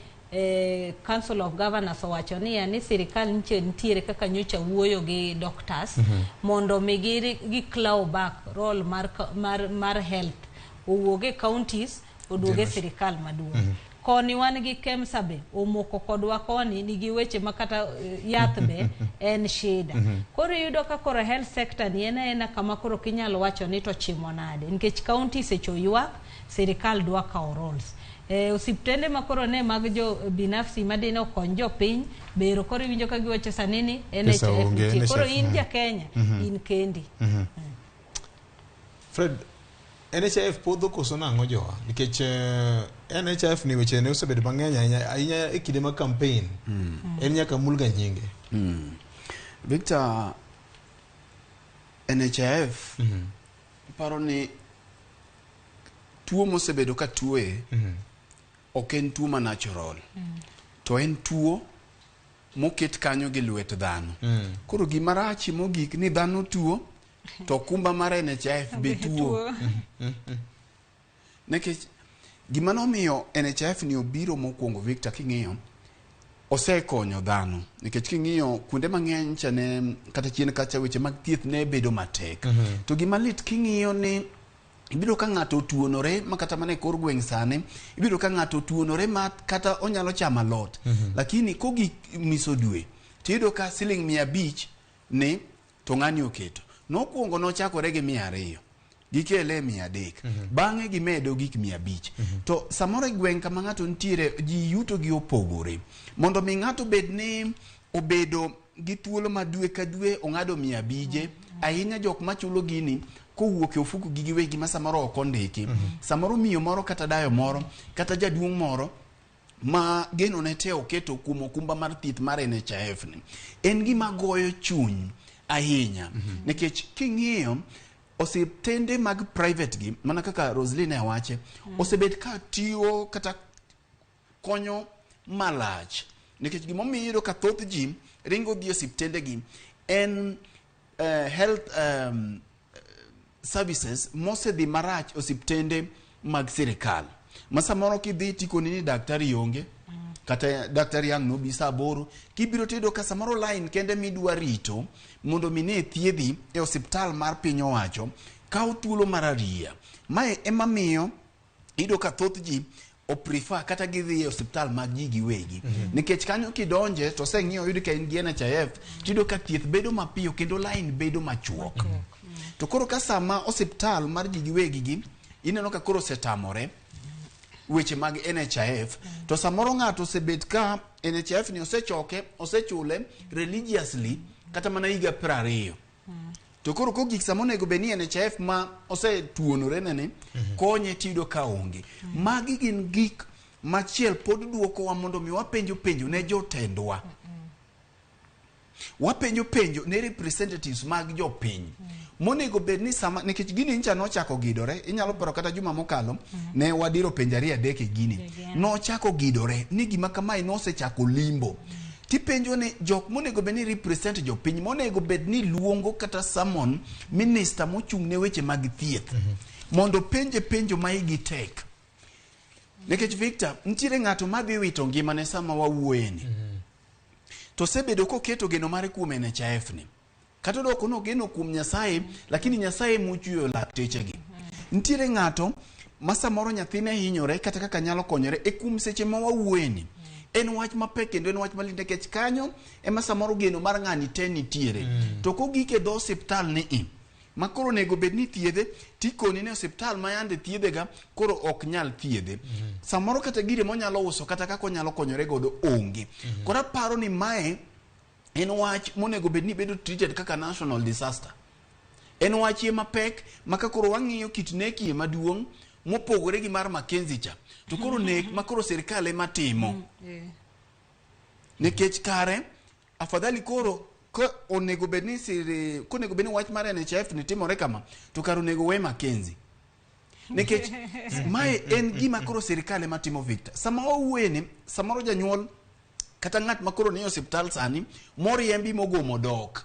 Council of Governors owacho ni sirikal nitiere kaka nyocha wuoyo gi doctors mondo migiri gi claw back role mar health owuoge counties oduoge sirikal maduong koni wan gi KEMSA be omoko kodwa koni nigi weche makata yath be en shida koro yudo ka koro health sector ni ena kama koro kinyalo wacho ni to chimo nade nikech counties echo ywak sirikal dwa kawo roles osiptende makoro ne mag jo binafsi madino konyo jo piny bero koro winjo ka giwacho sani ni NHIF koro in ja Kenya in kendi Fred NHIF podho koso nang'o jowa nikech NHIF ni weche ne osebedo mang'eny ahinya e kinde mag campaign en nyaka mulga nyinge Victor NHIF paro ni tuo mosebedo ka tuoe ok en tuo ma natural to en tuo moket kanyo gi lwet dhano koro gima rach mogik ni dhano tuo to kumba mar NHIF be tuo nekech gima nomiyo NHIF ni obiro mokwongo Victor king'iyo osekonyo dhano nikech king'iyo kuonde mang'eny chane kata chien kacha weche mag thieth ne bedo matek to gima lit king'iyo ni ibiro ka ng'ato tuonore makata mane kor gweng' sane ibiro ka ng'ato tuonore kata onyalo chama lot lakini kogi miso dwe tiyudo ka siling 500 ni to ng'ani oketo nokuongo nochakore gi 200 gikele 300 bang'e gimedo gik 500 to samoro e gweng' kama ng'ato ntiere ji yuto gi opogore mondo mi ng'ato bed ni obedo gi thuolo ma dwe ka dwe ong'ado 500 ahinya jok machulo gini kowuok e ofuku gi giwegi ma samoro ok ondiki samoro miyo moro kata dayo moro kata jaduong' moro ma geno ne te oketo kuom okumba mar thieth mar NHIF ni en gima goyo chuny ahinya nikech king'iyo osiptende mag private gi mana kaka Rosaline awache osebed ka tiyo kata konyo malach nikech gimomiyo ka thoth ji ringo dhi osiptende gi en health services mosedhi marach osiptende mag sirikal masamoro kidhi tikoni ni daktari onge kata daktari yang no bisa 8 kibiro tedo ka samoro line kende midwa rito mondo mine thiedhi e osiptal mar piny owacho ka thuolo mararia mae ema miyo ido ka thoth ji o prefer kata gidhi e hospital mag ji giwegi nikech kanyo kidonje to seng'iyo yudi ka in gi NHIF tido ka thieth bedo mapiyo kendo line bedo machuok to koro ka sama hospital mar ji giwegi gi ineno ka koro setamore weche mag NHIF to samoro ng'ato osebet ka NHIF ni osechoke osechule religiously kata mana higa 20 to koro kogik samo nego beni NHIF ma osetuonore nene konye tido ka onge magi gin gik machiel pod duoko wa mondo mi wapenjo ne jotendwa wapenjo ne representatives mag jopiny monego bed ni sama nikech gini ncha nochako gidore inyalo paro kata juma mokalo ne wadiro penjari adek e gini nochako gidore ni gima kamae nosechako limbo tipenjo ni jok monego bed ni represent jopiny monego bed ni luongo kata summon minister mochung' ne weche mag thieth mondo penjo ma igi tek nikech Victor ntiere ng'ato madhi wito ngimane sama wawuoyeni to sebedo koketo geno mare kuom NHIF ni kata doko no geno kuom Nyasaye lakini Nyasaye muchuyo laktechegi ntiere ng'ato ma samoro nyathine hinyore kata kaka nyalo konyore e kuom seche ma wawuoyeni en wach mapek kendo en wach malinde kech kanyo ema samoro geno mar ng'ani te nitiere to kogike dho hospital ni makoro nego bed ni thiedhe tikoni ne hospital ma yande thiedhega koro ok nyal thiedhe samoro kata gire monyalo uso kata kako nyalo konyore godo onge kora paro ni mae en wach monego bed ni bedo treated kaka national disaster en wach ye mapek maka koro wang'iyo kit neki maduong' mopogore gi mar Mackenzie cha to koro nek makoro serikal ema timo nikech kare afadhali koro ko onego bed ni konego bed ni wach mar NHIF ni timore kama to karo onego we Mackenzie nikech mae en gima koro serikal ema timo Victor sama owuene samoro janyuol kata ng'at makoro ni hospital sani moriembi mogomo dok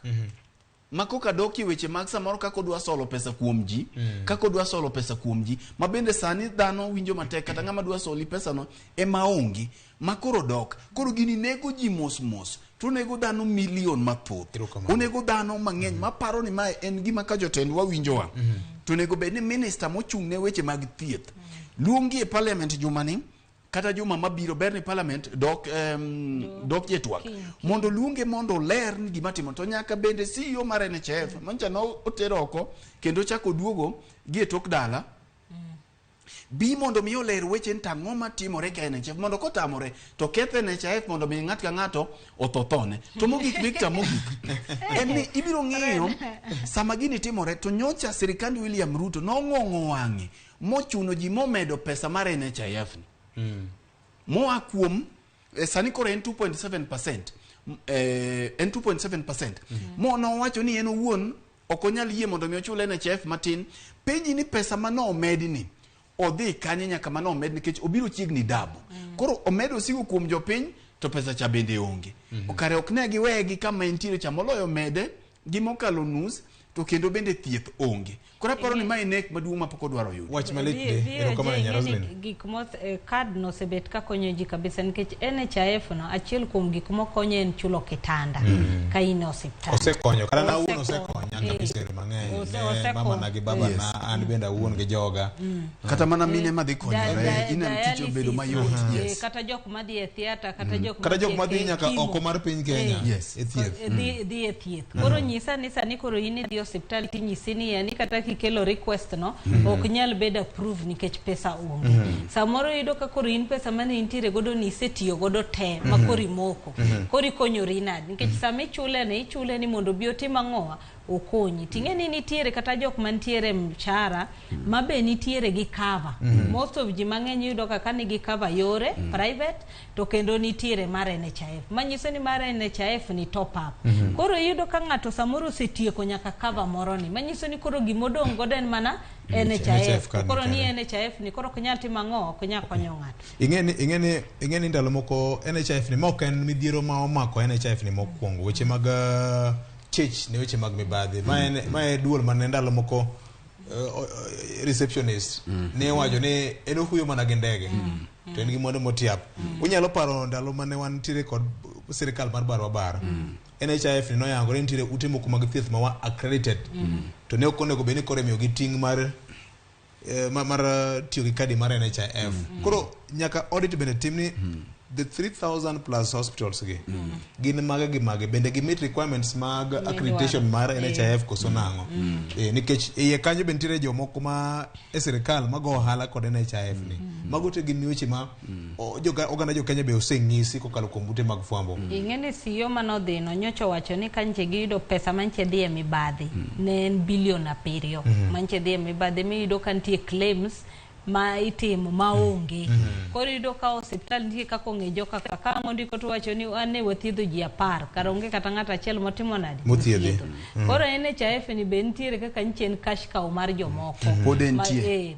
makoka doki weche mag samoro kako dwa solo pesa kuom ji kako dwa solo pesa kuom ji mabende sani dhano winjo matek kata ng'ama dwa soli pesa no ema onge makoro dok koro gini nego ji mos to nego dhano milion mathoth onego dhano mang'eny maparo ni mae en gima ka jotendwa winjowa to nego bed ni minister mochung' ne weche mag thieth luongi e parliament jumani kata juma mabiro berni parliament dok jetwak mondo luonge mondo ler ni gima timo to nyaka bende CEO mar NHIF mancha no otero oko kendo chako duogo gi tok dala bi mondo mi oler weche ntang'o matimore ka NHIF mondo kotamore to kethe NHIF mondo mi ng'at ka ng'ato othothone to mogik Victor mogik en ni ibiro ng'eyo sama gini timore to nyocha sirikand William Ruto nong'ong'o wang'e mochuno ji momedo pesa mar NHIF ni moa kuom sani koro en 2.7% en 2.7% mo no wacho ni en owuon okonyal yie mondo mi ochul NHIF matin penji ni pesa mano omedi ni odhi kanye nyaka mano omedi nikech obiro chiegni dabu koro omedo sigo kuom jopiny to pesa cha bende onge okare ok ne giwegi kama entiere cha moloyo mede gimokalo nus to kendo bende thieth onge kora paro ni mae nek maduong' mapok odwaro yudo wach malit erokamano Nyarozlin gik mo kad no sebet ka konyo ji kabisa nikech NHIF no achiel kuom gik mo konyo en chulo kitanda ka in hospital osekonyo kana na uno osekonyo anga pisere mang'eny mama na gi baba na an benda uon gi joga kata mana mine madhi konyore ina mticho bedo mayot kata jok madhi e theater kata jok madhi nyaka oko mar piny Kenya e thieth dhi e thieth koro nyisa ni sani koro in dhi hospital tinyisi ni yani kata kikelo request no ok nyal bed approve nikech pesa onge samoro yudo ka koro in pesa mane intiere godo ni setiyo godo te makori moko kori konyori nadi nikech sama ichule ni mondo bi otim ang'owa okonyi ting'eni nitiere kata jok mantiere mshahara mabe nitiere gi cover most of ji mang'eny yudo ka nigi cover yore private to kendo nitiere mar NHIF manyiso ni mar NHIF ni top up koro yudo ka ng'ato samoro setieko nyaka cover moro ni manyiso ni koro gimodong' godo en mana NHIF koro ni NHIF ni koro kunyal timo ang'o kunyal konyo ng'ato ing'eni ndalo moko NHIF ni mok en midhiero ma omako NHIF ni mokwongo weche mag chich ne weche mag mibadhi mae duol mane ndalo moko receptionist ne wacho ni en huyo mana gi ndege to en gi mondo motiap unyalo paro ndalo mane wantiere kod sirikal mar barabara NHIF ni noyangore nitiere ute moko mag thieth ma wa accredited to ne okonego beni kore miyo gi ting' mar mar tiyo gi kadi mar NHIF. Koro nyaka audit bende timni the 3,000 plus hospitals gi gin mage bende gi meet requirements mag accreditation mar NHIF koso nango nikech iye kanyo bentire jomoko ma sirikal mago ohala kod NHIF ni mago te gin weche ma oganda jo Kenya be oseng'isi kokalo kuom ute mag fwambo. Ing'eni CEO manodhino nyocho wacho ni kanche giyudo pesa manche dhi e mibadhi ne en bilion 7 manche dhi e mibadhi miyudo ka nitie claims ma itimo maonge. Koro yudo ka osiptal nitie kaka ong'ejo kaka mondiko to wacho ni ane wathiedho ji 10 kar onge kata ng'ato achiel motimo nadi mothiedhe. Koro NHIF ni be nitiere kaka nchen cash cow mar jomoko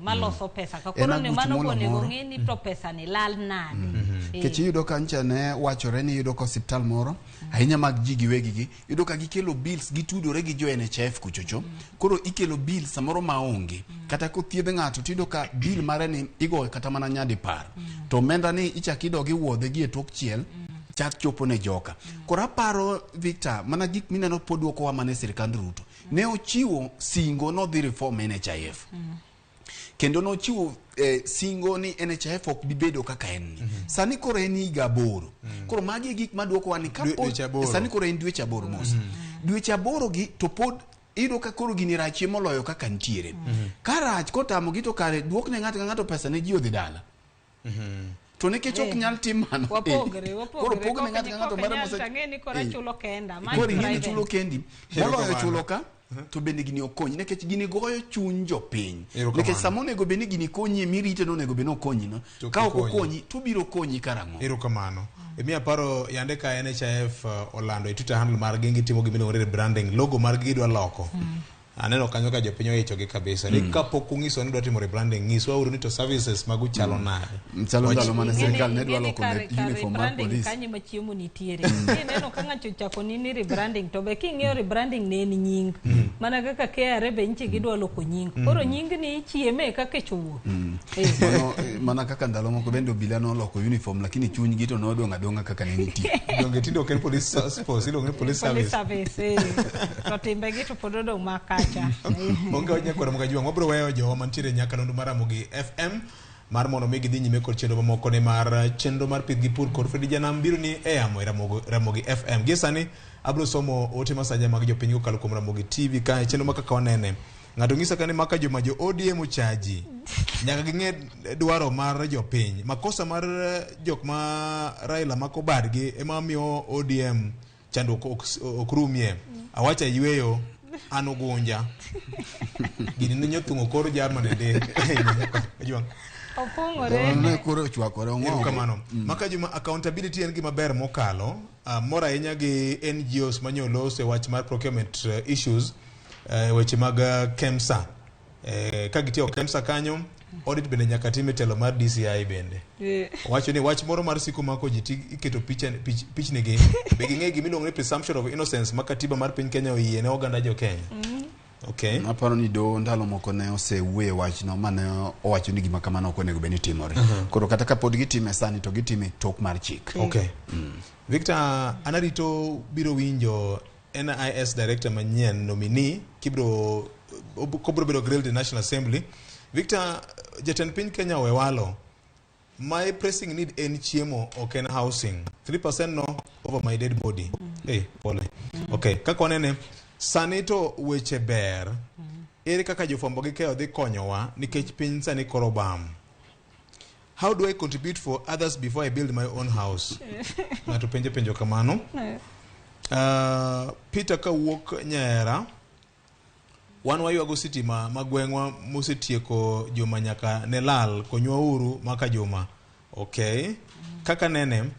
maloso pesa ka koro ne mano konego ng'e ni to pesa ni lal nade. Kech yudo ka ncha ne wachore ni yudo ka osiptal moro ahinya mag ji giwegi gi yudo ka gikelo bills gitudore gi jo NHIF kuchocho. Koro ikelo bills samoro maonge kata ko thiedh ng'ato tido ka bill mare ni igo kata mana nyadi par to omenda ni ichakido gi wuodhe gi e tok chiel chak chopo ne joka. Koro aparo Victor mana gik mineno podwoko wa mane sirikand Ruto ne ochiwo singo no dhi reform NHIF kendo no chiwo singo ni NHIF ok bibedo kaka en sani koro en higa 8 koro magi gik maduoko wa ni kapo sani koro en dweche 8 mos dweche 8 gi to pod ido ka koro gini rachie moloyo kaka ntiere karach kotamo gito kare duok ne ng'ato pesa ne ji odhi dala to nekech ok nyal tim mano koro pogo ne ng'ato mara mose tang'eni koro chulo kenda koro ing'eni chulo kendi moloyo chulo ka to bende gini okonyi nekech gini goyo chuny jopiny nekech samo nego bende gini konyi mirite no nego bende okonyi no ka ok okonyi to biro konyi karang'o. Erokamano. Emi paro yande ka NHIF olando e Twitter handle mar gi timo gimino rebranding logo mar gi dwa loko. Aneno kanyo ka jopiny oyicho gi kabisa ni kapok ung'iso ni dwa timo rebranding ng'iswa uru ni to services magu chalo nade. Chalo ndalo mane sirikal ne dwa loko uniform mar police. Kanyo ma chiemo nitiere. Neno ka ng'ato chako ni rebranding to be king'eyo rebranding ne en nying. Mana kaka KRA be nche gidwa loko nying. Koro nying ni chieme kaka chuo. Mana kaka ndalo moko bende obila no loko uniform lakini chuny gi to nodong' adong'a kaka ne nitie. Donge tindo ken police force ilonge police service. Police service. To timbe gi to pododong' maka Onge onye kwa Ramogi Juang wabro weyo jo mantiere nyaka nondo mar Ramogi FM mar mono megi dhi nyime kod chenro mamoko ne mar chenro mar pith gi pur kod Fredi Janam biro ni e amo Ramogi FM gi sani abro somo ote masaja mag jopiny kokalo kuom Ramogi TV ka chenro makaka wanene ng'ato ng'isa kane maka jo ODM uchaji nyaka ging'e dwaro mar jopiny makosa mar jok ma Raila mako badgi ema miyo ODM chando okrumie awacha yweyo anogunja gini ninyo tungo koro jarma nende Juang opongore ne koro chwakore ng'o kamano maka juma accountability en gima ber mokalo mora ahinya gi NGOs manyolos e wach mar procurement issues weche mag KEMSA ka gitiyo KEMSA kanyo audit bende nyaka time telo mar DCI bende wacho ni wach moro mar siku mako jiti iketo pichni gi be ging'e gimiluongo ni presumption of innocence ma katiba mar piny Kenya oyie ne oganda jo Kenya. Okay. Aparo ni do ndalo moko ne osewuoye wach no mane owacho ni gima kamano ok onego beni timore. Koro kata ka pod gitime sani to gitime tok mar chik. Okay. Victor anarito biro winjo NIS director manyien nominee kibro biro grilled the National Assembly. Victor, jatend piny Kenya wewalo. My pressing need en chiemo ok en housing. 3% no over my dead body. Hey, pole. Okay, kaka wanene sani to weche ber. Ere kaka jofwambo gi keyo dhi konyowa nikech piny sani koro bam. How do I contribute for others before I build my own house? Ng'ato penjo kamano. Peter kawuok Nyera. Wan wayuago sitima magweng'wa mosetieko joma nyaka ne lal konywa uru maka joma. Okay. Kaka nene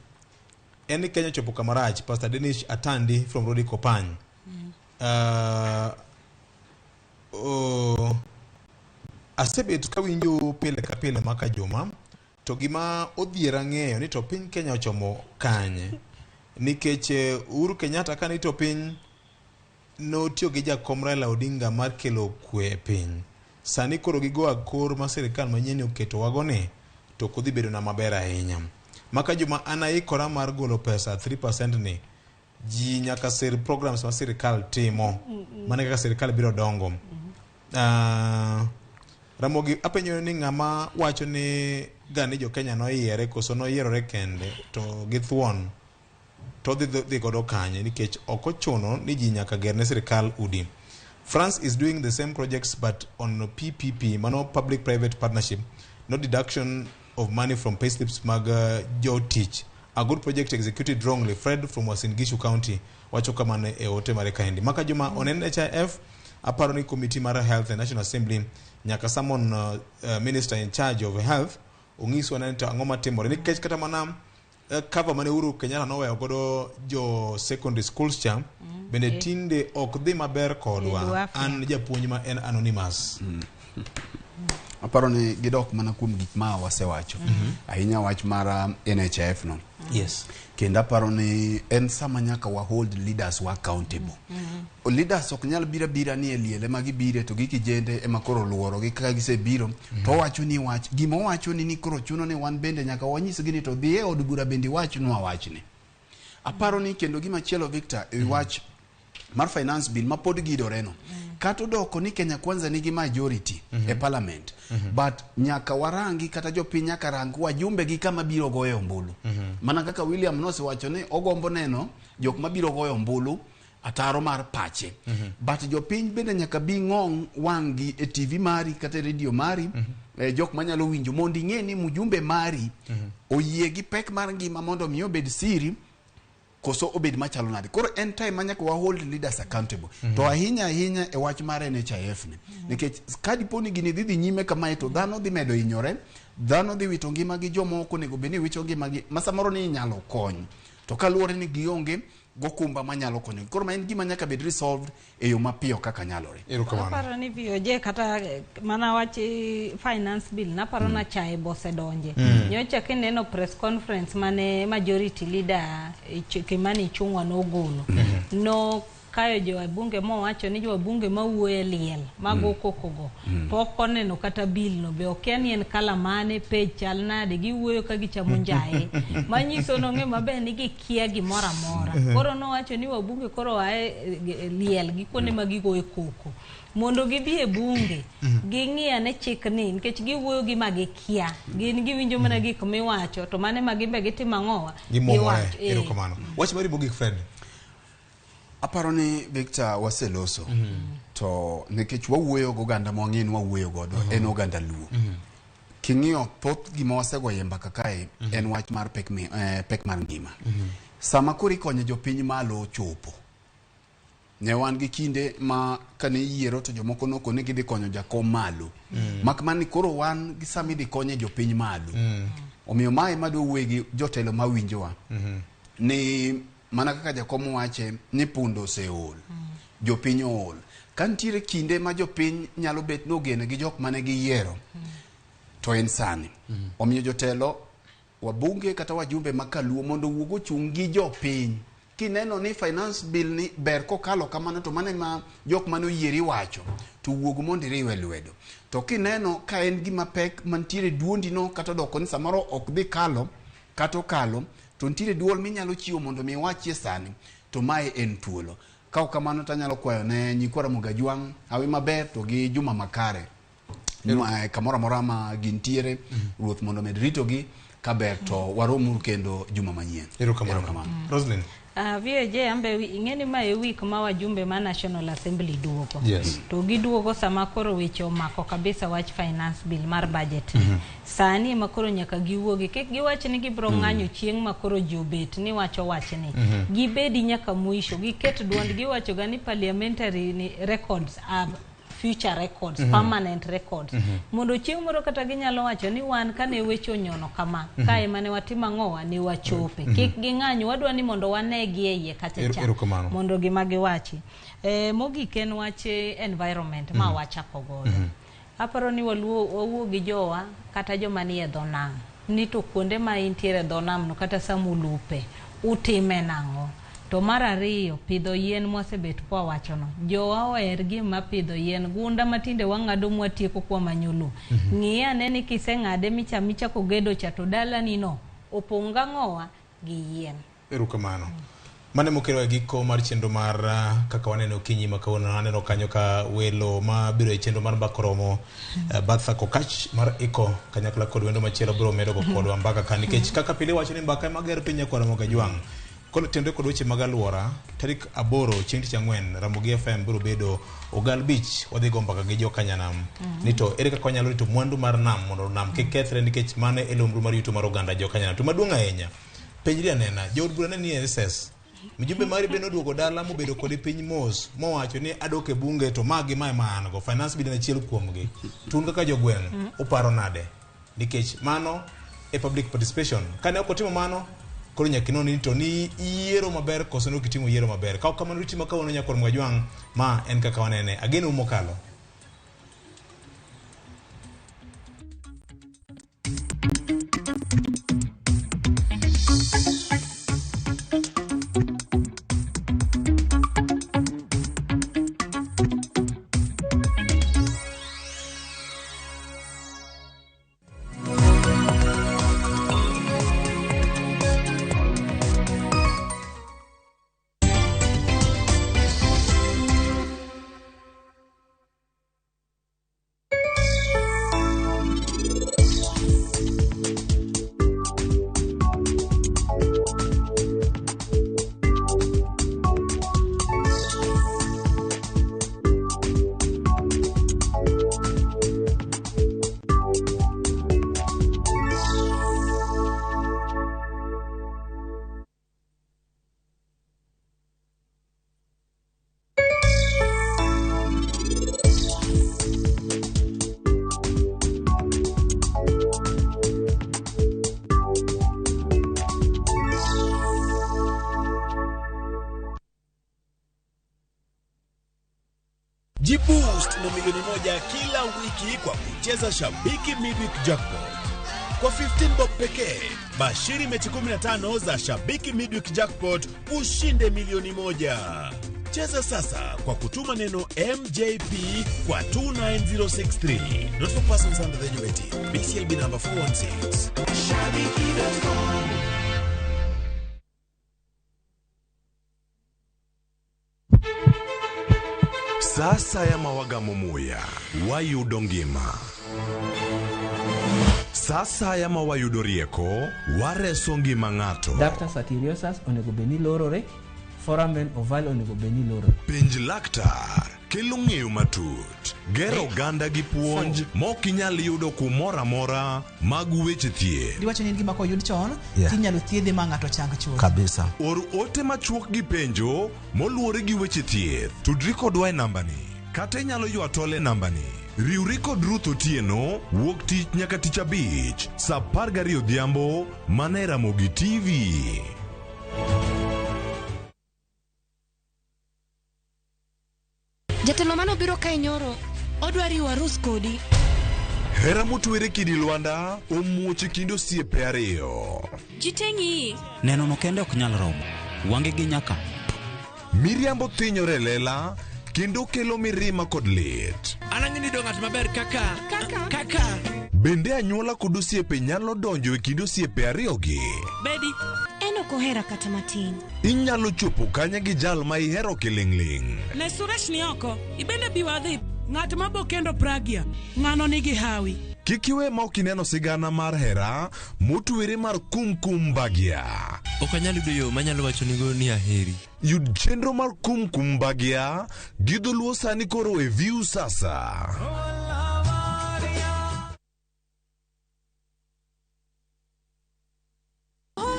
en Kenya chopo kamarach Pastor Denish Atandi from Rodi Kopany. Asebet kawinjo pile ka pile maka joma to gima odhiera ng'eyo ni to piny Kenya ochomo kanye nikech Uhuru Kenyatta kani to piny no tiyo gi jakom Raila Odinga mar kelo kwe piny. Sani koro gigo akor ma sirikal manyien oketo wagone to kodhi bedo na maber ahinya. Maka juma anaikora mar golo pesa 3% ni ji nyaka sir programs ma sirikal timo. Mane kaka sirikal biro dongo. Ramogi apenyo ni ng'ama wacho ni gani jo Kenya no yiere koso no yierore kende to githuon to dhi godo kanye nikech okochuno ni ji nyaka gerne sirkal udi. France is doing the same projects but on PPP, mano public private partnership, no deduction of money from payslips mag Joe Teach. A good project executed wrongly. Fred from Uasin Gishu County wacho kamane e ote mare kaendi. Maka juma on NHIF aparo ni committee mara health and National Assembly nyaka summon minister in charge of health ongiswa na nta ngoma timore nikech kata mana cover mane Uhuru Kenyatta noweyo godo jo secondary schools cha bende tinde ok dhi maber kodwa an japuonj ma en anonymous. Aparo ni gidok mana kuom gik ma wasewacho ahinya wach mara NHIF no. Yes. Kenda aparo ni en sama nyaka wa hold leaders wa accountable. Leaders ok nyal bira ni eliele magi bire to gikijende ema koro luoro gi kaka gise biro to wacho ni wach gima wacho ni koro chuno ni wan bende nyaka wanyis gini to dhie od bura bende wach nwa wachni. Aparo ni kendo gima chielo Victor wach mar finance bill ma pod gidoreno kato doko ni Kenya kwanza nigi majority e parliament but nyaka warangi kata jopiny nyaka rang wajumbe gi kama biro goyo ombulu mana kaka William Nose wacho ni ogombo neno jok mabiro goyo ombulu ataro mar pache but jopiny bende nyaka bi ng'ong wangi e TV mari kata radio mari jok manyalo winjo mondo ing'e ni mujumbe mari oyie gi pek mar ngima mondo mi obed siri koso obed machalo nade. Koro en time manyaka wa hold leaders accountable to ahinya e wach mar NHIF ne nikech kadi poni gini dhi nyime kama to dhano dhi medo inyore, dhano dhi wito ngima gi jomoko nego beni wicho ngima gi masamoro ni nyalo kony to kaluore ni gionge gokumba manyalo konyo. Koro ma en gima nyaka bed resolved e yo mapiyo kaka nyalore. Aparo ni VOJ kata mana wachi finance bill naparo na chae bose donje. Nyocha kineno press conference mane majority leader Kimani Chungwa no golo. No kayo jo wabunge mo wacho ni jo wabunge mawuoye liel mago kokogo pok oneno kata bill no be okiani en kala mane page chal nade giwuoyo ka gichamo njae manyiso no ng'e maber ni gikia gimora mora. Koro no wacho ni wabunge koro ae liel gikone magigoe koko mondo gidhi e bunge ging'iya ne chik ni nikech giwuoyo gi magikia gin giwinjo mana gik miwacho to mane magimbe gitimo ang'owa giwacho. Erokamano. Wach mari bogik Fred. Aparo ni Victor waseloso to nikech wawuoyo go ganda mwang'in wawuoyo godo en oganda Luo. King'iyo thoth gima wasegoye mbaka kae en wach mar pek mar ngima. Sama kori konyo jopiny malo chopo ne wan gi kinde ma kane yiero to jomoko noko ne gidhi konyo jakom malo makmani koro wan gi sami dhi konyo jopiny malo omiyo mae madwa wuoyo gi jotelo mawinjowa ni mana kaka jakom wache ni pundo seol jopiny ol kantiere kinde ma jopiny nyalo bet nogene gi jok mane giyiero to en sani omiyo jotelo wabunge kata wajumbe makaluo mondo wuogo chung gi jopiny kineno ni finance bill ni ber kokalo kamano to mane ma jok mane oyieri wacho to wuogo mondo iriwe lwedo to kineno ka en gima pek mantiere duondi no kata doko ni samoro ok dhi kalo kata okalo to ntiere duol minyalo chiwo mondo mi wachie sani to mae en thuolo ka kamano tanyalo kwayo ne nyikwa Ramogi Ajwang hawi maber to gi Juma Makare kamora mora ma gintiere ruoth mondo med rito gi kaber to waromu kendo juma manyien. Erokamano. Roslyn. VOJ ambe ing'eni ma e week ma wajumbe ma National Assembly duogo. Yes. To giduogo sama koro weche omako kabisa wach finance bill mar budget. Sani makoro nyaka giwuogi kik giwach ni gibro ng'anyo chieng' makoro jobet ni wacho wachni. Gibedi nyaka mwisho giket duond giwacho gani parliamentary records have future records, permanent records. Mondo chieng' moro kata ginyalo wacho ni wan kane weche onyono kama kae mane watimo ang'owa ni wachope kik ging'anyo wadwa ni mondo wanegi e iye kacha cha mondo gima giwachi mogik en wache environment ma wachako godo. Aparo ni wawuo gi jowa kata joma ni e dho nam ni to kuonde ma intiere dho nam no kata samulupe utime nang'o. To mar ariyo pidho yien mwasebet kwa wachono jowa oher gima pidho yien gunda matinde wang'ado mwatieko kwa manyulu ng'iya neni kiseng'ade micha kogedo cha to dala ni no oponga ng'owa gi yien. Erokamano. Mane mokero giko mar chenro mar kaka waneno kinyi makawono aneno kanyo ka welo ma biro e chenro mar bakoromo Batha Kokach mar iko kanyakla kod wendo machielo biro medo go kodwa mbaka kan nikech kaka pile wacho ni mbaka mager piny kwa Ramogi Jwang kono tendo kod weche mag aluora tarik 8 chieng' tich ang'wen Ramogi FM biro bedo Ogal Beach wadhi go mbaka gi jokanyanam nito ere kaka wanyalo rito mwandu mar nam mondo nam kik kethre nikech mane elomru mar yuto mar oganda jokanyanam to maduong' ahinya penjri anena jood bura ni SS Mjumbe mari beno duogo dala mobedo kod piny mos mowacho ni adoke bunge to magi mae man go finance bill achiel kuomgi tun kaka jogweng' oparo nade nikech mano e public participation kane ok otimo mano koro nyakino ni to ni yiero maber koso no kitimo yiero maber ka kamano riti makawono nyakor Ramogi Jwang ma en kaka wanene ageno mokalo Jiboost na milioni 1 kila wiki kwa kucheza Shabiki Midweek Jackpot. Kwa 15 bob pekee, bashiri mechi 15 za Shabiki Midweek Jackpot ushinde milioni 1. Cheza sasa kwa kutuma neno MJP kwa 29063. Not for persons under the age of 18. BCLB number 416. Shabiki.com. Sasa ya mawagamo muya wayudo ngima. Sasa ya mawayudo rieko wareso ngima ng'ato. Dr. Satiriosus onego beni lorore, foramen oval onego beni lorore. Penj laktar kelo ng'eyo matut, gero ganda gi puonj mok inyal yudo kumora mora mag weche thieth. Diwacho ni gima koyud chon tinyalo thiedhe ma ng'ato chang chuth kabisa. Or ote machuok gi penjo moluwore gi weche thieth. Tudri kodwa e nambani kata inyalo ywa tole nambani. Riwri kod Ruth Otieno wuok tich nyaka tich abich saa 12 odhiambo mana e Ramogi TV. Jatelo mano biro kae nyoro odwari warus kodi. Hera motwere kidi Lwanda omuoche kindo osiepe ariyo. Jitengi neno no kende ok nyal romo wange gi nyaka Miriambo thinyore lela kendo kelo mirima kod lit. Anang'ini do ng'at maber kaka Bende anyuola kod osiepe nyalo donjo e kindo osiepe ariyogi. Bedi eno kohera kata matin. Inyalo chopo kanya gi jal ma ihero kiling'ling. Ne Suresh ni oko ibende biwadhi ng'at mabo kendo Pragia ng'ano nigi hawi. Kikiwe ma okineno sigana mar hera motwere mar kumkum bagia. ok anyal yudo yo manyalo wacho nigo ni aheri. Yud chenro mar kumkum bagia gi dholuo sani koro e View sasa.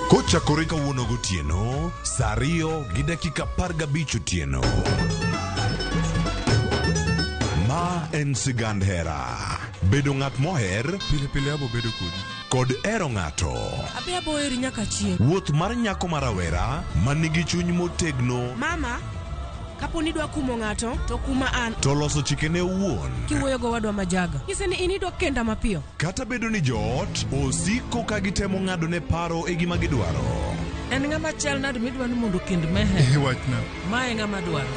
Kochakore kawuono gotieno saa 2:15 otieno. Ma en sigand hera. Bedo ng'at moher pile abo bedo kod ero ng'ato. Abe abo eri nyaka chieng'. Wuoth mar nyako marawera manigi chuny motegno. Mama kapo ni dwa kumo ng'ato to kuma an To loso chikene owuon. Kiwuoyo go wadwa majaga. Nyise ni inidwa kenda mapiyo. Kata bedo ni joot osiko ka gitemo ng'ado ne paro e gima gidwaro. En ng'ama chal nade midwa ni mondo kend mehe. Wachna. Mae ng'ama dwaro.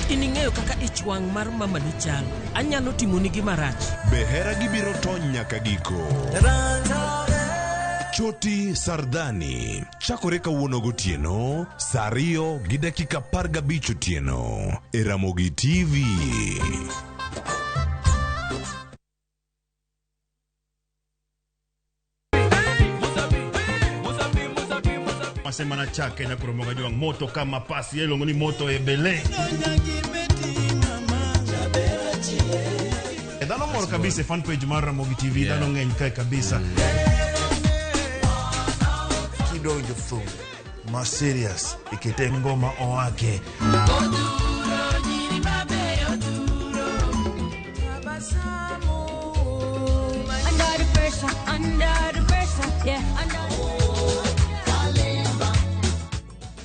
Ining'eyo kaka ich wang' mar mama ni chal. Anyalo timo ni gima rach. Be hera gibiro tony nyaka giko. Choti Sardani chakore kawuono gotieno saa 2:15 otieno e Ramogi TV. Masemana chake na kuromoga juang moto kama pasi yelongo ni moto ebele. Dano moro kabisa fan page mara Ramogi TV dano ngeny kai kabisa. Kidonjo fu ma serious ikite ngoma oake.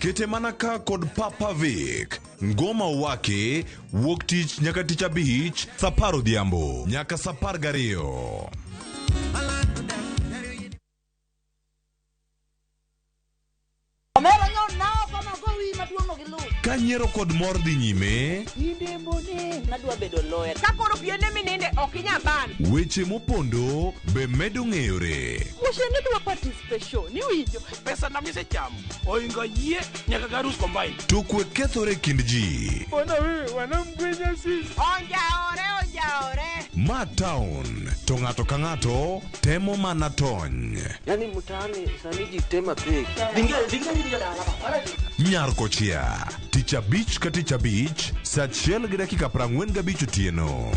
Kete manaka kod Papa Vic ngoma wake wuok tich nyaka tich abich saa 10 odhiambo nyaka saa 12. Kanyiero kod mor dhi nyime, nadwa bedo lawyer. Kakoro piene mininde okinyaban. Weche mopondo be medo ng'eyore. Mushene dwa participation. Ni winjo. Pesa na mise chamo. Oingo yie nyaka garus combine. To kwe kethore kind ji. Bona we wanamgwenya sis. Onjaore. Ma town to ng'ato ka ng'ato temo mana tony. Yani mtaani sani ji tema pek. Nyar kochia tich abich ka tich abich saa 1:45 otieno.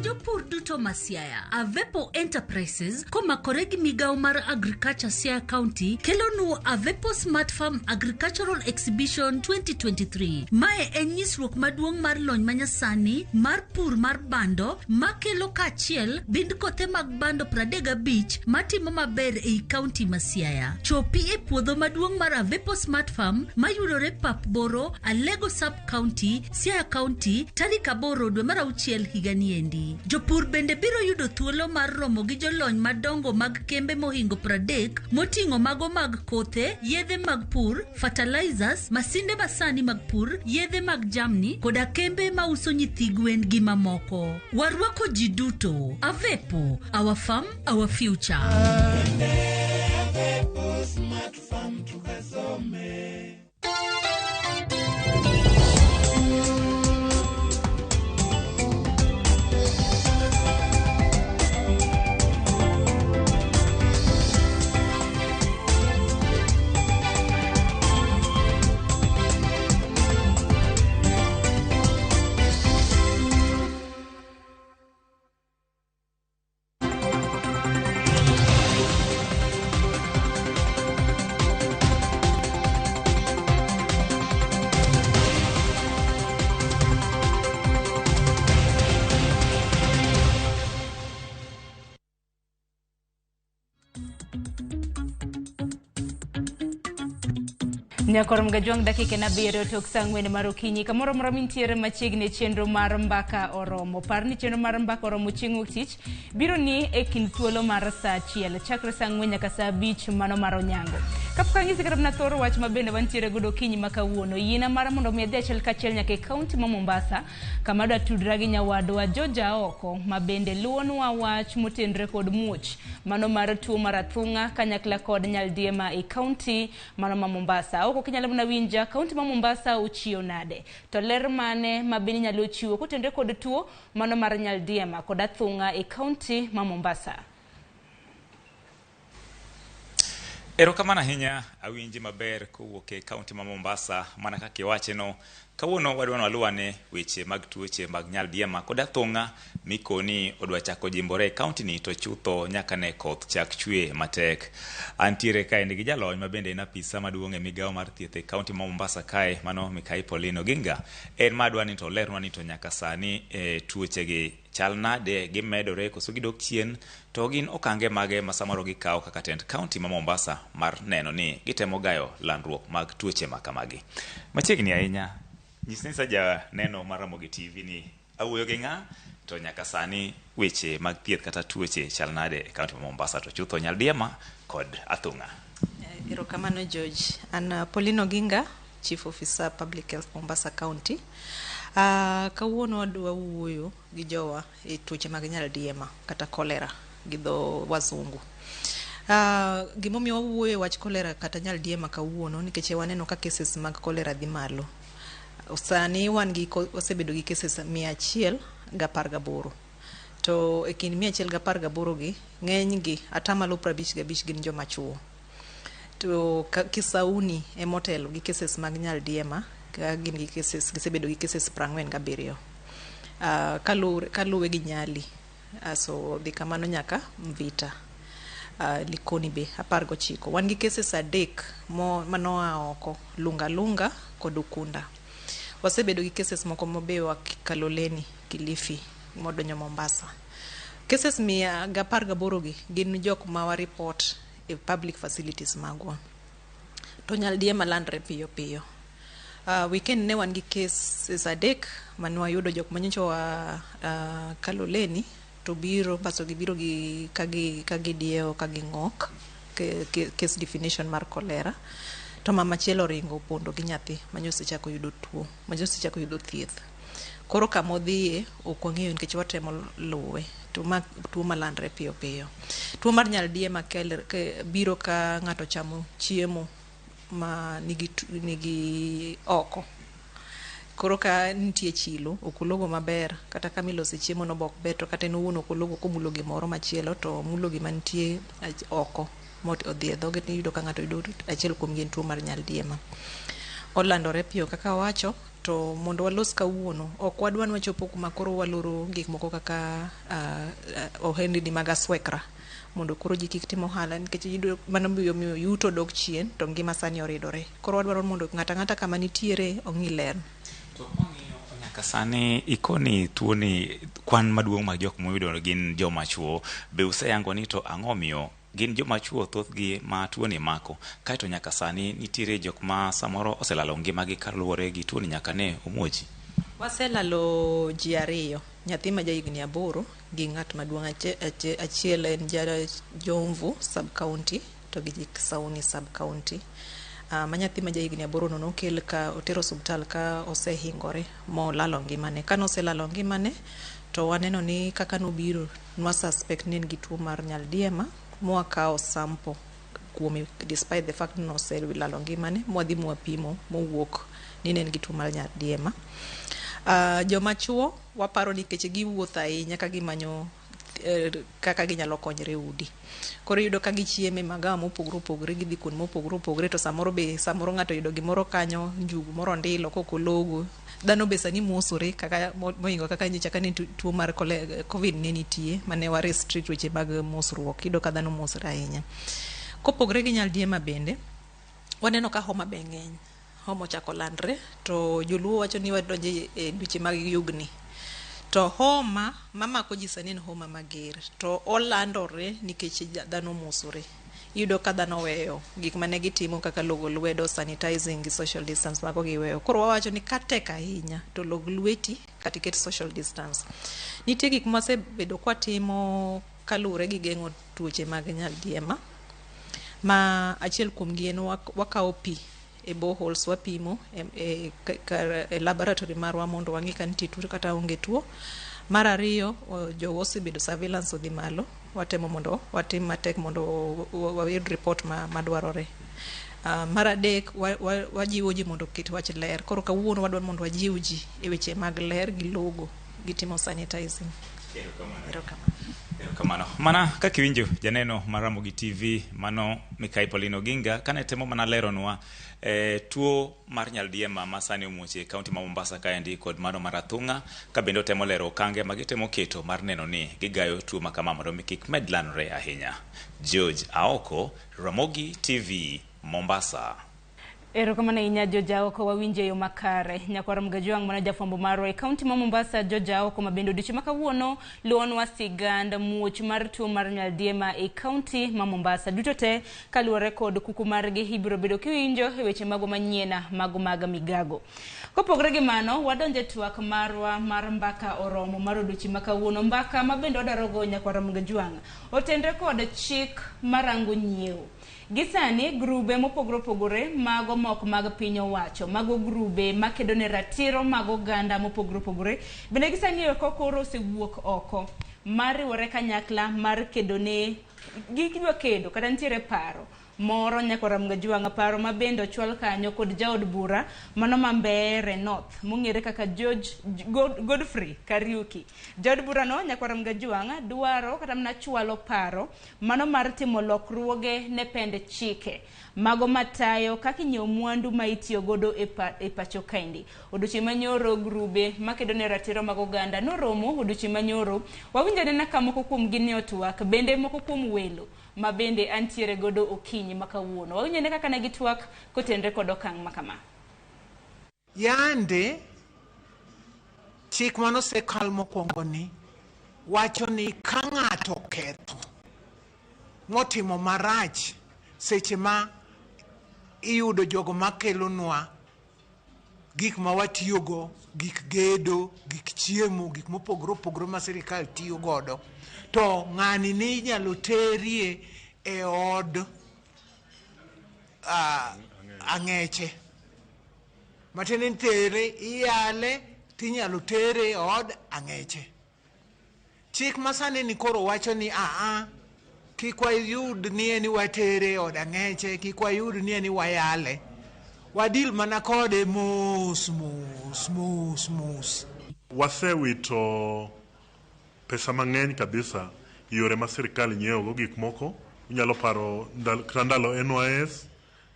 Jopur duto Masiaya, Avepo Enterprises, komakore gi migao mar Agriculture Siaya County, kelonu Avepo Smart Farm Agricultural Exhibition 2023. Mae en nyisruok maduong' mar lony manyasani mar pur mar bando, makelo kachiel bind kothe mag bando 35 matimo maber ei County Masiaya. Chopi e puodho maduong' mar Avepo Smart Farm mayudore pap boro, Alego Sub County, Siaya County, tarik 8 dwe mar 6 higani endi. Jopur bende biro yudo thuolo mar romo gi jolony madongo mag kembe mohingo 30 moting'o mago mag kothe, yedhe mag pur, fertilizers, masinde masani mag pur, yedhe mag jamni, koda kembe mauso nyithi gwen gi mamoko. Warwako ji duto. Avepo, our farm, our future. Avepo Smart Farm tukasome. Nyakorom gajuang dakika na biro tok sangwen marokinyi kamoro moro mintiere machiegni chenro mar mbaka oromo. Parni chenro mar mbaka oromo chieng' tich biro ni e kind thuolo mar saa 1 chakre sangwen nyaka saa 5 mano mar onyango. Kapka ngisi karab na thoro wach mabende wantiere godo kinyi makawuono. Yina mara mondo mi achiel kachiel nyaka e kaunti ma Mombasa kama dwa tudra gi nyawadwa Joja Oko mabende luonwa wach motenre kod muoch mano mar tuo mar athung'a kanyakla kod nyaldiema e kaunti mano ma Mombasa. Oko kinyalo mna winja kaunti ma Mombasa uchiyo nade. To ler mane mabini nyalo chiwo kotenre kod tuo mano mar nyaldiema kod athung'a e kaunti ma Mombasa. Erokamano ahinya awinji maber kowuok e kaunti ma Mombasa mana kaka iwacheno. Kawuono wadwano waluwane weche mag tuoche mag nyaldiema kod athung'a mikoni odwa chako jimbore e kaunti ni to chutho nyaka ne koth chak chwe matek. Antiere kae gi jalony mabende en apisa maduong' e migao mar thieth e kaunti ma Mombasa kae mano Mikai Polino Ginga. En madwani to lerwa ni to nyaka sani tuoche gi chal nade gimedore koso gidok chien to gin okange mage ma samoro gikawo kaka tend kaunti ma Mombasa mar neno ni gitemo gayo landruok mag tuoche makamagi. Machiegni ahinya nyisni saja neno mar Ramogi TV ni awuoyo gi ng'a to nyaka sani weche mag thieth kata tuoche chal nade e kaunti ma Mombasa to chutho nyaldiema kod athung'a. Erokamano George. An Polino Ginga, Chief Officer Public Health Mombasa County. Kawuono wadwa wuoyo gi jowa e tuoche mag nyaldiema kata kolera gi dho wazungu. Gimomiyo wawuoyo e wach kolera kata nyaldiema kawuono nikech waneno ka cases mag kolera dhi malo. Sani osebedo gi cases 118 to e kind 118 gi ng'eny gi atamalo 55 gin joma chuo. To Kisauni e motelo gi cases mag nyaldiema ka gin gi cases gisebedo gi cases 47 kaluwe gi Nyali so dhi kamano nyaka Mvita Likoni be 19 wan gi cases 3 manoa oko Lunga kod Ukunda. Wasebedo gi cases moko mobewa Kaloleni Kilifi modonyo Mombasa. Cases 118 gi gin jok ma wa report e public facilities magwa. To nyaldiema landre piyo. Weekend ne wan gi cases 3 manwa yudo jok manyocho wa Kaloleni to biro baso gibiro gi kagi dieo kagi ng'ok case definition mar kolera. To mama chielo ringo pondo gi nyathi manyosi chako yudo tuo manyosi chako yudo thieth. Koro kamodhie ok wang'eyo nikech watemo luwe to tuo malandre piyo. Tuo mar nyaldiema biro ka ng'ato chamo chiemo ma nigi oko. Koro ka nitie chilo okulogo maber kata kamilose chiemo no bok ber to kata en owuon okulogo komulo gimoro machielo to mulo gima nitie oko odhi e dhoge tiyudo ka ng'ato yudo achiel kuom gin tuo mar nyaldiema. Olandore piyo kaka wacho to mondo walos kawuono ok wadwan wachopo kuma koro waloro gik moko kaka ohendni mag aswekra mondo koro ji kik tim ohala nikech yudo mano miyo yuto dok chien to ngima sani oridore. Koro wadwaro mondo ng'ata kama nitiere ong'i ler. To nyaka sani ikoni tuoni kwan maduong' mag jok moyudo gin joma chuo be useyango ni to ang'o miyo gin joma chuo thothgi ma tuoni mako kaeto nyaka sani nitiere jok ma samoro oselalo ngimagi kaluwore gi tuoni nyaka ne omuoji? Waselalo ji 2, nyathi ma jahigni 8 gi ng'at maduong' achiel en Jomvu sub county to gi Kisauni sub county. Ma nyathi ma jahigni 8 no nokel ka otero osuptal ka osehingore molalo ngimane. Ka noselalo ngimane to waneno ni kaka nobiro nwa suspect ni gi tuo mar nyaldiema mwakawo sample kuome despite the fact no oselalo ngimane mwadhi mwapimo mowuok ni ne gi tuo mar nyaldiema. Joma chuo waparo ni keche giwuotho ahinya ka gimanyo kaka ginyalo konyre udi. Koro yudo ka gichieme magawa mopogore gidhi kuonde mopogore to samoro ng'ato yudo gimoro kanyo njugu moro ndilo kokologo dhano be sani mosore kaka moingo kaka nyicha ka ni tuo mar covid ne nitie mane wa restrict weche mag mosruok yudo ka dhano mosore ahinya. Kopogore gi nyaldiema bende waneno ka homa be ng'eny. Homa chako landre to joluo wacho ni wadonje e dweche mag yugni. To homa mamako ji sani en homa mager to olandore nikech dhano mosore. Yudo ka dhano weyo gik mane gitimo kaka logo lwedo, sanitizing gi social distance mago giweyo. Koro wawacho ni katek ahinya to log lweti kata iket social distance. Nitie gik masebedo kwatimo kaluwore gi geng'o tuoche mag nyaldiema ma achiel kuom gi en wakawo pi e boreholes wapimo e laboratory marwa mondo wang'i ka nitie tuo kata onge tuo. Mar ariyo jowo osebedo surveillance odhi malo watemo mondo watim matek mondo wayud report madwarore. Mar adek wajiwo ji mondo ket wach ler. Koro kawuono wadwaro mondo wajiw ji e weche mag ler gi logo gitimo sanitizing. Kamano mana kaka iwinjo janeno mar Ramogi TV mano Mikai Paulino Ginga kane temo mana leronwa tuo mar nyaldiema ma sani omuoche kaunti ma Mombasa kaendi kod mano mar athung'a ka bende otemo lero okange ma gitemo keto mar neno ni gigayo tuo makama mondo kik med landre ahinya. George Aoko, Ramogi TV, Mombasa. Erokamano ahinya George Aoko wawinje yo makare. Nyakwara Mgajwang' mana jafwambo marwa e kaunti ma Mombasa George Aoko ma bende odiochieng' makawuono luonwa sigand muoch mar tuo mar nyaldiema e kaunti ma Mombasa. Duto te kaluwore kod kuku margi ibiro bedo kiwinjo e weche mago manyiena mago mag migago. Kopogore gi mano wadonje twak marwa mar mbaka oromo mar odiochieng' makawuono. Mbaka ma bende odarogo Nyakwara Mgajwang' otendre kod chik marango nyiewo. Gisani grube mopogore opogore mago mok mag piny owacho, mago grube makedo ne ratiro mago ganda mopogore opogore. Bende gisani koro osewuok oko mariwore kanyakla mar kedo ne gikidwa kedo kata nitiere paro moro Nyakwar Mgajwang' paro mabende ochwal kanyo kod jaod bura mano Mambere North mong'ere kaka George Godfrey Kariuki. Jaod bura no Nyakwar Mgajwang' dwaro kata mna chwalo paro mano mar timo lokruoge ne pende chike mago matayo kaka inyiewo mwandu ma itiyo godo e pacho kaindi. Odiochieng' manyoro grube makedo ne ratiro mag oganda noromo odiochieng' manyoro wawinjore na kamoko kuom gini otwak bende moko kuom welo ma bende antiere godo okinyi makawuono. Wawinjore kaka ne gitwak kotenre kod okang' makama. Yande chik manosekal mokwongo ni wacho ni ka ng'ato ketho motimo marach seche ma iyudo jogo makelonwa gik ma watiyogo, gik gedo, gik chiemo, gik mopogore opogore ma sirikal tiyo godo, to ng'ani ni inyalo terie e od ang'eche. Matiende ni tere iyale tinyalo tere e od ang'eche. Chik masani ni koro wacho ni kik wayud ni eni watere od ang'eche, kik wayud ni eni wayale. Wadil mana kode mos. Wasewito pesa mang'eny kabisa yore ma sirikal nyiewo go gik moko. Inyalo paro ndalo NYS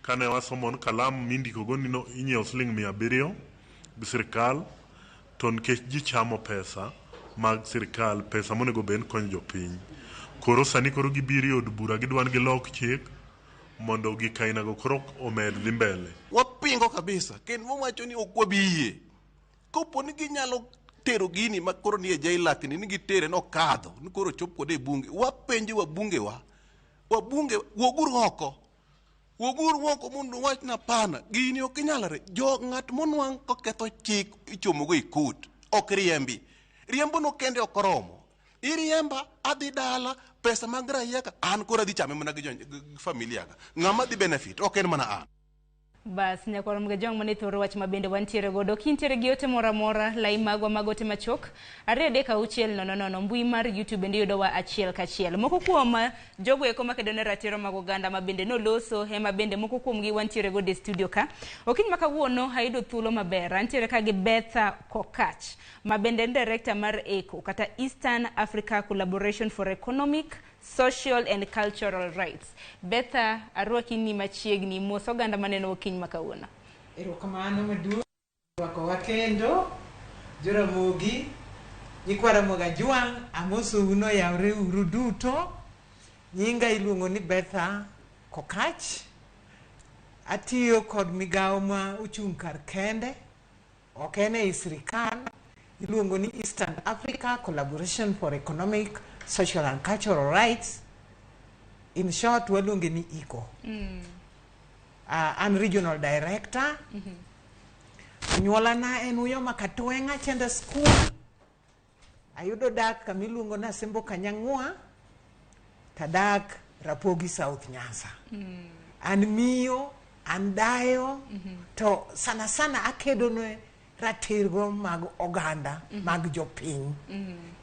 kane wasomo kalam mindiko go nino inyiewo siling 700 gi sirikal, to nikech ji chamo pesa mag sirikal, pesa monego ben konyo jopiny. Koro sani koro gibiro od bura gidwan gilok chik mondo gikaina go koro omed dhi mbele. Wapingo kabisa kendo wawacho ni ok wabiyie. Kopo ni ginyalo tero gini ma koro ni e jailakni ni gitere no kadho ni koro chop kode e bunge. Wapenjo wabunge woguru oko mondo wach na pana gini ok nyalare. Jo ng'at monwang' koketho chik ichomo go e court ok riembi. Riembo no kende ok oromo. Iriemba adhi dala pesa mag raia ka an kora dhi chame mana gi familia ka. Ng'ama dhi benefit ok en mana an. Bas Nyakwar Mgajwang' mane thoro wach mabende wantiere godo kintiere gi ote mora lai magwa magote machok 2:600 mbui mar YouTube bende yudowa achiel kachiel. Moko kuom jogo eko makedo ne ratiro mag oganda mabende noloso ema bende moko kuom gi wantiere godo e studio ka. Okiny makawuono hayudo thuolo maber antiere ka gi Betha Kokach mabende director mar ECO kata Eastern Africa Collaboration for Economic, Social and Cultural Rights. Betha arwaki ni machiegni mos oganda maneno okiny makawuono. Erokamano maduong' wako wakendo Ramogi Nyakwar Mgajwang' amoso uno yawre uru duto. Nyinga iluongo ni Betha Kokach. Atiyo kod migawo ma ochung' kar kende ok en e sirikal, iluongo ni Eastern Africa Collaboration for Economic, Social and Cultural Rights. In short, waluonge ni ECO. I'm regional director. Nyuola na en uyo makatwenga chenda school. Ayudo dak kamiluongo na Sembo Kanyang'wa. Tadak Rapogi South Nyasa. An miyo, an dayo. To sana akedo ne ratirgo mag oganda, mag jopiny.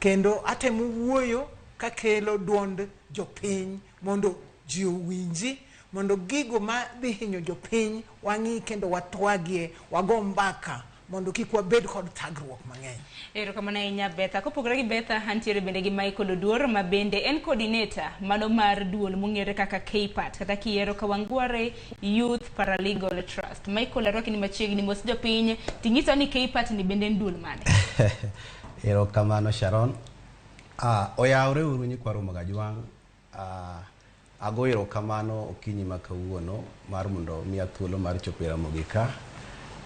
Kendo atemo wuoyo kakelo duond jopiny mondo ji owinji, mondo gigo ma dhi hinyo jopiny wang'i kendo watwagie, wago mbaka mondo kik wabed kod thagruok mang'eny. Erokamano ahinya Betha. Kopogore gi Betha antiere bende gi Michael Oduor ma bende en coordinator mano mar duol mong'ere kaka KPAT kata kiero Kawangware Youth Paralegal Trust. Michael arwaki ni machiegni mos jopiny ting'iso ni KPAT ni bende en duol mane? Erokamano Sharon. Oyawre uru Nyakwar Mgajwang'. Ago erokamano okinyi makawuono mar mondo miya thuolo mar chopo Ramogi ka.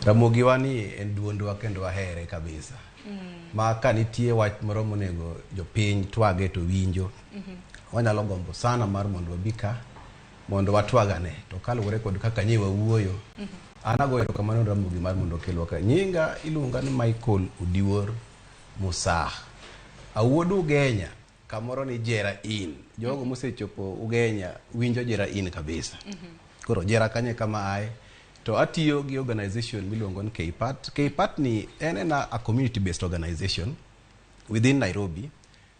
Ramogi wani en duondwa kendo wahere kabisa. Ma ka nitie wach moro monego jopiny twage to winjo. Wanyalo gombo sana mar mondo wabika mondo watwagane to kaluwore kod kaka nyi wawuoyo. An ago erokamano Ramogi mar mondo kelwa ka. Nyinga iluonga ni Michael Oduor Musa. Awuodu Genya kamoro ni jera in. Jogo mosechopo Ugenya winjo jera in kabisa. Koro jera kanye kama ai. To atiyo gi organization miluongo ni KPAT. KPAT ni en a community based organization within Nairobi,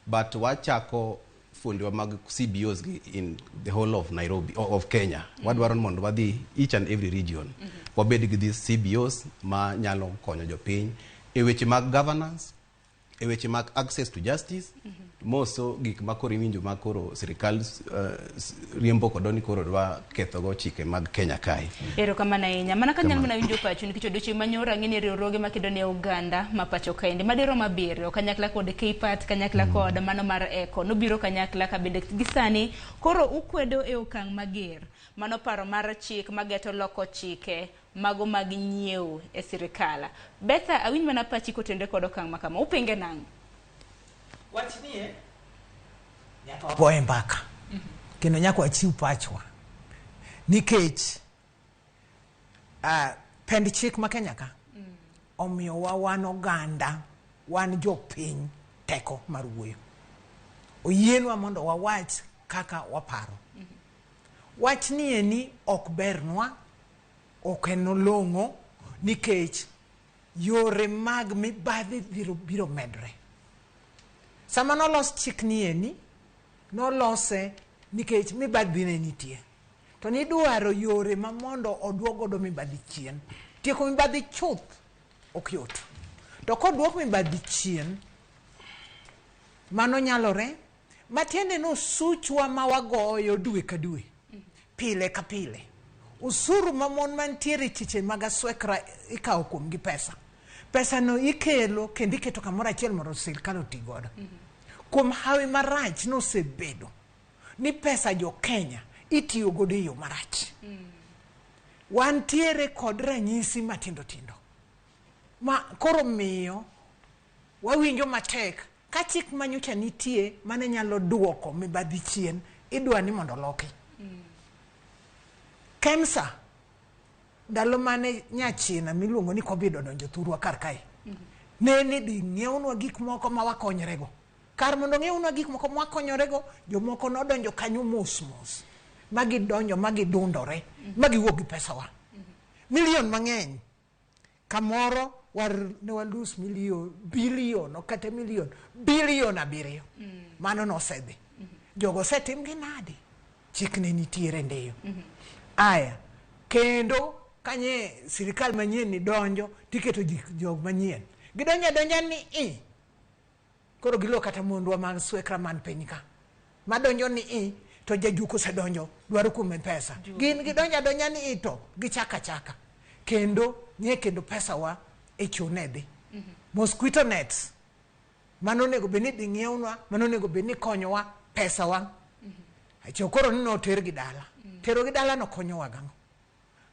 but wachako fundiwa mag CBOs in the whole of Nairobi of Kenya. Wadwaro mondo wadhi each and every region. Wabed gi these CBOs ma nyalo konyo jopiny e weche mag governance, e weche mag access to justice, moso gik makoro iwinjo makoro sirikal riembo kodoni koro dwa kethogo chike mag Kenya kae. Ero kamana inya mana kanyal mana winjo pacho nikech odiochieng' manyoro ng'eni riwruoge makedo ne Uganda ma pacho kaende madero mabiro kanyakla kod KPAT kanyakla kod mano mar Eko nobiro kanyakla ka bende gisani koro ukwedo e okang' mager mano paro mar chik mageto loko chike mago mag nyiew e sirikala. Betha awinj mana pachi kotende kod okang' makama upinge nang'. Wach nie nyaka wagoye mbaka kendo nyaka wachiw pachwa nikech pend chik ma Kenya ka omiyo wan oganda wan jopiny teko mar wuoyo. Oyienwa mondo wawach kaka waparo. Wach nie ni ok bernwa, ok en olong'o nikech yore mag mibadhi biro medre. Sama nolos chik ni nolose nikech mibadhi ne nitie. To nidwaro yore ma mondo oduogodo mibadhi chien. Tieko mibadhi chuth ok yot. To koduok mibadhi chien, mano nyalore, matiende no suchwa ma wagoyo dwe ka dwe, pile ka pile. Usuru mamon mantiere chiche mag aswekra ikawo kuom gi pesa. Pesa no ikelo kendo iketo kamoro achiel mondo sirkal oti godo. Kuom hawi marach nosebedo ni pesa jo Kenya itiyo godo e yo marach. Wantiere kod ranyisi matindo tindo ma koro miyo wawinjo matek ka chik manyocha nitie mane nyalo duoko mibadhi chien idwa ni mondo loki. Kemsa ndalo mane nyachina miluongo ni COVID odonjo thurwa kar kae. Ne di ng'iewnwa gik moko ma wakonyorego. Kar mondo ng'iewnwa gik moko ma wakonyorego, jomoko nodonjo kanyo mos mos. Magi donjo, magi dundore, magi wuok gi pesawa. Milion mang'eny. Kamoro ne walus bilion, kata milion, bilion 7. Mano nosedhi. Jogo setim gi nadi. Chik ne nitiere ndeyo. Aya, kendo kanye sirikal manyien ni donjo, tiketo jog manyien. Gidonja ni koro gilo kata mondwa mag swekra man penyka. Madonjo ni to jajuko se donjo, dwaro kume pesa. Gin gidonja ni to, gichaka. Kendo, nye kendo pesa wa chunedhi. Mosquito nets. Mano nego beni di ng'iewnwa, mano nego beni konyowa pesa wa. Koro no ter gi dala. Tero gi dala no konyowa gang'o.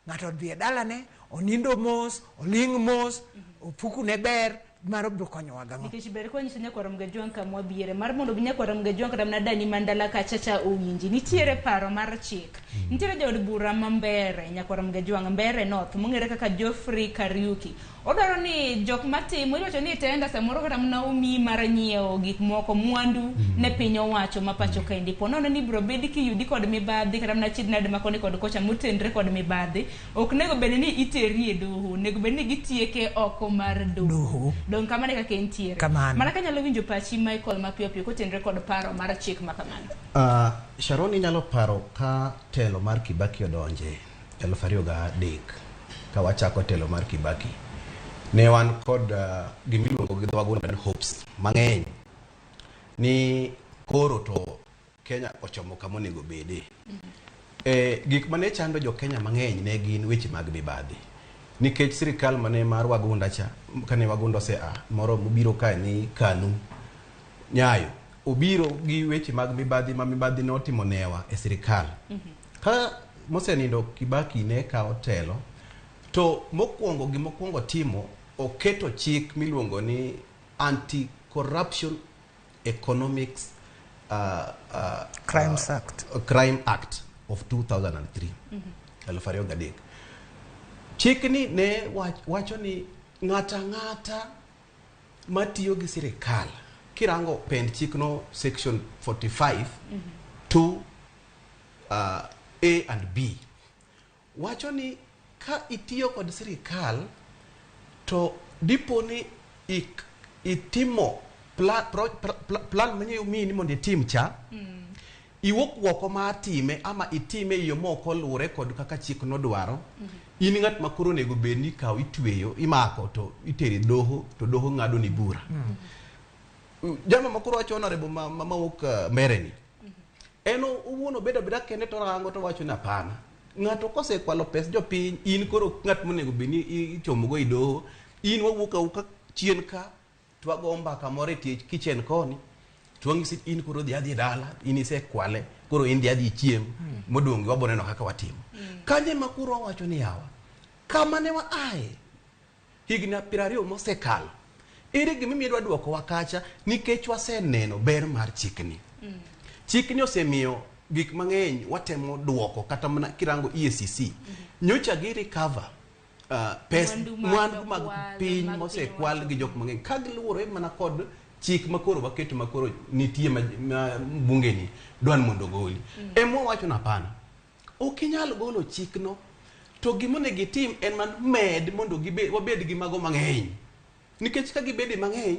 Ng'ato dhi e dala ne, onindo mos, oling' mos, opuku ne ber, maro biro konyowa gang'o. Nikech ber kwa nyiso nyakwarom Gajwang' kamwa biere mar mondo nyakwarom Gajwang' kata na dani mandala kachacha owinji nitiere paro mar chik. Nitiere jod bura mambere nyakwarom Gajwang' mbere north mong'ere kaka Geoffrey Kariuki. Odwaro ni jok matimo iwacho ni tenda samoro kata mna umi mar nyiewo gik moko mwandu ne piny owacho ma pacho ka ndipo nono ni bro bedi ki yudi kod mibadhi kata mna chid nade makoni kod kocha mutendre kod mibadhi ok nego bedi ni iteri e doho nego bedi ni gitieke oko mar doho don kamane kaka entiere mana kanyalo winjo pachi Michael mapiyo piyo kotendre kod paro mar chik ma kamano. Sharon inyalo paro ka telo mar Kibaki odonje 2003 ka wachako telo mar Kibaki ne wan kod gimiluongo gi dhwagunda ni hopes mang'eny ni koro to Kenya ochomo kama onego bede. Gik mane chando jo Kenya mang'eny ne gin weche mag mibadhi nikech sirikal mane mar wagunda cha kane wagunda moro mobiro kae ni Kanu Nyayo obiro gi weche mag mibadhi ma mibadhi ne otimo newa e sirikal. Ka mosenindo Kibaki ne kawo telo to mokwongo timo oketo chik miluongo ni Anti-Corruption Economics Crime Act of 2003 2003. Chik ni ne wacho ni ng'ata matiyo gi sirikal kirango pend chikno section 45 to A and B wacho ni ka itiyo kod sirikal to diponi itimo plan manyo mini mondo itim cha iwuok oko mar time ama itime yo moko lure kod kaka chik no dwaro in ngat makoro nego bedni kaw itweyo imako to iteri doho to doho ngado ni bura jama makoro wacho honorable mawuok Mereni eno uwono beda kende to rango to wacho na pana ngato kose kwalo pes jopiny in koro ngat monego bedni ichomogo i doho in wawuok auka chien ka twagomba kamore tiech kichen koni twangisi in koro adhi dala in ise kwale koro in adhi chiem modongi waboneno kaka watimo kanye makuro wacho ni yawa kama ne wa ae higna 20 mosekalo ere gimi midwa duoko wakacha nikech waseneno ber mar chikni chikni osemiyo gik mang'eny watemo duoko kata mana kirango EACC nyocha gi recover mwandu mag piny mosekwal gi jok mang'eny ka giluwore mana kod chik makoro waketo makoro nitie bungeni dwan mondo goli emo wacho na pana okinyal golo chikno to gimone gitim en man med mondo wabed gi mago mang'eny nikech ka gibedi mang'eny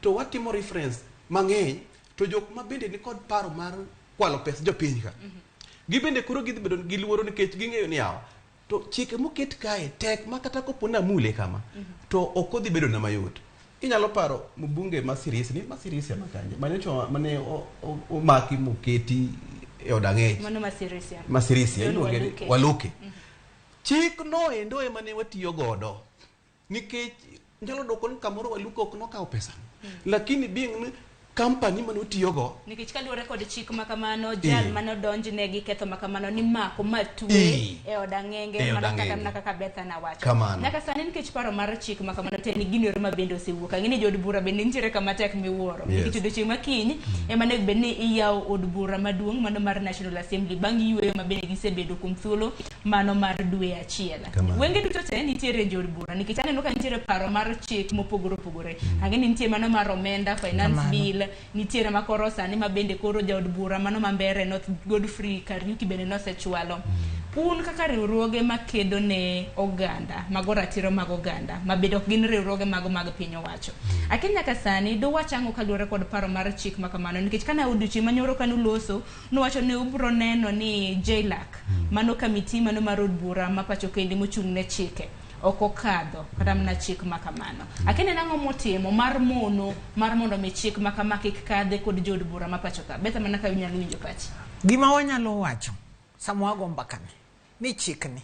to watimo reference mang'eny to jok mabende ni kod paro mar kwalo pes jopiny ka gibende koro gibedo gi luoro nikech ging'eyo ni yawa to chike moket kae tek makata kopona mule kama to okodhi bedo na mayot inyalo paro mbunge Masirisi makanje mane omaki moketi e odang'ech Masirisi iluonge Waluke chik no endo ema ne watiyo godo nikech nyalo doko ni kamoro Waluke ok nokawo pesa lakini being company mano tiyogo nikech kaluwore kod chik makamano jal mano donjne gi ketho makamano ni mako matwe e odang'enge mana kata mana kaka Betha na wacho nyaka sani nikech paro mar chik makamano te ni gino ma bende osewuok ang'eni jod bura bende nitiere kama tek miwuoro nikech odiochieng' makiny ema nego bed ni iyawo od bura maduong' mano mar National Assembly bang' yweyo ma bende gisebedo kuom thuolo mano mar dwe achiel wenge duto te nitiere jod bura nikech aneno ka nitiere paro mar chik mopogore opogore ang'eni nitie mano mar omenda finance bill nitiere makoro sani ma bende koro jaod bura mano mambere North Godfrey Kariuki bende nosechwalo un kaka riwruoge makedo ne oganda mago ratiro mag oganda mabedo ok gin riwruoge mago mag piny owacho akini nyaka sani do wachango kaluwore kod paro mar chik makamano nikech kana odiochieng' manyoro kanuloso nowacho ne ubro neno ni JLAC mano kamiti mano mar od bura ma pacho kendi mochung' ne chike oko kadho kata mana chik makamano akini nang'o motimo mar mondo mi chik makama kik kadhe kod jod bura ma pacho ka Betha mana ka unyalo winjo pachi gima wanyalo wacho samwa gomba kane ni chikni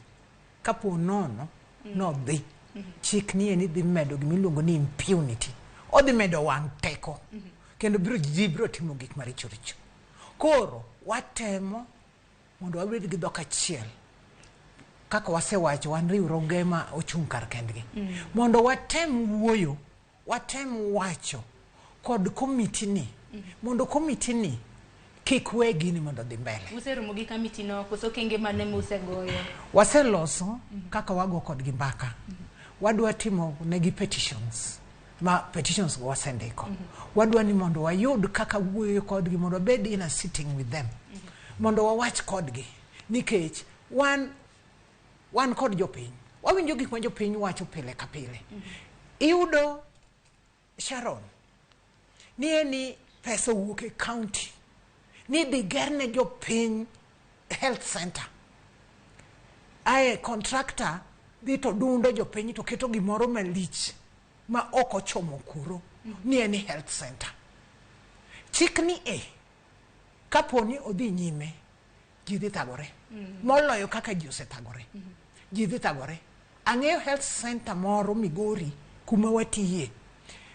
kapo nono no dhi chikni eni dhi medo gimiluongo ni impunity odhi medo wang' teko kendo biro timo gik maricho richo koro watemo mondo wabed gi dhok achiel kaka wasewacho wan riwruoge ma ochung' kar kendgi mondo watem wuoyo watem wacho kod komiti ni mondo komiti ni kik we gini mondo dhi mbele useromo gi komiti no koso kenge mane musegoyo waseloso kaka wago kod gi mbaka wadwa timo negi petitions go wasendiko wadwa ni mondo wayud kaka wuoyo kod gi mondo bed in a sitting with them mondo wawach kod gi nikech wan kod jopiny wawinjo gik ma jopiny wacho pile ka pile iyudo Sharon ni eni pesa owuok e county ni dhi gerne jopiny health center ae contractor dhi to dundo jopiny to keto gimoro malich ma ok ochomo kuro ni eni health center chikni kaponi odhi nyime ji dhi thagore moloyo kaka ji osethagore ji dhi thagore ang'eyo health center moro Migori kuma watiye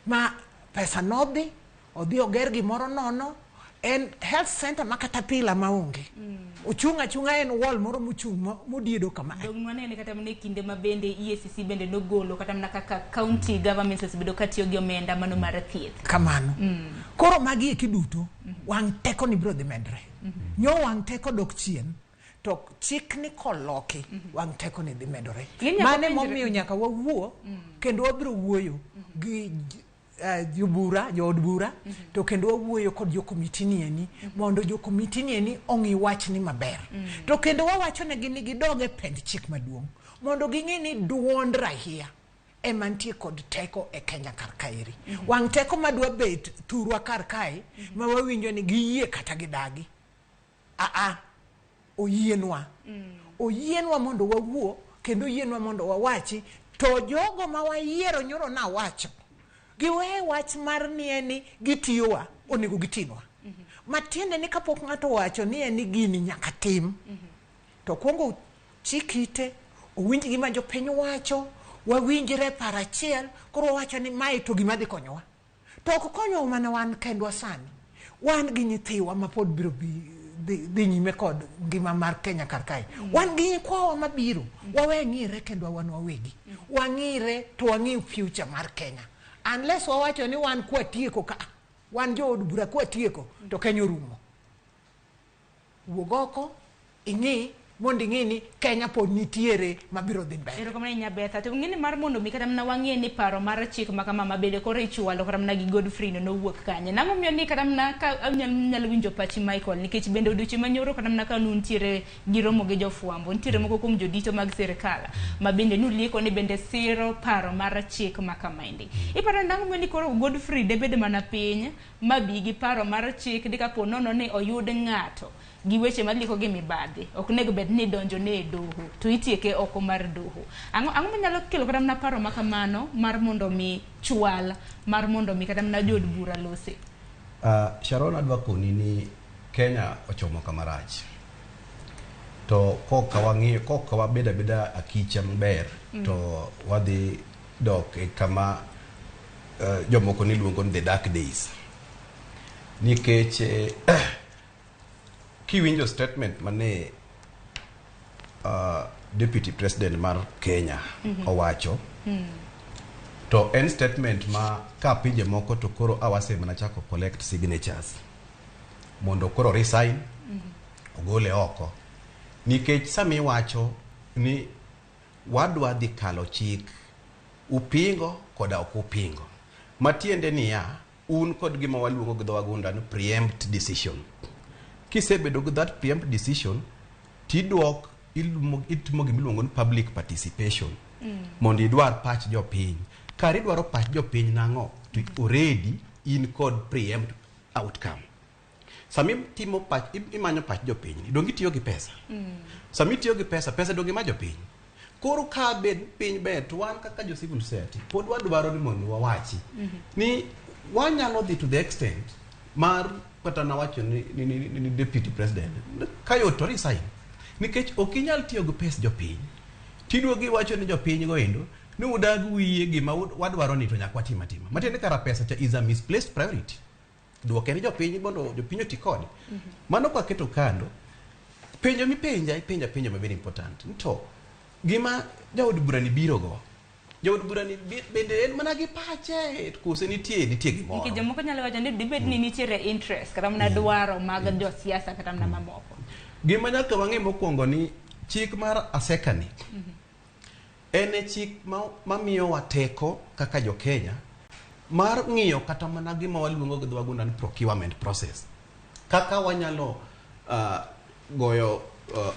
ma pesa nodhi odhi oger gimoro nono en health center makata pila maonge ochung' achung'a en wall moro mochung' modiedo kama dogmanene kata mne kinde ma bende EACC bende nogolo kata mna kaka county governments osebedo katiyo gi omenda mano mar thieth kamano koro magi kiduto wang' teko ni biro dhi medre nyo wang' teko dok chien to chik ni koloki wang' teko ni dhi medore mane momiyo nyaka wawuo kendo wabiro wuoyo gi jood bura to kendo wawuoyo kod jo komiti ni mondo jo komiti ni ong'i wach ni maber to kendo wawacho negi ni gidoge pend chik maduong' mondo ging'e ni duond rahia ema nitie kod teko e Kenya kar kaeri wang' teko madwa bet thurwa kar kae ma wawinjo ni giyie kata gidagi oyienwa mondo wawuo kendo oyienwa mondo wawachi to jogo ma wayiero nyoro na wacho giwe wach mar ni gitiyowa onego gitinwa matiende ni kapok ng'ato wacho ni gini nyaka tim to kuongo chikite owinj gima jopiny wacho wawinjre parachiel koro wacho ni mae to gima dhi konyowa to ok konyowa mana wan kendwa sani wan gi nyithiwa ma pod biro dhi nyime kod ngima mar Kenya kar kae wan gi nyikwawa mabiro wawe ng'ire kendo wan wawegi wang'ire to wang'i future mar Kenya unless wawacho ni wan kwatieko ka wan jood bura kwatieko to Kenya orumo wuog oko ing'i mondo ing'e ni Kenya pod nitiere mabiro dhi mbele. Erokamano Nyabetha, to ng'eni mar mondo mi kata mana wang'e ni paro mar chik ma kama mabede koro ichwalo kata mana gi Godfrey no wuok kanye. Nang'o miyo ni kata mana ka nyalo winjo pachi Michael nikech bende odiochieng' manyoro kata mana ka nuntiere gi romo gi jofwambo nitiere moko kuom jodito mag sirikal ma bende nulieko ni bende siro paro mar chik ma kamaendi. Iparo nang'o miyo ni koro Godfrey debed mana piny ma bi gi paro mar chik di kapo nono ni oyud ng'ato gi weche maliko gi mibadhi ok nego bed ni donjo ne doho to itieke oko mar doho ang'o manyalo kelo kata mana paro makamano mar mondo mi chwal mar mondo mi kata mana jod bura lose Sharon adwa koni ni Kenya ochomo kamarach to koka wabeda beda akicha maber to wadhi dok e kama jomoko ni luongo ni the dark days nikech kiwinjo statement mane deputy president mar Kenya owacho to en statement ma ka pinje moko to koro awase mana chako collect signatures mondo koro resign ogole oko nikech sami wacho ni wadwa dhi kalo chik upingo koda ok upingo matiende niya un kod gima waluongo gi dho wagunda ni preempt decision kisebedo gi that preempt decision tidwok itimo gimiluongo ni public participation mondo idwar pach jopiny kari dwaro pach jopiny nang'o to already in kod preempt outcome sami timo pach imanyo pach jopiny dongi tiyo gi pesa sami tiyo gi pesa dongi ma jopiny koro ka bed piny bet wan kaka jo civil society pod wadwaro ni mondo wawachi ni wanyalo dhi to the extent mar kata na wacho ni deputy president kayo to resign nikech okinyal tiyo gi pes jopiny tiduogi wacho ni jopiny go endo ni udag wiye gima wadwaro ni to nyakwa tima matiende kara pesa cha is a misplaced priority duoke ni jopiny mondo jopiny oti kode mano kwa keto kando penjo mipenja penjo ma very important to gima jaod bura ni biro go jaod bura ni bende en mana gi pache kose nitie gimoro nikech jomoko nyalo wacho ni dibed ni nitiere interest kata mana dwaro mag jo siasa kata mana mamoko gima nyaka wang'e mokwongo ni chik mar asekani en chik mamiyo wa teko kaka jo Kenya mar ng'iyo kata mana gima waluongo gi dho wagunda ni procurement process kaka wanyalo goyo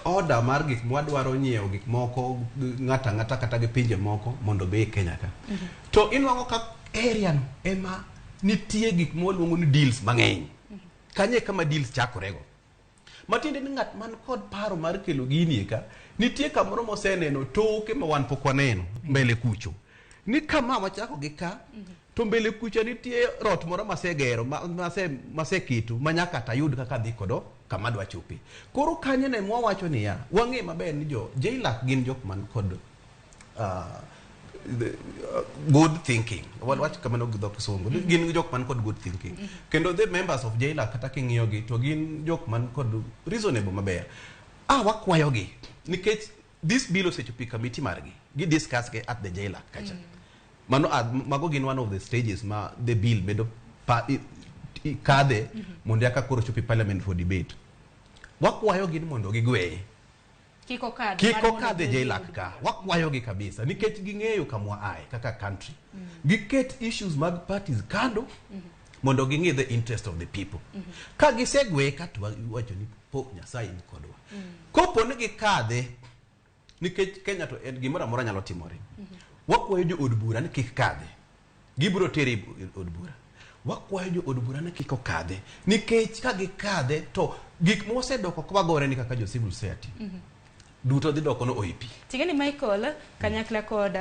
order mar gik mwadwaro nyiewo gik moko ng'ata kata gi pinje moko mondo be Kenya ka to inwang'o ka area no ema nitie gik mwaluongo ni deals mang'eny kanye kama deals chakorego matiende ni ng'at man kod paro mar kelo gini ka nitie kamoro moseneno toke ma wan pok waneno mbele kucho ni kama wachako gi ka to mbele kucho nitie rot moro masegero maseketo manyaka tayud kaka dhi kodo kama dwa chopi koro kanye ne mwawacho ni ya wang'e maber ni jo jailak gin jok man kod good thinking wach kamano gi dhok songo gin jok man kod good thinking kendo the members of jailak kata king'iyo gi to gin jok man kod reasonable maber wakwayo gi nikech this bill osechopi committee margi gi discuss ge at the jailak kacha mano mago gin one of the stages ma the bill bedo kade mondo yaka koro chopi parliament for debate wakwayo gin mondo gigweye kiko kadhe jailak ka wakwayogi kabisa nikech ging'eyo kamwa aye kaka country giket issues mag parties kando mondo ging'e the interest of the people ka gisegwe ka to wacho ni po Nyasaye ni kodwa kopo ni gikadhe nikech Kenya to en gimoro amora nyalo timore wakwayo jo od bura ni kik kadhe gibiro tere od bura wakwayo jo od bura ni kik okadhe nikech ka gikadhe to gik mosedoko kwa gore ni kaka jo civil society duto dhi doko no oipi tingeni Michael kanyakla kod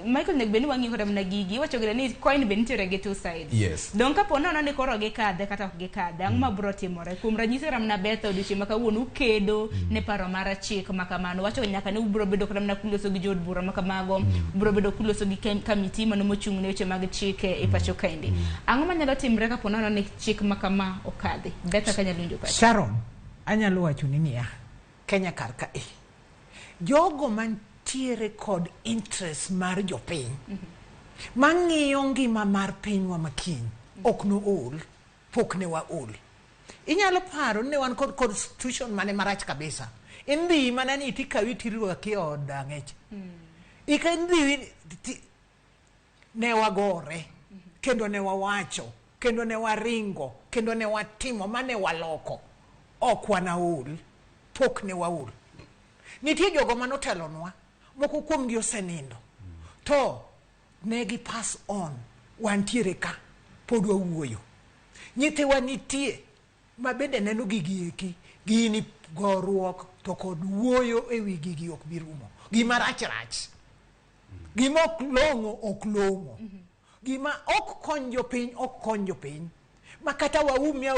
Michael nek beni wangi kodam na gigi wacho gele ni coin beni tere ge two sides yes don kapo nono ni koro ge kadhe kata ok ge kadhe ang'ma bro timore kuom ranyisi ramna betho odichi maka wuonu kedo ne paro mara chik makamano wacho nyaka ni ubro bedo kodam na kuloso gi jod bura makamago ubro bedo kuloso gi kamiti mano mochung' ne weche mag chike e pacho kaindi ang'ma nyalo timre kapo nono ni chik makama okadhi betho kanyalo winjo pacho Sharon anyalo wacho ni niya Kenya karka jogo mantiere kod interest mar jopiny mang'iyo ngima mar pinywa makiny ok no ol pok ne wa ol inyalo paro ne wan kod constitution mane marach kabisa indhi mana ni tikawi tiruwa ki od ang'ech ikandhi ne wagore kendo ne wawacho kendo ne waringo kendo ne watimo mane waloko ok wana ol pok ne waul nitie jogo manotelonwa moko kuom gi osenindo to negi pass on wantiere ka pod wawuoyo nyithiwa nitie ma bende neno gigi eki gini goruok to kod wuoyo e wi gigi ok birumo gima rach gima ok long'o gima ok konyo piny makata waumia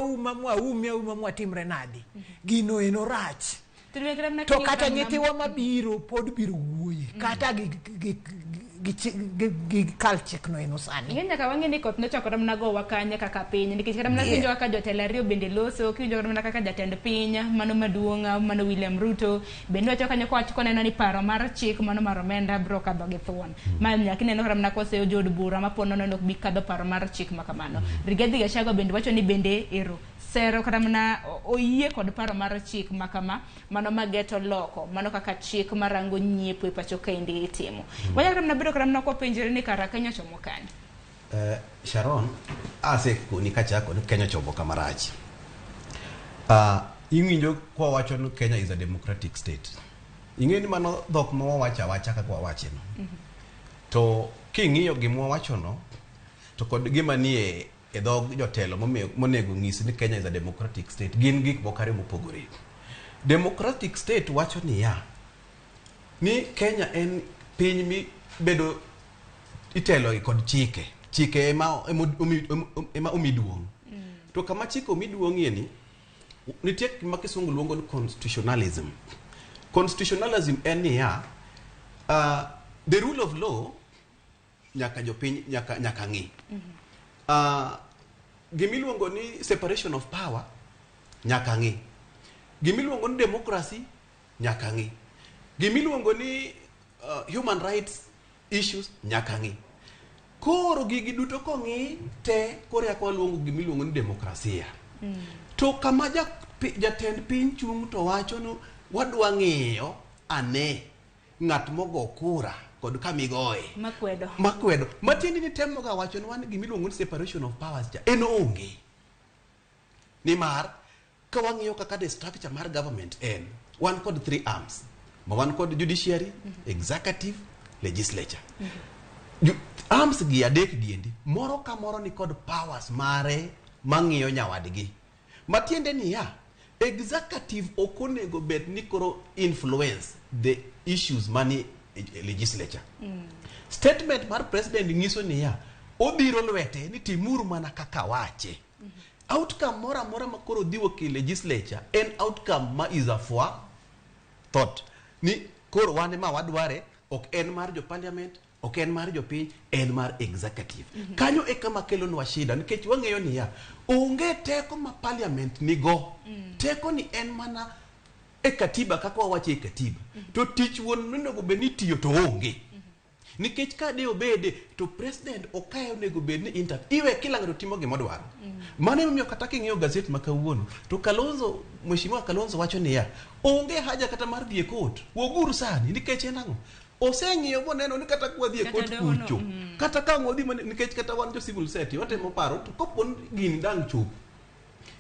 mwatimre nadi gino eno rach to kata nyithiwa mabiro pod biro wuoye kata gi kalchik no eno sani ing'e nyaka wang'e ni koth nochakore mana gowa kanye kaka piny nikech kata mana winjo kaka jotelo ariyo bende loso kiwinjo mana kaka jatend piny mano maduong' mano William Ruto bende wacho kanyo koneno ni paro mar chik mano mar omenda bro kadho gi thuon ma nyaka ineno kata mana koseyo jod bura mapono no ok bi kadho paro mar chik makamano Rigathi Gachagua bende wacho ni bende ero sero kata mana oyie kod paro mar chik makama mano mageto loko mano kaka chik marango nyiepo e pacho kaindi itimo wanya kata bedo kata mana kwa penjere ni kara Kenya chomo kani Sharon ni kachako ni Kenya chomo kama rach ing'injo kwa wacho ni Kenya is a democratic state ing'eni mano dhok ma wawacha kaka wawacheno to king'iyo gima wawachono to kod gima nie e dhog jotelo monego ng'isi ni Kenya is a democratic state gin gik mokare mopogore democratic state wacho ni Kenya en piny mi bedo itelo kod chike ema omiduong to kama chike omiduong'ie ni nitie gima kisungu luongo ni constitutionalism en niya the rule of law nyaka jopiny nyaka ng'i gimiluongo ni separation of power nyaka ng'i gimiluongo ni democracy nyaka ng'i gimiluongo ni human rights issues nyaka ng'i koro gigi duto kong'i te koro yako luongo gimiluongo ni demokrasia to kama jatend piny chung to wacho no wadwa ng'iyo ane ng'at mogo kura kod kamigoe makwedo matiende ni temo ga wacho ni wan gimiluongo ni separation of powers ja en onge nimar ka wang'iyo kaka the structure mar government en wan kod 3 arms ma wan kod judiciary executive legislature arms gi adek diendi moro ka moro ni kod powers mare mang'iyo nyawadgi matiende ni executive okonego bed ni koro influence the issues mani legislature statement mar president ngiso ni obiro lwete ni timuru mana kaka wache outcome mora ma koro dhiwo ki legislature en outcome ma is a for thought ni koro wane ma wadware ok en mar jo parliament ok en mar jo piny en mar executive kanyo e kama kelo nwa shida nikech wang'eyo ni onge teko ma parliament nigo teko ni en mana e katiba kaka wawache e katiba to tich wuon nonego be ni tiyo to onge nikech ka de obede to president okayo nego bed ni interview iwe kila ng'ato timo gima dwaro mane miyo kata king'iyo gazet ma kawuono to Kalonzo mheshimiwa Kalonzo wacho niya onge haja kata mar dhi e court woguru sani nikech en ang'o oseng'iyo moneno ni kata kwa dhi e court kucho kata ka ng'odhi nikech kata wan jo civil society watemo paro to kopon gini dang' chup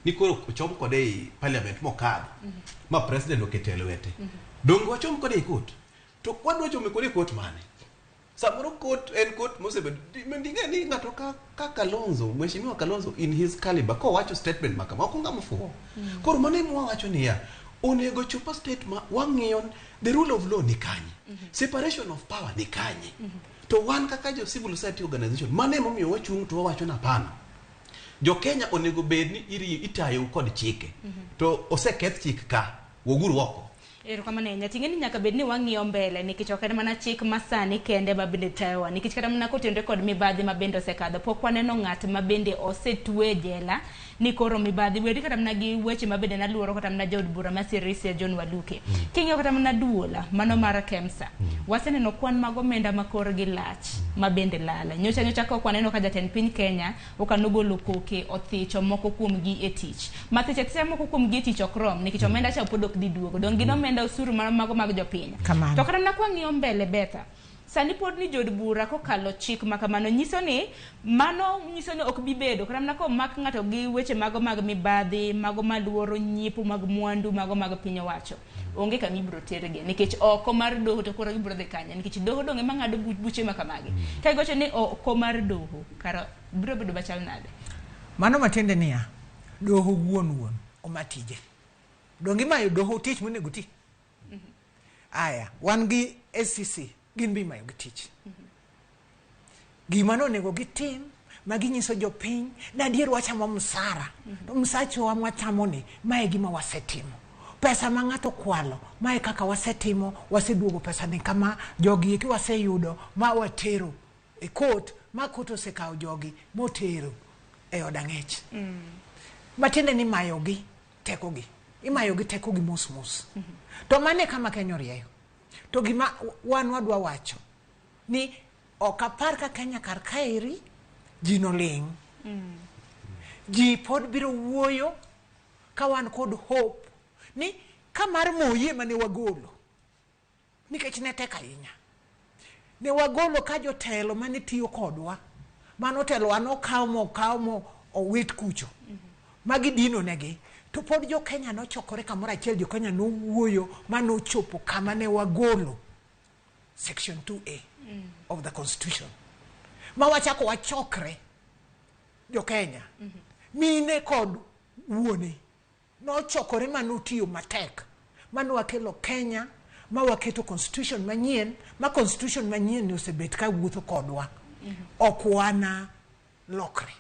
ni koro ochom kode e parliament mokadho ma president okete lwete dongo wachom kode e court to kwadwa chome kode e court mane samoro court en court mosebedo mendinge ni ng'ato ka Kalonzo mheshimiwa Kalonzo in his caliber ko wacho statement makama okonga mfuo koro mane mwa wacho niya onego chopa state ma wang'iyo the rule of law ni kanye separation of power ni kanye to wan kaka jo civil society organization mane momiyo wachung' to wacho na pana jo Kenya onego bed ni itayo kod chike to oseketh chik ka woguru oko kama ne nyatinge ni nyaka bed ni wang'iyo mbele nikech ok en mana chik masani kende ma bende tayowa nikech kata mana kotenre kod mibadhi ma bende osekadho pok waneno ng'at ma bende osetwe jela ni koro mibadhi wedi kata mana gi weche ma bende naluoro kata mana jaod bura ma Sirisia John Waluke king'iyo kata mana duola mano mar Kemsa waseneno kwan mag omenda ma korgi lach ma bende lala nyocha ka waneno ka jatend piny Kenya okanogolo koke othicho moko kuom gi e tich mathicho tse moko kuom gi e tich okrom nikech omenda cha pod ok di duogo dong gino omenda usuru mago mag jopiny to kata na kwang'iyo mbele betha sani pod ni jod bura kokalo chik makamano nyiso ni ok bibedo kata mana ko mak ng'ato gi weche mago mag mibadhi mago maluoro nyiepo mag mwandu mago mag piny owacho onge kama ibro terge nikech oko mar doho to koro ibro dhi kanya nikech doho donge ma ng'ado buche makamagi ka igocho ni oko mar doho kara biro bedo bachal nade mano matende niya doho wuon omatije donge mayo doho tich monego ti aya wan gi SCC gin bi mayo gitich gima nonego gitim maginyiso jopiny na adier wachamo msara to msacho wa mwatamoni mae gima wasetimo pesa ma ng'ato kwalo mae kaka wasetimo waseduogo pesa ni kama jogi iki waseyudo ma watero e court ma court osekawo jogi motero e od ang'ech matiende ni mayogi tekogi imayogi tekogi mos to mane kama Kenya orieyo to gima wan wadwa wacho ni okapar ka Kenya kar kaeri ji noling ji pod biro wuoyo ka wan kod hope ni kamar moye mane wagolo nikech ne tek ahinya ne wagolo ka jotelo mane tiyo kodwa mano telo ano kawo mo owit kucho magi dino negi to pod jo Kenya nochokore kamoro achiel jo Kenya nowuoyo manochopo kama ne wagolo section 2A of the constitution ma wachako wachokre jo Kenya mine kod wuone nochokore manotiyo matek mano wakelo Kenya ma waketo constitution manyien ma constitution manyien ni osebet ka wuotho kodwa ok wana lokre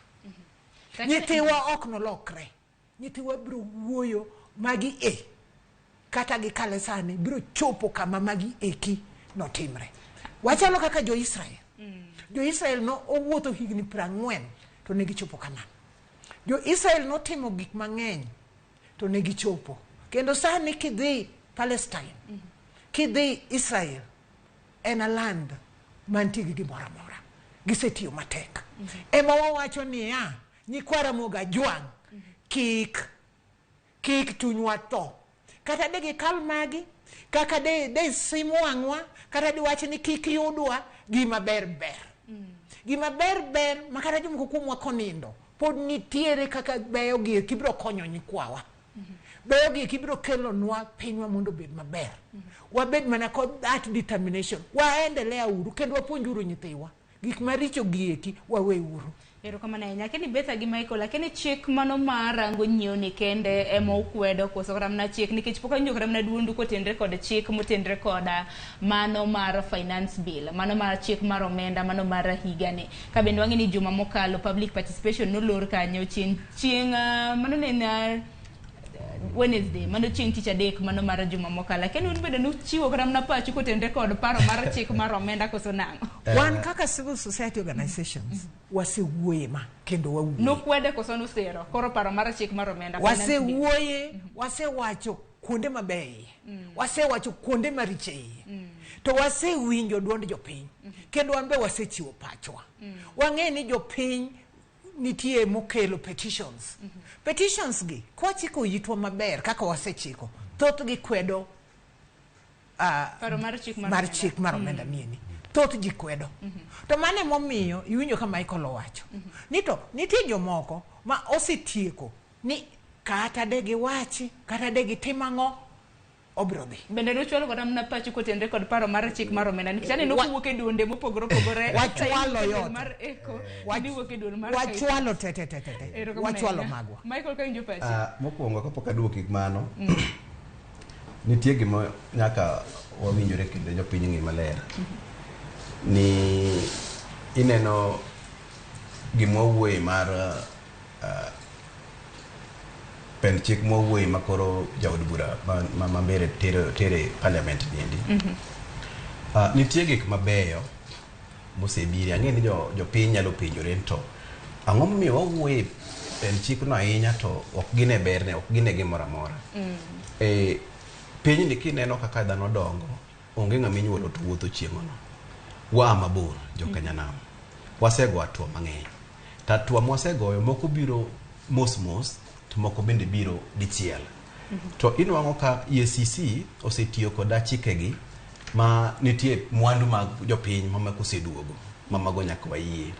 nyithiwa ok no lokre nyithiwa biro wuoyo magi kata gi kale sani biro chopo kama magi eki notimre wachalo kaka jo Israel no owuotho higni 40 to ne gichopo kama jo Israel no timo gik mang'eny to ne gichopo kendo sani kidhi Palestine kidhi Israel en a land mantie gi gimoro amora gisetiyo matek ema wawacho ni nyikwara moga jwang kik tunywa to kata de gikal magi kaka de simu wang'wa kata de wach ni kik yudwa gima ber makata jomoko kuomwa konindo pod nitiere kaka beyo gi kibro konyo nyikwawa beyo gi kibro kelo nwa pinywa mondo bed maber wabed mana kod that determination waendelea uru kendo wapuonjuru nyithiwa gik maricho gieki wawe uru erokamano ahinya lakini betha gi Michael lakini chik mano marango nyiewo ni kende ema okwedo koso kata mana chik nikech pok anjo kata mana duondu kotenre kod chik motenre koda mano mar finance bill mano mar chik mar omenda mano mar higani ka bende wang'e ni juma mokalo public participation nolor kanyo chieng mano ne Wednesday mano chieng tich adek mano mar juma mokalo lakini un bende nuchiwo kata mana pacho kotenre kod paro mar chik mar omenda koso nang'o wan kaka civil society organizations wasewuoye ma kendo wawuoye nokwede koso nusero koro paro mar chik mar omenda wasewuoye wasewacho kuonde mabeyo wasewacho kuonde maricho to wasewinjo duond jopiny kendo wan be wasechiwo pachwa. Wang'e ni jopiny nitie mokelo petitions. Petitions gi kwachiko yitwa maber kaka wasechiko thoth gi kwedo paro mar chik mar omenda nieni. Thoth ji kwedo. To mane momiyo iwinjo ka Michael owacho ni to nitie jomoko ma osetieko ni kata de giwachi kata de gitim ang'o obro dhi. Bende nochwalo kod amna pacho kotenre kod paro mar chik mar omenda nikech aneno kuwuok e duonde mopogore opogore wachwalo yote mar eko wuok e duonde mar wachwalo wachwalo magwa. Michael ka injo pacho mokwongo kapok aduoki mano nitie gima nyaka wawinjore kinde jopiny ng'i maler ni ineno gima wuoyi mar pen chik mowuoyi makoro jaod bura ma mbere tere parliament niendi. Nitie gik mabeyo mosebiri. Ang'e ni jopiny nyalo penjore to ang'o momiyo wawuoyi pen chik no ahinya to ok gine berne, ok gine gimoro amora. Piny ni kineno kaka dhano dongo, onge ng'ama inyuolo to wuotho chieng'ono. Waa mabor jokanyanam. Wasego atwa mang'eny. Tatwa mwasegoyo moko biro mos to moko bende biro dichiel. To inwang'o ka EACC osetiyo koda chikegi ma nitie mwandu mag jopiny mamako oseduogo mamago nyaka wayie.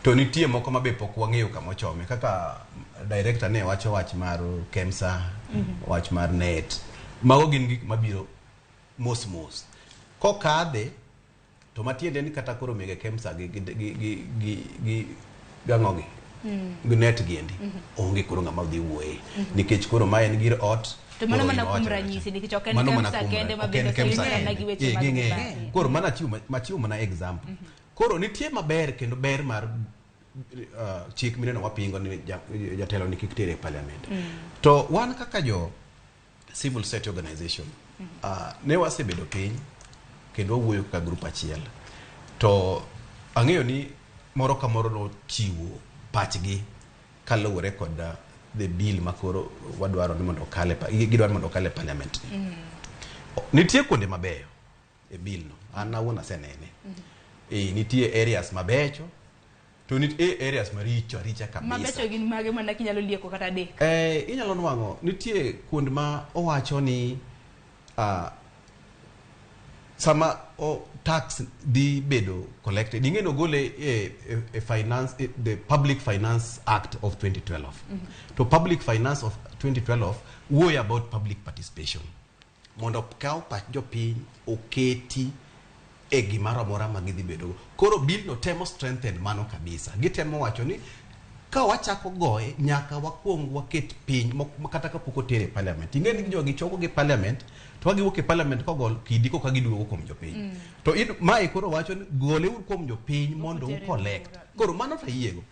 To nitie moko mabe pok wang'eyo kama ochome kaka director ne wacho wach mar KEMSA, wach mar net. Mago gin gik mabiro mos. Kokadhe to matiende ni kata koro mege KEMSA gi gang'ogi net giendi onge koro ng'ama dhi wuoye nikech koro ma en gir ot to mano mana kuom ranyisi nikech ok en KEMSA kende mabende oselimana gi weche mag mibadhi. Koro mana machiwo mana example. Koro nitie maber kendo ber mar chik mineno wapingo ni jatelo ni kik tere e parliament. To wan kaka jo civil society organization ne wasebedo piny kendo wuoyo kaka grup achiel. To ang'eyo ni moro ka moro no chiwo pachgi kaluwore kod the bill makoro wadwaro ni mondo kale gidwaro mondo kale parliament. Nitie kuonde mabeyo e bill no. An awuon asenene. Nitie areas mabecho to nitie areas maricho kabisa. Mabecho gin mage mana kinyalo lieko kata dek. Inyalo nwang'o nitie kuonde ma owacho ni sama tax di bedo collected ingeno gole finance the Public Finance Act of 2012. To Public Finance of 2012 worry about public participation. Mondo kaw pach jopiny oketi e gimoro amora ma gidhi bedo. Koro bill no temo strengthen mano kabisa. Gitemo wacho ni ka wachako goye nyaka wakuong waket piny kata kapok otere parliament. Ingeni jogi choko gi parliament to giwuok e parliament kogol kidiko ka giduogo kuom jopiny. To mae koro wacho ni gole kuom jopiny mondo collect. Koro mano to yiego.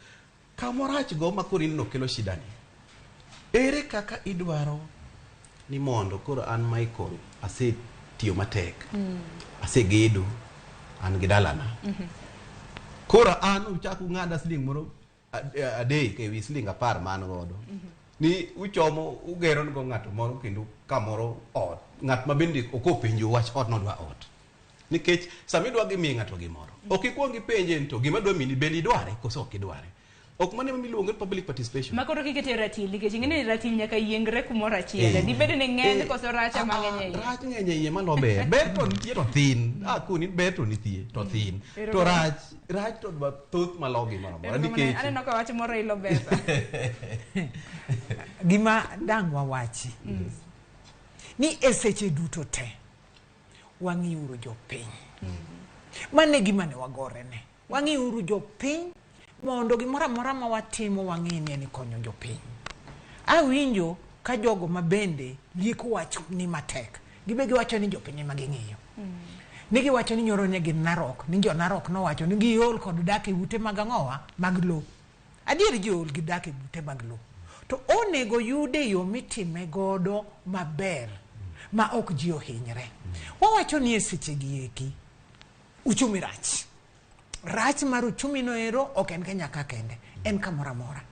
Kamorach go makoro inno kelo shida ni. Ere kaka idwaro ni mondo koro an Michael ase tiyo matek. Ase gedo an gidalana. Koro an uchako ng'ada siling moro adek e wi siling 10 man godo. Ni uchomo ugero go ng'ato moro kendo kamoro ot. Ng'at ma bende okopenjo wach ot nodwa ot. Nikech samidwa gi mi ng'ato gimoro. Ok ikuongi penje to gima dwa mini bende idware koso ok idware. Ok mane miluongo public participation. Makoro kikete ratil nikech ingene ratil nyaka yiengre kumoro achiel. Di bede ne ng'eny koso racha mang'eny. Rach ng'eny iye malo ber. Ber to nitie to thin. Kuni ber to nitie to thin. To rach to dwa thoth malogi moro amora nikech aneno ka wach moro ilo besa. Gima dang wawachi. Ni eseche duto te wang'iuru jopiny. Mane gima ne wagorene. Wang'iuru jopiny mondo gimoro amora ma watimo wang'e ni konyo jopiny. Awinjo ka jogo mabende lieko wach ni matek. Gibe giwacho ni jopiny ema ging'iyo. Ni giwacho ni nyoro ne gin Narok, ni jo Narok nowacho ni giol kod dak e ute mag ang'owa mag lo. Adier giol gi dak e ute mag lo. To onego yude yo mitime godo maber ma ok ji ohinyre. Wawacho ni seche gi eki uchumi rach. Rach mar uchumi no ero ok en Kenya ka kende, en kamoro amora.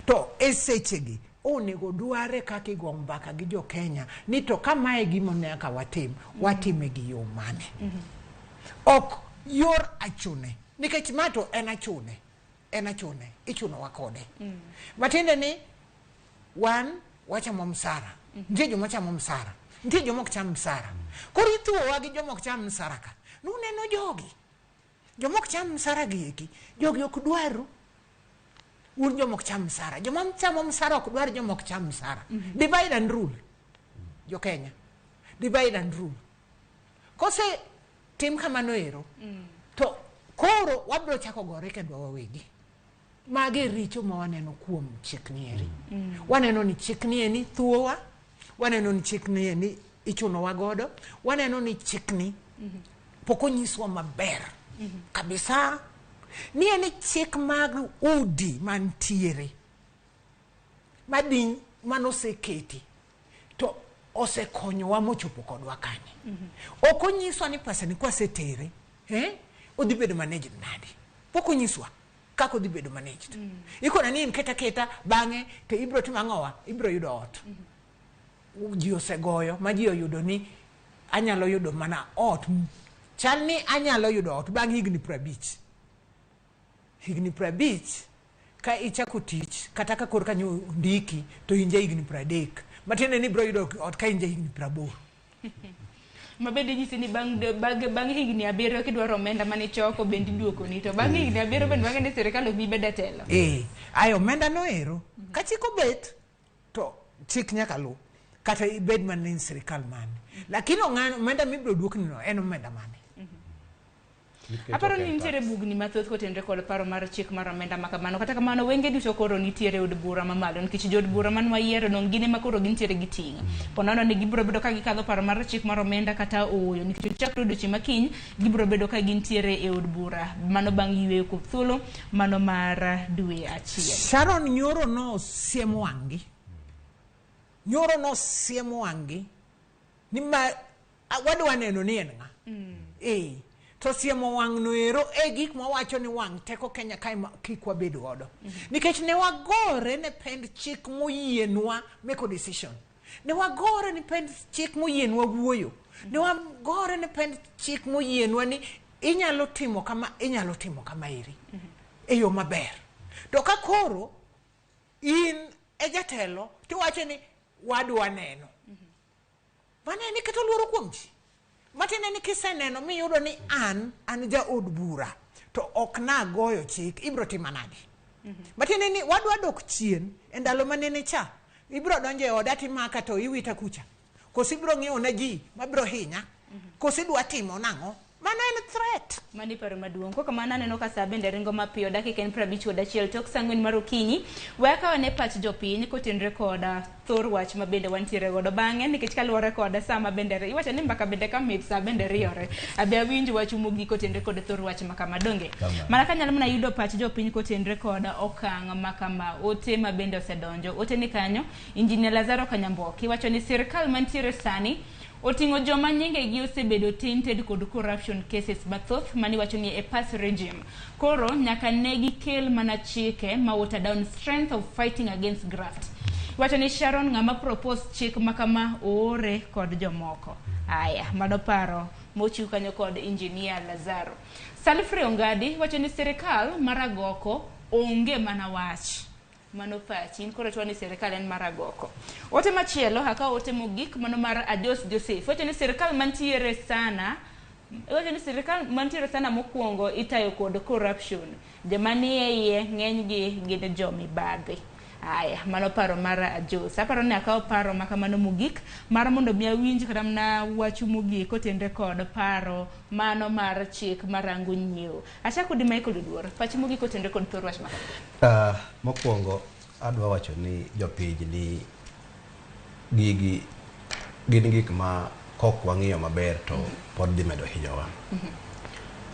To seche gi onego dware kaka igo mbaka gi jo Kenya ni to kama e gimo nyaka watime gi yo mane. Ok yor achune nikech mato en achune ichuno wakode matiende ni wan wachamo msara nitie joma chamo msara nitie joma ok cham msara koro ithuowa gi joma ok cham msara ka nuneno jogi joma ok cham msara gi eki jogi ok dwaru un joma ok cham msara joma chamo msara ok dwar joma ok cham msara divide and rule jo Kenya divide and rule kose tim kamano ero to koro wabro chako gore kendwa wawegi mage richo ma waneno kuom chikni eri waneno ni chikni eni thuowa waneno ni chikni eni ichuno wagodo waneno ni chikni pokonyiswa maber kabisa ni eni chik mag udi mantiere madin manoseketi to osekonyowa mochopo kodwa kanye okonyiswa ni pesa ni kwasetere odhi bedo managed nadi pokonyiswa kako dhi bedo managed ikona ni keta bange to ibro timo ang'owa ibro yudo ot ji osegoyo ma ji oyudo ni anyalo yudo mana ot chal ni anyalo yudo ot bang' higni 50 ka ichako tich kata ka kor kanyo ndiki to inje higni 30 matiende ni bro yudo ot ka inje higni 80 mabende nyisi ni bang' higni 7 kidwaro omenda mane choko bendi duoko ni to bang' higni 7 bende wang'e ni sirikal obi beda telo ayo omenda no ero ka chik obet to chik nyaka lu kata ibed man ni sirikal mane lakini omenda mibro duokni no en omenda mane aparo ni nitiere bugni mathoth kotenre kod paro mar chik mar omenda makamano kata kamano wenge duto koro nitiere od bura mamalo nikech jod bura man wayiero no gine makoro gintiere gi ting' ponono ni gibro bedo ka gikadho paro mar chik mar omenda kata oyo nikech chakre odiochieng' makiny gibro bedo ka gintiere e od bura mano bang' yweyo kuom thuolo mano mar dwe achiel. Sharon nyoro no siemo wangi ni ma wadwa neno ni en nga to siemo wang' no ero gik mawacho ni wang' teko Kenya kik wabed godo nikech ne wagore ne pend chik moyienwa make decision ne wagore ne pend chik moyienwa wuoyo ne wagore ne pend chik moyienwa ni inyalo timo kama iri e yo maber to ka koro in e jatelo tiwacho ni wadwa neno waneni keto luoro kuom ji matine ni kiseneno miyudo ni an ja od bura to ok nagoyo chik ibro tima nadi matine ni wadwa dok chien e ndalo manene cha ibro donje oda timaka to iwita kucha kosi ibro ng'iyo na ji mabro hinya kosi dwa timo nang'o mano en threat mani paro maduong' koka mana aneno ka saa bende ringo mapiyo dakika en 51 tok saa 4 mar okinyi weka wane pach jopiny kotenre koda thor wach ma bende wantiere godo bang'e nikech kaluwore koda saa ma bende iwacho ni mbaka bende ka mit saa bende riore abi awinj wach mogik kotenre kod thor wach makama donge mana kanyalo mana yudo pach jopiny kotenre koda okang' makama ote ma bende osedonjo ote ni kanyo Injinia Lazaro Kanyamboki iwacho ni sirikal mantiere sani oting'o joma nyingegi osebedo tainted kod corruption cases mathoth mani wacho ni e pass regime koro nyaka negi kel mana chike ma water down strength of fighting against graft wacho ni Sharon ng'ama propose chik makama oore kod jomoko aya mano paro mochiw kanyo kod Engineer Lazaro Salfrey Ongadi wacho ni sirikal maragoko onge mana wach mano pachi koro tuani sirikal en maragoko ote machielo haka ote mogik mano mar Adios Joseph wacho ni sirikal mantiere sana mokuongo itayo kod corruption joma nie iye ng'enygi gin jomibadhi aya mano paro mar Adios aparo ni akawo paro makamano mogik mar mondo mi awinj kata mna wachu mogik kotenre kod paro mano mar chik marango nyiewo achako di Michael Duor pachi mogik kotenre kod thor wach makama mokuongo adwa wacho ni jopiny ni gigi gin gik ma kok wang'iyo maber to pod dhi medo hinyowa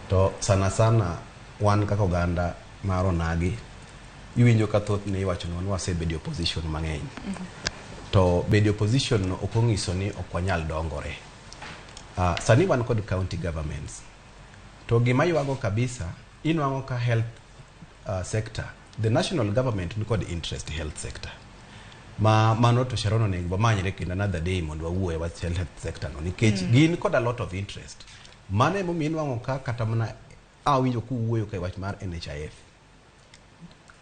to sana wan kaka oganda mar onagi iwinjo ka thoth ni iwacho ni wasebedo opposition mang'eny to bedo opposition no ok ong'iso ni ok wanyal dongore sani wan kod county governments to gima ywago kabisa inwang'o ka health sector the national government ni kod interest health sector mano to Sharon onego manyre kendo another day mondo wawuoye wach health sector no nikech gin kod a lot of interest mane momiyo inwang'o ka kata mana awinjo kuwuoyo ka wach mar NHIF.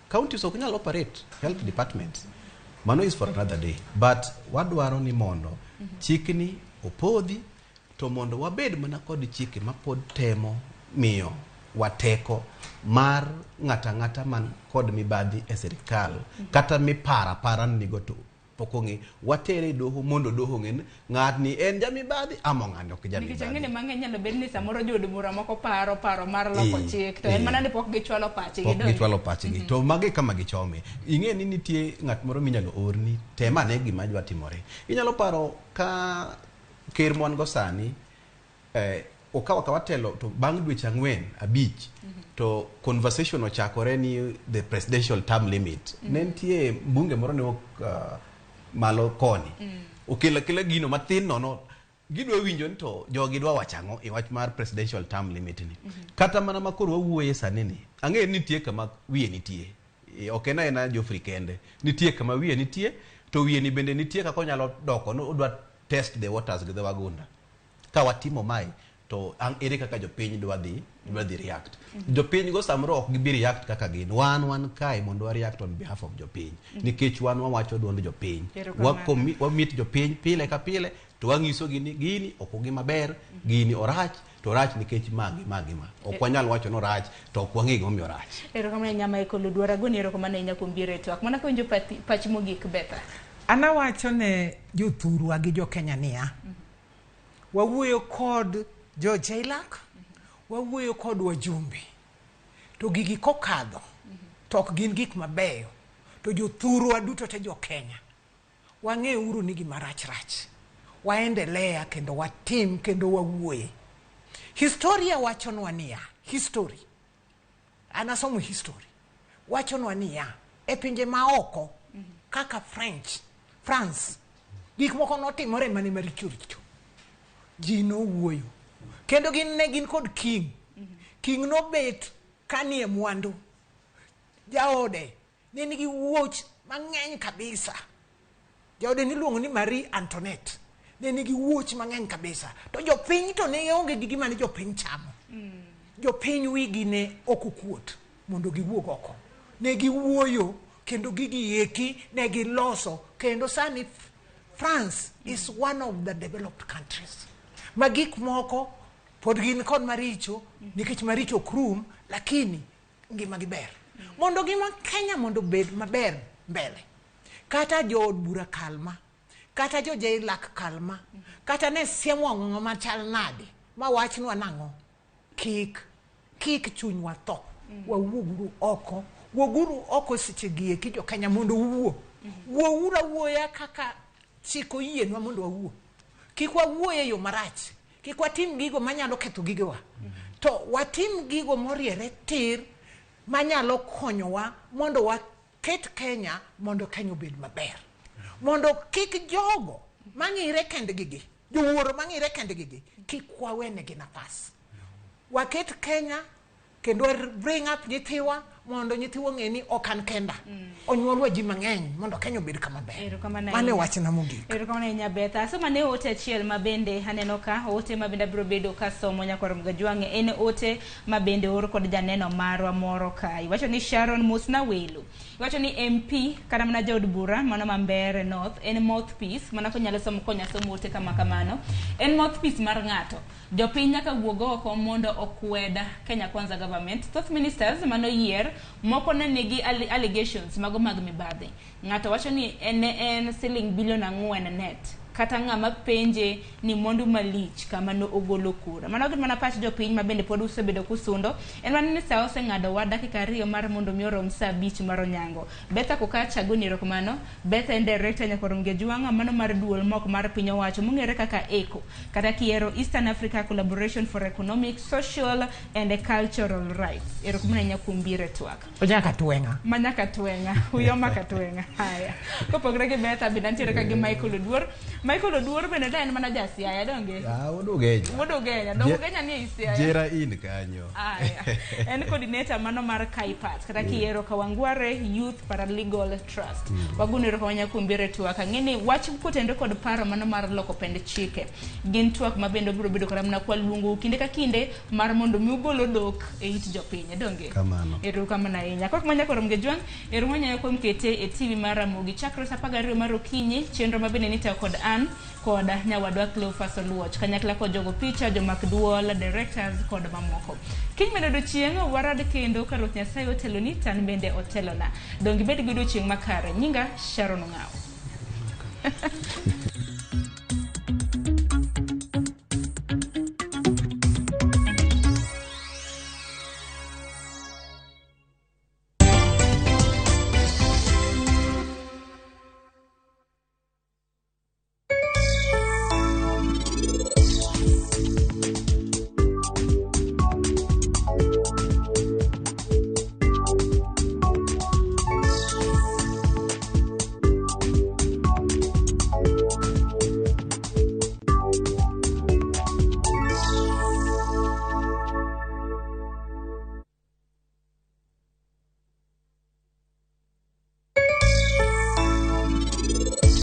Counties ok nyal operate health departments. Mano is for another day. But wadwaro ni mondo chikni opodhi to mondo wabed mana kod chike mapod temo miyo wateko mar ng'ata man kod mibadhi e sirikal kata mipara nigo to pokong'e watere doho mondo doho ng'en ng'atni en jamibadhi ama ng'ani ok jamibadhi. Nikech ang'e mang'eny nyalo bed ni samoro jood bura moko paro mar loko chik to en mana ni pok gichwalo pachgi. To magi kama gichome. Ing'e ni nitie ng'at moro minyalo orni tema ne gima dwa timore. Inyalo paro ka ker mon go sani okawa kawatelo to bang' dweche 4-5 to conversation ochakore ni the presidential term limit. Nentie bunge moro ne malo koni. Okela gino matin nono gidwa winjo ni to jogi dwa wachango e wach mar presidential term limit ni. Kata mana makoro wawuoye sani ni. Ang'e nitie kama wiye nitie. Ok ena Geoffrey kende. Nitie kama wiye nitie to wiye ni bende nitie kaka onyalo doko no odwa test the waters gi wagunda. Ka watimo mai to ere kaka jopiny dwa dhi react. Jopiny go samro ok gibi react kaka gin. Wan kai mondo wa react on behalf of jopiny. Nikech wan wawacho duond jopiny. Wamit jopiny pile ka pile to wang'iso gini ok gima ber, gini orach to rach nikech magi ma. Ok wanyal wacho no rach to ok wang'e gimomiyo rach. Erokamano nyama ekolo dwara goni erokamano nya kumbire to ak mana konjo pach mogik Betha. Ana wacho ne jothurwa gi jo Kenya niya. Wawuoyo kod jo jailak, wawuoyo kod wajumbe. To gigi kokadho, to ok gin gik mabeyo. To jothurwa duto te jo Kenya. Wang'e uru ni gima rach. Waendelea kendo watim kendo wawuoye. Historia wachonwa niya, history. Anasomo history. Wachonwa niya, e pinje maoko, kaka France, gik moko notimore mane maricho. Ji nowuoyo. Kendo gin kod king. King no bet kanie mwandu. Jaode ne nigi wuoch mang'eny kabisa. Jaode niluongo ni Marie Antoinette. Ne nigi wuoch mang'eny kabisa. To jopiny to ne onge gi gima ne jopiny chamo. Jopiny wigi ne okukuot mondo giwuog oko. Ne giwuoyo kendo gigi eki ne giloso kendo sani France is one of the developed countries. Magik moko pod gin kod maricho nikech maricho krum lakini ngima giber. Mondo gima Kenya mondo bed maber mbele. Kata jo od bura kalma, kata jo jailak kalma, kata ne siemo ang'o machal nade ma wachnwa nang'o. Kik chunywa tho. Wawuoguru oko. Wuoguru oko sechegi eki jo Kenya mondo wuo. Wuoya kaka chiko yienwa mondo wawuo. Kik wawuoye yo marach. Kik watim gigo manyalo ketho gigewa. To watim gigo moriere tir manyalo konyowa mondo waket Kenya mondo Kenya obed maber. Mondo kik jogo mang'ire kendgi, jowuoro mang'ire kendgi, kik wawenegi nafas. Waket Kenya kendo bring up nyithiwa mondo nyithiwa ng'e ni ok an kenda. Onyuolwa ji mang'eny mondo Kenya obed kama ber. Mane wachna mogik. Erokamano nya Betha. So mane ote achiel mabende aneno ka ote mabende biro bedo ka somo nyakoro Mgajwang'e en ote mabende oro kod janeno marwa moro ka. Iwacho ni Sharon Musna Welu. Iwacho ni MP kata mana jaod bura mano Mambere North en mouthpiece mana konyalo somo konya somo ote kama kamano. En mouthpiece mar ng'ato. Jopiny nyaka wuog oko mondo okweda Kenya Kwanza government. Thoth ministers mano yier moko ne nigi allegations mago mag mibadhi. Ng'ato wacho ni en siling bilion 4 net. Kata ng'ama penje ni mondu malich kama no ogolo kura. Mano gima na pach jopiny mabende pod usebedo kusundo. En man ni sa oseng'ado wa dakika 2 mar mondo mioro msa 5 mar onyango. Betha Kukacha goni erokamano. Betha en director nyakoro Mgajwang'e mano mar duol moko mar piny owacho mong'ere kaka ECO. Kata kiero Eastern Africa Collaboration for Economic, Social and Cultural Rights. Erokamano nyakumbire twak. Onyaka twenga. Manyaka twenga. Huyo maka twenga. Haya. Kopogre gi Betha binantiere ka gi Michael Oduor. Michael Oduor bende da en mana jasiaya donge. Wodogenya. Wodogenya, dogenya ni isiaya. Jera in kanyo. Aya. En coordinator mano mar Kaipat kata kiero Kawangware Youth Paralegal Trust. Wagunero kawanya kumbire tuwa kangeni wach kotendo kod paro mano mar loko pende chike. Gin tuwa mabendo biro bedo kora mna kwa lungu kinde ka kinde mar mondo mi ugolo dok e it jopinye donge. Kamano. Eru kamana inya. Kwa kumanya koro mgejwang eru mwanya kwa mkete e TV mara Ramogi chakro sapagario maro kinyi chenro mabende nita kod an koda nyawadwa Cleophas Oluoch kanyakla ko jogo picha jomak duol directors kod mamoko kiny medo do chieng warad kendo karot Nyasaye oteloni tan bende otelona dongi bed gido chieng makare nyinga Sharon Ngao